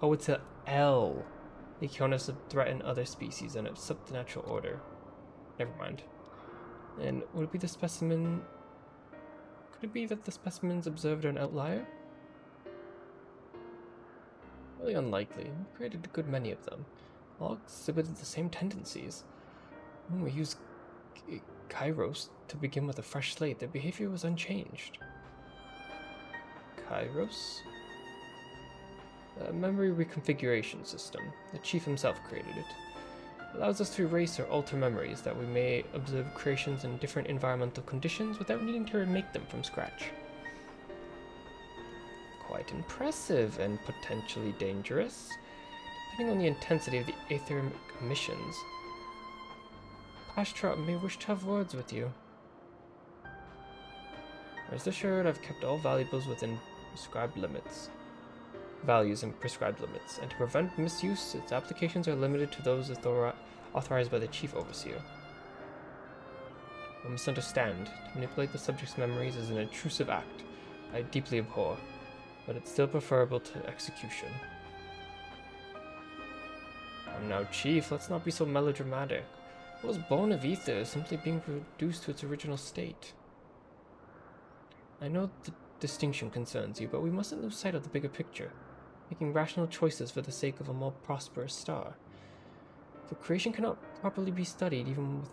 Oh, it's a L. The Ikionos threaten other species and upset the natural order. Never mind. And would it be the specimen? Could it be that the specimens observed are an outlier? Really unlikely. We created a good many of them. all exhibited the same tendencies. When we used Kairos to begin with a fresh slate, their behavior was unchanged. Kairos? A memory reconfiguration system. The chief himself created it. It allows us to erase or alter memories that we may observe creations in different environmental conditions without needing to remake them from scratch. Quite impressive and potentially dangerous, depending on the intensity of the aetheric emissions. Ashtrot may wish to have words with you. Rest assured, I've kept all valuables within prescribed limits. Values and prescribed limits, and to prevent misuse, its applications are limited to those authorized by the Chief Overseer. I must understand, to manipulate the subject's memories is an intrusive act I deeply abhor, but it's still preferable to execution. I'm now Chief, let's not be so melodramatic. What was born of ether is simply being reduced to its original state. I know the distinction concerns you, but we mustn't lose sight of the bigger picture, making rational choices for the sake of a more prosperous star. If a creation cannot properly be studied even with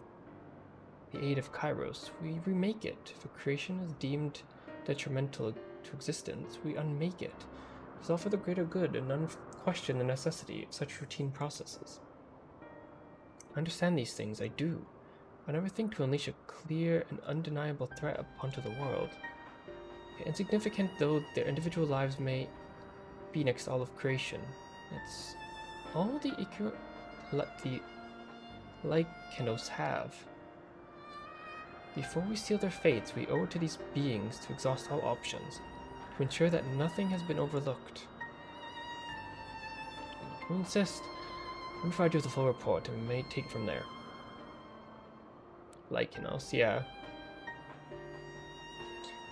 the aid of Kairos, we remake it. If a creation is deemed detrimental to existence, we unmake it. It is all for the greater good, and none question the necessity of such routine processes. I understand these things, I do. I never think to unleash a clear and undeniable threat onto the world. Insignificant though their individual lives may be next to all of creation, it's all the Lycanos have. Before we seal their fates, we owe it to these beings to exhaust all options, to ensure that nothing has been overlooked. If you insist, let me provide you with a full report, and we may take it from there. Lycanos, yeah.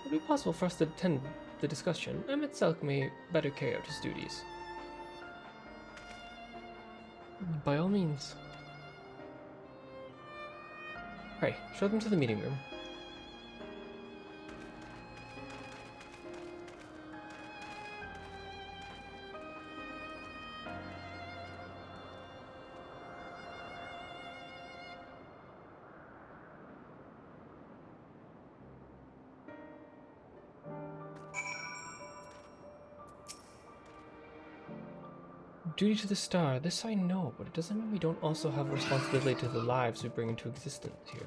Would it be possible for us to attend the discussion? Emmett Selk may better carry out his duties. By all means. Pray, show them to the meeting room. Duty to the star, this I know, but it doesn't mean we don't also have responsibility to the lives we bring into existence here.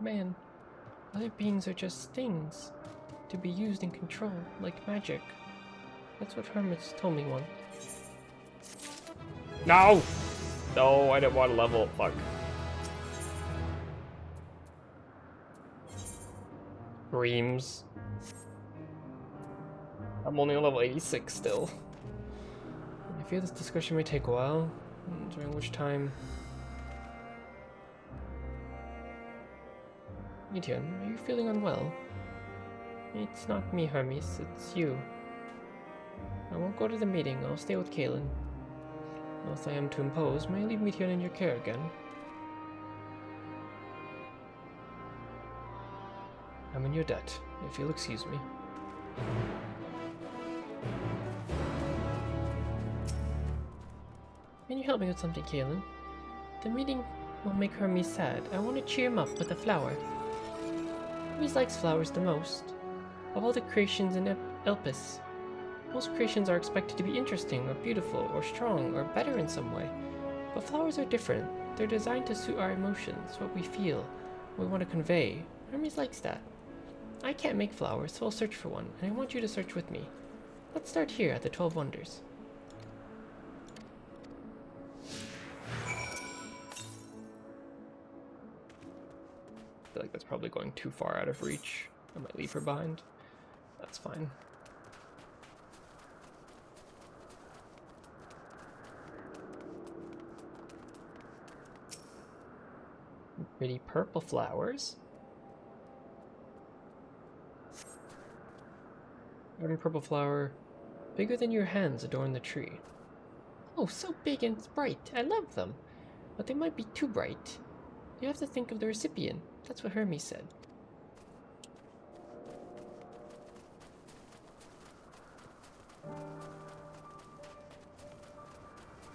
Man, other beings are just things to be used in control, like magic. That's what hermits told me once. No! No, I didn't want to level up, fuck. Reams. I'm only on level 86 still. I fear this discussion may take a while, during which time... Midian, are you feeling unwell? It's not me, Hermes, it's you. I won't go to the meeting, I'll stay with Kaelin. Unless I am to impose, may I leave Midian in your care again? I'm in your debt, if you'll excuse me. Can you help me with something, Kaelin? The meeting will make Hermes sad. I want to cheer him up with a flower. Hermes likes flowers the most. Of all the creations in Elpis, most creations are expected to be interesting, or beautiful, or strong, or better in some way. But flowers are different. They're designed to suit our emotions, what we feel, what we want to convey. Hermes likes that. I can't make flowers, so I'll search for one, and I want you to search with me. Let's start here at the 12 Wonders. I feel like that's probably going too far out of reach. I might leave her behind. That's fine. Pretty purple flowers. Garden purple flower, bigger than your hands, adorn the tree. Oh, so big and bright. I love them. But they might be too bright. You have to think of the recipient. That's what Hermes said.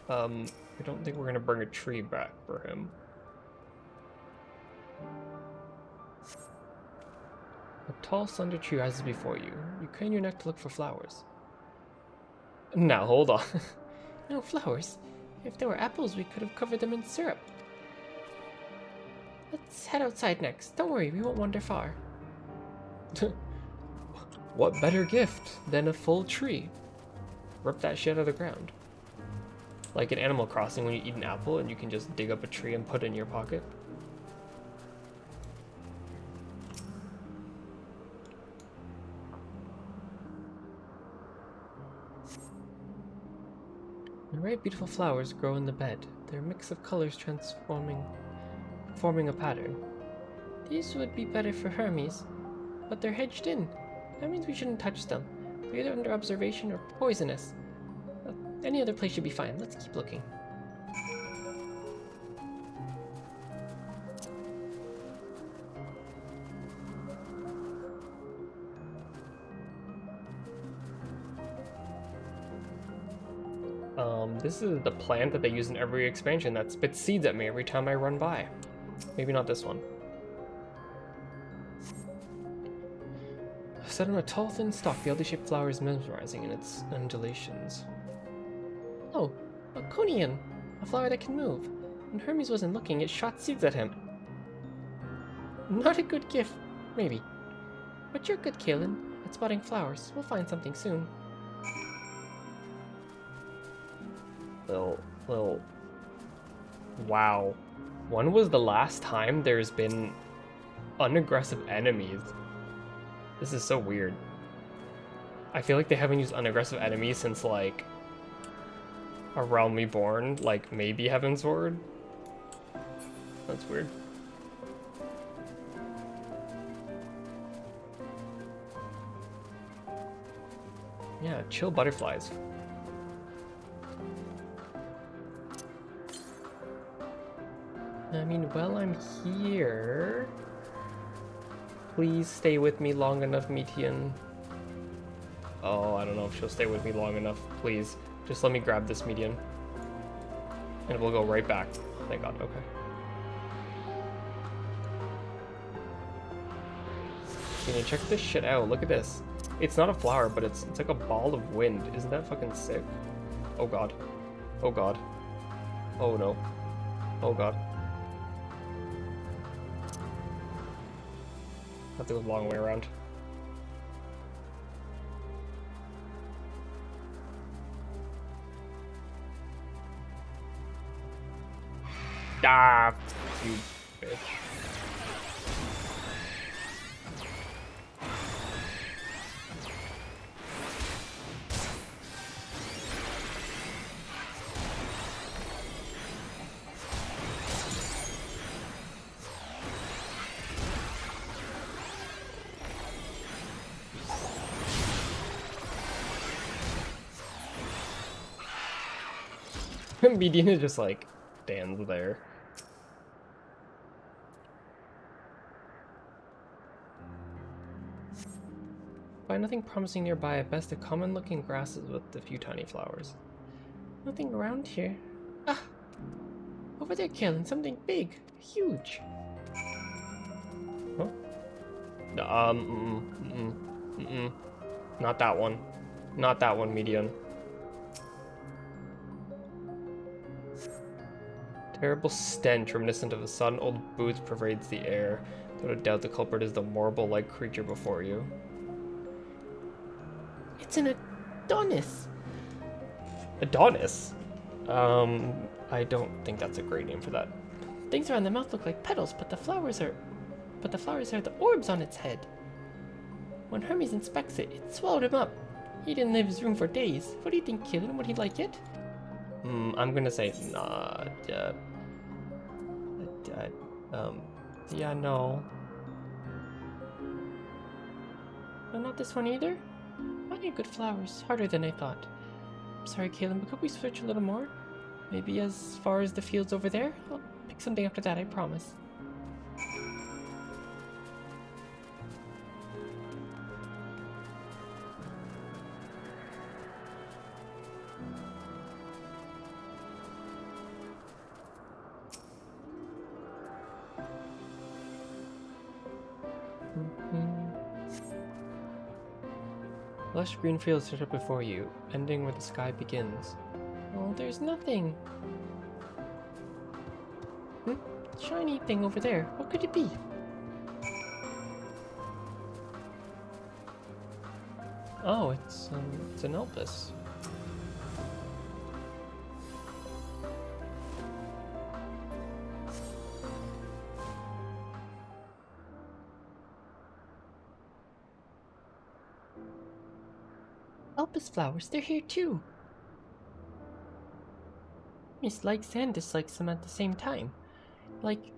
I don't think we're gonna bring a tree back for him. A tall, slender tree rises before you. You crane your neck to look for flowers. Now, hold on. No flowers. If there were apples, we could have covered them in syrup. Let's head outside next. Don't worry, we won't wander far. What better gift than a full tree? Rip that shit out of the ground. Like in Animal Crossing when you eat an apple and you can just dig up a tree and put it in your pocket. The very beautiful flowers grow in the bed, their mix of colors forming a pattern. These would be better for Hermes, but they're hedged in. That means we shouldn't touch them. They're either under observation or poisonous. Any other place should be fine. Let's keep looking. This is the plant that they use in every expansion that spits seeds at me every time I run by. Maybe not this one. Set on a tall, thin stalk, the oddly-shaped flower is mesmerizing in its undulations. Oh, a conian! A flower that can move. When Hermes wasn't looking, it shot seeds at him. Not a good gift, maybe. But you're good, Kaelin, at spotting flowers. We'll find something soon. Wow. When was the last time there's been unaggressive enemies? This is so weird. I feel like they haven't used unaggressive enemies since, like, A Realm Reborn, like, maybe Heaven's Sword? That's weird. Yeah, chill butterflies. I mean, while I'm here... Please stay with me long enough, Metian. Oh, I don't know if she'll stay with me long enough. Please, just let me grab this Metian. And we'll go right back. Thank God, okay. Okay, check this shit out. Look at this. It's not a flower, but it's like a ball of wind. Isn't that fucking sick? Oh God. Oh God. Oh no. Oh God. I have to go the long way around. Ah, you bitch. Medina just like stands there. Find nothing promising nearby, at best a common looking grasses with a few tiny flowers. Nothing around here. Ah! Over there, Kaelin, something big. Huge. Huh? Not that one. Not that one, Median. Terrible stench reminiscent of a sodden-old boots pervades the air. Without a doubt the culprit is the marble-like creature before you. It's an Adonis! Adonis? I don't think that's a great name for that. Things around the mouth look like petals, but the flowers are the orbs on its head. When Hermes inspects it, it swallowed him up. He didn't leave his room for days. What do you think, Kaelin? Would he like it? I'm gonna say, nah, yeah, no. No, not this one either? Mine are good flowers, harder than I thought. I'm sorry, Kaelin, but could we switch a little more? Maybe as far as the fields over there? I'll pick something after that, I promise. Lush green fields stretch up before you, ending where the sky begins. Oh, there's nothing! Shiny thing over there. What could it be? Oh, it's an Elpis. Elpis flowers, they're here too. Miss likes and dislikes them at the same time. Like,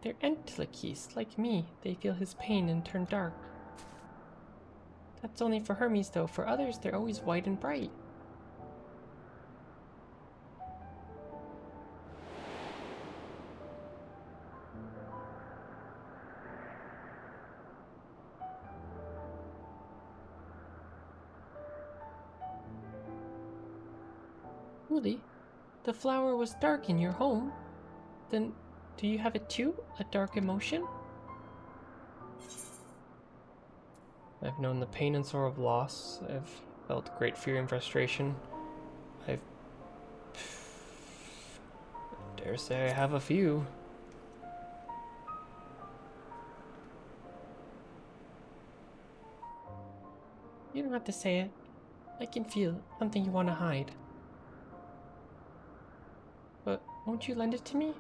they're Entelekies, like me. They feel his pain and turn dark. That's only for Hermes though. For others, they're always white and bright. Really? The flower was dark in your home? Then, do you have it too? A dark emotion? I've known the pain and sorrow of loss. I've felt great fear and frustration. I dare say I have a few. You don't have to say it. I can feel something you want to hide. But won't you lend it to me?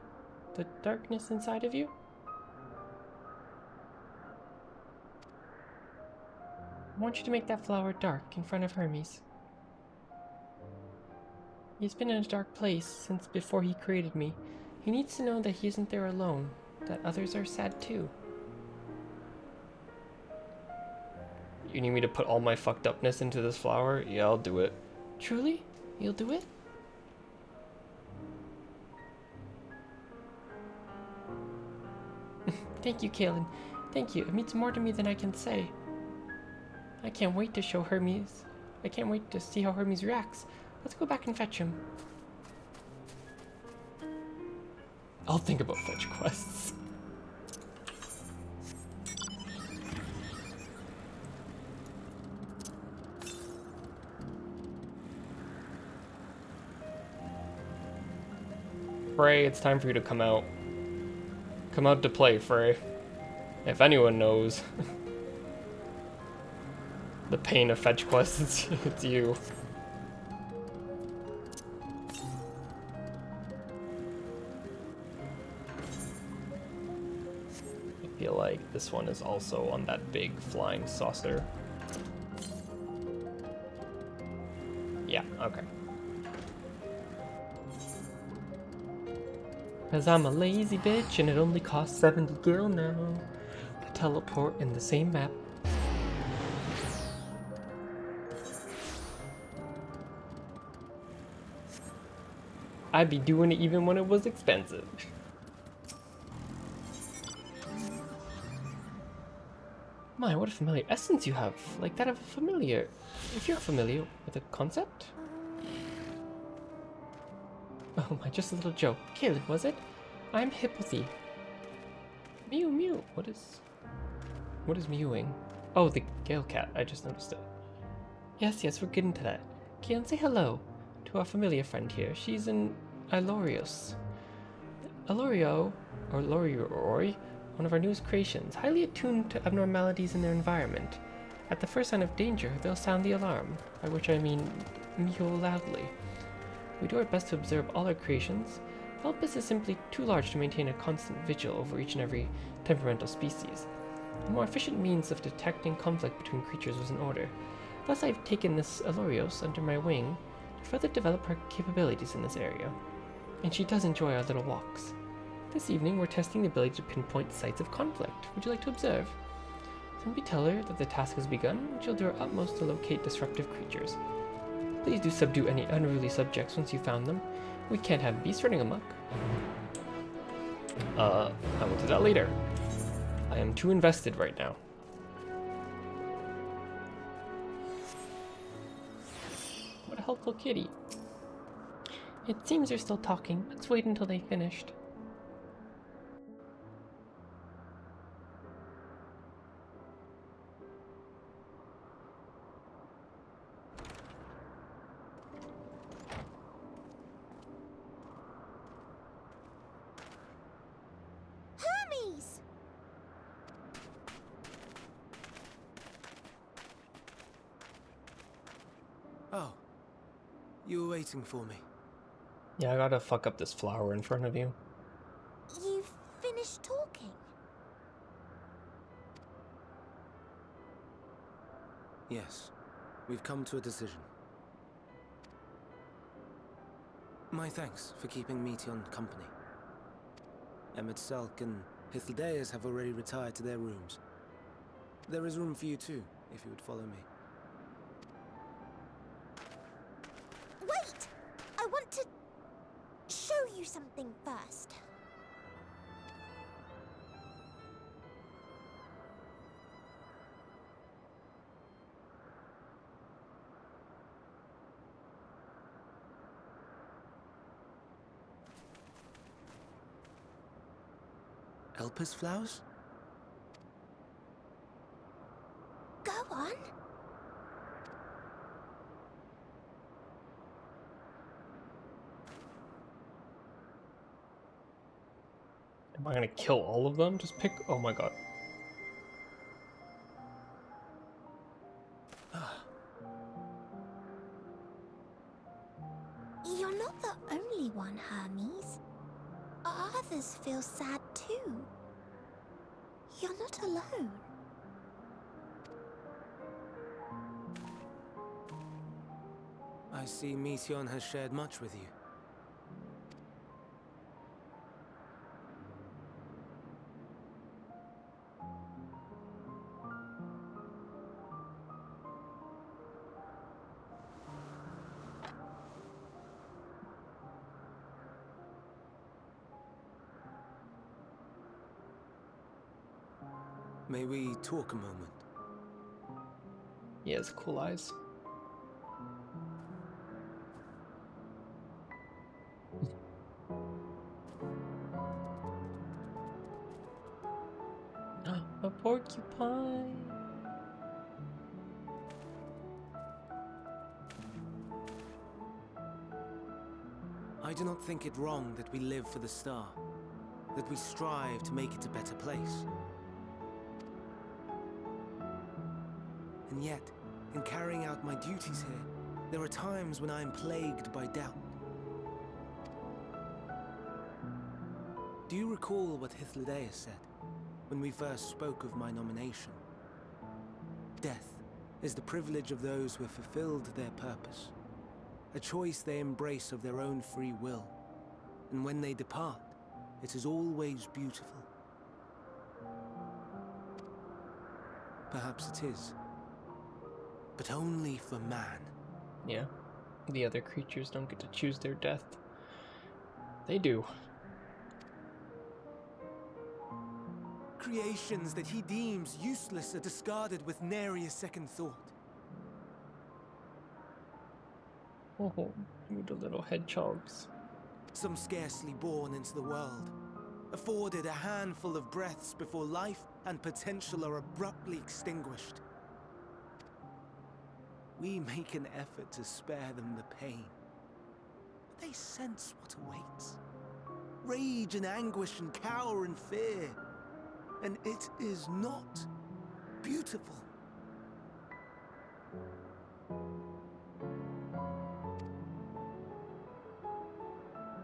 The darkness inside of you? I want you to make that flower dark in front of Hermes. He's been in a dark place since before he created me. He needs to know that he isn't there alone, that others are sad too. You need me to put all my fucked upness into this flower? Yeah, I'll do it. Truly? You'll do it? Thank you, Kaelin. Thank you. It means more to me than I can say. I can't wait to show Hermes. I can't wait to see how Hermes reacts. Let's go back and fetch him. I'll think about fetch quests. Frey, it's time for you to come out. Come out to play, Frey. If anyone knows the pain of fetch quests, it's you. I feel like this one is also on that big flying saucer. Yeah, okay. Cause I'm a lazy bitch and it only costs 70 gil now to teleport in the same map. I'd be doing it even when it was expensive. My, what a familiar essence you have, like that of a familiar. If you're familiar with the concept? Oh my, just a little joke. Kaelin, was it? I'm Hippothy. Mew mew. What is mewing? Oh, the Gale cat. I just noticed it. Yes, we're getting to that. Kaelin, say hello to our familiar friend here. She's an Ilorios. Ilorio, or Lorioi, one of our newest creations, highly attuned to abnormalities in their environment. At the first sign of danger, they'll sound the alarm, by which I mean mew loudly. We do our best to observe all our creations. Elpis is simply too large to maintain a constant vigil over each and every temperamental species. A more efficient means of detecting conflict between creatures was in order. Thus I've taken this Ilorios under my wing to further develop her capabilities in this area. And she does enjoy our little walks. This evening we're testing the ability to pinpoint sites of conflict. Would you like to observe? Simply tell her that the task has begun, and she'll do her utmost to locate disruptive creatures. Please do subdue any unruly subjects once you've found them. We can't have beasts running amok. I will do that later. I am too invested right now. What a helpful kitty. It seems they're still talking. Let's wait until they finished. Oh. You were waiting for me. Yeah, I gotta fuck up this flower in front of you. You've finished talking? Yes. We've come to a decision. My thanks for keeping Meteon company. Emmett Selk and Hythlodaeus have already retired to their rooms. There is room for you too, if you would follow me. Wait! I want to show you something first. Elpis flowers? Go on. Am I gonna kill all of them? Just pick. Oh my god. You're not the only one, Hermes. Others feel sad too. You're not alone. I see Meteon has shared much with you. May we talk a moment? He has cool eyes. A porcupine. I do not think it wrong that we live for the star, that we strive to make it a better place. And yet, in carrying out my duties here, there are times when I am plagued by doubt. Do you recall what Hythlodaeus said when we first spoke of my nomination? Death is the privilege of those who have fulfilled their purpose, a choice they embrace of their own free will, and when they depart, it is always beautiful. Perhaps it is, but only for man. Yeah, the other creatures don't get to choose their death. They do. Creations that he deems useless are discarded with nary a second thought. Oh, you the little hedgehogs. Some scarcely born into the world, afforded a handful of breaths before life and potential are abruptly extinguished. We make an effort to spare them the pain, but they sense what awaits. Rage and anguish and cower and fear. And it is not beautiful.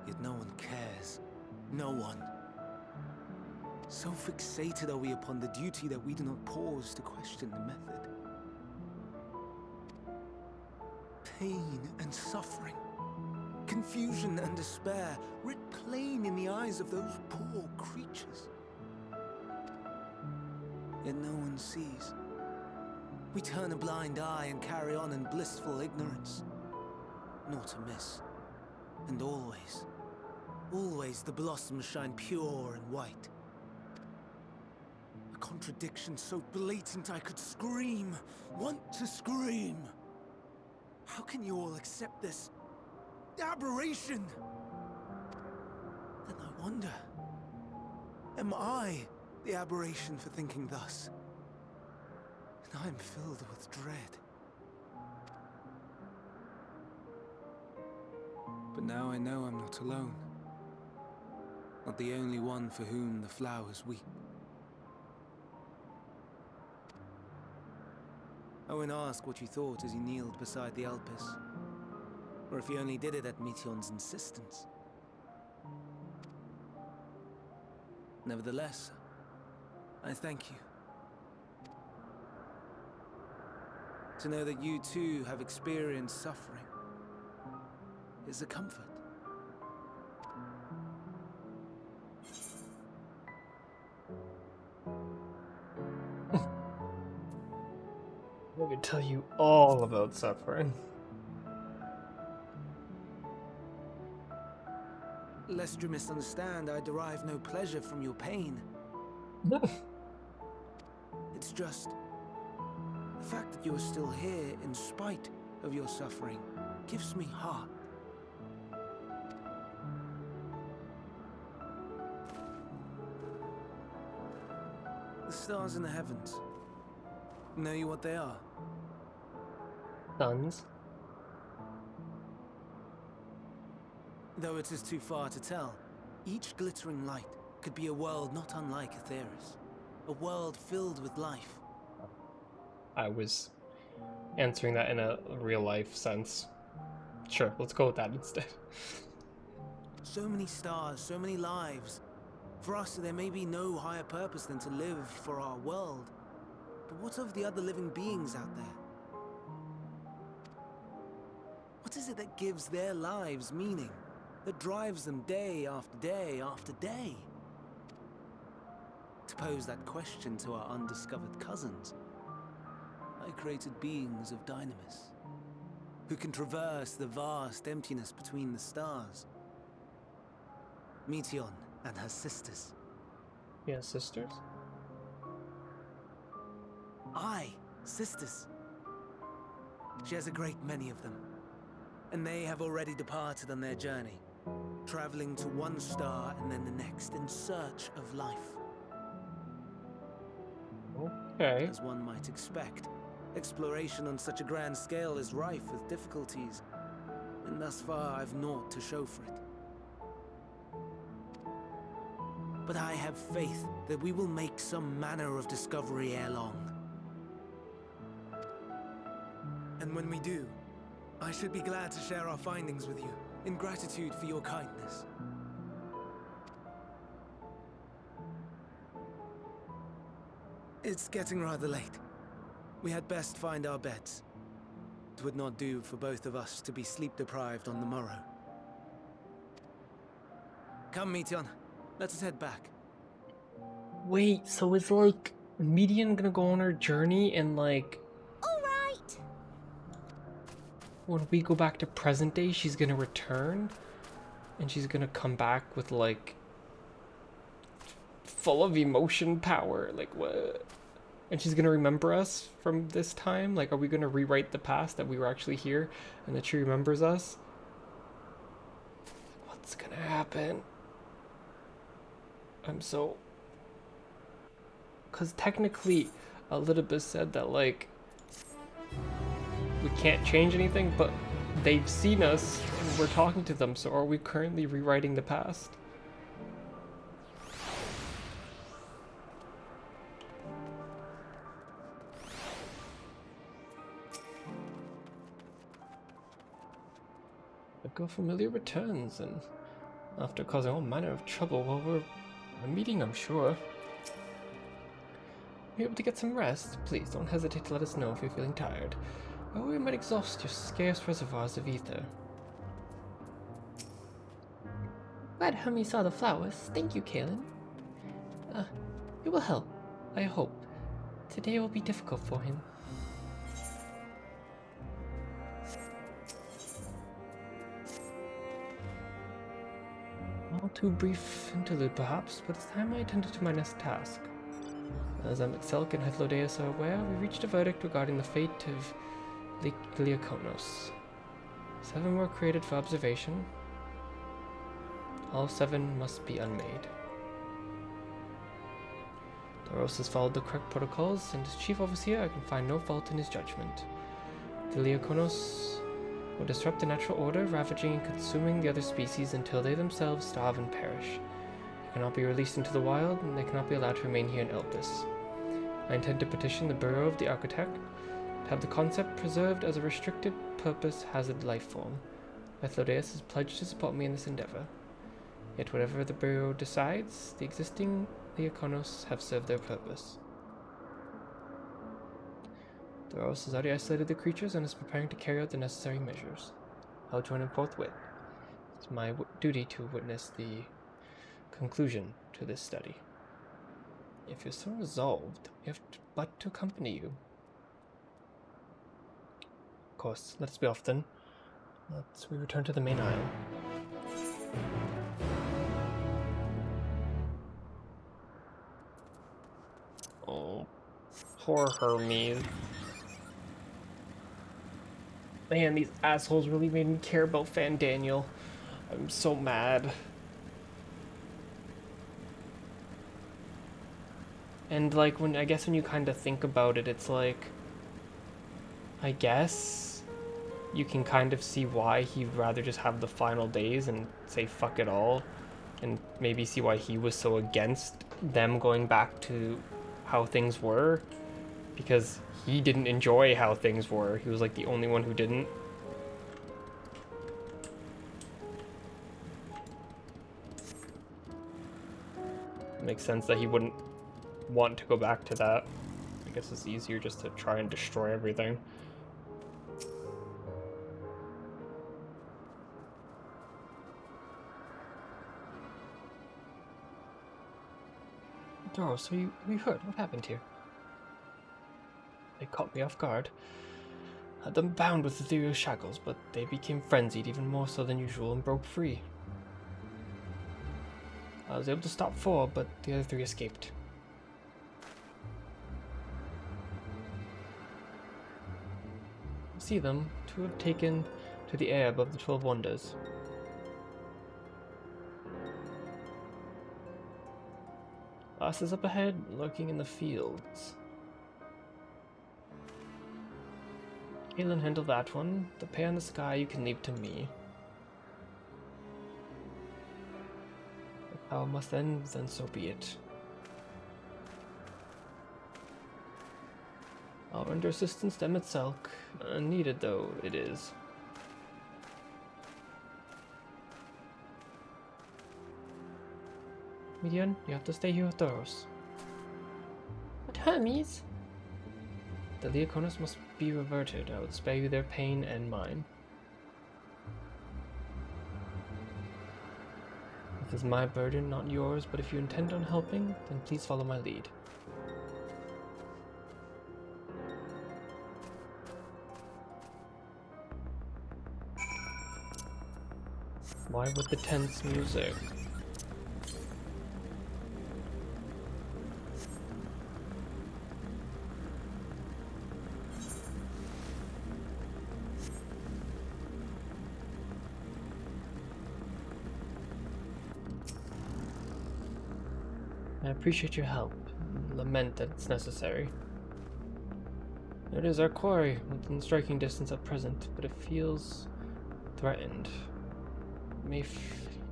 Yet no one cares. No one. So fixated are we upon the duty that we do not pause to question the method. Pain and suffering, confusion and despair, writ plain in the eyes of those poor creatures. Yet no one sees. We turn a blind eye and carry on in blissful ignorance. Not amiss. And always, always the blossoms shine pure and white. A contradiction so blatant I could scream, want to scream. How can you all accept this aberration? Then I wonder, am I the aberration for thinking thus? And I am filled with dread. But now I know I'm not alone. Not the only one for whom the flowers weep. I won't ask what you thought as you kneeled beside the Alpes, or if you only did it at Meteon's insistence. Nevertheless, I thank you. To know that you too have experienced suffering is a comfort. Let me tell you all about suffering. Lest you misunderstand, I derive no pleasure from your pain. It's just the fact that you are still here in spite of your suffering gives me heart. The stars in the heavens. Know you what they are? Suns. Though it is too far to tell, each glittering light could be a world not unlike Aetheris. A world filled with life. I was answering that in a real-life sense. Sure, let's go with that instead. So many stars, so many lives. For us, there may be no higher purpose than to live for our world. But what of the other living beings out there? What is it that gives their lives meaning? That drives them day after day after day? To pose that question to our undiscovered cousins, I created beings of Dynamis, who can traverse the vast emptiness between the stars. Meteon and her sisters. Yeah, sisters? Aye, sisters. She has a great many of them, and they have already departed on their journey, traveling to one star and then the next in search of life. Okay. As one might expect, exploration on such a grand scale is rife with difficulties, and thus far I've naught to show for it. But I have faith that we will make some manner of discovery ere long. And when we do, I should be glad to share our findings with you, in gratitude for your kindness. It's getting rather late. We had best find our beds. It would not do for both of us to be sleep-deprived on the morrow. Come, Meteon. Let us head back. Wait, so is like Median gonna go on her journey and like Alright! when we go back to present day she's gonna return and she's gonna come back with like full of emotion power, like what? And she's gonna remember us from this time? Like, are we gonna rewrite the past that we were actually here and that she remembers us? What's gonna happen? I'm so... Because technically, Elidibus said that, like, we can't change anything, but they've seen us and we're talking to them, so are we currently rewriting the past? The girl familiar returns, and after causing all manner of trouble while we're meeting, I'm sure. Are you able to get some rest? Please don't hesitate to let us know if you're feeling tired, or we might exhaust your scarce reservoirs of ether. Glad Hermes saw the flowers. Thank you, Kaelin. It will help, I hope. Today will be difficult for him. All too brief interlude, perhaps, but it's time I attended to my next task. As Amixelk and Hythlodaeus are aware, we reached a verdict regarding the fate of Liakonos. 7 were created for observation. All 7 must be unmade. Doros has followed the correct protocols, and as chief overseer, I can find no fault in his judgment. The Liakonos will disrupt the natural order, ravaging and consuming the other species until they themselves starve and perish. They cannot be released into the wild, and they cannot be allowed to remain here in Elpis. I intend to petition the Bureau of the Architect To have the concept preserved as a restricted purpose hazard life form. Methodius has pledged to support me in this endeavor. Yet whatever the Bureau decides, the existing Leoconos have served their purpose. Thoros has already isolated the creatures and is preparing to carry out the necessary measures. I'll join him forthwith. It's my duty to witness the conclusion to this study. If you're so resolved, we have but to accompany you. Of course, let us be off then. We return to the main isle. Oh, poor Hermes. Man, these assholes really made me care about Fandaniel. I'm so mad. And like when you kind of think about it, it's like, I guess you can kind of see why he'd rather just have the final days and say fuck it all, and maybe see why he was so against them going back to how things were, because he didn't enjoy how things were. He was like the only one who didn't. It makes sense that he wouldn't want to go back to that. I guess it's easier just to try and destroy everything. Oh, so you heard what happened here? They caught me off guard. Had them bound with ethereal shackles, but they became frenzied even more so than usual and broke free. I was able to stop 4, but the other 3 escaped. I see them to have taken to the air above the 12 Wonders. Last is up ahead, lurking in the fields. Aelin, handle that one. The pair in the sky you can leave to me. If power must end, then so be it. I'll render assistance to Emetzelk. Needed though it is. Midian, you have to stay here with Thoros. But Hermes? The Leoconos must be reverted. I would spare you their pain and mine. This is my burden, not yours, but if you intend on helping, then please follow my lead. Why with the tense music? I appreciate your help, and lament that it's necessary. It is our quarry, within striking distance at present, but it feels threatened. It may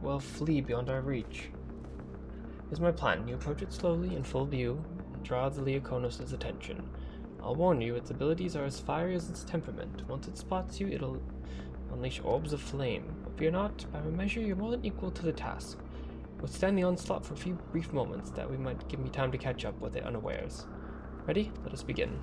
well flee beyond our reach. Here's my plan. You approach it slowly, in full view, and draw the Leoconos' attention. I'll warn you, its abilities are as fiery as its temperament. Once it spots you, it'll unleash orbs of flame. But fear not, by my measure, you're more than equal to the task. Withstand the onslaught for a few brief moments that we might give me time to catch up with it unawares. Ready? Let us begin.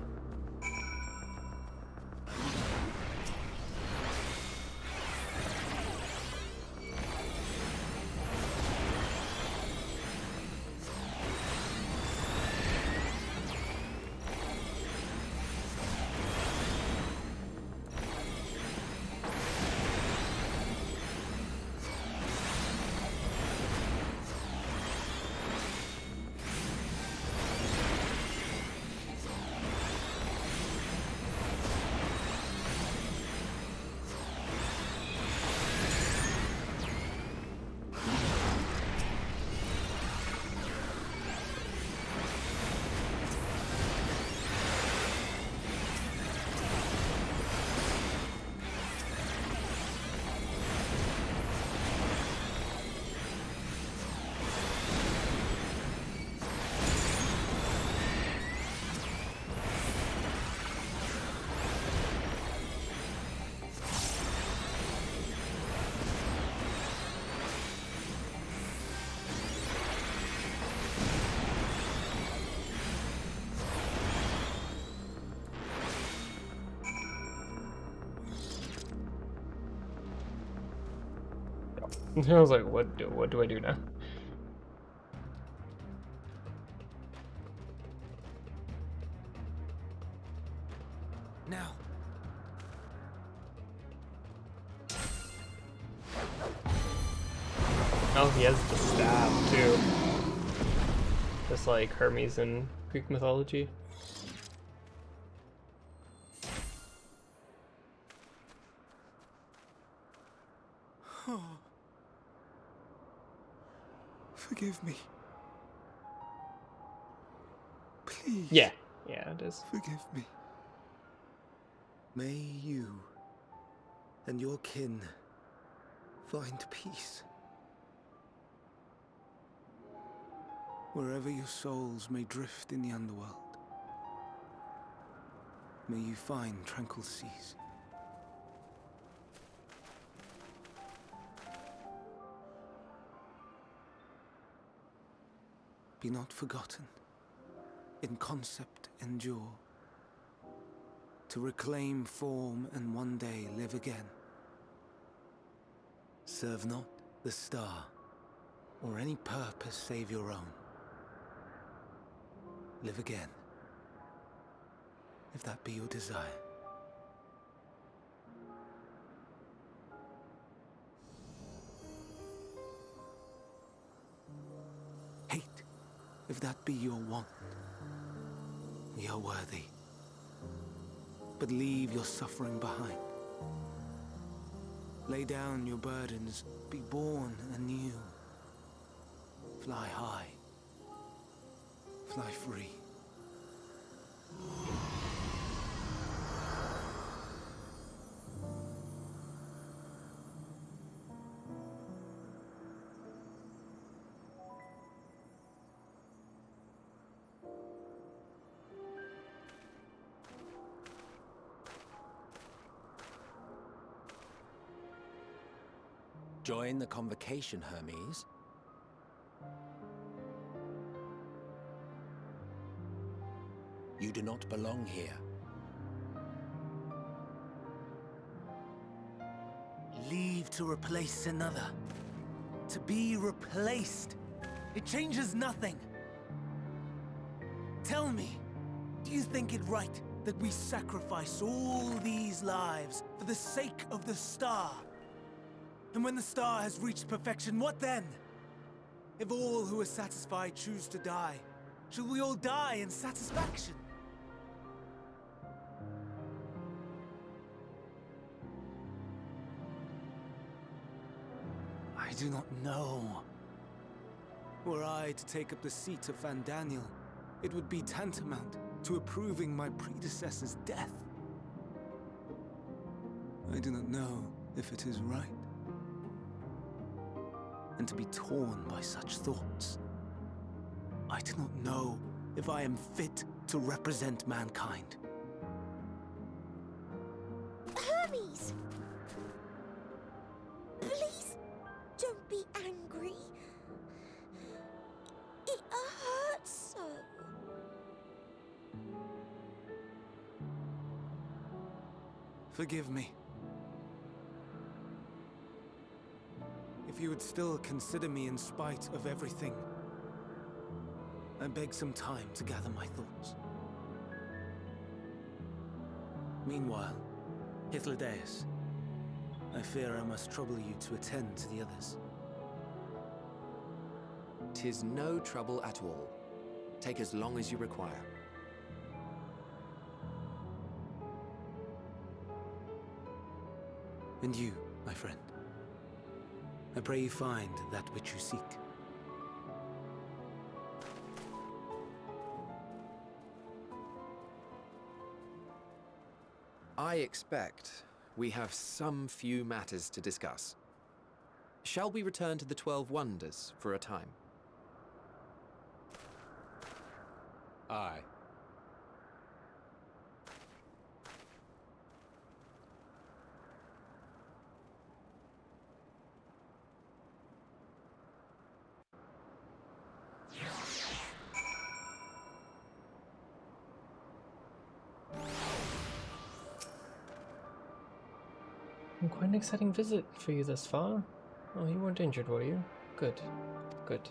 I was like, what do I do now? Now. Oh, he has the staff too. Just like Hermes in Greek mythology. Oh. Forgive me. Please. Yeah, it is. Forgive me. May you and your kin find peace. Wherever your souls may drift in the underworld, may you find tranquil seas. Be not forgotten, in concept endure, to reclaim form and one day live again. Serve not the star, or any purpose save your own. Live again, if that be your desire. Hate, if that be your want. We are worthy. But leave your suffering behind. Lay down your burdens, be born anew. Fly high, fly free. Join the convocation, Hermes. You do not belong here. Leave to replace another. To be replaced. It changes nothing. Tell me, do you think it right that we sacrifice all these lives for the sake of the star? And when the star has reached perfection, what then? If all who are satisfied choose to die, shall we all die in satisfaction? I do not know. Were I to take up the seat of Fandaniel, it would be tantamount to approving my predecessor's death. I do not know if it is right. And to be torn by such thoughts, I do not know if I am fit to represent mankind. Hermes! Please don't be angry. It hurts so. Forgive me. If you would still consider me in spite of everything, I beg some time to gather my thoughts. Meanwhile, Hythlodaeus, I fear I must trouble you to attend to the others. 'Tis no trouble at all. Take as long as you require. And you, my friend, I pray you find that which you seek. I expect we have some few matters to discuss. Shall we return to the 12 Wonders for a time? Aye. Quite an exciting visit for you thus far. Oh, you weren't injured, were you? Good. Good.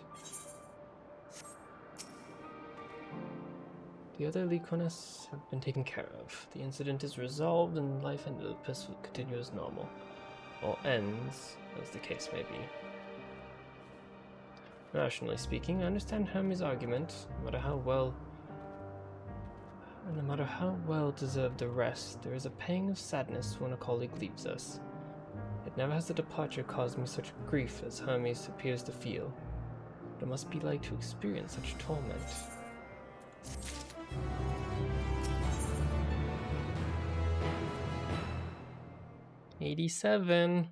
The other Lyconis have been taken care of. The incident is resolved and life in Elpis will continue as normal. Or ends, as the case may be. Rationally speaking, I understand Hermes' argument. No matter how well deserved the rest, there is a pang of sadness when a colleague leaves us. Yet never has the departure caused me such grief as Hermes appears to feel. What it must be like to experience such torment. 87.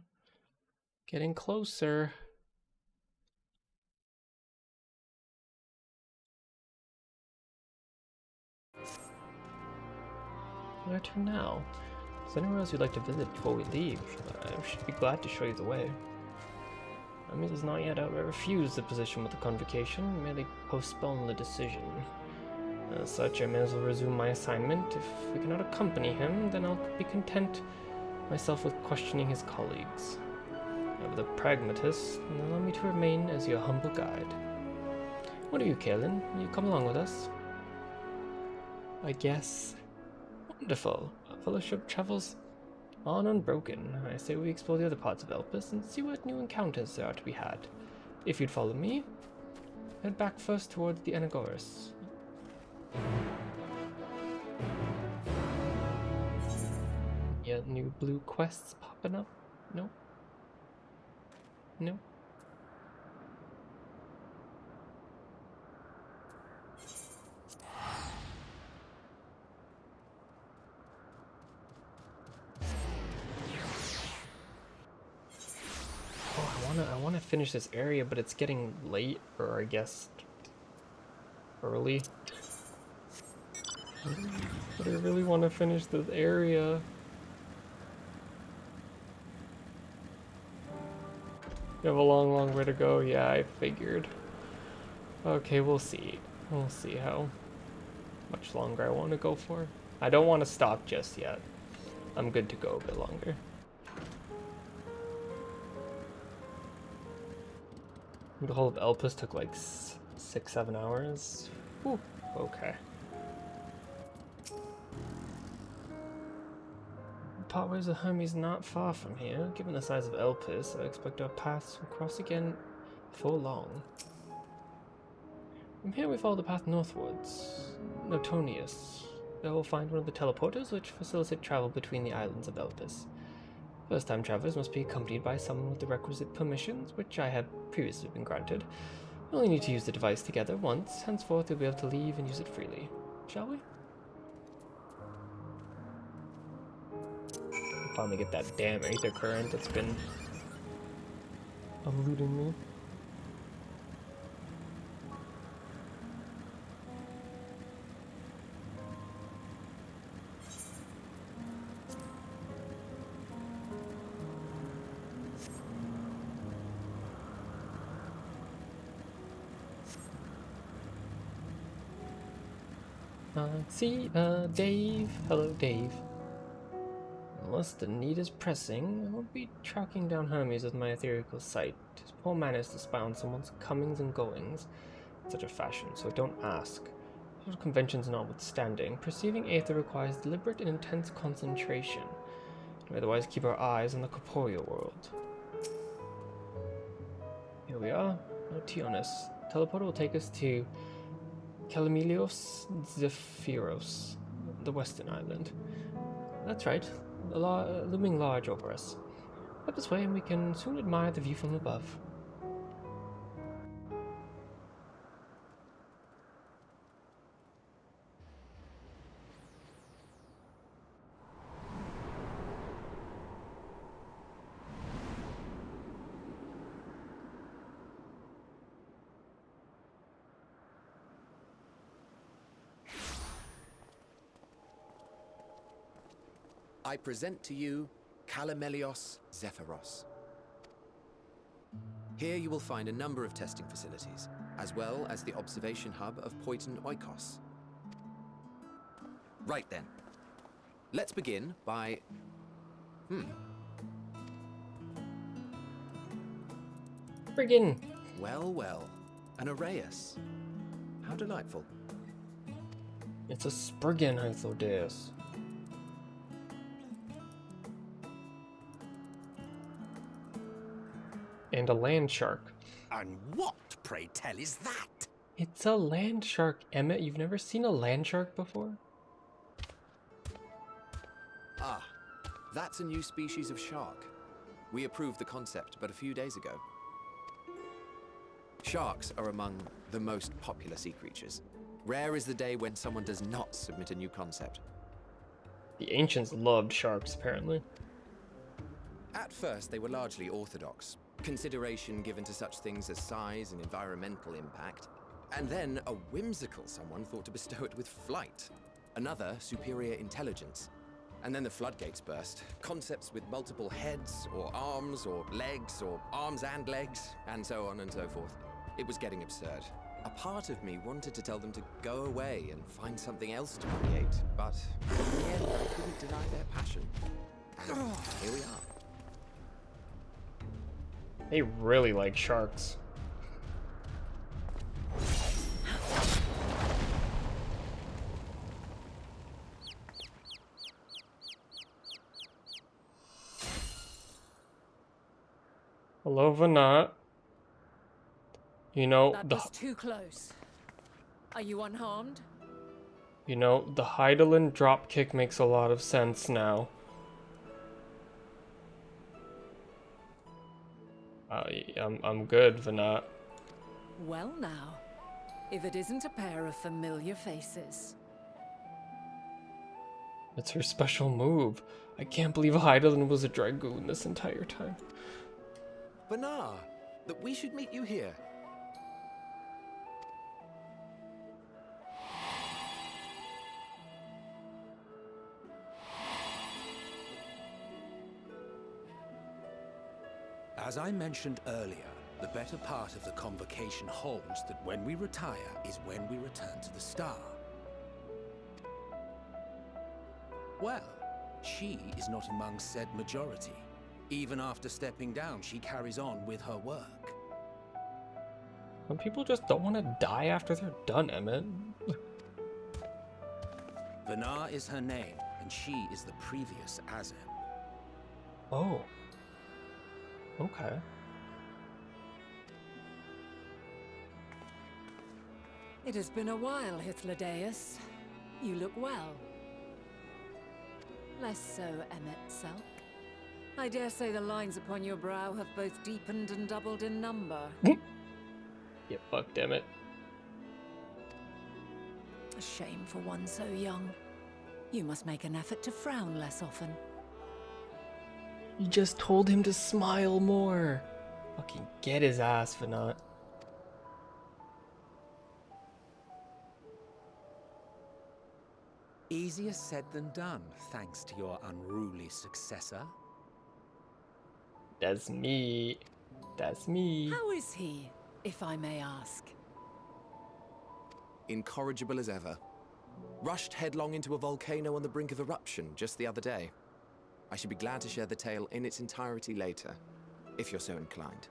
Getting closer. Where to now? Is there anywhere else you'd like to visit before we leave? I should be glad to show you the way. Hermes has not yet outright refused the position with the convocation, merely postponed the decision. As such, I may as well resume my assignment. If we cannot accompany him, then I'll be content myself with questioning his colleagues. However, the pragmatist, allow me to remain as your humble guide. What are you, Kaelin? Will you come along with us? I guess. Wonderful. Our fellowship travels on unbroken. I say we explore the other parts of Elpis and see what new encounters there are to be had. If you'd follow me, head back first towards the Anagoras. Yeah, new blue quests popping up? No? No? Oh, I wanna finish this area, but it's getting late, or I guess early. But I really want to finish this area. You have a long, long way to go. Yeah, I figured. Okay, we'll see. We'll see how much longer I want to go for. I don't want to stop just yet. I'm good to go a bit longer. The whole of Elpis took like 6-7 hours. Whew, okay. Partways of Hermes not far from here. Given the size of Elpis, I expect our paths will cross again before long. From here we follow the path northwards. Notonius. There we'll find one of the teleporters which facilitate travel between the islands of Elpis. First-time travelers must be accompanied by someone with the requisite permissions, which I have previously been granted. We only need to use the device together once. Henceforth you'll be able to leave and use it freely. Shall we? Finally get that damn aether current that's been eluding me. See, Dave. Hello, Dave. Unless the need is pressing, I won't be tracking down Hermes with my etherical sight. His poor manners to spy on someone's comings and goings in such a fashion, so don't ask. Social conventions notwithstanding, perceiving aether requires deliberate and intense concentration. We otherwise keep our eyes on the corporeal world. Here we are, Notionis. Teleporter will take us to Kalimelios Zephyros, the western island. That's right, looming large over us. Up this way and we can soon admire the view from above. I present to you Kalimelios Zephyros. Here you will find a number of testing facilities, as well as the observation hub of Poiton Oikos. Right then. Let's begin by... Friggin'. Well, well. An Arrayus. How delightful. It's a Spriggan Hythodeus. And a land shark. And what, pray tell, is that? It's a land shark, Emmett. You've never seen a land shark before? Ah, that's a new species of shark. We approved the concept but a few days ago. Sharks are among the most popular sea creatures. Rare is the day when someone does not submit a new concept. The ancients loved sharks, apparently. At first, they were largely orthodox. Consideration given to such things as size and environmental impact. And then a whimsical someone thought to bestow it with flight. Another, superior intelligence. And then the floodgates burst. Concepts with multiple heads, or arms and legs, and so on and so forth. It was getting absurd. A part of me wanted to tell them to go away and find something else to create, but in the end, I couldn't deny their passion. And here we are. They really like sharks. Hello, Vanat. You know, That was too close. Are you unharmed? You know, the Heidelin dropkick makes a lot of sense now. I'm good, Vanat. Well now, if it isn't a pair of familiar faces. It's her special move. I can't believe Heidelin was a dragoon this entire time. Banar, that we should meet you here. As I mentioned earlier, the better part of the convocation holds that when we retire is when we return to the star. Well, she is not among said majority. Even after stepping down, she carries on with her work. Some people just don't want to die after they're done, Emmett. Vanar is her name, and she is the previous Azem. Oh. Okay. It has been a while, Hythlodaeus. You look well. Less so, Emmett Selk. I dare say the lines upon your brow have both deepened and doubled in number. Get fucked, Emmett. A shame for one so young. You must make an effort to frown less often. You just told him to smile more. Fucking get his ass, Vanat. Easier said than done, thanks to your unruly successor. That's me. That's me. How is he, if I may ask? Incorrigible as ever. Rushed headlong into a volcano on the brink of eruption just the other day. I should be glad to share the tale in its entirety later, if you're so inclined.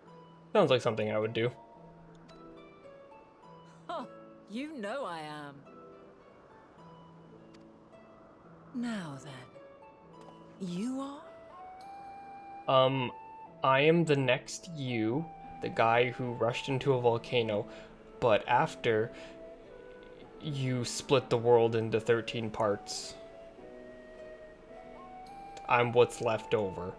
Sounds like something I would do. Oh, you know I am. Now then, you are? I am the next you, the guy who rushed into a volcano, but after you split the world into 13 parts. I'm what's left over.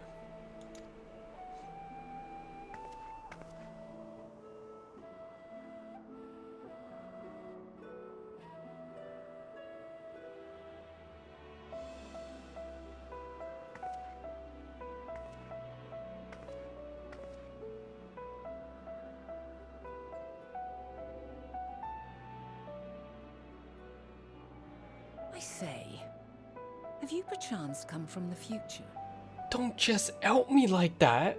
I say, have you perchance come from the future? Don't just out me like that.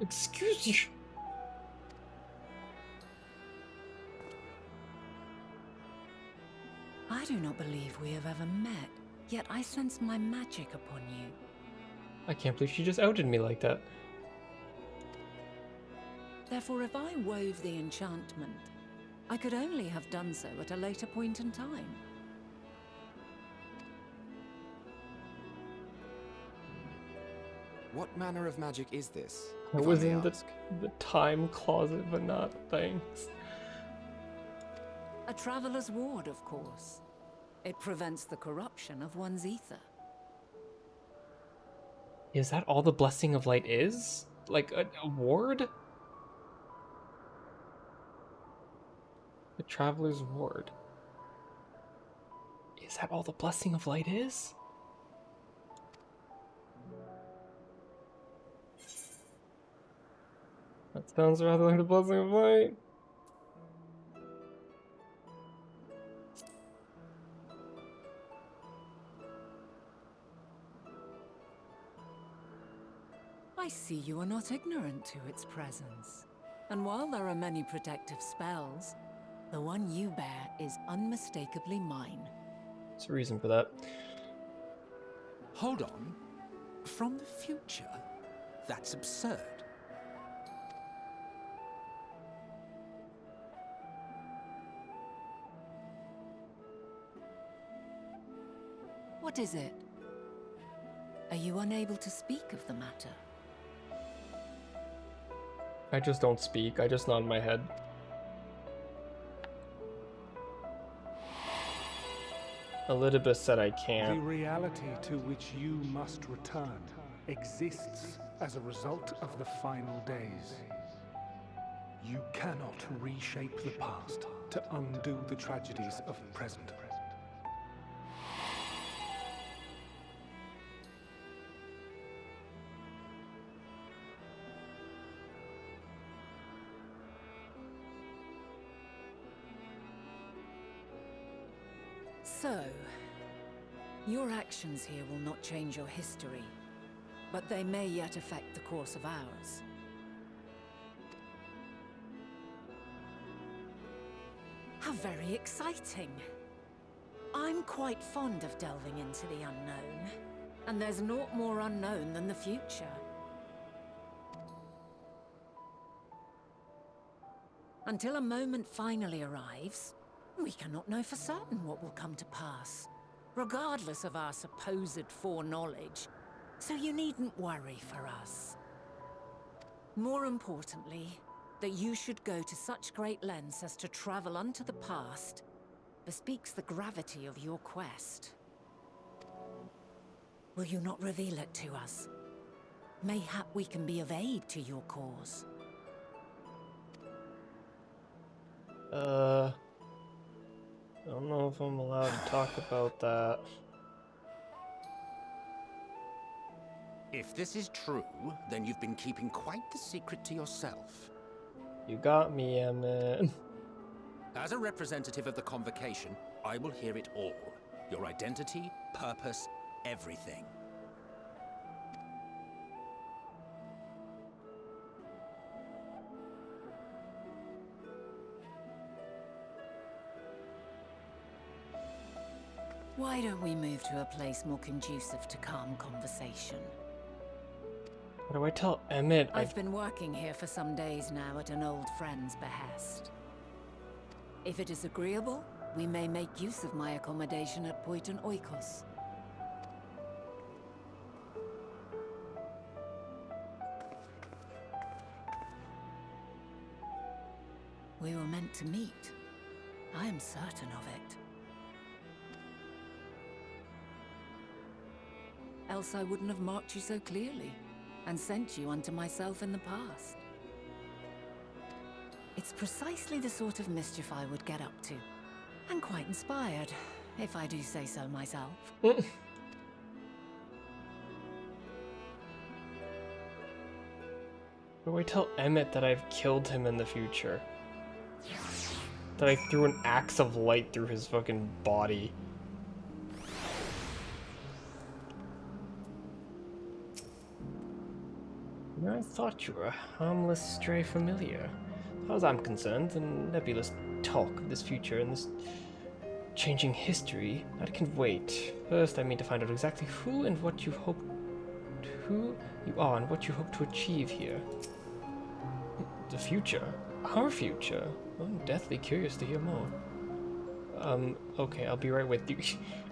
Excuse you. I do not believe we have ever met, yet I sense my magic upon you. I can't believe she just outed me like that. Therefore, if I wove the enchantment, I could only have done so at a later point in time. What manner of magic is this? It was in the time closet, but not thanks. A traveler's ward, of course. It prevents the corruption of one's ether. Is that all the Blessing of Light is? Like a ward? The Traveler's Ward. Is that all the Blessing of Light is? That sounds rather like the Blessing of Light. I see you are not ignorant to its presence. And while there are many protective spells, the one you bear is unmistakably mine. There's a reason for that. Hold on. From the future? That's absurd. What is it? Are you unable to speak of the matter? I just don't speak, I just nod my head. Elidibus said I The can't. reality to which you must return exists as a result of the final days. You cannot reshape the past to undo the tragedies of the present. So, your actions here will not change your history, but they may yet affect the course of ours. How very exciting! I'm quite fond of delving into the unknown, and there's naught more unknown than the future. Until a moment finally arrives, we cannot know for certain what will come to pass, regardless of our supposed foreknowledge, so you needn't worry for us. More importantly, that you should go to such great lengths as to travel unto the past bespeaks the gravity of your quest. Will you not reveal it to us? Mayhap we can be of aid to your cause. I don't know if I'm allowed to talk about that. If this is true, then you've been keeping quite the secret to yourself. You got me, Emmett. As a representative of the Convocation, I will hear it all. Your identity, purpose, everything. Why don't we move to a place more conducive to calm conversation? What do I tell Emmett? I've been working here for some days now at an old friend's behest. If it is agreeable, we may make use of my accommodation at Poiton Oikos. We were meant to meet. I am certain of it. Else I wouldn't have marked you so clearly, and sent you unto myself in the past. It's precisely the sort of mischief I would get up to, and quite inspired, if I do say so myself. What do I tell Emmett that I've killed him in the future? That I threw an axe of light through his fucking body. I thought you were a harmless stray familiar. As far as I'm concerned, the nebulous talk of this future and this changing history, I can wait. First, I mean to find out exactly who and what you hope who you are and what you hope to achieve here. The future? Our future? I'm deathly curious to hear more. Okay, I'll be right with you.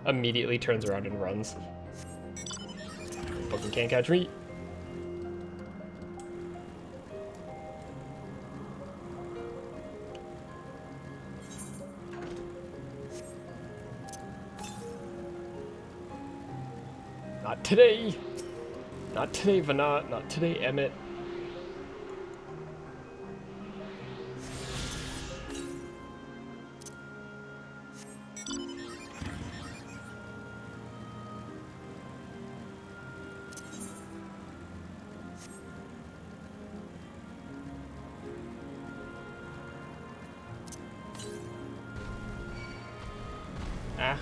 Immediately turns around and runs. Fucking can't catch me. Not today! Not today, Vanat. Not today, Emmett. Ah.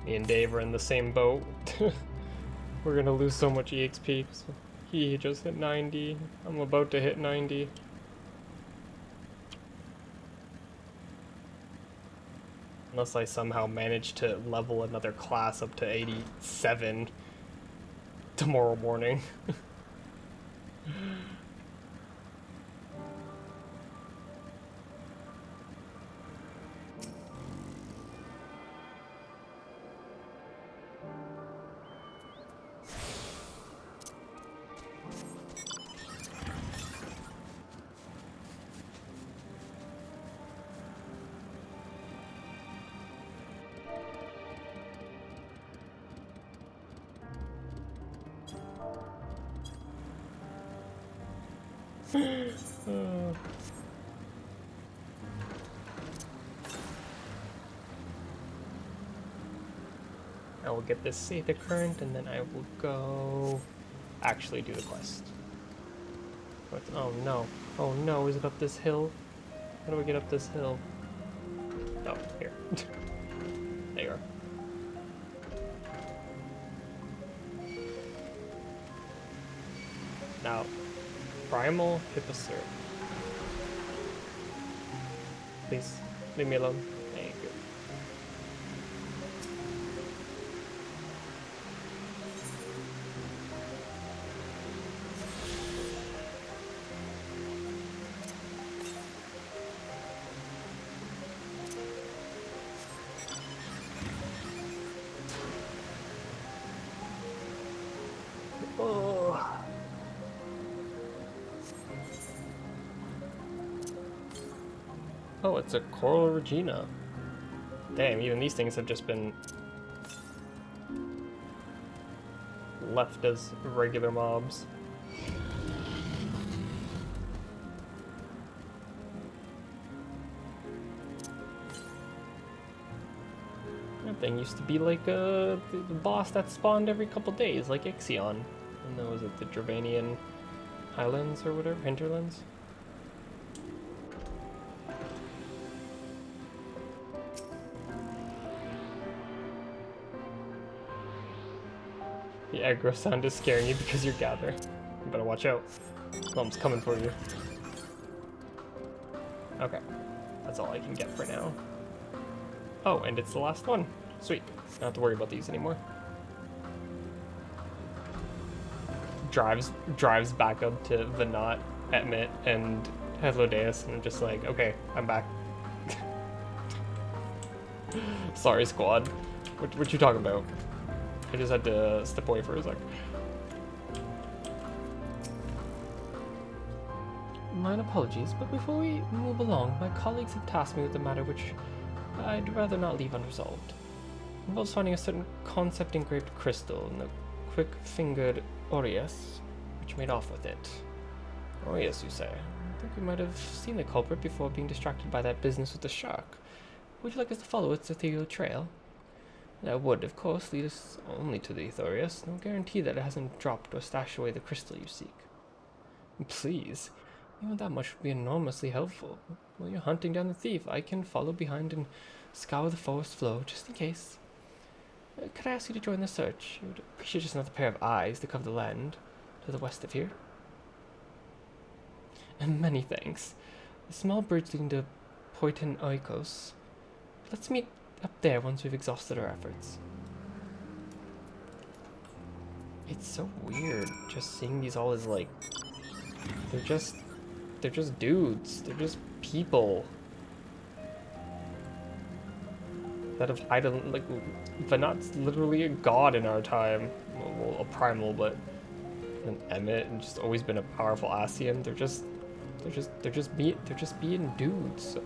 Me and Dave are in the same boat. We're gonna lose so much EXP. He just hit 90. I'm about to hit 90. Unless I somehow manage to level another class up to 87 tomorrow morning. I will get this Sather current and then I will go actually do the quest. But, oh no. Oh no, is it up this hill? How do I get up this hill? Oh, here. There you are. Now, Primal Hipposyrup. Please, leave me alone. Thank you. Oh. Oh, it's a Coral Regina. Damn, even these things have just been left as regular mobs. That thing used to be like the boss that spawned every couple days, like Ixion. And then was it the Dravanian Highlands or whatever? Hinterlands? The aggro sound is scaring you because you're gathering. You better watch out. Mom's coming for you. Okay. That's all I can get for now. Oh, and it's the last one. Sweet. Don't have to worry about these anymore. Drives back up to Vanat, Etmit, and Hedlodeus, and I'm just like, okay, I'm back. Sorry, squad. What you talking about? I just had to step away for a sec. Mine apologies, but before we move along, my colleagues have tasked me with a matter which I'd rather not leave unresolved. It involves finding a certain concept engraved crystal and the quick-fingered Aureus, which made off with it. Aureus, you say? I think we might have seen the culprit before being distracted by that business with the shark. Would you like us to follow its ethereal trail? That would, of course, lead us only to the Aureus. No guarantee that it hasn't dropped or stashed away the crystal you seek. Please. Even that much would be enormously helpful. While you're hunting down the thief, I can follow behind and scour the forest floor, just in case. Could I ask you to join the search? I would appreciate just another pair of eyes to cover the land to the west of here. And many thanks. The small bridge leading to Poitin Oikos. Let's meet up there once we've exhausted our efforts. It's so weird just seeing these all as like they're just dudes. They're just people that have idol like Vanat's literally a god in our time. Well, a primal, but an Emmet and just always been a powerful Asian. They're just being dudes.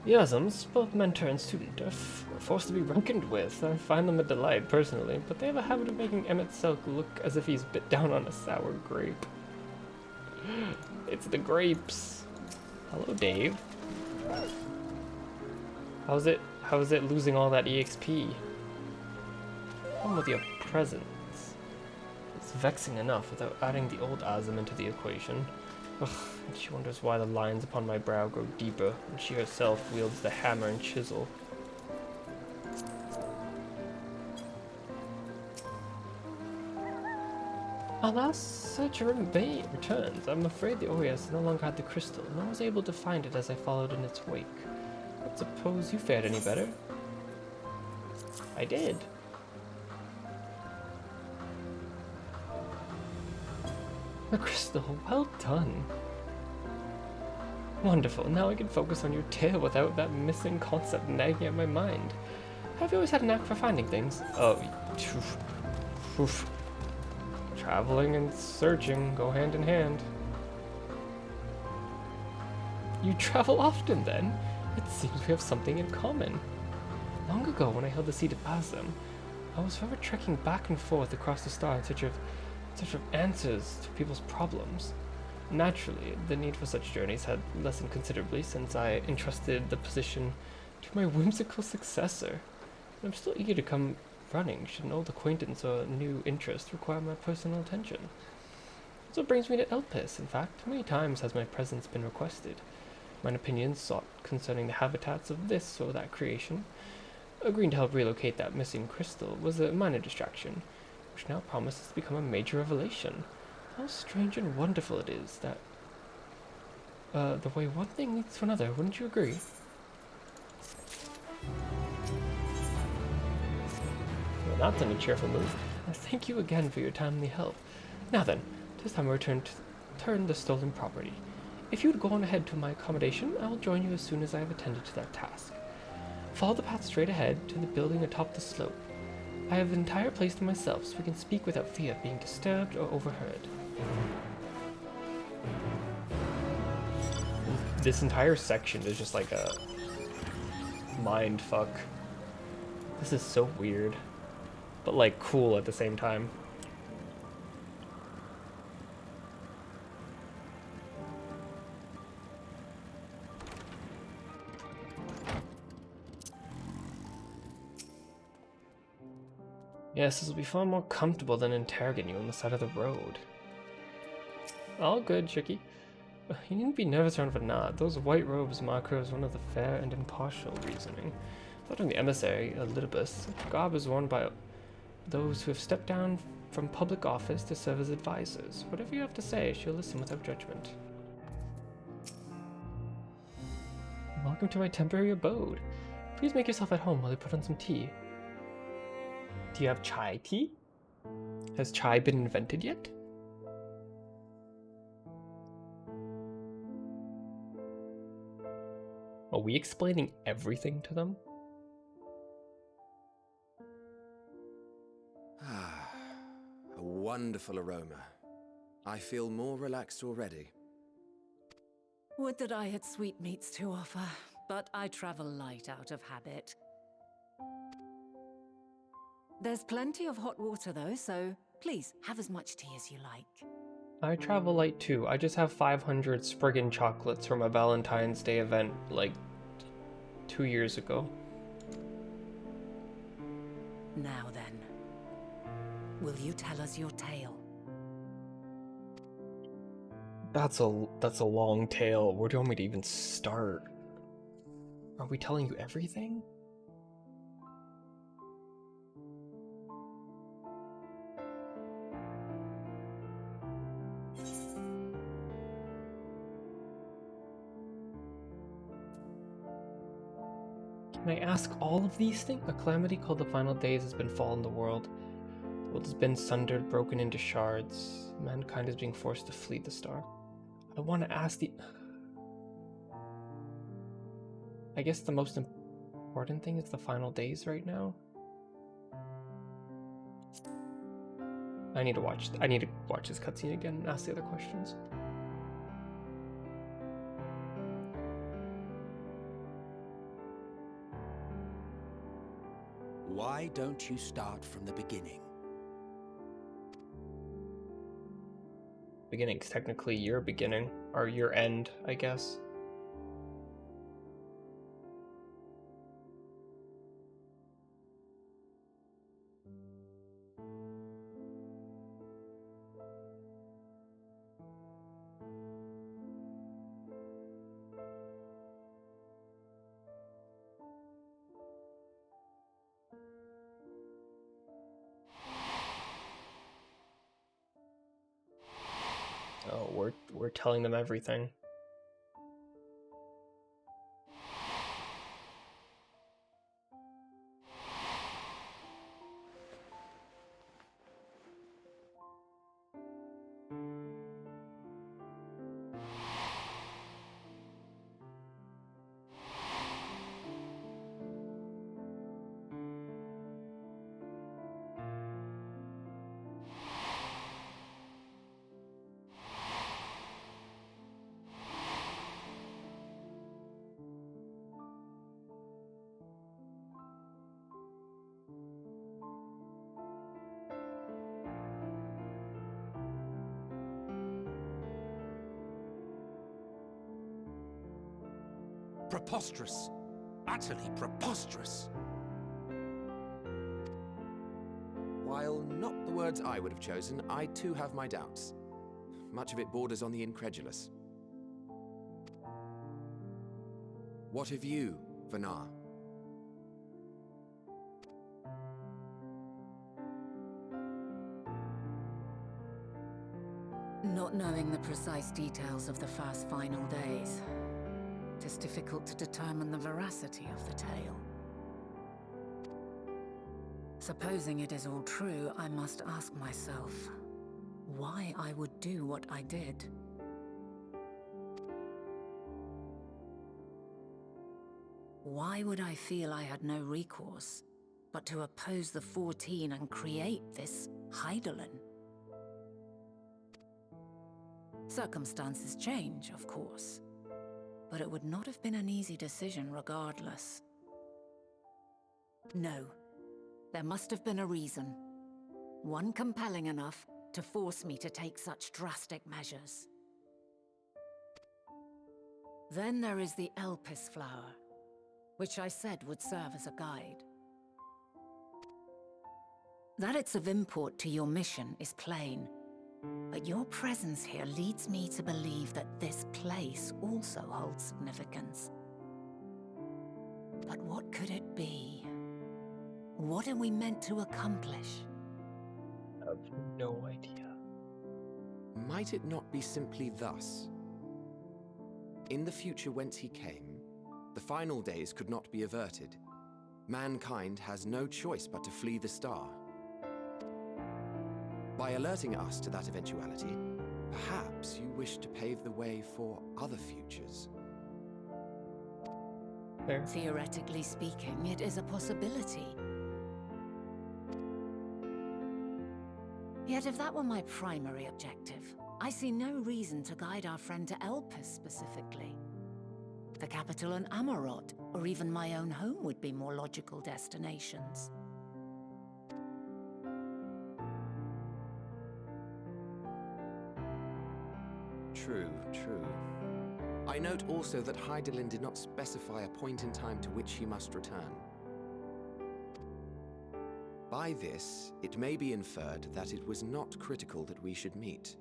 Yasms, both mentor and student, are forced to be reckoned with. I find them a delight, personally, but they have a habit of making Emmett Selk look as if he's bit down on a sour grape. It's the grapes. Hello, Dave. How's it losing all that EXP? Come with your presence. It's vexing enough without adding the old Azim into the equation. Ugh, and she wonders why the lines upon my brow grow deeper, and she herself wields the hammer and chisel. Alas, searcher in vain returns. I'm afraid the Aureus no longer had the crystal, nor was able to find it as I followed in its wake. But suppose you fared any better? I did. The crystal, well done. Wonderful, now I can focus on your tale without that missing concept nagging at my mind. Have you always had a knack for finding things? Oh, oof. Traveling and searching go hand in hand. You travel often then? It seems we have something in common. Long ago, when I held the seat of Azim, I was forever trekking back and forth across the star in search of answers to people's problems. Naturally, the need for such journeys had lessened considerably since I entrusted the position to my whimsical successor. But I'm still eager to come running should an old acquaintance or new interest require my personal attention. So it brings me to Elpis. In fact, many times has my presence been requested, mine opinions sought concerning the habitats of this or that creation. Agreeing to help relocate that missing crystal was a minor distraction, which now promises to become a major revelation. How strange and wonderful it is that the way one thing leads to another, wouldn't you agree? Well, that's in a cheerful mood. Thank you again for your timely help. Now then, 'tis time I return the stolen property. If you would go on ahead to my accommodation, I will join you as soon as I have attended to that task. Follow the path straight ahead to the building atop the slope. I have the entire place to myself, so we can speak without fear of being disturbed or overheard. This entire section is just like a mind fuck. This is so weird, but like cool at the same time. Yes, this will be far more comfortable than interrogating you on the side of the road. All good, Chicky. You needn't be nervous around Vanad. Those white robes mark her as one of the fair and impartial reasoning. Following the emissary, Elidibus, garb is worn by those who have stepped down from public office to serve as advisors. Whatever you have to say, she'll listen without judgment. Welcome to my temporary abode. Please make yourself at home while I put on some tea. Do you have chai tea? Has chai been invented yet? Are we explaining everything to them? Ah, a wonderful aroma. I feel more relaxed already. Would that I had sweetmeats to offer, but I travel light out of habit. There's plenty of hot water though, so please have as much tea as you like. I travel light too. I just have 500 Spriggan chocolates from a Valentine's Day event like 2 years ago. Now then, will you tell us your tale? That's a long tale. Where do you want me to even start? Are we telling you everything? Can I ask all of these things? A calamity called the Final Days has befallen the world. The world has been sundered, broken into shards. Mankind is being forced to flee the star. I want to ask the... I guess the most important thing is the Final Days right now. I need to watch this cutscene again and ask the other questions. Why don't you start from the beginning? Beginning's technically your beginning, or your end, I guess. Oh, we're telling them everything. Preposterous. Utterly preposterous. While not the words I would have chosen, I too have my doubts. Much of it borders on the incredulous. What of you, Vanar? Not knowing the precise details of the first final days, it is difficult to determine the veracity of the tale. Supposing it is all true, I must ask myself why I would do what I did. Why would I feel I had no recourse but to oppose the 14 and create this Hydaelyn? Circumstances change, of course, but it would not have been an easy decision regardless. No, there must have been a reason. One compelling enough to force me to take such drastic measures. Then there is the Elpis flower, which I said would serve as a guide. That it's of import to your mission is plain. But your presence here leads me to believe that this place also holds significance. But what could it be? What are we meant to accomplish? I have no idea. Might it not be simply thus? In the future whence he came, the final days could not be averted. Mankind has no choice but to flee the star. By alerting us to that eventuality, perhaps you wish to pave the way for other futures. Fair. Theoretically speaking, it is a possibility. Yet if that were my primary objective, I see no reason to guide our friend to Elpis specifically. The capital and Amarot, or even my own home would be more logical destinations. True, true. I note also that Hydaelyn did not specify a point in time to which he must return. By this, it may be inferred that it was not critical that we should meet.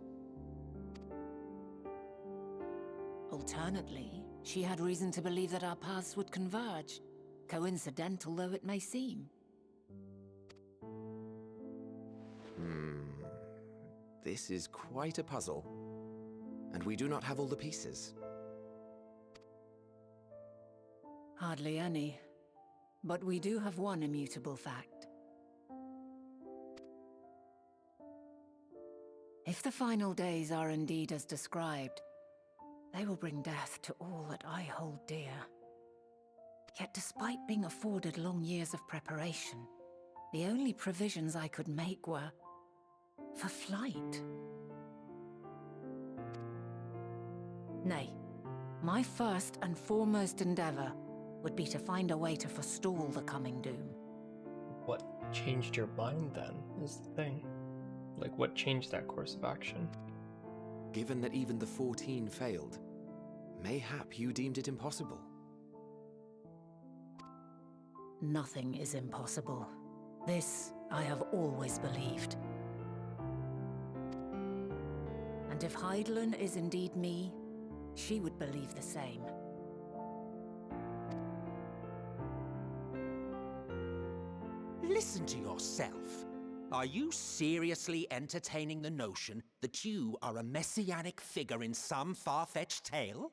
Alternately, she had reason to believe that our paths would converge, coincidental though it may seem. This is quite a puzzle, and we do not have all the pieces. Hardly any. But we do have one immutable fact. If the final days are indeed as described, they will bring death to all that I hold dear. Yet despite being afforded long years of preparation, the only provisions I could make were for flight. Nay, my first and foremost endeavor would be to find a way to forestall the coming doom. What changed your mind then, is the thing. Like, what changed that course of action? Given that even the 14 failed, mayhap you deemed it impossible. Nothing is impossible. This I have always believed. And if Hydaelyn is indeed me, she would believe the same. Listen to yourself. Are you seriously entertaining the notion that you are a messianic figure in some far-fetched tale?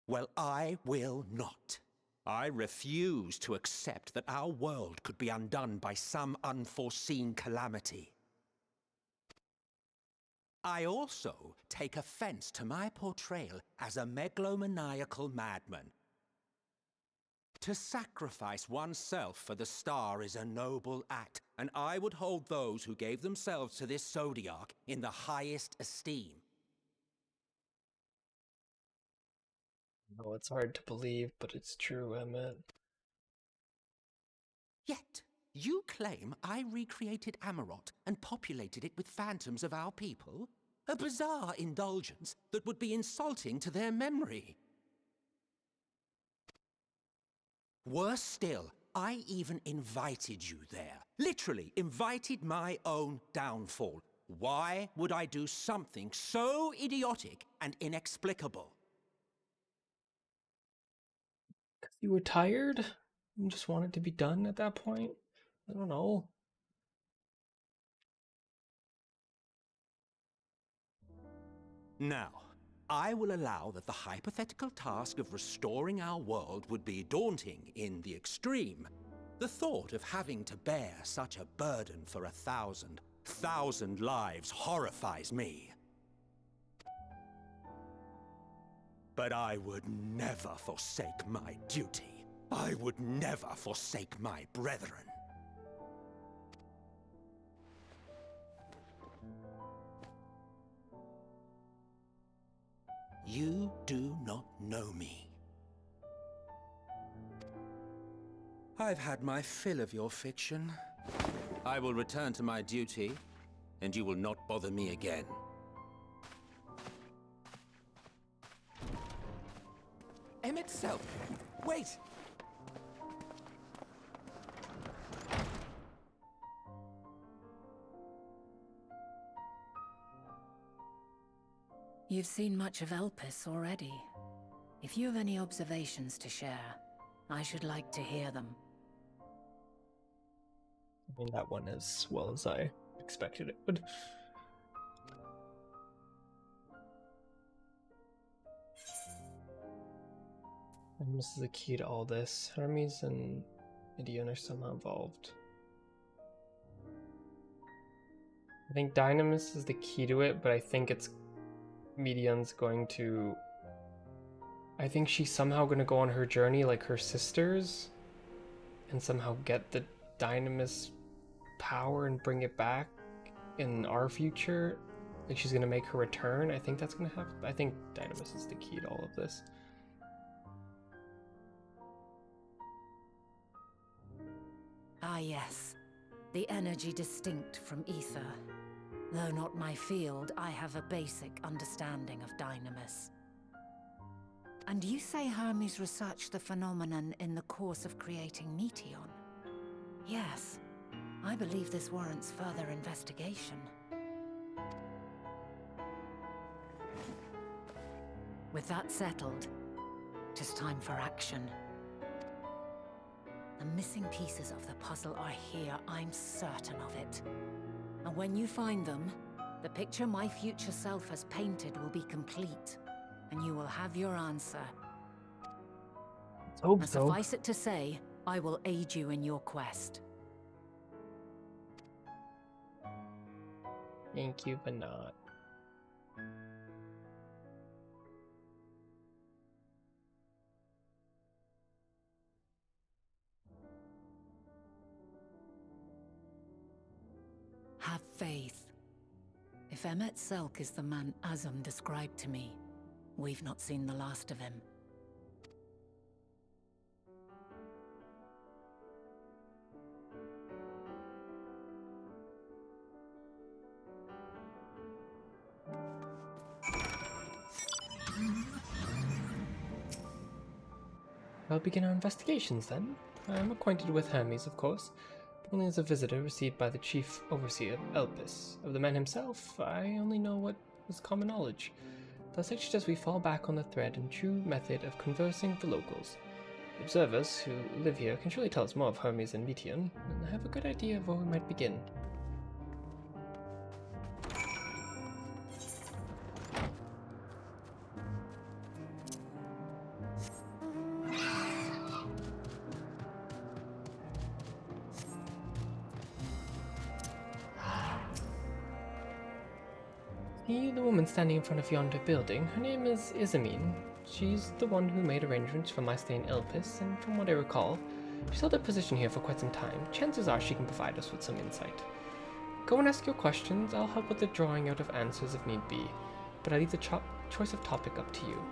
Well, I will not. I refuse to accept that our world could be undone by some unforeseen calamity. I also take offense to my portrayal as a megalomaniacal madman. To sacrifice oneself for the star is a noble act, and I would hold those who gave themselves to this zodiac in the highest esteem. No, it's hard to believe, but it's true, Emmett. Yet, you claim I recreated Amarot and populated it with phantoms of our people? A bizarre indulgence that would be insulting to their memory. Worse still, I even invited you there. Literally invited my own downfall. Why would I do something so idiotic and inexplicable? Because you were tired? You just wanted to be done at that point? I don't know. Now, I will allow that the hypothetical task of restoring our world would be daunting in the extreme. The thought of having to bear such a burden for 1,000 lives horrifies me. But I would never forsake my duty. I would never forsake my brethren. You do not know me. I've had my fill of your fiction. I will return to my duty, and you will not bother me again. Emet-Selch! Wait! You've seen much of Elpis already. If you have any observations to share, I should like to hear them. I mean, that went as well as I expected it would. And this is the key to all this. Hermes and Midian are somehow involved. I think Dynamis is the key to it, but I think it's Midian's going to... I think she's somehow going to go on her journey like her sisters and somehow get the Dynamis power and bring it back in our future. Like she's going to make her return. I think that's going to happen. I think Dynamis is the key to all of this. Ah yes, the energy distinct from ether. Though not my field, I have a basic understanding of Dynamis. And you say Hermes researched the phenomenon in the course of creating Meteon? Yes, I believe this warrants further investigation. With that settled, it is time for action. The missing pieces of the puzzle are here, I'm certain of it. And when you find them, the picture my future self has painted will be complete, and you will have your answer. Hope and so. Suffice it to say, I will aid you in your quest. Thank you, but not. Have faith. If Emet-Selch is the man Azum described to me, we've not seen the last of him. I'll begin our investigations then. I'm acquainted with Hermes, of course, but only as a visitor received by the chief overseer of Elpis. Of the man himself, I only know what is common knowledge. Thus I suggest we fall back on the thread and true method of conversing with the locals. The observers who live here can surely tell us more of Hermes and Meteon, and I have a good idea of where we might begin. See the woman standing in front of yonder building? Her name is Izamine. She's the one who made arrangements for my stay in Elpis, and from what I recall, she's held a position here for quite some time. Chances are she can provide us with some insight. Go and ask your questions. I'll help with the drawing out of answers if need be, but I leave the choice of topic up to you.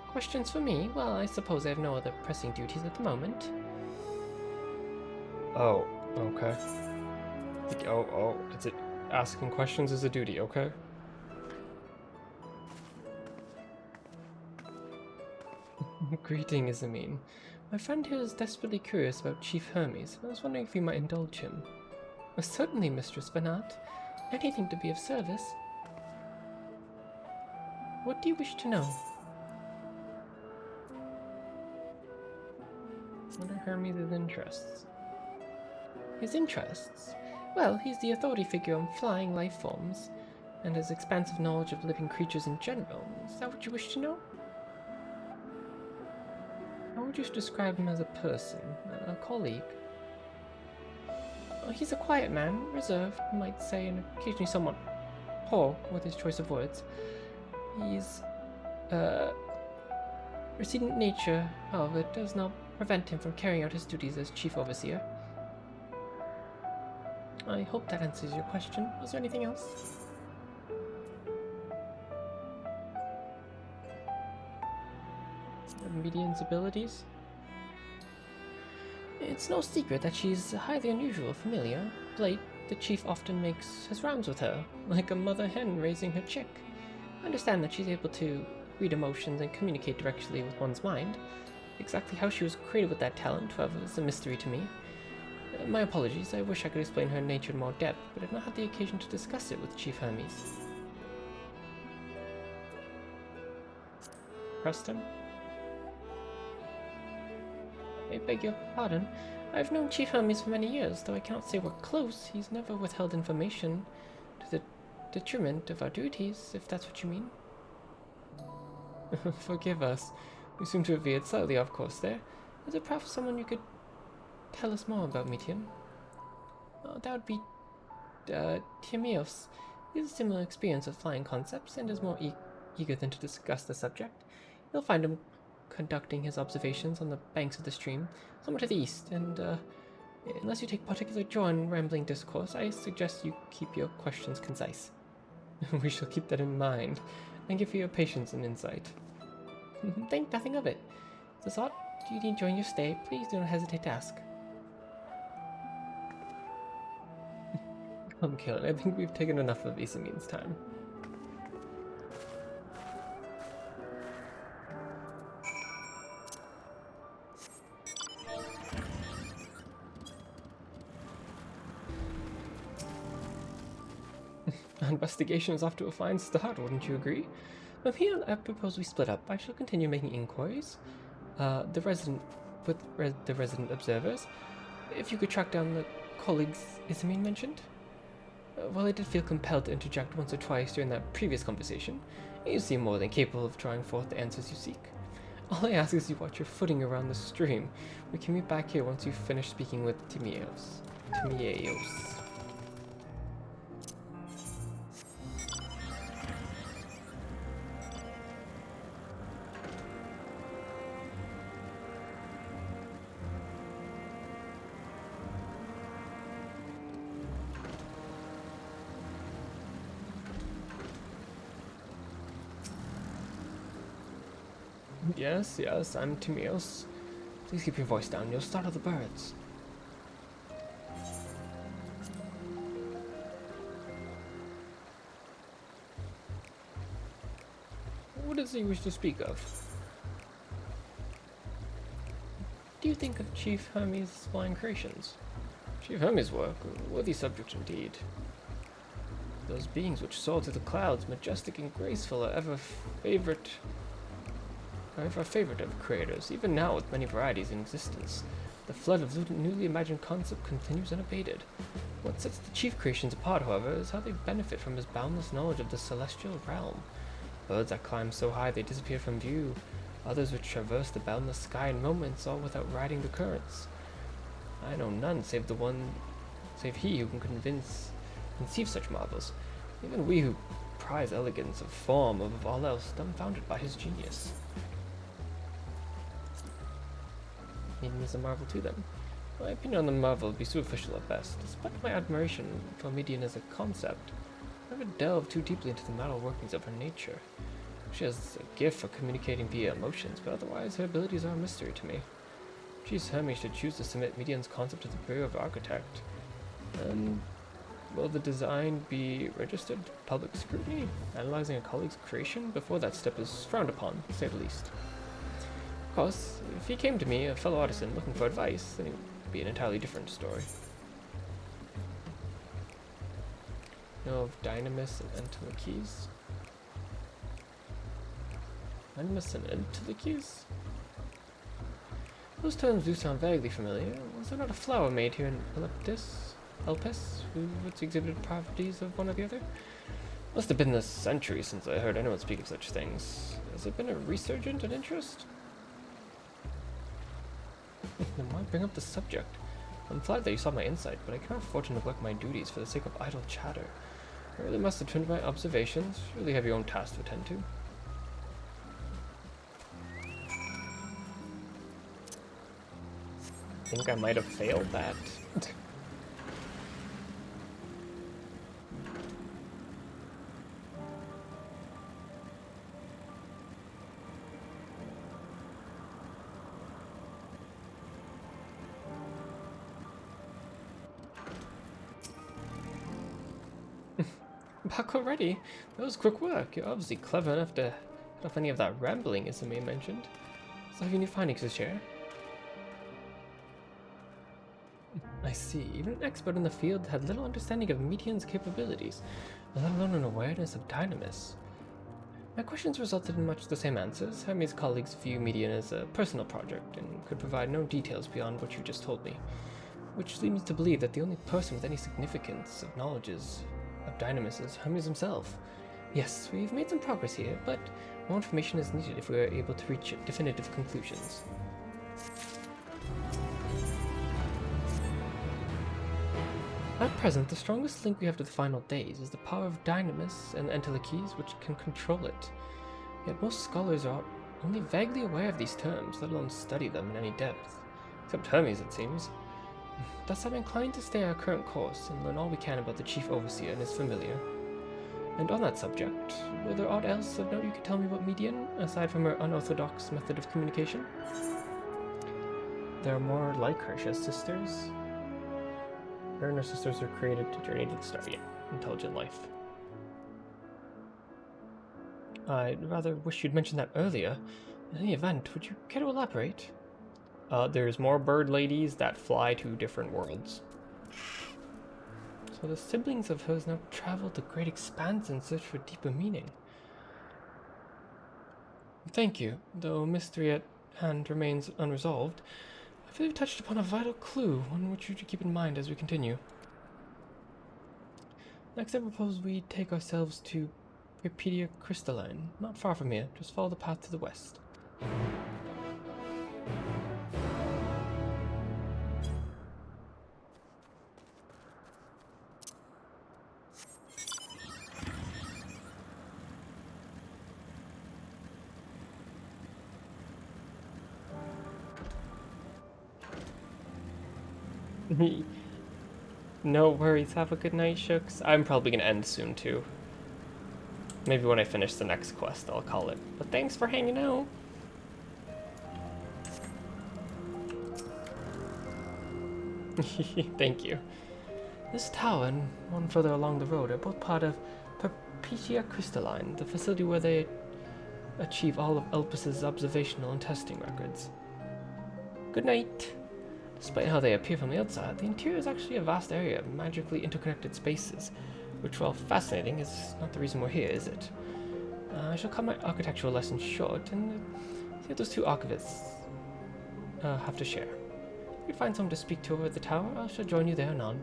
Questions for me? Well, I suppose I have no other pressing duties at the moment. Oh, okay. Oh, is it asking questions is a duty, okay? Greeting, Izamine. My friend here is desperately curious about Chief Hermes. I was wondering if you might indulge him. Oh, certainly, Mistress Vanat. Anything to be of service. What do you wish to know? What are Hermes' interests? His interests? Well, he's the authority figure on flying life forms, and his expansive knowledge of living creatures in general. Is that what you wish to know? How would you describe him as a person? A colleague? Well, he's a quiet man, reserved, you might say, and occasionally somewhat poor with his choice of words. He's, recedent nature, however, does not prevent him from carrying out his duties as chief overseer. I hope that answers your question. Was there anything else? Median's abilities? It's no secret that she's highly unusual, familiar, the chief often makes his rounds with her, like a mother hen raising her chick. I understand that she's able to read emotions and communicate directly with one's mind. Exactly how she was created with that talent, however, is a mystery to me. My apologies, I wish I could explain her nature in more depth, but I did not have the occasion to discuss it with Chief Hermes. Preston? I beg your pardon. I've known Chief Hermes for many years, though I cannot say we're close. He's never withheld information to the detriment of our duties, if that's what you mean. Forgive us. We seem to have veered slightly off course there. Is there perhaps someone you could tell us more about, Mitian? That would be Tiamios. He has a similar experience with flying concepts and is more eager than to discuss the subject. You'll find him conducting his observations on the banks of the stream, somewhere to the east, and unless you take particular joy in rambling discourse, I suggest you keep your questions concise. We shall keep that in mind. Thank you for your patience and insight. Think nothing of it. The thought you'd enjoy your stay, please do not hesitate to ask. Come, Killen, I think we've taken enough of Isamine's time. Investigation is off to a fine start, wouldn't you agree? From here, I propose we split up. I shall continue making inquiries. The resident observers. If you could track down the colleagues Isamine mentioned. While I did feel compelled to interject once or twice during that previous conversation, you seem more than capable of drawing forth the answers you seek. All I ask is you watch your footing around the stream. We can meet back here once you've finished speaking with Tiamios. Yes, I'm Tiamios. Please keep your voice down, you'll startle the birds. What is it you wish to speak of? What do you think of Chief Hermes' flying creations? Chief Hermes' work, a worthy subject indeed. Those beings which soar through the clouds, majestic and graceful, are ever a favorite of creators, even now with many varieties in existence. The flood of newly imagined concept continues unabated. What sets the chief creations apart, however, is how they benefit from his boundless knowledge of the celestial realm. Birds that climb so high they disappear from view, others which traverse the boundless sky in moments, all without riding the currents. I know none save he who can conceive such marvels. Even we who prize elegance of form above all else, dumbfounded by his genius. Medium is a marvel to them. My opinion on the marvel would be superficial at best. Despite my admiration for Midian as a concept, I never delved too deeply into the metal workings of her nature. She has a gift for communicating via emotions, but otherwise her abilities are a mystery to me. Chief Hermes should choose to submit Midian's concept to the Bureau of Architect. And will the design be registered to public scrutiny? Analyzing a colleague's creation before that step is frowned upon, to say the least. Of course, if he came to me, a fellow artisan, looking for advice, then it would be an entirely different story. Know of Dynamis and Enteleches? Dynamis and Enteleches? Those terms do sound vaguely familiar. Was there not a flower made here in Elpis, who once exhibited properties of one or the other? Must have been a century since I heard anyone speak of such things. Has there been a resurgence in interest? Then why bring up the subject? I'm flattered that you saw my insight, but I cannot afford to neglect my duties for the sake of idle chatter. I really must attend to my observations. Surely you have your own tasks to attend to. I think I might have failed that. Back already? That was quick work. You're obviously clever enough to cut off any of that rambling Isame mentioned. So have you new findings to share? I see. Even an expert in the field had little understanding of Median's capabilities, let alone an awareness of Dynamis. My questions resulted in much the same answers. Hermes' colleagues view Median as a personal project and could provide no details beyond what you just told me, which leads me to believe that the only person with any significance of knowledge of Dynamis is Hermes himself. Yes, we've made some progress here, but more information is needed if we are able to reach definitive conclusions. At present, the strongest link we have to the final days is the power of Dynamis and Entelekes, which can control it. Yet most scholars are only vaguely aware of these terms, let alone study them in any depth. Except Hermes, it seems. Thus, I'm inclined to stay our current course and learn all we can about the Chief Overseer and his familiar. And on that subject, were there aught else of note you could tell me about Median, aside from her unorthodox method of communication? There are more like her. She has sisters. Her and her sisters were created to journey to the star. Yeah, intelligent life. I'd rather wish you'd mentioned that earlier. In any event, would you care to elaborate? There's more bird ladies that fly to different worlds. So the siblings of hers now travel the great expanse in search for deeper meaning. Thank you. Though mystery at hand remains unresolved, I feel you've touched upon a vital clue, one which you should keep in mind as we continue. Next, I propose we take ourselves to Repedia Crystalline, not far from here. Just follow the path to the west. No worries, have a good night, Shooks. I'm probably gonna end soon too. Maybe when I finish the next quest I'll call it. But thanks for hanging out. Thank you. This tower and one further along the road are both part of Perpetua Crystalline, the facility where they achieve all of Elpis' observational and testing records. Good night. Despite how they appear from the outside, the interior is actually a vast area of magically interconnected spaces, which, while fascinating, is not the reason we're here, is it? I shall cut my architectural lesson short and see what those two archivists have to share. If you find someone to speak to over at the tower, I shall join you there anon.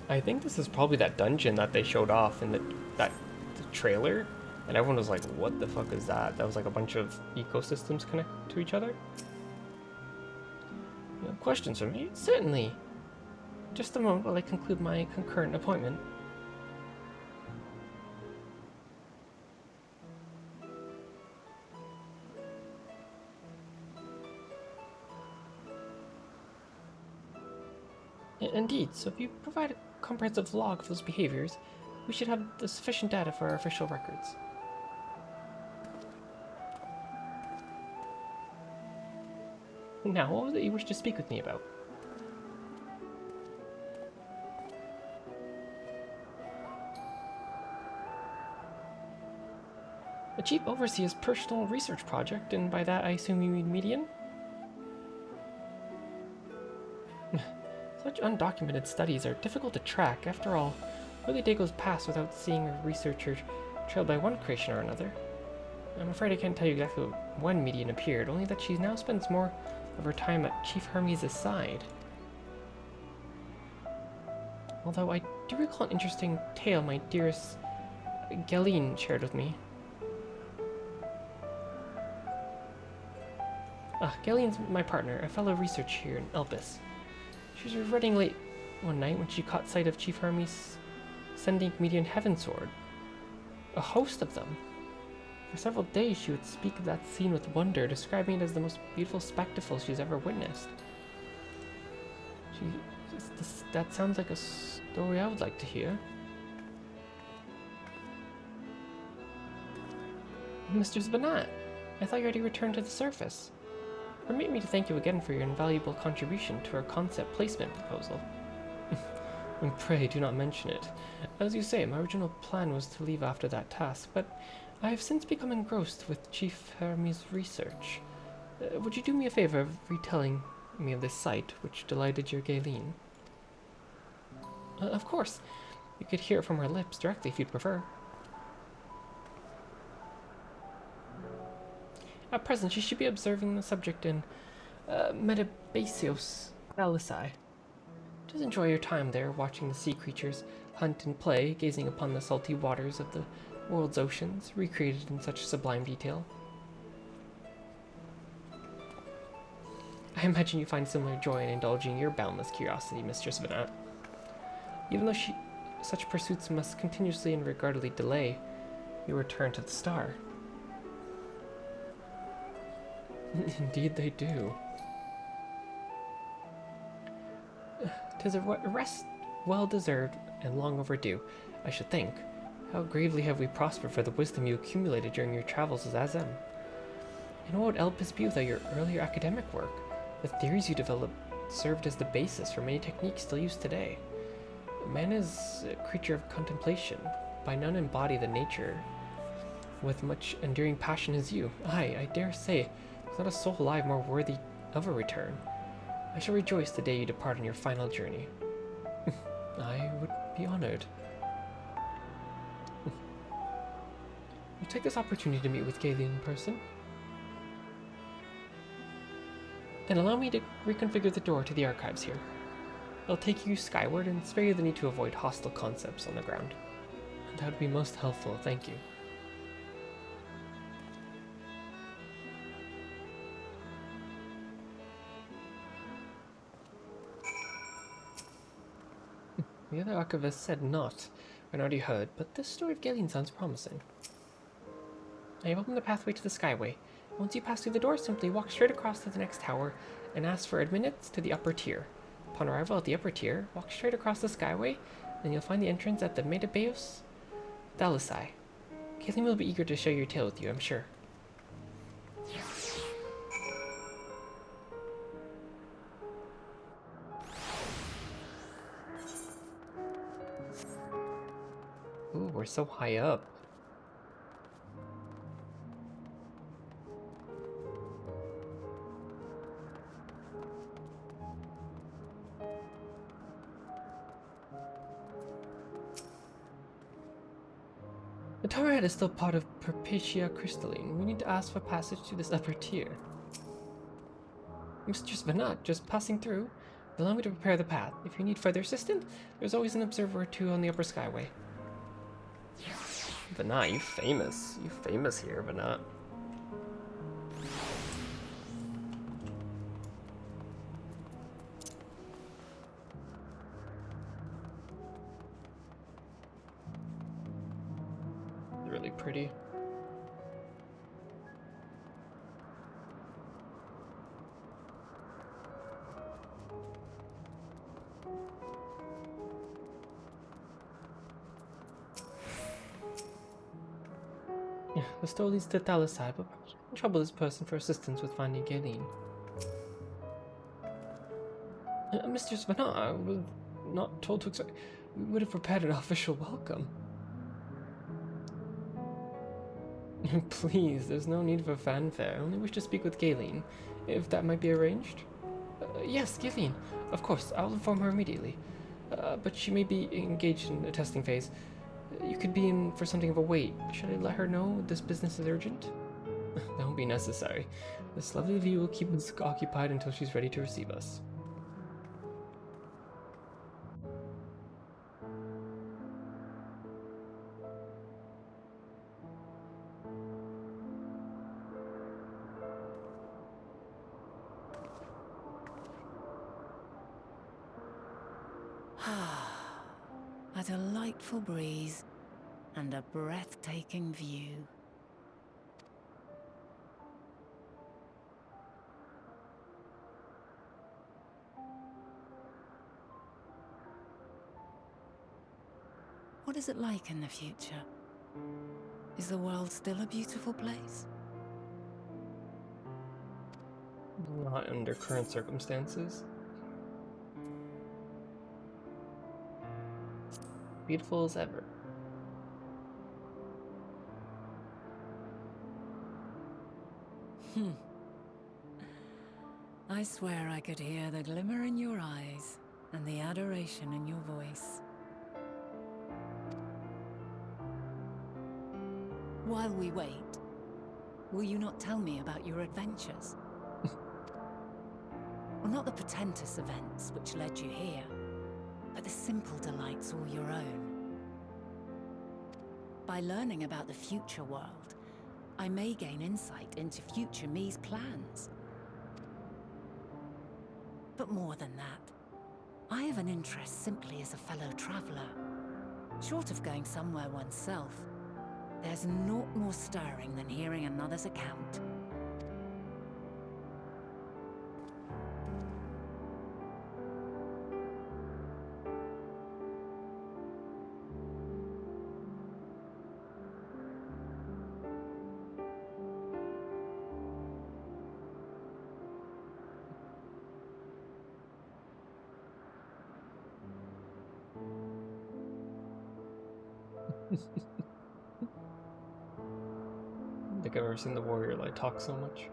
I think this is probably that dungeon that they showed off in the trailer, and everyone was like, what the fuck is that? That was like a bunch of ecosystems connect to each other. You have questions for me? Certainly. Just a moment while I conclude my concurrent appointment. Indeed, so if you provide a comprehensive log of those behaviors, we should have the sufficient data for our official records. Now, what was it you wished to speak with me about? The Chief Overseer's personal research project, and by that I assume you mean Median? Such undocumented studies are difficult to track. After all, hardly a day goes past without seeing a researcher trailed by one creation or another. I'm afraid I can't tell you exactly when Median appeared, only that she now spends more of her time at Chief Hermes' side. Although I do recall an interesting tale my dearest Galeen shared with me. Galeen's my partner, a fellow researcher here in Elpis. She was running late one night when she caught sight of Chief Hermes sending Median Heavensward. A host of them. For several days she would speak of that scene with wonder, describing it as the most beautiful spectacle she's ever witnessed. That sounds like a story I would like to hear. Mr. Zbanat, I thought you already returned to the surface. Permit me to thank you again for your invaluable contribution to our concept placement proposal. And pray do not mention it. As you say, my original plan was to leave after that task, but I have since become engrossed with Chief Hermes' research. Would you do me a favor of retelling me of this sight, which delighted your Galen? Of course. You could hear it from her lips directly if you'd prefer. At present, she should be observing the subject in Metabasios Thalassai. Just enjoy your time there, watching the sea creatures hunt and play, gazing upon the salty waters of the world's oceans, recreated in such sublime detail. I imagine you find similar joy in indulging your boundless curiosity, Mistress Venat. Even though such pursuits must continuously and regardlessly delay your return to the star. Indeed they do. 'Tis a rest well-deserved and long overdue, I should think. How gravely have we prospered for the wisdom you accumulated during your travels as Azem. And what would Elpis be without your earlier academic work? The theories you developed served as the basis for many techniques still used today. Man is a creature of contemplation. By none embody the nature with much enduring passion as you. Aye, I dare say, there's not a soul alive more worthy of a return. I shall rejoice the day you depart on your final journey. I would be honored. We'll take this opportunity to meet with Galen in person. Then allow me to reconfigure the door to the archives here. It'll take you skyward and spare you the need to avoid hostile concepts on the ground. That would be most helpful, thank you. The other archivist said not, when already heard, but this story of Galen sounds promising. I have opened the pathway to the Skyway. Once you pass through the door, simply walk straight across to the next tower and ask for admittance to the upper tier. Upon arrival at the upper tier, walk straight across the Skyway, and you'll find the entrance at the Metabasios Thalassai. Galen will be eager to share your tale with you, I'm sure. Ooh, we're so high up. The tower head is still part of Perpetua Crystalline. We need to ask for passage to this upper tier. Mistress Venat, just passing through. Allow me to prepare the path. If you need further assistance, there's always an observer or two on the upper Skyway. Venat, you famous. You famous here, Venat. Really pretty. The store leads to Thalassai, but perhaps we can trouble this person for assistance with finding Galen. Mistress Venat, I was not told to expect. We would have prepared an official welcome. Please, there's no need for fanfare. I only wish to speak with Galen, if that might be arranged. Yes, Galen. Of course, I'll inform her immediately. But she may be engaged in a testing phase. You could be in for something of a wait. Should I let her know this business is urgent? That won't be necessary. This lovely view will keep us occupied until she's ready to receive us. A delightful breeze and a breathtaking view. What is it like in the future? Is the world still a beautiful place? Not under current circumstances. Beautiful as ever. I swear I could hear the glimmer in your eyes and the adoration in your voice. While we wait, will you not tell me about your adventures? Well, not the portentous events which led you here, but the simple delights all your own. By learning about the future world, I may gain insight into future me's plans. But more than that, I have an interest simply as a fellow traveler. Short of going somewhere oneself, there's naught more stirring than hearing another's account. I think I've ever seen the warrior like talk so much.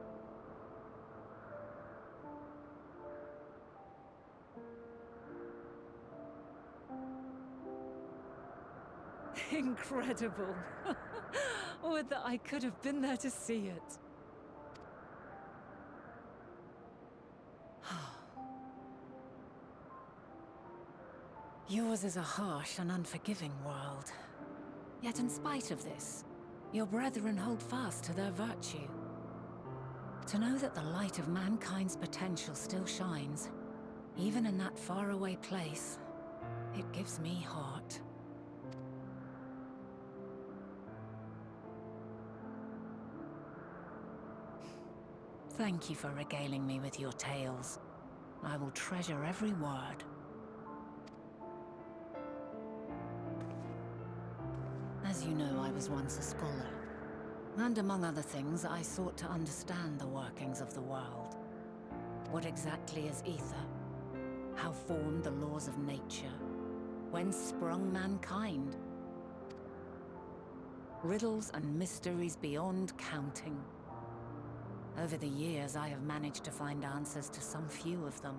Incredible. Would that I could have been there to see it. Yours is a harsh and unforgiving world. Yet in spite of this, your brethren hold fast to their virtue. To know that the light of mankind's potential still shines, even in that faraway place, it gives me heart. Thank you for regaling me with your tales. I will treasure every word. As you know, I was once a scholar. And among other things, I sought to understand the workings of the world. What exactly is ether? How formed the laws of nature? Whence sprung mankind? Riddles and mysteries beyond counting. Over the years, I have managed to find answers to some few of them.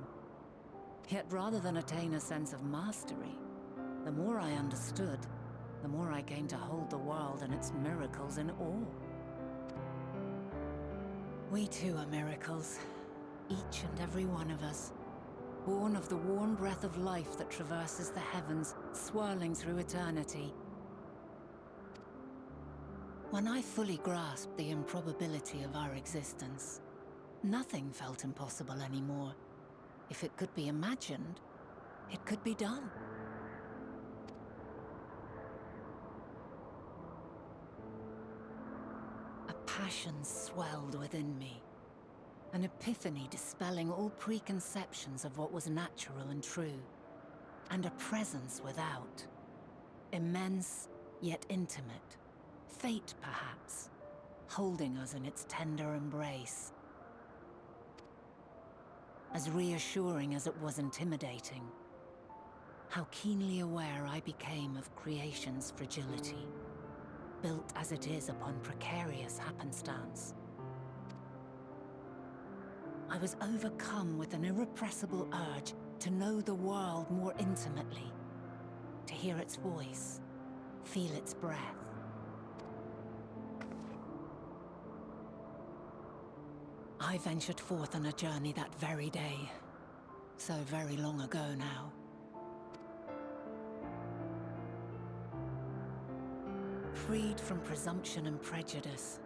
Yet rather than attain a sense of mastery, the more I understood, the more I came to hold the world and its miracles in awe. We too are miracles, each and every one of us, born of the warm breath of life that traverses the heavens, swirling through eternity. When I fully grasped the improbability of our existence, nothing felt impossible anymore. If it could be imagined, it could be done. A passion swelled within me, an epiphany dispelling all preconceptions of what was natural and true, and a presence without, immense yet intimate. Fate, perhaps, holding us in its tender embrace. As reassuring as it was intimidating, how keenly aware I became of creation's fragility, built as it is upon precarious happenstance. I was overcome with an irrepressible urge to know the world more intimately, to hear its voice, feel its breath. I ventured forth on a journey that very day, so very long ago now. Freed from presumption and prejudice,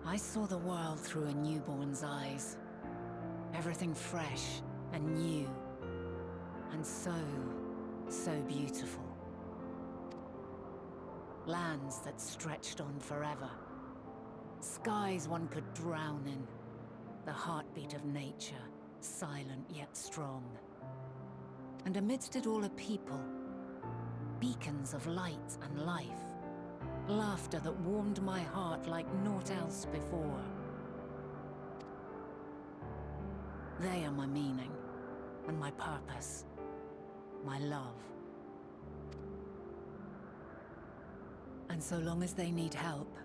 I saw the world through a newborn's eyes. Everything fresh and new, and so beautiful. Lands that stretched on forever. Skies one could drown in. The heartbeat of nature, silent yet strong. And amidst it all a people, beacons of light and life, laughter that warmed my heart like naught else before. They are my meaning, and my purpose, my love. And so long as they need help,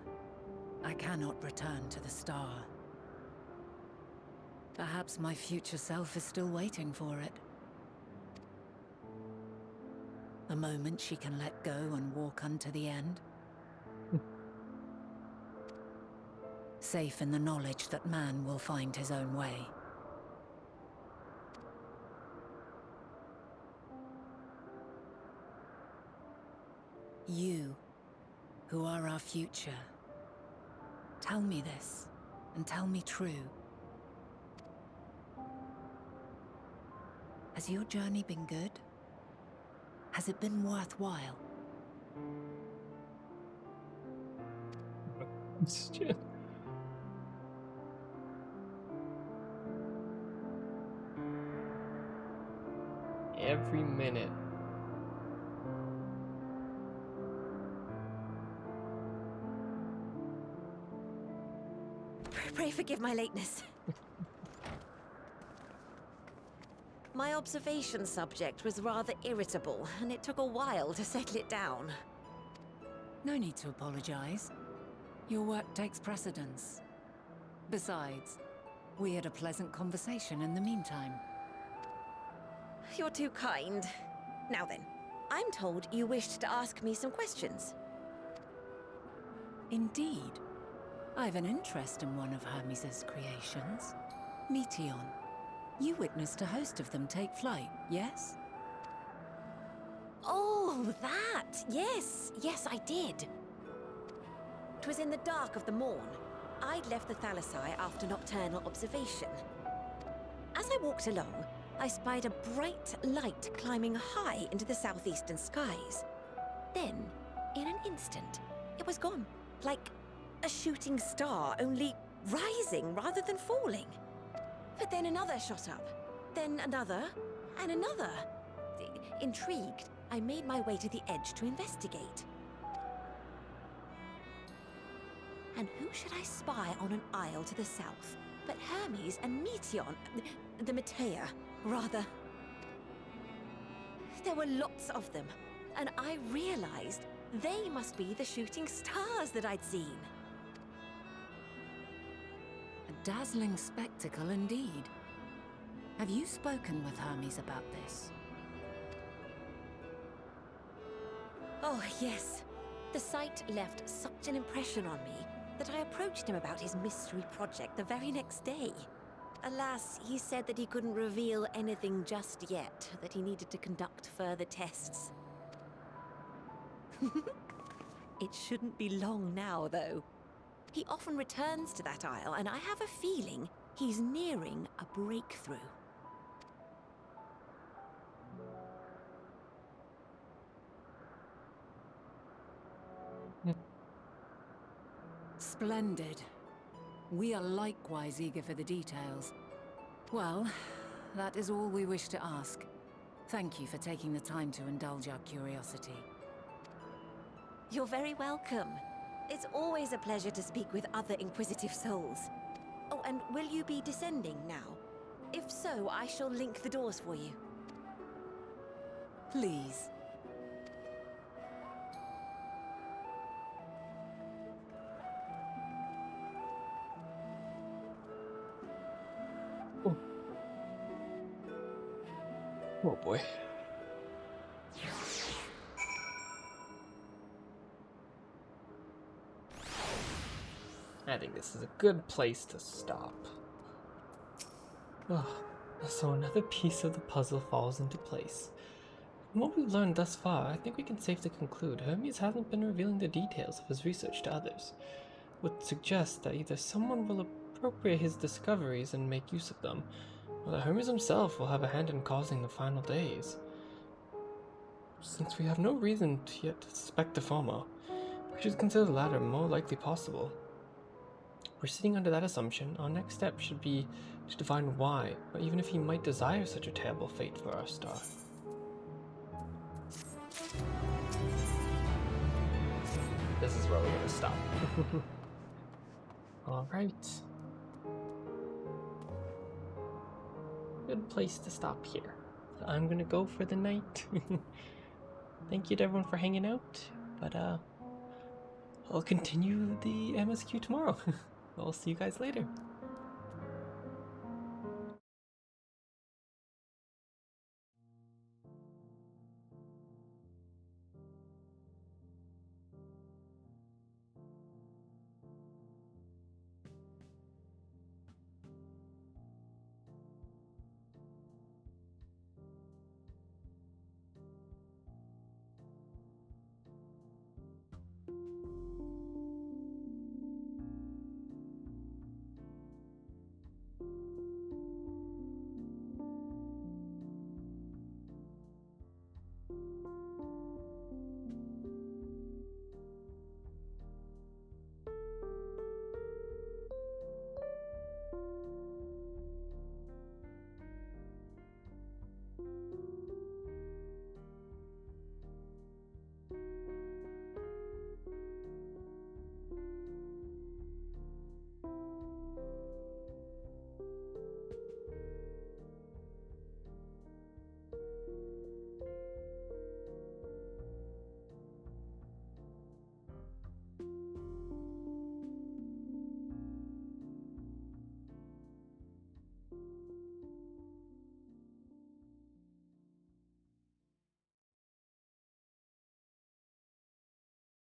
I cannot return to the star. Perhaps my future self is still waiting for it. A moment she can let go and walk unto the end. Safe in the knowledge that man will find his own way. You, who are our future, tell me this, and tell me true. Has your journey been good? Has it been worthwhile? Every minute. Pray forgive my lateness. My observation subject was rather irritable, and it took a while to settle it down. No need to apologize. Your work takes precedence. Besides, we had a pleasant conversation in the meantime. You're too kind. Now then, I'm told you wished to ask me some questions. Indeed. I've an interest in one of Hermes' creations. Meteon. You witnessed a host of them take flight, yes? Oh, that! Yes, I did. It was in the dark of the morn. I'd left the Thalassai after nocturnal observation. As I walked along, I spied a bright light climbing high into the southeastern skies. Then, in an instant, it was gone. Like a shooting star, only rising rather than falling. But then another shot up, then another, and another. Intrigued, I made my way to the edge to investigate. And who should I spy on an isle to the south but Hermes and Meteon, the Matea, rather. There were lots of them, and I realized they must be the shooting stars that I'd seen. A dazzling spectacle indeed. Have you spoken with Hermes about this? Oh, yes. The sight left such an impression on me that I approached him about his mystery project the very next day. Alas, he said that he couldn't reveal anything just yet, that he needed to conduct further tests. It shouldn't be long now, though. He often returns to that isle, and I have a feeling he's nearing a breakthrough. Splendid. We are likewise eager for the details. Well, that is all we wish to ask. Thank you for taking the time to indulge our curiosity. You're very welcome. It's always a pleasure to speak with other inquisitive souls. Oh, and will you be descending now? If so, I shall link the doors for you. Please. Oh boy. I think this is a good place to stop. Oh, so another piece of the puzzle falls into place. From what we've learned thus far, I think we can safely conclude Hermes hasn't been revealing the details of his research to others. Would suggest that either someone will appropriate his discoveries and make use of them, or that Hermes himself will have a hand in causing the final days. Since we have no reason yet to suspect the former, we should consider the latter more likely possible. Proceeding under that assumption, our next step should be to define why, or even if he might desire such a terrible fate for our star. This is where we're going to stop. Alright. good place to stop here. So I'm gonna go for the night. Thank you to everyone for hanging out, but I'll continue the MSQ tomorrow. I'll see you guys later.